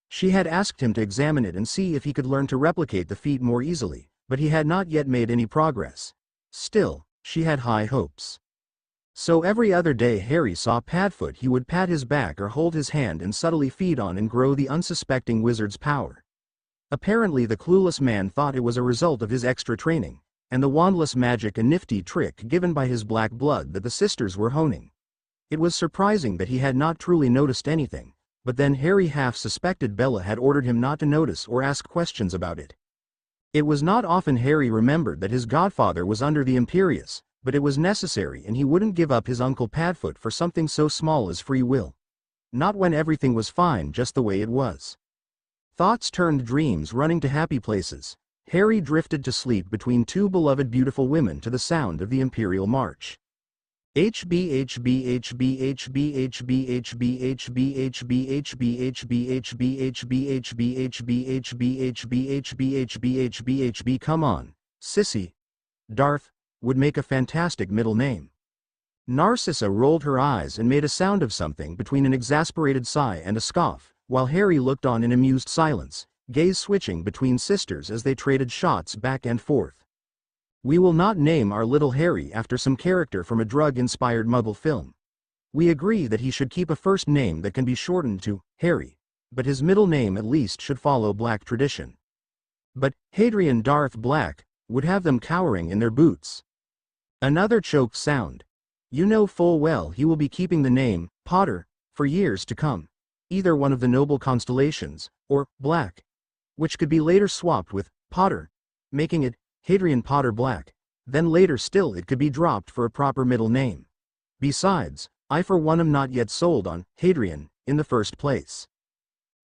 She had asked him to examine it and see if he could learn to replicate the feat more easily, but he had not yet made any progress. Still, she had high hopes. So every other day Harry saw Padfoot he would pat his back or hold his hand and subtly feed on and grow the unsuspecting wizard's power. Apparently the clueless man thought it was a result of his extra training, and the wandless magic a nifty trick given by his black blood that the sisters were honing. It was surprising that he had not truly noticed anything, but then Harry half suspected Bella had ordered him not to notice or ask questions about it. It was not often Harry remembered that his godfather was under the Imperius, but it was necessary and he wouldn't give up his Uncle Padfoot for something so small as free will. Not when everything was fine just the way it was. Thoughts turned dreams running to happy places. Harry drifted to sleep between two beloved beautiful women to the sound of the Imperial March. HB HB HB HB HB HB HB HB HB HB HB HB HB HB HB HB HB. Come on, sissy. Darth would make a fantastic middle name. Narcissa rolled her eyes and made a sound of something between an exasperated sigh and a scoff, while Harry looked on in amused silence, gaze switching between sisters as they traded shots back and forth. We will not name our little Harry after some character from a drug-inspired Muggle film. We agree that he should keep a first name that can be shortened to Harry, but his middle name at least should follow Black tradition. But Hadrian Darth Black would have them cowering in their boots. Another choked sound. You know full well he will be keeping the name Potter for years to come, either one of the noble constellations, or Black, which could be later swapped with Potter, making it Hadrian Potter Black, then later still it could be dropped for a proper middle name. Besides, I for one am not yet sold on Hadrian in the first place.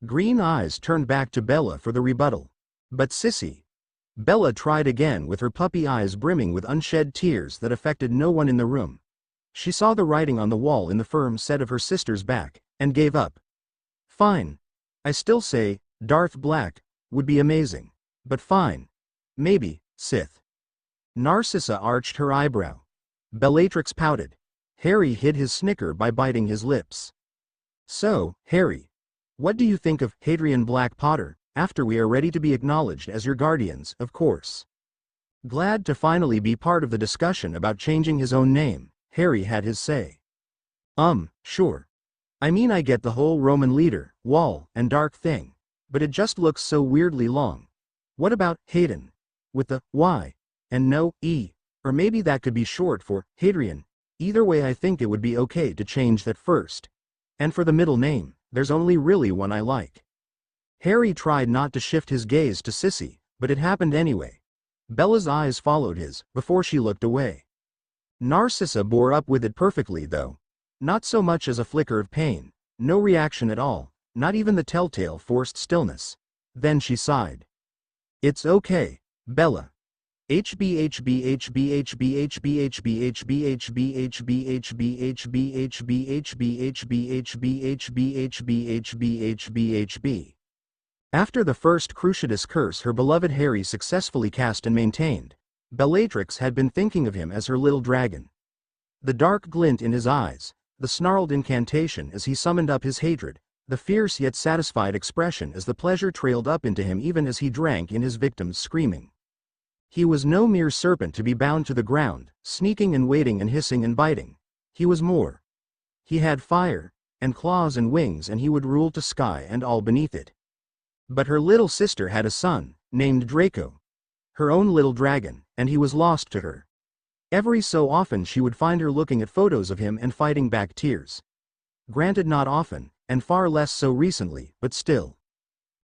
Green eyes turned back to Bella for the rebuttal. But sissy. Bella tried again with her puppy eyes brimming with unshed tears that affected no one in the room. She saw the writing on the wall in the firm set of her sister's back, and gave up. Fine. I still say, Darth Black would be amazing. But fine. Maybe, Sith. Narcissa arched her eyebrow. Bellatrix pouted. Harry hid his snicker by biting his lips. So, Harry, what do you think of Hadrian Black Potter, after we are ready to be acknowledged as your guardians, of course? Glad to finally be part of the discussion about changing his own name, Harry had his say. Sure. I mean, I get the whole Roman leader, wall, and dark thing, but it just looks so weirdly long. What about Hayden? With the Y, and no E, or maybe that could be short for Hadrian. Either way I think it would be okay to change that first. And for the middle name, there's only really one I like. Harry tried not to shift his gaze to Sissy, but it happened anyway. Bella's eyes followed his, before she looked away. Narcissa bore up with it perfectly though. Not so much as a flicker of pain, no reaction at all, not even the telltale forced stillness. Then she sighed. It's okay, Bella. HB HB HB HB HB HB HB HB HB HB HB HB HB HB HB HB HB HB. After the first Cruciatus curse her beloved Harry successfully cast and maintained, Bellatrix had been thinking of him as her little dragon. The dark glint in his eyes, the snarled incantation as he summoned up his hatred, the fierce yet satisfied expression as the pleasure trailed up into him even as he drank in his victim's screaming. He was no mere serpent to be bound to the ground, sneaking and waiting and hissing and biting. He was more. He had fire, and claws and wings, and he would rule to sky and all beneath it. But her little sister had a son, named Draco. Her own little dragon, and he was lost to her. Every so often she would find her looking at photos of him and fighting back tears. Granted not often, and far less so recently, but still.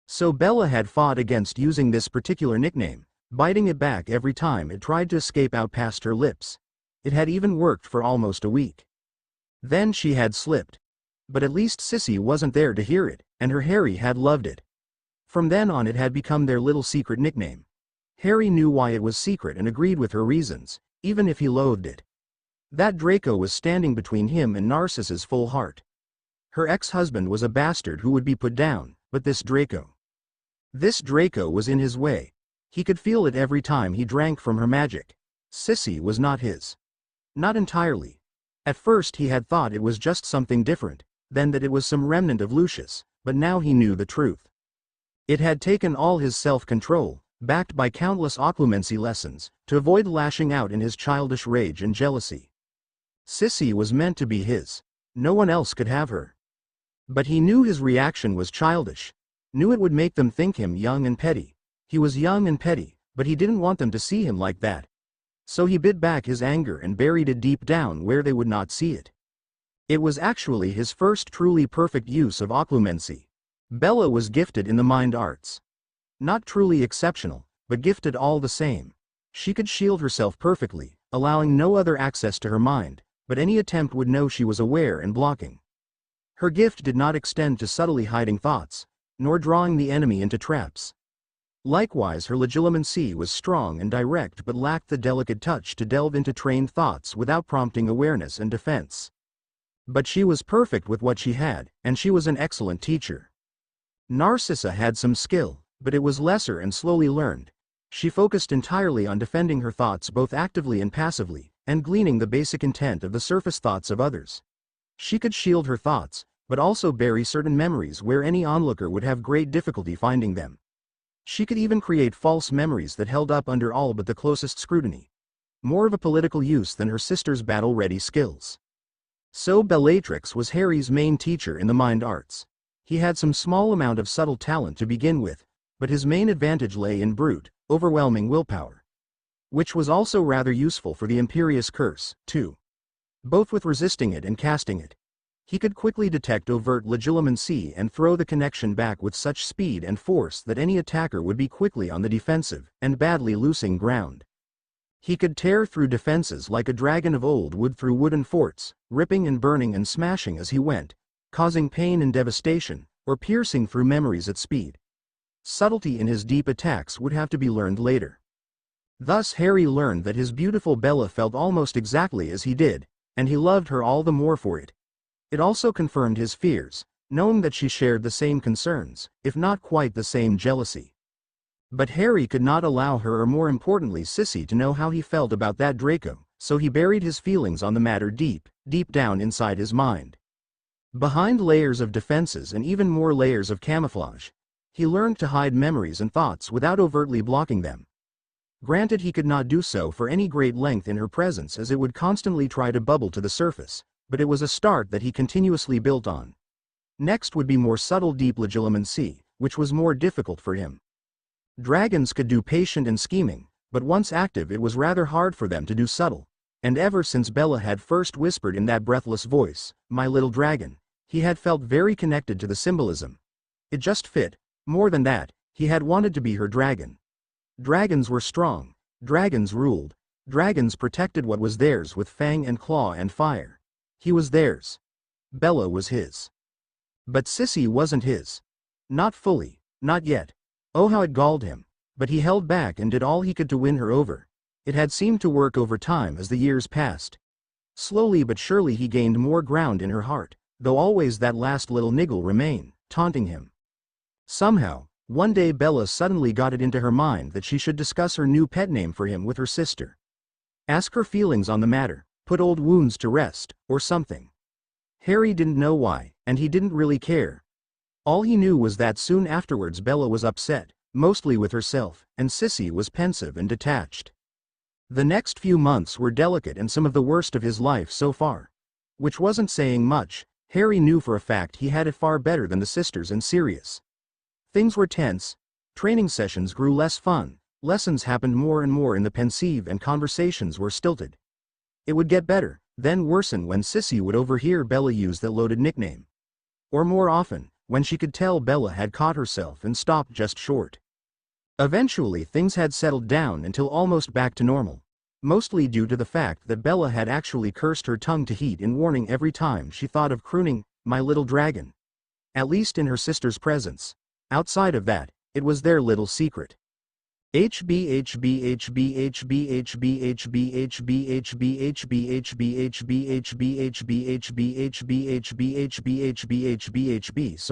So Bella had fought against using this particular nickname, biting it back every time it tried to escape out past her lips. It had even worked for almost a week. Then she had slipped. But at least Sissy wasn't there to hear it, and her Harry had loved it. From then on it had become their little secret nickname. Harry knew why it was secret and agreed with her reasons, even if he loathed it. That Draco was standing between him and Narcissa's full heart. Her ex-husband was a bastard who would be put down, but this Draco was in his way. He could feel it every time he drank from her magic. Sissy was not his. Not entirely. At first he had thought it was just something different, then that it was some remnant of Lucius, but now he knew the truth. It had taken all his self-control, backed by countless occlumency lessons, to avoid lashing out in his childish rage and jealousy. Sissy was meant to be his. No one else could have her. But he knew his reaction was childish. Knew it would make them think him young and petty. He was young and petty, but he didn't want them to see him like that. So he bit back his anger and buried it deep down where they would not see it. It was actually his first truly perfect use of occlumency. Bella was gifted in the mind arts. Not truly exceptional, but gifted all the same. She could shield herself perfectly, allowing no other access to her mind, but any attempt would know she was aware and blocking. Her gift did not extend to subtly hiding thoughts, nor drawing the enemy into traps. Likewise, her legilimency was strong and direct but lacked the delicate touch to delve into trained thoughts without prompting awareness and defense. But she was perfect with what she had, and she was an excellent teacher. Narcissa had some skill, but it was lesser and slowly learned. She focused entirely on defending her thoughts both actively and passively, and gleaning the basic intent of the surface thoughts of others. She could shield her thoughts, but also bury certain memories where any onlooker would have great difficulty finding them. She could even create false memories that held up under all but the closest scrutiny. More of a political use than her sister's battle-ready skills. So Bellatrix was Harry's main teacher in the mind arts. He had some small amount of subtle talent to begin with, but his main advantage lay in brute, overwhelming willpower. Which was also rather useful for the Imperius curse, too. Both with resisting it and casting it. He could quickly detect overt legilimency and throw the connection back with such speed and force that any attacker would be quickly on the defensive, and badly losing ground. He could tear through defenses like a dragon of old would through wooden forts, ripping and burning and smashing as he went, causing pain and devastation, or piercing through memories at speed. Subtlety in his deep attacks would have to be learned later. Thus Harry learned that his beautiful Bella felt almost exactly as he did, and he loved her all the more for it. It also confirmed his fears, knowing that she shared the same concerns, if not quite the same jealousy. But Harry could not allow her, or more importantly Sissy, to know how he felt about that Draco, so he buried his feelings on the matter deep down inside his mind. Behind layers of defenses and even more layers of camouflage, he learned to hide memories and thoughts without overtly blocking them. Granted, he could not do so for any great length in her presence, as it would constantly try to bubble to the surface, but it was a start that he continuously built on. Next would be more subtle deep legilimency, which was more difficult for him. Dragons could do patient and scheming, but once active it was rather hard for them to do subtle, and ever since Bella had first whispered in that breathless voice, "My little dragon," he had felt very connected to the symbolism. It just fit. More than that, he had wanted to be her dragon. Dragons were strong, dragons ruled, dragons protected what was theirs with fang and claw and fire. He was theirs. Bella was his. But Sissy wasn't his. Not fully, not yet. Oh, how it galled him, but he held back and did all he could to win her over. It had seemed to work over time as the years passed. Slowly but surely he gained more ground in her heart, though always that last little niggle remained, taunting him. Somehow, one day Bella suddenly got it into her mind that she should discuss her new pet name for him with her sister. Ask her feelings on the matter, put old wounds to rest, or something. Harry didn't know why, and he didn't really care. All he knew was that soon afterwards Bella was upset, mostly with herself, and Sissy was pensive and detached. The next few months were delicate and some of the worst of his life so far. Which wasn't saying much. Harry knew for a fact he had it far better than the sisters and Sirius. Things were tense, training sessions grew less fun, lessons happened more and more in the pensive, and conversations were stilted. It would get better, then worsen when Sissy would overhear Bella use that loaded nickname. Or more often, when she could tell Bella had caught herself and stopped just short. Eventually things had settled down until almost back to normal, mostly due to the fact that Bella had actually cursed her tongue to heat in warning every time she thought of crooning, "My little dragon." At least in her sister's presence. Outside of that, it was their little secret. So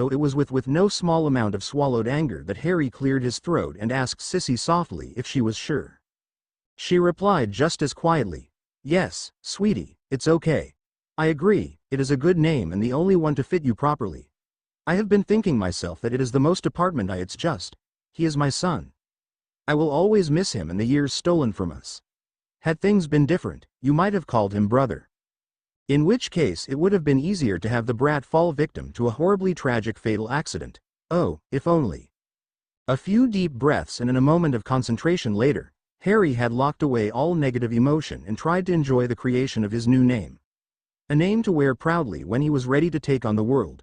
it was with no small amount of swallowed anger that Harry cleared his throat and asked Sissy softly if she was sure. She replied just as quietly, "Yes, sweetie, it's okay. I agree, it is a good name and the only one to fit you properly. I have been thinking myself that it is the most apartment it's just. He is my son. I will always miss him and the years stolen from us. Had things been different, you might have called him brother. In which case it would have been easier to have the brat fall victim to a horribly tragic fatal accident. Oh, if only." A few deep breaths and in a moment of concentration later, Harry had locked away all negative emotion and tried to enjoy the creation of his new name. A name to wear proudly when he was ready to take on the world.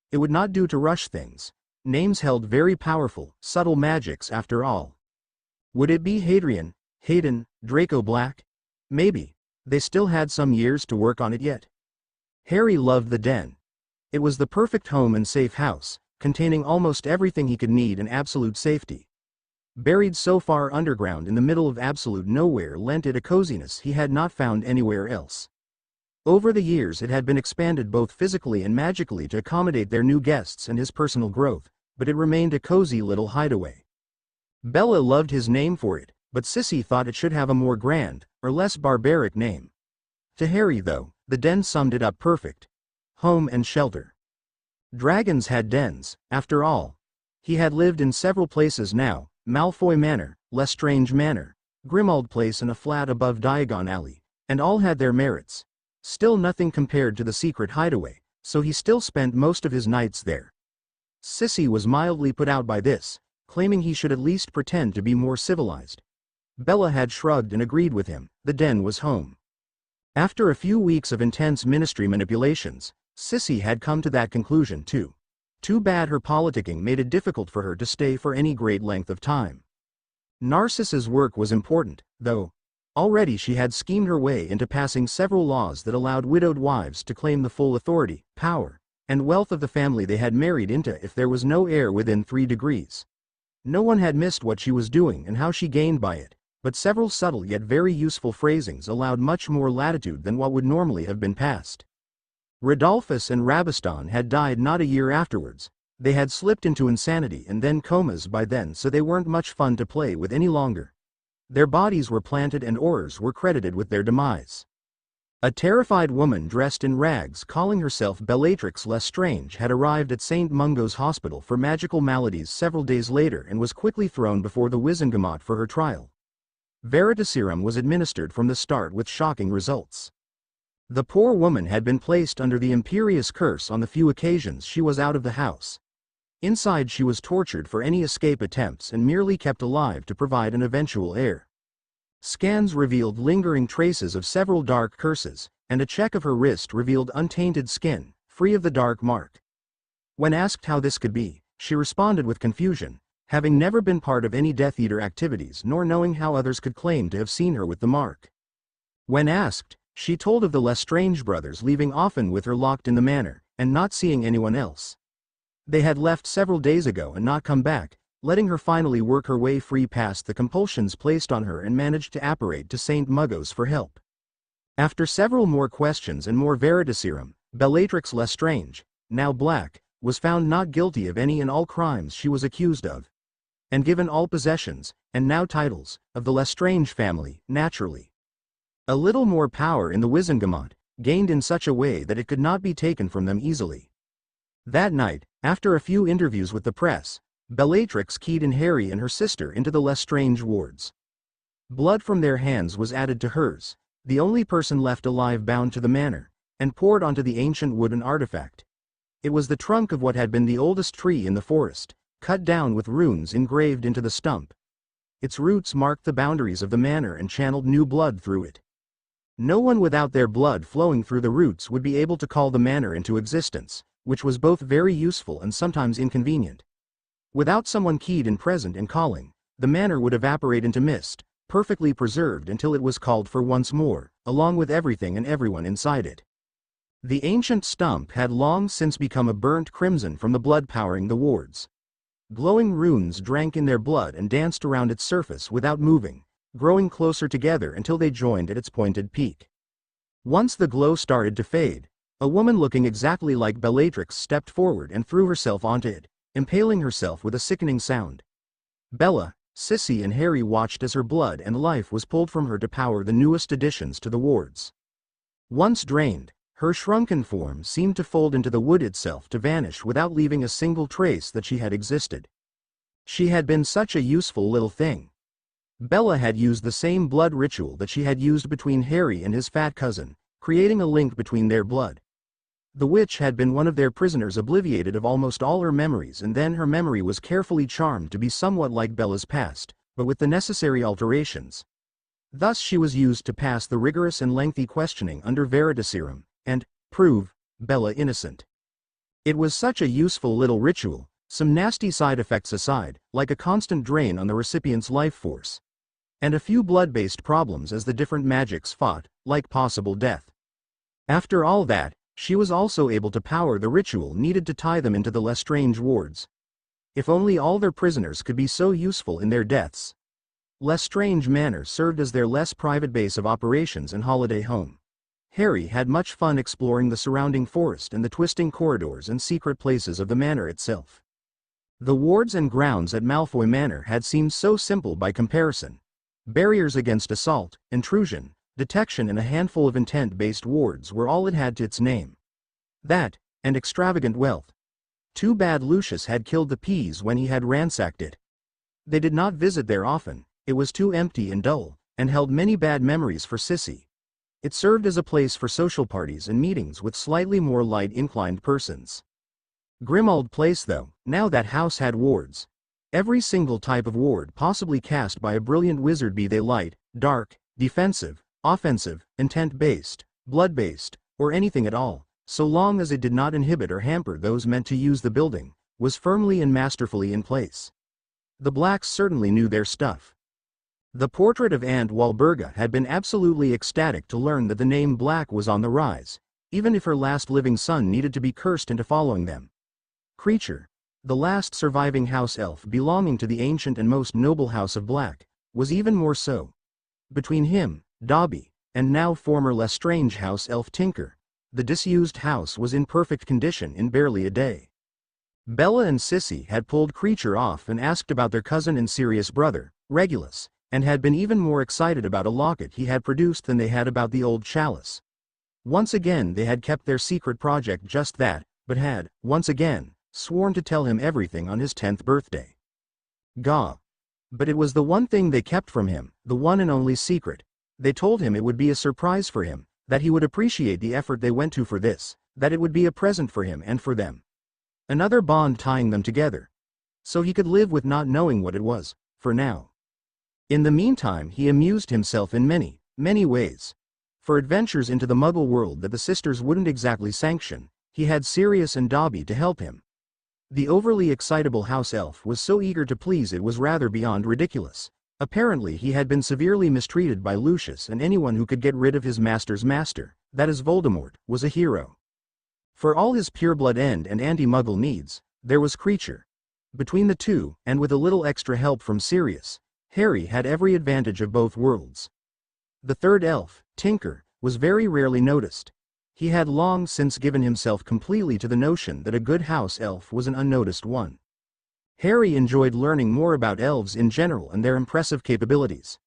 It would not do to rush things. Names held very powerful, subtle magics after all. Would it be Hadrian, Hayden, Draco Black? Maybe. They still had some years to work on it yet. Harry loved the den. It was the perfect home and safe house, containing almost everything he could need in absolute safety. Buried so far underground in the middle of absolute nowhere lent it a coziness he had not found anywhere else. Over the years it had been expanded both physically and magically to accommodate their new guests and his personal growth, but it remained a cozy little hideaway. Bella loved his name for it, but Sissy thought it should have a more grand, or less barbaric name. To Harry though, the den summed it up perfect. Home and shelter. Dragons had dens, after all. He had lived in several places now: Malfoy Manor, Lestrange Manor, Grimmauld Place and a flat above Diagon Alley, and all had their merits. Still nothing compared to the secret hideaway, so he still spent most of his nights there. Sissy was mildly put out by this, claiming he should at least pretend to be more civilized. Bella had shrugged and agreed with him. The den was home. After a few weeks of intense ministry manipulations, Sissy had come to that conclusion too. Too bad her politicking made it difficult for her to stay for any great length of time. Narcissa's work was important, though. Already she had schemed her way into passing several laws that allowed widowed wives to claim the full authority, power, and wealth of the family they had married into if there was no heir within 3 degrees. No one had missed what she was doing and how she gained by it, but several subtle yet very useful phrasings allowed much more latitude than what would normally have been passed. Rodolphus and Rabaston had died not a year afterwards. They had slipped into insanity and then comas by then, so they weren't much fun to play with any longer. Their bodies were planted and Aurors were credited with their demise. A terrified woman dressed in rags calling herself Bellatrix Lestrange had arrived at St. Mungo's Hospital for magical maladies several days later and was quickly thrown before the Wizengamot for her trial. Veritaserum was administered from the start with shocking results. The poor woman had been placed under the Imperius curse on the few occasions she was out of the house. Inside she was tortured for any escape attempts and merely kept alive to provide an eventual heir. Scans revealed lingering traces of several dark curses, and a check of her wrist revealed untainted skin, free of the dark mark. When asked how this could be, she responded with confusion, having never been part of any Death Eater activities nor knowing how others could claim to have seen her with the mark. When asked, she told of the Lestrange brothers leaving often with her locked in the manor, and not seeing anyone else. They had left several days ago and not come back, letting her finally work her way free past the compulsions placed on her and managed to apparate to St. Mungo's for help. After several more questions and more Veritaserum, Bellatrix Lestrange, now black, was found not guilty of any and all crimes she was accused of, and given all possessions, and now titles, of the Lestrange family, naturally. A little more power in the Wizengamot, gained in such a way that it could not be taken from them easily. That night, after a few interviews with the press, Bellatrix keyed in Harry and her sister into the Lestrange wards. Blood from their hands was added to hers, the only person left alive bound to the manor, and poured onto the ancient wooden artifact. It was the trunk of what had been the oldest tree in the forest, cut down with runes engraved into the stump. Its roots marked the boundaries of the manor and channeled new blood through it. No one without their blood flowing through the roots would be able to call the manor into existence, which was both very useful and sometimes inconvenient. Without someone keyed in present and calling, the manor would evaporate into mist, perfectly preserved until it was called for once more, along with everything and everyone inside it. The ancient stump had long since become a burnt crimson from the blood powering the wards. Glowing runes drank in their blood and danced around its surface without moving, growing closer together until they joined at its pointed peak. Once the glow started to fade, a woman looking exactly like Bellatrix stepped forward and threw herself onto it, impaling herself with a sickening sound. Bella, Sissy and Harry watched as her blood and life was pulled from her to power the newest additions to the wards. Once drained, her shrunken form seemed to fold into the wood itself to vanish without leaving a single trace that she had existed. She had been such a useful little thing. Bella had used the same blood ritual that she had used between Harry and his fat cousin, creating a link between their blood. The witch had been one of their prisoners obliviated of almost all her memories, and then her memory was carefully charmed to be somewhat like Bella's past, but with the necessary alterations. Thus she was used to pass the rigorous and lengthy questioning under Veritaserum, and prove Bella innocent. It was such a useful little ritual, some nasty side effects aside, like a constant drain on the recipient's life force. And a few blood-based problems as the different magics fought, like possible death. After all that, she was also able to power the ritual needed to tie them into the Lestrange wards. If only all their prisoners could be so useful in their deaths. Lestrange Manor served as their less private base of operations and holiday home. Harry had much fun exploring the surrounding forest and the twisting corridors and secret places of the manor itself. The wards and grounds at Malfoy Manor had seemed so simple by comparison. Barriers against assault, intrusion, detection and a handful of intent-based wards were all it had to its name. That, and extravagant wealth. Too bad Lucius had killed the Peas when he had ransacked it. They did not visit there often, it was too empty and dull, and held many bad memories for Sissy. It served as a place for social parties and meetings with slightly more light-inclined persons. Grim old place though, now that house had wards. Every single type of ward possibly cast by a brilliant wizard, be they light, dark, defensive, offensive, intent-based, blood-based, or anything at all, so long as it did not inhibit or hamper those meant to use the building, was firmly and masterfully in place. The Blacks certainly knew their stuff. The portrait of Aunt Walburga had been absolutely ecstatic to learn that the name Black was on the rise, even if her last living son needed to be cursed into following them. Kreacher, the last surviving house elf belonging to the ancient and most noble house of Black, was even more so. Between him, Dobby, and now former Lestrange house elf Tinker, the disused house was in perfect condition in barely a day. Bella and Sissy had pulled Kreacher off and asked about their cousin and Sirius brother, Regulus, and had been even more excited about a locket he had produced than they had about the old chalice. Once again they had kept their secret project just that, but had, once again, sworn to tell him everything on his 10th birthday. Gah. But it was the one thing they kept from him, the one and only secret. They told him it would be a surprise for him, that he would appreciate the effort they went to for this, that it would be a present for him and for them. Another bond tying them together. So he could live with not knowing what it was, for now. In the meantime he amused himself in many, many ways. For adventures into the Muggle world that the sisters wouldn't exactly sanction, he had Sirius and Dobby to help him. The overly excitable house elf was so eager to please it was rather beyond ridiculous. Apparently he had been severely mistreated by Lucius, and anyone who could get rid of his master's master, that is Voldemort, was a hero. For all his pureblood and anti-Muggle needs, there was Kreacher. Between the two, and with a little extra help from Sirius, Harry had every advantage of both worlds. The third elf, Tinker, was very rarely noticed. He had long since given himself completely to the notion that a good house elf was an unnoticed one. Harry enjoyed learning more about elves in general and their impressive capabilities.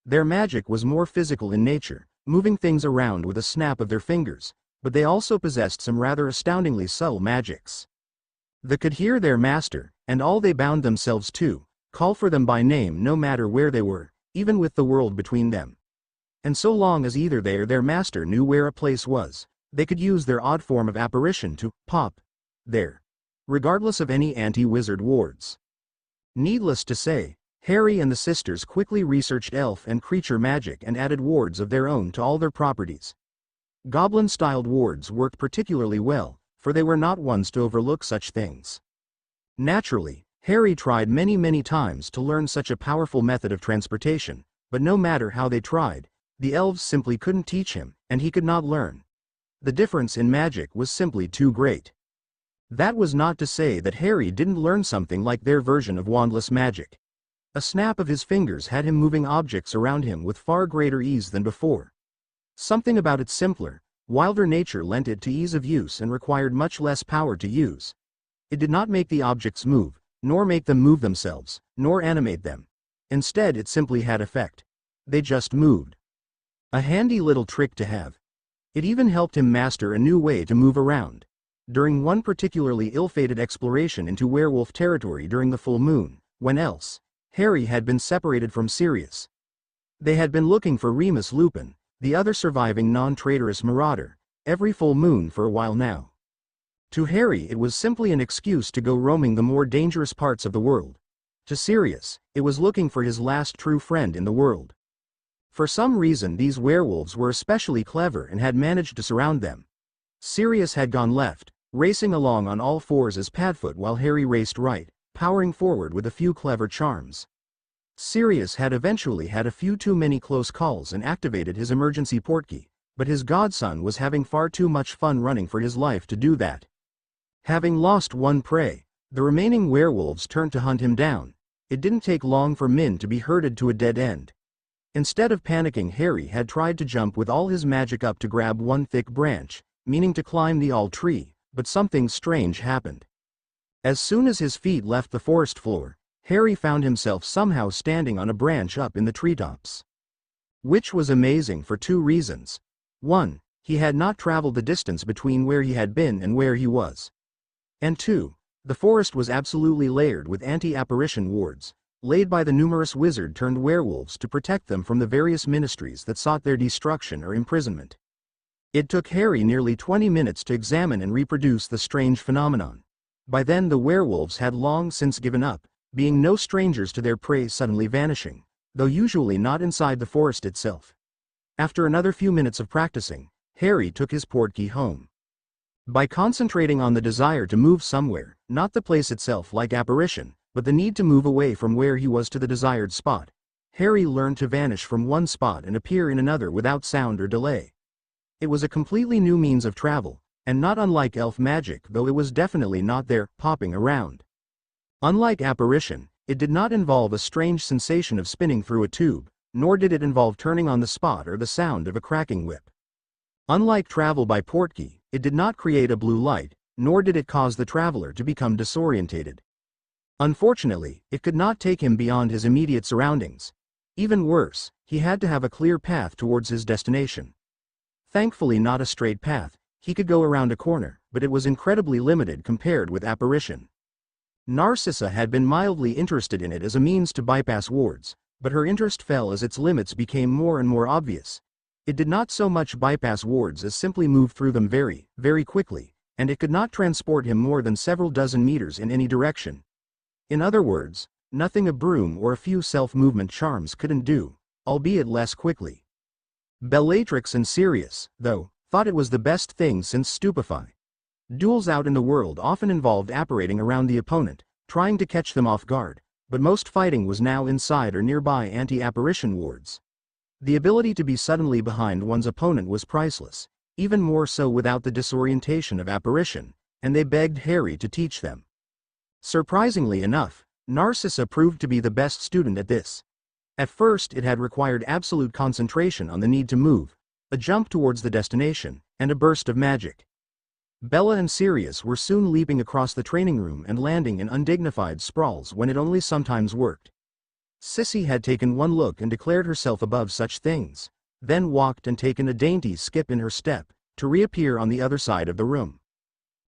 Their magic was more physical in nature, moving things around with a snap of their fingers, but they also possessed some rather astoundingly subtle magics. They could hear their master, and all they bound themselves to, call for them by name no matter where they were, even with the world between them. And so long as either they or their master knew where a place was, they could use their odd form of apparition to pop there, regardless of any anti-wizard wards. Needless to say, Harry and the sisters quickly researched elf and creature magic and added wards of their own to all their properties. Goblin-styled wards worked particularly well, for they were not ones to overlook such things. Naturally, Harry tried many times to learn such a powerful method of transportation, but no matter how they tried, the elves simply couldn't teach him, and he could not learn. The difference in magic was simply too great. That was not to say that Harry didn't learn something like their version of wandless magic. A snap of his fingers had him moving objects around him with far greater ease than before. Something about its simpler, wilder nature lent it to ease of use and required much less power to use. It did not make the objects move, nor make them move themselves, nor animate them. Instead it simply had effect. They just moved. A handy little trick to have. It even helped him master a new way to move around. During one particularly ill-fated exploration into werewolf territory during the full moon, when else, Harry had been separated from Sirius. They had been looking for Remus Lupin, the other surviving non-traitorous marauder, every full moon for a while now. To Harry it was simply an excuse to go roaming the more dangerous parts of the world. To Sirius, it was looking for his last true friend in the world. For some reason these werewolves were especially clever and had managed to surround them. Sirius had gone left, racing along on all fours as Padfoot, while Harry raced right, powering forward with a few clever charms. Sirius had eventually had a few too many close calls and activated his emergency portkey, but his godson was having far too much fun running for his life to do that. Having lost one prey, The remaining werewolves turned to hunt him down. It didn't take long for Min to be herded to a dead end. Instead of panicking, Harry had tried to jump with all his magic up to grab one thick branch, meaning to climb the all tree, but something strange happened. As soon as his feet left the forest floor, Harry found himself somehow standing on a branch up in the treetops. Which was amazing for two reasons. 1. He had not traveled the distance between where he had been and where he was. And 2. The forest was absolutely layered with anti-apparition wards, laid by the numerous wizard-turned-werewolves to protect them from the various ministries that sought their destruction or imprisonment. It took Harry nearly 20 minutes to examine and reproduce the strange phenomenon. By then the werewolves had long since given up, being no strangers to their prey suddenly vanishing, though usually not inside the forest itself. After another few minutes of practicing, Harry took his portkey home. By concentrating on the desire to move somewhere, not the place itself like apparition, but the need to move away from where he was to the desired spot, Harry learned to vanish from one spot and appear in another without sound or delay. It was a completely new means of travel, and not unlike elf magic, though it was definitely not there, popping around. Unlike apparition, it did not involve a strange sensation of spinning through a tube, nor did it involve turning on the spot or the sound of a cracking whip. Unlike travel by portkey, it did not create a blue light, nor did it cause the traveler to become disorientated. Unfortunately, it could not take him beyond his immediate surroundings. Even worse, he had to have a clear path towards his destination. Thankfully not a straight path, he could go around a corner, but it was incredibly limited compared with apparition. Narcissa had been mildly interested in it as a means to bypass wards, but her interest fell as its limits became more and more obvious. It did not so much bypass wards as simply move through them very, very quickly, and it could not transport him more than several dozen meters in any direction. In other words, nothing a broom or a few self-movement charms couldn't do, albeit less quickly. Bellatrix and Sirius, though, thought it was the best thing since Stupefy. Duels out in the world often involved apparating around the opponent, trying to catch them off guard, but most fighting was now inside or nearby anti-apparition wards. The ability to be suddenly behind one's opponent was priceless, even more so without the disorientation of apparition, and they begged Harry to teach them. Surprisingly enough, Narcissa proved to be the best student at this. At first it had required absolute concentration on the need to move, a jump towards the destination, and a burst of magic. Bella and Sirius were soon leaping across the training room and landing in undignified sprawls when it only sometimes worked. Sissy had taken one look and declared herself above such things, then walked and taken a dainty skip in her step, to reappear on the other side of the room.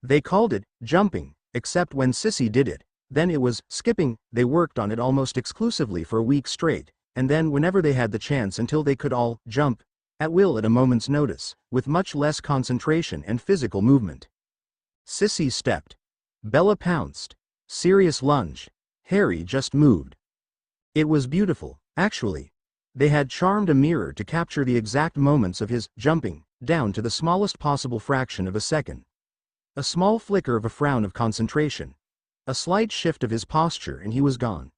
They called it jumping, except when Sissy did it, then it was skipping. They worked on it almost exclusively for a week straight, and then whenever they had the chance until they could all jump at will at a moment's notice, with much less concentration and physical movement. Sissy stepped. Bella pounced. Sirius lunged. Harry just moved. It was beautiful, actually. They had charmed a mirror to capture the exact moments of his jumping, down to the smallest possible fraction of a second. A small flicker of a frown of concentration. A slight shift of his posture and he was gone.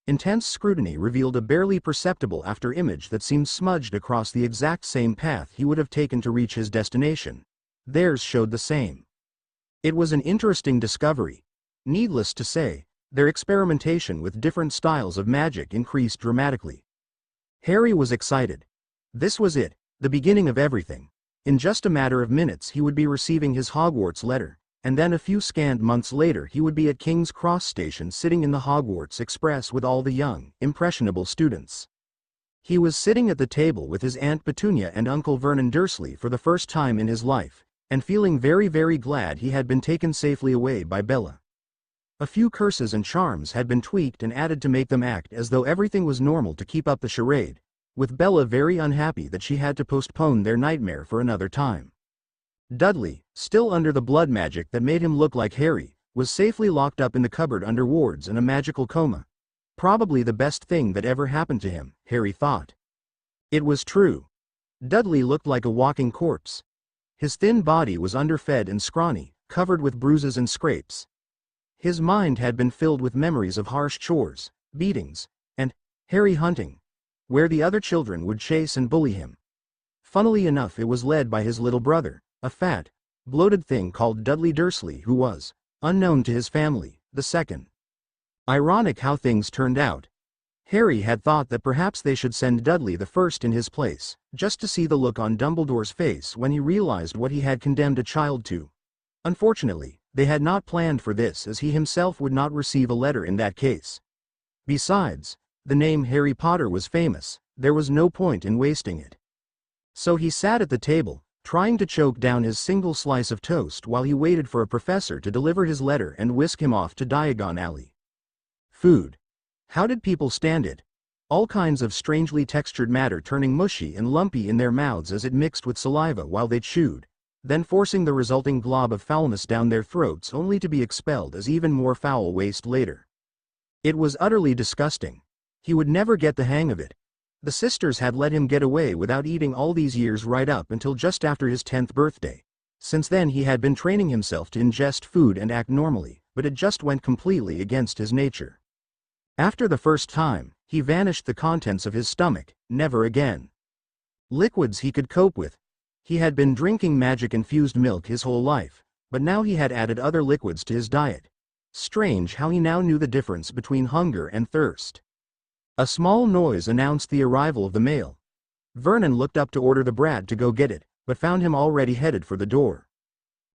Intense scrutiny revealed a barely perceptible after-image that seemed smudged across the exact same path he would have taken to reach his destination. Theirs showed the same. It was an interesting discovery. Needless to say, their experimentation with different styles of magic increased dramatically. Harry was excited. This was it, the beginning of everything. In just a matter of minutes he would be receiving his Hogwarts letter, and then a few scant months later he would be at King's Cross Station sitting in the Hogwarts Express with all the young, impressionable students. He was sitting at the table with his Aunt Petunia and Uncle Vernon Dursley for the first time in his life, and feeling very, very glad he had been taken safely away by Bella. A few curses and charms had been tweaked and added to make them act as though everything was normal to keep up the charade, with Bella very unhappy that she had to postpone their nightmare for another time. Dudley, still under the blood magic that made him look like Harry, was safely locked up in the cupboard under wards in a magical coma. Probably the best thing that ever happened to him, Harry thought. It was true. Dudley looked like a walking corpse. His thin body was underfed and scrawny, covered with bruises and scrapes. His mind had been filled with memories of harsh chores, beatings, and Harry hunting, where the other children would chase and bully him. Funnily enough, it was led by his little brother, a fat, bloated thing called Dudley Dursley, who was, unknown to his family, the second. Ironic how things turned out. Harry had thought that perhaps they should send Dudley the first in his place, just to see the look on Dumbledore's face when he realized what he had condemned a child to. Unfortunately, they had not planned for this, as he himself would not receive a letter in that case. Besides, the name Harry Potter was famous, there was no point in wasting it. So he sat at the table, trying to choke down his single slice of toast while he waited for a professor to deliver his letter and whisk him off to Diagon Alley. Food. How did people stand it? All kinds of strangely textured matter turning mushy and lumpy in their mouths as it mixed with saliva while they chewed, then forcing the resulting glob of foulness down their throats only to be expelled as even more foul waste later. It was utterly disgusting. He would never get the hang of it. The sisters had let him get away without eating all these years right up until just after his 10th birthday. Since then he had been training himself to ingest food and act normally, but it just went completely against his nature. After the first time, he vanished the contents of his stomach, never again. Liquids he could cope with. He had been drinking magic-infused milk his whole life, but now he had added other liquids to his diet. Strange how he now knew the difference between hunger and thirst. A small noise announced the arrival of the mail. Vernon looked up to order the brat to go get it, but found him already headed for the door.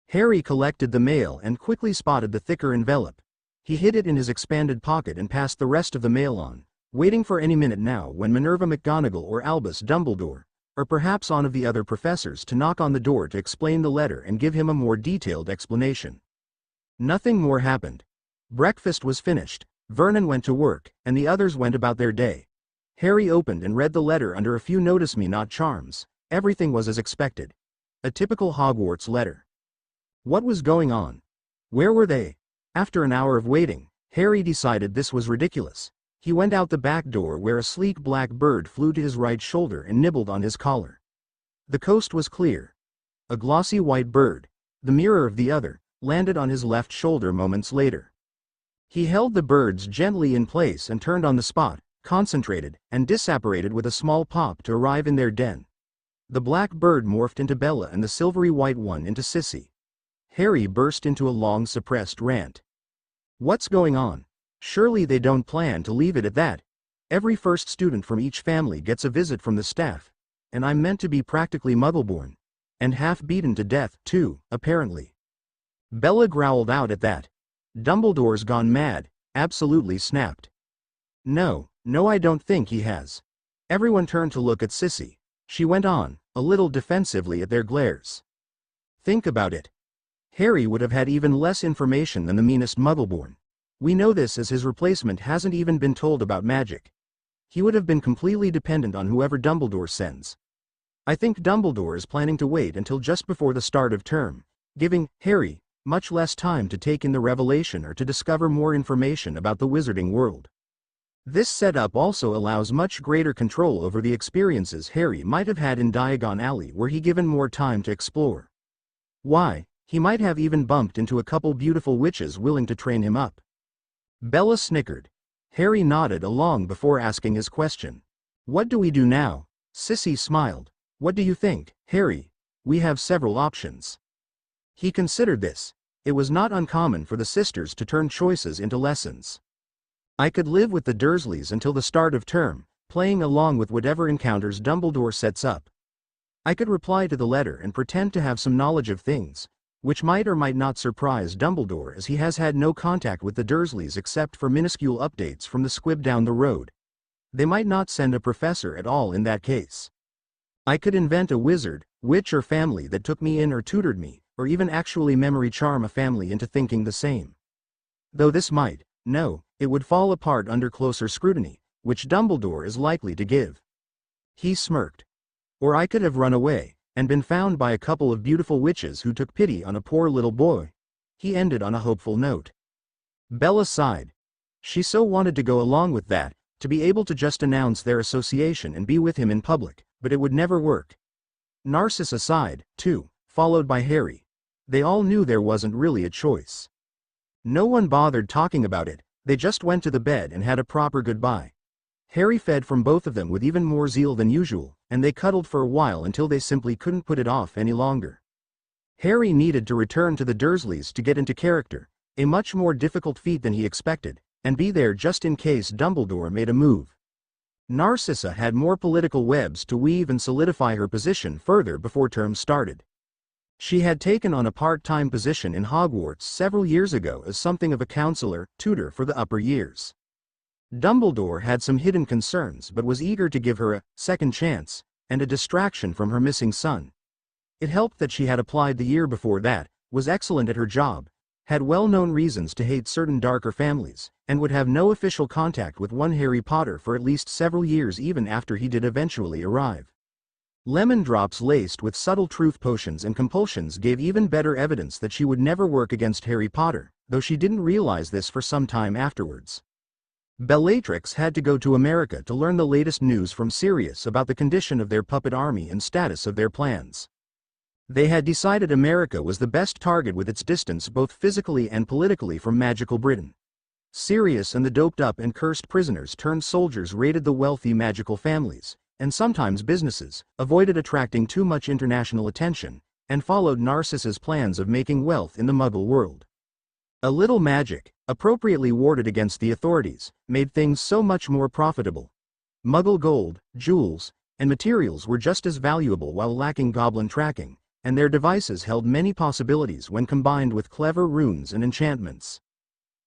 Harry collected the mail and quickly spotted the thicker envelope. He hid it in his expanded pocket and passed the rest of the mail on, waiting for any minute now when Minerva McGonagall or Albus Dumbledore, or perhaps one of the other professors, to knock on the door to explain the letter and give him a more detailed explanation. Nothing more happened. Breakfast was finished, Vernon went to work, and the others went about their day. Harry opened and read the letter under a few notice-me-not charms. Everything was as expected. A typical Hogwarts letter. What was going on? Where were they? After an hour of waiting, Harry decided this was ridiculous. He went out the back door where a sleek black bird flew to his right shoulder and nibbled on his collar. The coast was clear. A glossy white bird, the mirror of the other, landed on his left shoulder moments later. He held the birds gently in place and turned on the spot, concentrated, and disapparated with a small pop to arrive in their den. The black bird morphed into Bella and the silvery white one into Sissy. Harry burst into a long suppressed rant. What's going on? Surely they don't plan to leave it at that. Every first student from each family gets a visit from the staff, and I'm meant to be practically Muggleborn. And half beaten to death, too, apparently. Bella growled out at that. Dumbledore's gone mad, absolutely snapped. No, I don't think he has. Everyone turned to look at Sissy. She went on, a little defensively at their glares. Think about it. Harry would have had even less information than the meanest Muggleborn. We know this as his replacement hasn't even been told about magic. He would have been completely dependent on whoever Dumbledore sends. I think Dumbledore is planning to wait until just before the start of term, giving Harry much less time to take in the revelation or to discover more information about the wizarding world. This setup also allows much greater control over the experiences Harry might have had in Diagon Alley were he given more time to explore. Why, he might have even bumped into a couple beautiful witches willing to train him up. Bella snickered. Harry nodded along before asking his question. What do we do now? Sissy smiled. What do you think, Harry? We have several options. He considered this. It was not uncommon for the sisters to turn choices into lessons. I could live with the Dursleys until the start of term, playing along with whatever encounters Dumbledore sets up. I could reply to the letter and pretend to have some knowledge of things, which might or might not surprise Dumbledore as he has had no contact with the Dursleys except for minuscule updates from the squib down the road. They might not send a professor at all in that case. I could invent a wizard, witch or family that took me in or tutored me, or even actually memory charm a family into thinking the same. Though this might, it would fall apart under closer scrutiny, which Dumbledore is likely to give. He smirked. Or I could have run away, and been found by a couple of beautiful witches who took pity on a poor little boy. He ended on a hopeful note. Bella sighed. She so wanted to go along with that, to be able to just announce their association and be with him in public, but it would never work. Narcissa sighed, too, followed by Harry. They all knew there wasn't really a choice. No one bothered talking about it, they just went to the bed and had a proper goodbye. Harry fed from both of them with even more zeal than usual, and they cuddled for a while until they simply couldn't put it off any longer. Harry needed to return to the Dursleys to get into character, A much more difficult feat than he expected, and be there just in case Dumbledore made a move. Narcissa had more political webs to weave and solidify her position further before term started. She had taken on a part-time position in Hogwarts several years ago as something of a counselor, tutor for the upper years. Dumbledore had some hidden concerns but was eager to give her a second chance, and a distraction from her missing son. It helped that she had applied the year before that, was excellent at her job, had well-known reasons to hate certain darker families, and would have no official contact with one Harry Potter for at least several years even after he did eventually arrive. Lemon drops laced with subtle truth potions and compulsions gave even better evidence that she would never work against Harry Potter, though she didn't realize this for some time afterwards. Bellatrix had to go to America to learn the latest news from Sirius about the condition of their puppet army and status of their plans. They had decided America was the best target with its distance both physically and politically from magical Britain. Sirius and the doped-up and cursed prisoners turned soldiers raided the wealthy magical families, and sometimes businesses, avoided attracting too much international attention, and followed Narcissa's plans of making wealth in the Muggle world. A little magic, appropriately warded against the authorities, made things so much more profitable. Muggle gold, jewels, and materials were just as valuable while lacking goblin tracking, and their devices held many possibilities when combined with clever runes and enchantments.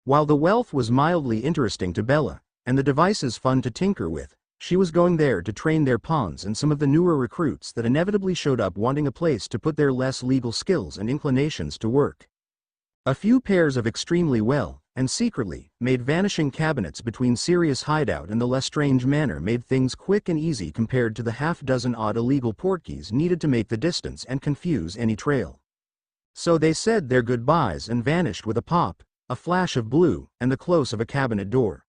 While the wealth was mildly interesting to Bella, and the devices fun to tinker with, she was going there to train their pawns and some of the newer recruits that inevitably showed up wanting a place to put their less legal skills and inclinations to work. A few pairs of extremely well, and secretly, made vanishing cabinets between Sirius' hideout and the Lestrange Manor made things quick and easy compared to the half-dozen odd illegal portkeys needed to make the distance and confuse any trail. So they said their goodbyes and vanished with a pop, a flash of blue, and the close of a cabinet door.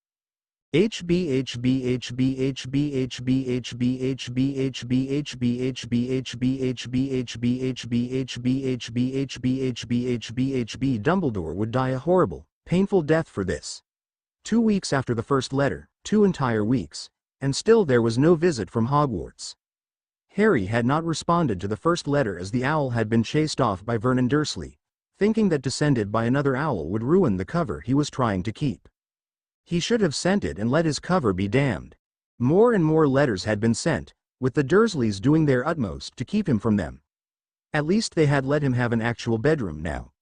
Dumbledore would die a horrible, painful death for this. 2 weeks after the first letter, 2 entire weeks, and still there was no visit from Hogwarts. Harry had not responded to the first letter as the owl had been chased off by Vernon Dursley, thinking that to send it by another owl would ruin the cover he was trying to keep. He should have sent it and let his cover be damned. More and more letters had been sent, with the Dursleys doing their utmost to keep him from them. At least they had let him have an actual bedroom now.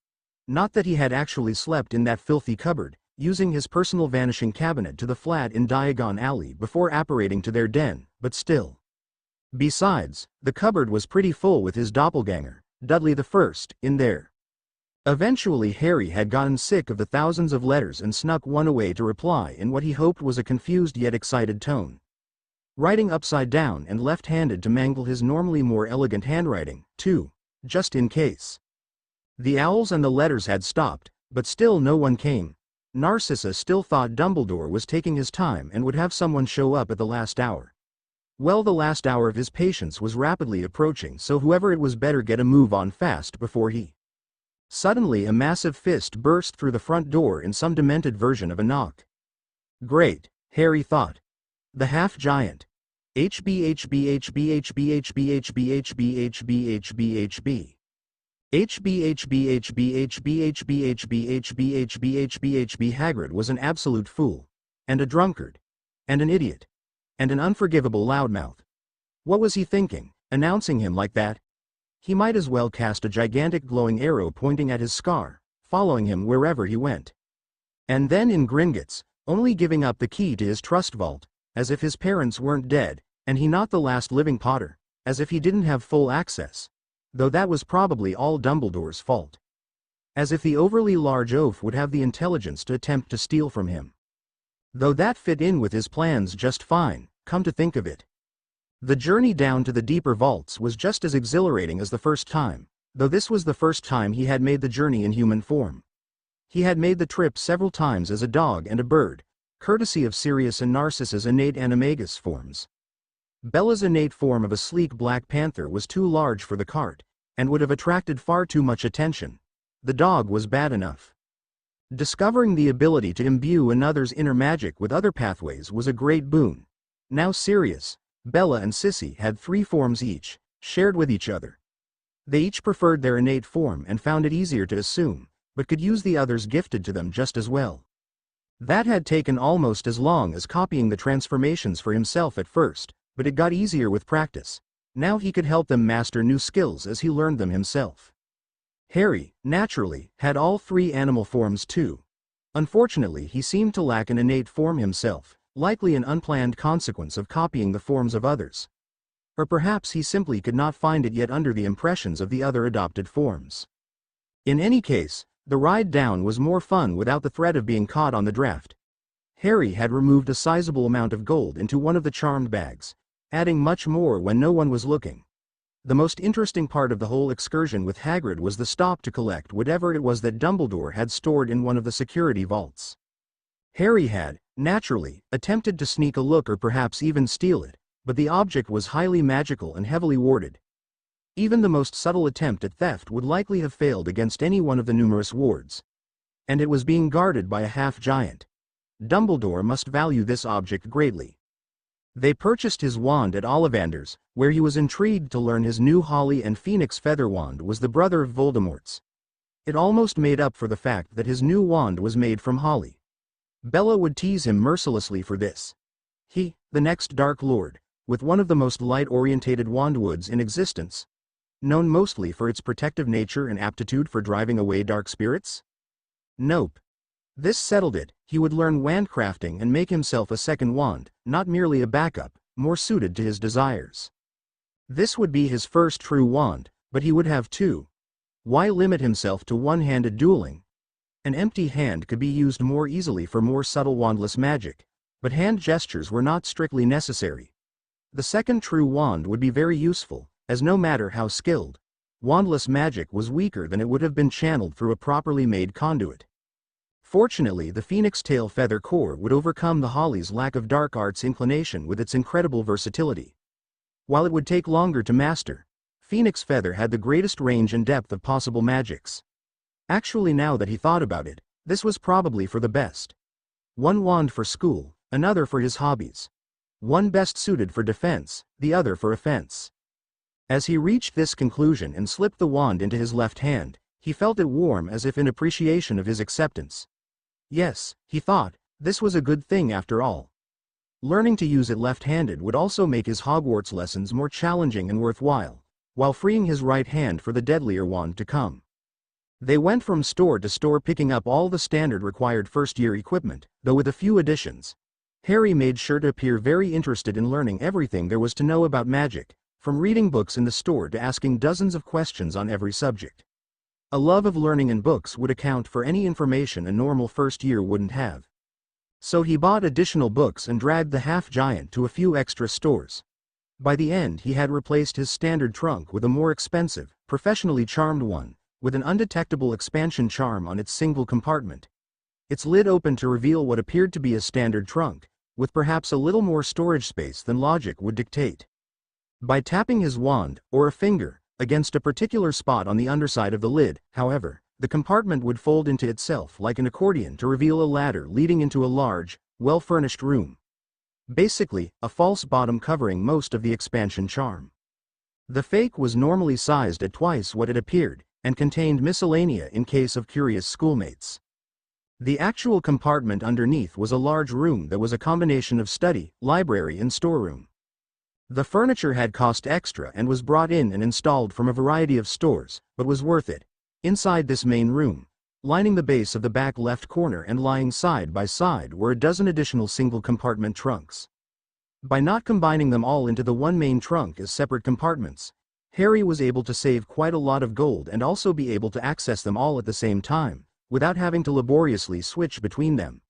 Not that he had actually slept in that filthy cupboard, using his personal vanishing cabinet to the flat in Diagon Alley before apparating to their den, but still. Besides, the cupboard was pretty full with his doppelganger, Dudley the First, in there. Eventually Harry had gotten sick of the thousands of letters and snuck one away to reply in what he hoped was a confused yet excited tone. Writing upside down and left-handed to mangle his normally more elegant handwriting, too, just in case. The owls and the letters had stopped, but still no one came. Narcissa still thought Dumbledore was taking his time and would have someone show up at the last hour. Well, the last hour of his patience was rapidly approaching, so whoever it was better get a move on fast before he... Suddenly a massive fist burst through the front door in some demented version of a knock. Great, Harry thought. The half-giant. HBHBHBHBHBHBHBHBHBHBHB. Hagrid was an absolute fool. And a drunkard. And an idiot. And an unforgivable loudmouth. What was he thinking, announcing him like that? He might as well cast a gigantic glowing arrow pointing at his scar, following him wherever he went. And then in Gringotts, only giving up the key to his trust vault, as if his parents weren't dead, and he not the last living Potter, as if he didn't have full access. Though that was probably all Dumbledore's fault. As if the overly large oaf would have the intelligence to attempt to steal from him. Though that fit in with his plans just fine, come to think of it. The journey down to the deeper vaults was just as exhilarating as the first time, though this was the first time he had made the journey in human form. He had made the trip several times as a dog and a bird, courtesy of Sirius and Narcissa's innate animagus forms. Bella's innate form of a sleek black panther was too large for the cart, and would have attracted far too much attention. The dog was bad enough. Discovering the ability to imbue another's inner magic with other pathways was a great boon. Now Sirius, Bella and Sissy had 3 forms each, shared with each other. They each preferred their innate form and found it easier to assume, but could use the others gifted to them just as well. That had taken almost as long as copying the transformations for himself at first, but it got easier with practice. Now he could help them master new skills as he learned them himself. Harry, naturally, had all 3 animal forms too. Unfortunately, he seemed to lack an innate form himself, likely an unplanned consequence of copying the forms of others. Or perhaps he simply could not find it yet under the impressions of the other adopted forms. In any case, the ride down was more fun without the threat of being caught on the draft. Harry had removed a sizable amount of gold into one of the charmed bags, adding much more when no one was looking. The most interesting part of the whole excursion with Hagrid was the stop to collect whatever it was that Dumbledore had stored in one of the security vaults. Harry had, naturally, attempted to sneak a look or perhaps even steal it, but the object was highly magical and heavily warded. Even the most subtle attempt at theft would likely have failed against any one of the numerous wards. And it was being guarded by a half-giant. Dumbledore must value this object greatly. They purchased his wand at Ollivander's, where he was intrigued to learn his new Holly and Phoenix feather wand was the brother of Voldemort's. It almost made up for the fact that his new wand was made from holly. Bella would tease him mercilessly for this. He, the next Dark Lord, with one of the most light-orientated wandwoods in existence, known mostly for its protective nature and aptitude for driving away dark spirits? Nope. This settled it. He would learn wandcrafting and make himself a second wand, not merely a backup, more suited to his desires. This would be his first true wand, but he would have 2. Why limit himself to one-handed dueling? An empty hand could be used more easily for more subtle wandless magic, but hand gestures were not strictly necessary. The second true wand would be very useful, as no matter how skilled, wandless magic was weaker than it would have been channeled through a properly made conduit. Fortunately, the Phoenix Tail Feather Core would overcome the Holly's lack of dark arts inclination with its incredible versatility. While it would take longer to master, Phoenix Feather had the greatest range and depth of possible magics. Actually, now that he thought about it, this was probably for the best. One wand for school, another for his hobbies. One best suited for defense, the other for offense. As he reached this conclusion and slipped the wand into his left hand, he felt it warm as if in appreciation of his acceptance. Yes, he thought, this was a good thing after all. Learning to use it left-handed would also make his Hogwarts lessons more challenging and worthwhile, while freeing his right hand for the deadlier wand to come. They went from store to store picking up all the standard required first-year equipment, though with a few additions. Harry made sure to appear very interested in learning everything there was to know about magic, from reading books in the store to asking dozens of questions on every subject. A love of learning and books would account for any information a normal first year wouldn't have. So he bought additional books and dragged the half-giant to a few extra stores. By the end he had replaced his standard trunk with a more expensive, professionally charmed one, with an undetectable expansion charm on its single compartment. Its lid opened to reveal what appeared to be a standard trunk, with perhaps a little more storage space than logic would dictate. By tapping his wand, or a finger, against a particular spot on the underside of the lid, however, the compartment would fold into itself like an accordion to reveal a ladder leading into a large, well-furnished room. Basically, a false bottom covering most of the expansion charm. The fake was normally sized at twice what it appeared, and contained miscellanea in case of curious schoolmates. The actual compartment underneath was a large room that was a combination of study, library and storeroom. The furniture had cost extra and was brought in and installed from a variety of stores, but was worth it. Inside this main room, lining the base of the back left corner and lying side by side were a dozen additional single-compartment trunks. By not combining them all into the one main trunk as separate compartments, Harry was able to save quite a lot of gold and also be able to access them all at the same time, without having to laboriously switch between them.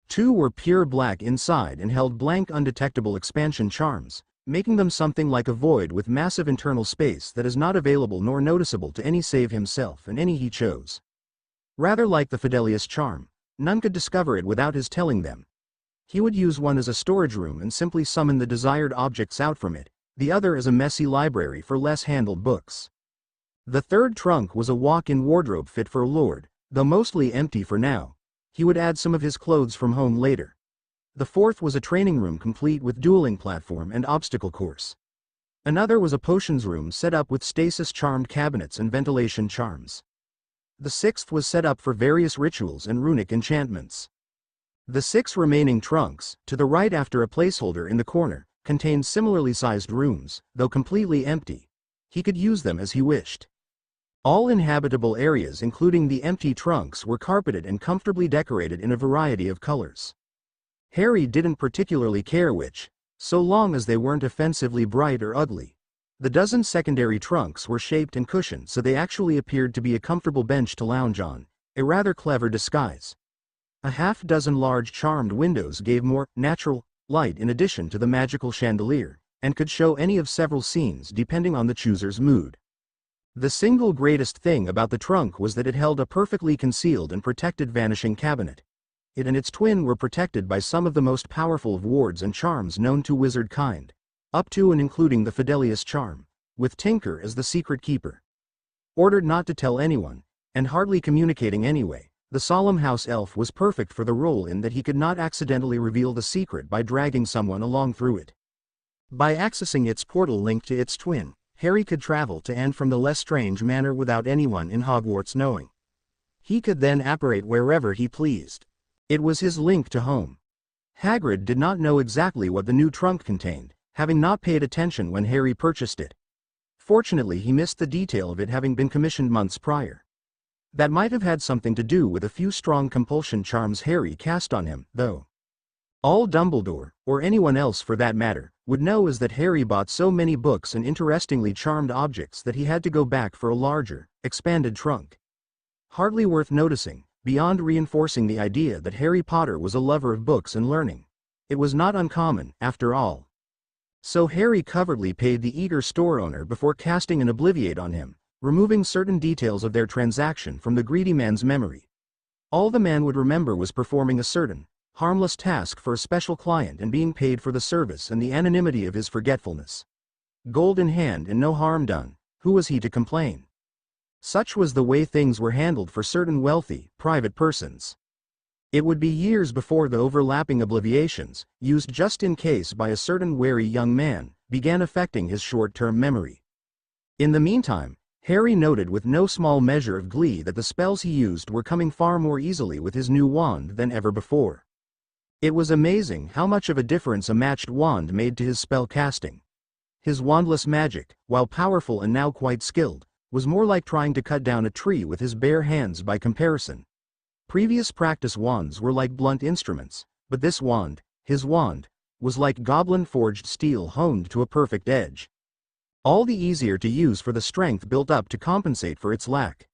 2 were pure black inside and held blank undetectable expansion charms, making them something like a void with massive internal space that is not available nor noticeable to any save himself and any he chose. Rather like the Fidelius charm, none could discover it without his telling them. He would use one as a storage room and simply summon the desired objects out from it, the other as a messy library for less handled books. The third trunk was a walk-in wardrobe fit for a lord, though mostly empty for now. He would add some of his clothes from home later. The fourth was a training room complete with dueling platform and obstacle course. Another was a potions room set up with stasis charmed cabinets and ventilation charms. The sixth was set up for various rituals and runic enchantments. The 6 remaining trunks, to the right after a placeholder in the corner, contained similarly sized rooms, though completely empty. He could use them as he wished. All inhabitable areas including the empty trunks were carpeted and comfortably decorated in a variety of colors. Harry didn't particularly care which, so long as they weren't offensively bright or ugly. The dozen secondary trunks were shaped and cushioned so they actually appeared to be a comfortable bench to lounge on, a rather clever disguise. A half-dozen large charmed windows gave more natural light in addition to the magical chandelier, and could show any of several scenes depending on the chooser's mood. The single greatest thing about the trunk was that it held a perfectly concealed and protected vanishing cabinet. It and its twin were protected by some of the most powerful of wards and charms known to wizard kind, up to and including the Fidelius charm, with Tinker as the secret keeper. Ordered not to tell anyone, and hardly communicating anyway, the solemn house elf was perfect for the role in that he could not accidentally reveal the secret by dragging someone along through it. By accessing its portal linked to its twin, Harry could travel to and from the Lestrange Manor without anyone in Hogwarts knowing. He could then apparate wherever he pleased. It was his link to home. Hagrid did not know exactly what the new trunk contained, having not paid attention when Harry purchased it. Fortunately, he missed the detail of it having been commissioned months prior. That might have had something to do with a few strong compulsion charms Harry cast on him, though. All Dumbledore, or anyone else for that matter, would know is that Harry bought so many books and interestingly charmed objects that he had to go back for a larger, expanded trunk. Hardly worth noticing, beyond reinforcing the idea that Harry Potter was a lover of books and learning. It was not uncommon, after all. So Harry covertly paid the eager store owner before casting an obliviate on him, removing certain details of their transaction from the greedy man's memory. All the man would remember was performing a certain, harmless task for a special client and being paid for the service and the anonymity of his forgetfulness. Gold in hand and no harm done, who was he to complain? Such was the way things were handled for certain wealthy, private persons. It would be years before the overlapping obliviations, used just in case by a certain wary young man, began affecting his short-term memory. In the meantime, Harry noted with no small measure of glee that the spells he used were coming far more easily with his new wand than ever before. It was amazing how much of a difference a matched wand made to his spell casting. His wandless magic, while powerful and now quite skilled, was more like trying to cut down a tree with his bare hands by comparison. Previous practice wands were like blunt instruments, but this wand, his wand, was like goblin-forged steel honed to a perfect edge. All the easier to use for the strength built up to compensate for its lack.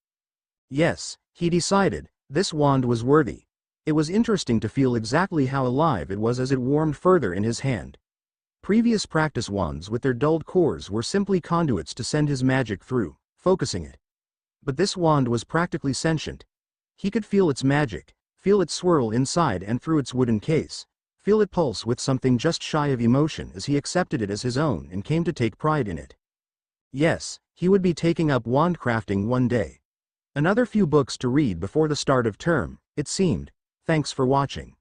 Yes, he decided, this wand was worthy. It was interesting to feel exactly how alive it was as it warmed further in his hand. Previous practice wands with their dulled cores were simply conduits to send his magic through, focusing it. But this wand was practically sentient. He could feel its magic, feel it swirl inside and through its wooden case, feel it pulse with something just shy of emotion as he accepted it as his own and came to take pride in it. Yes, he would be taking up wand crafting one day. Another few books to read before the start of term, it seemed. Thanks for watching.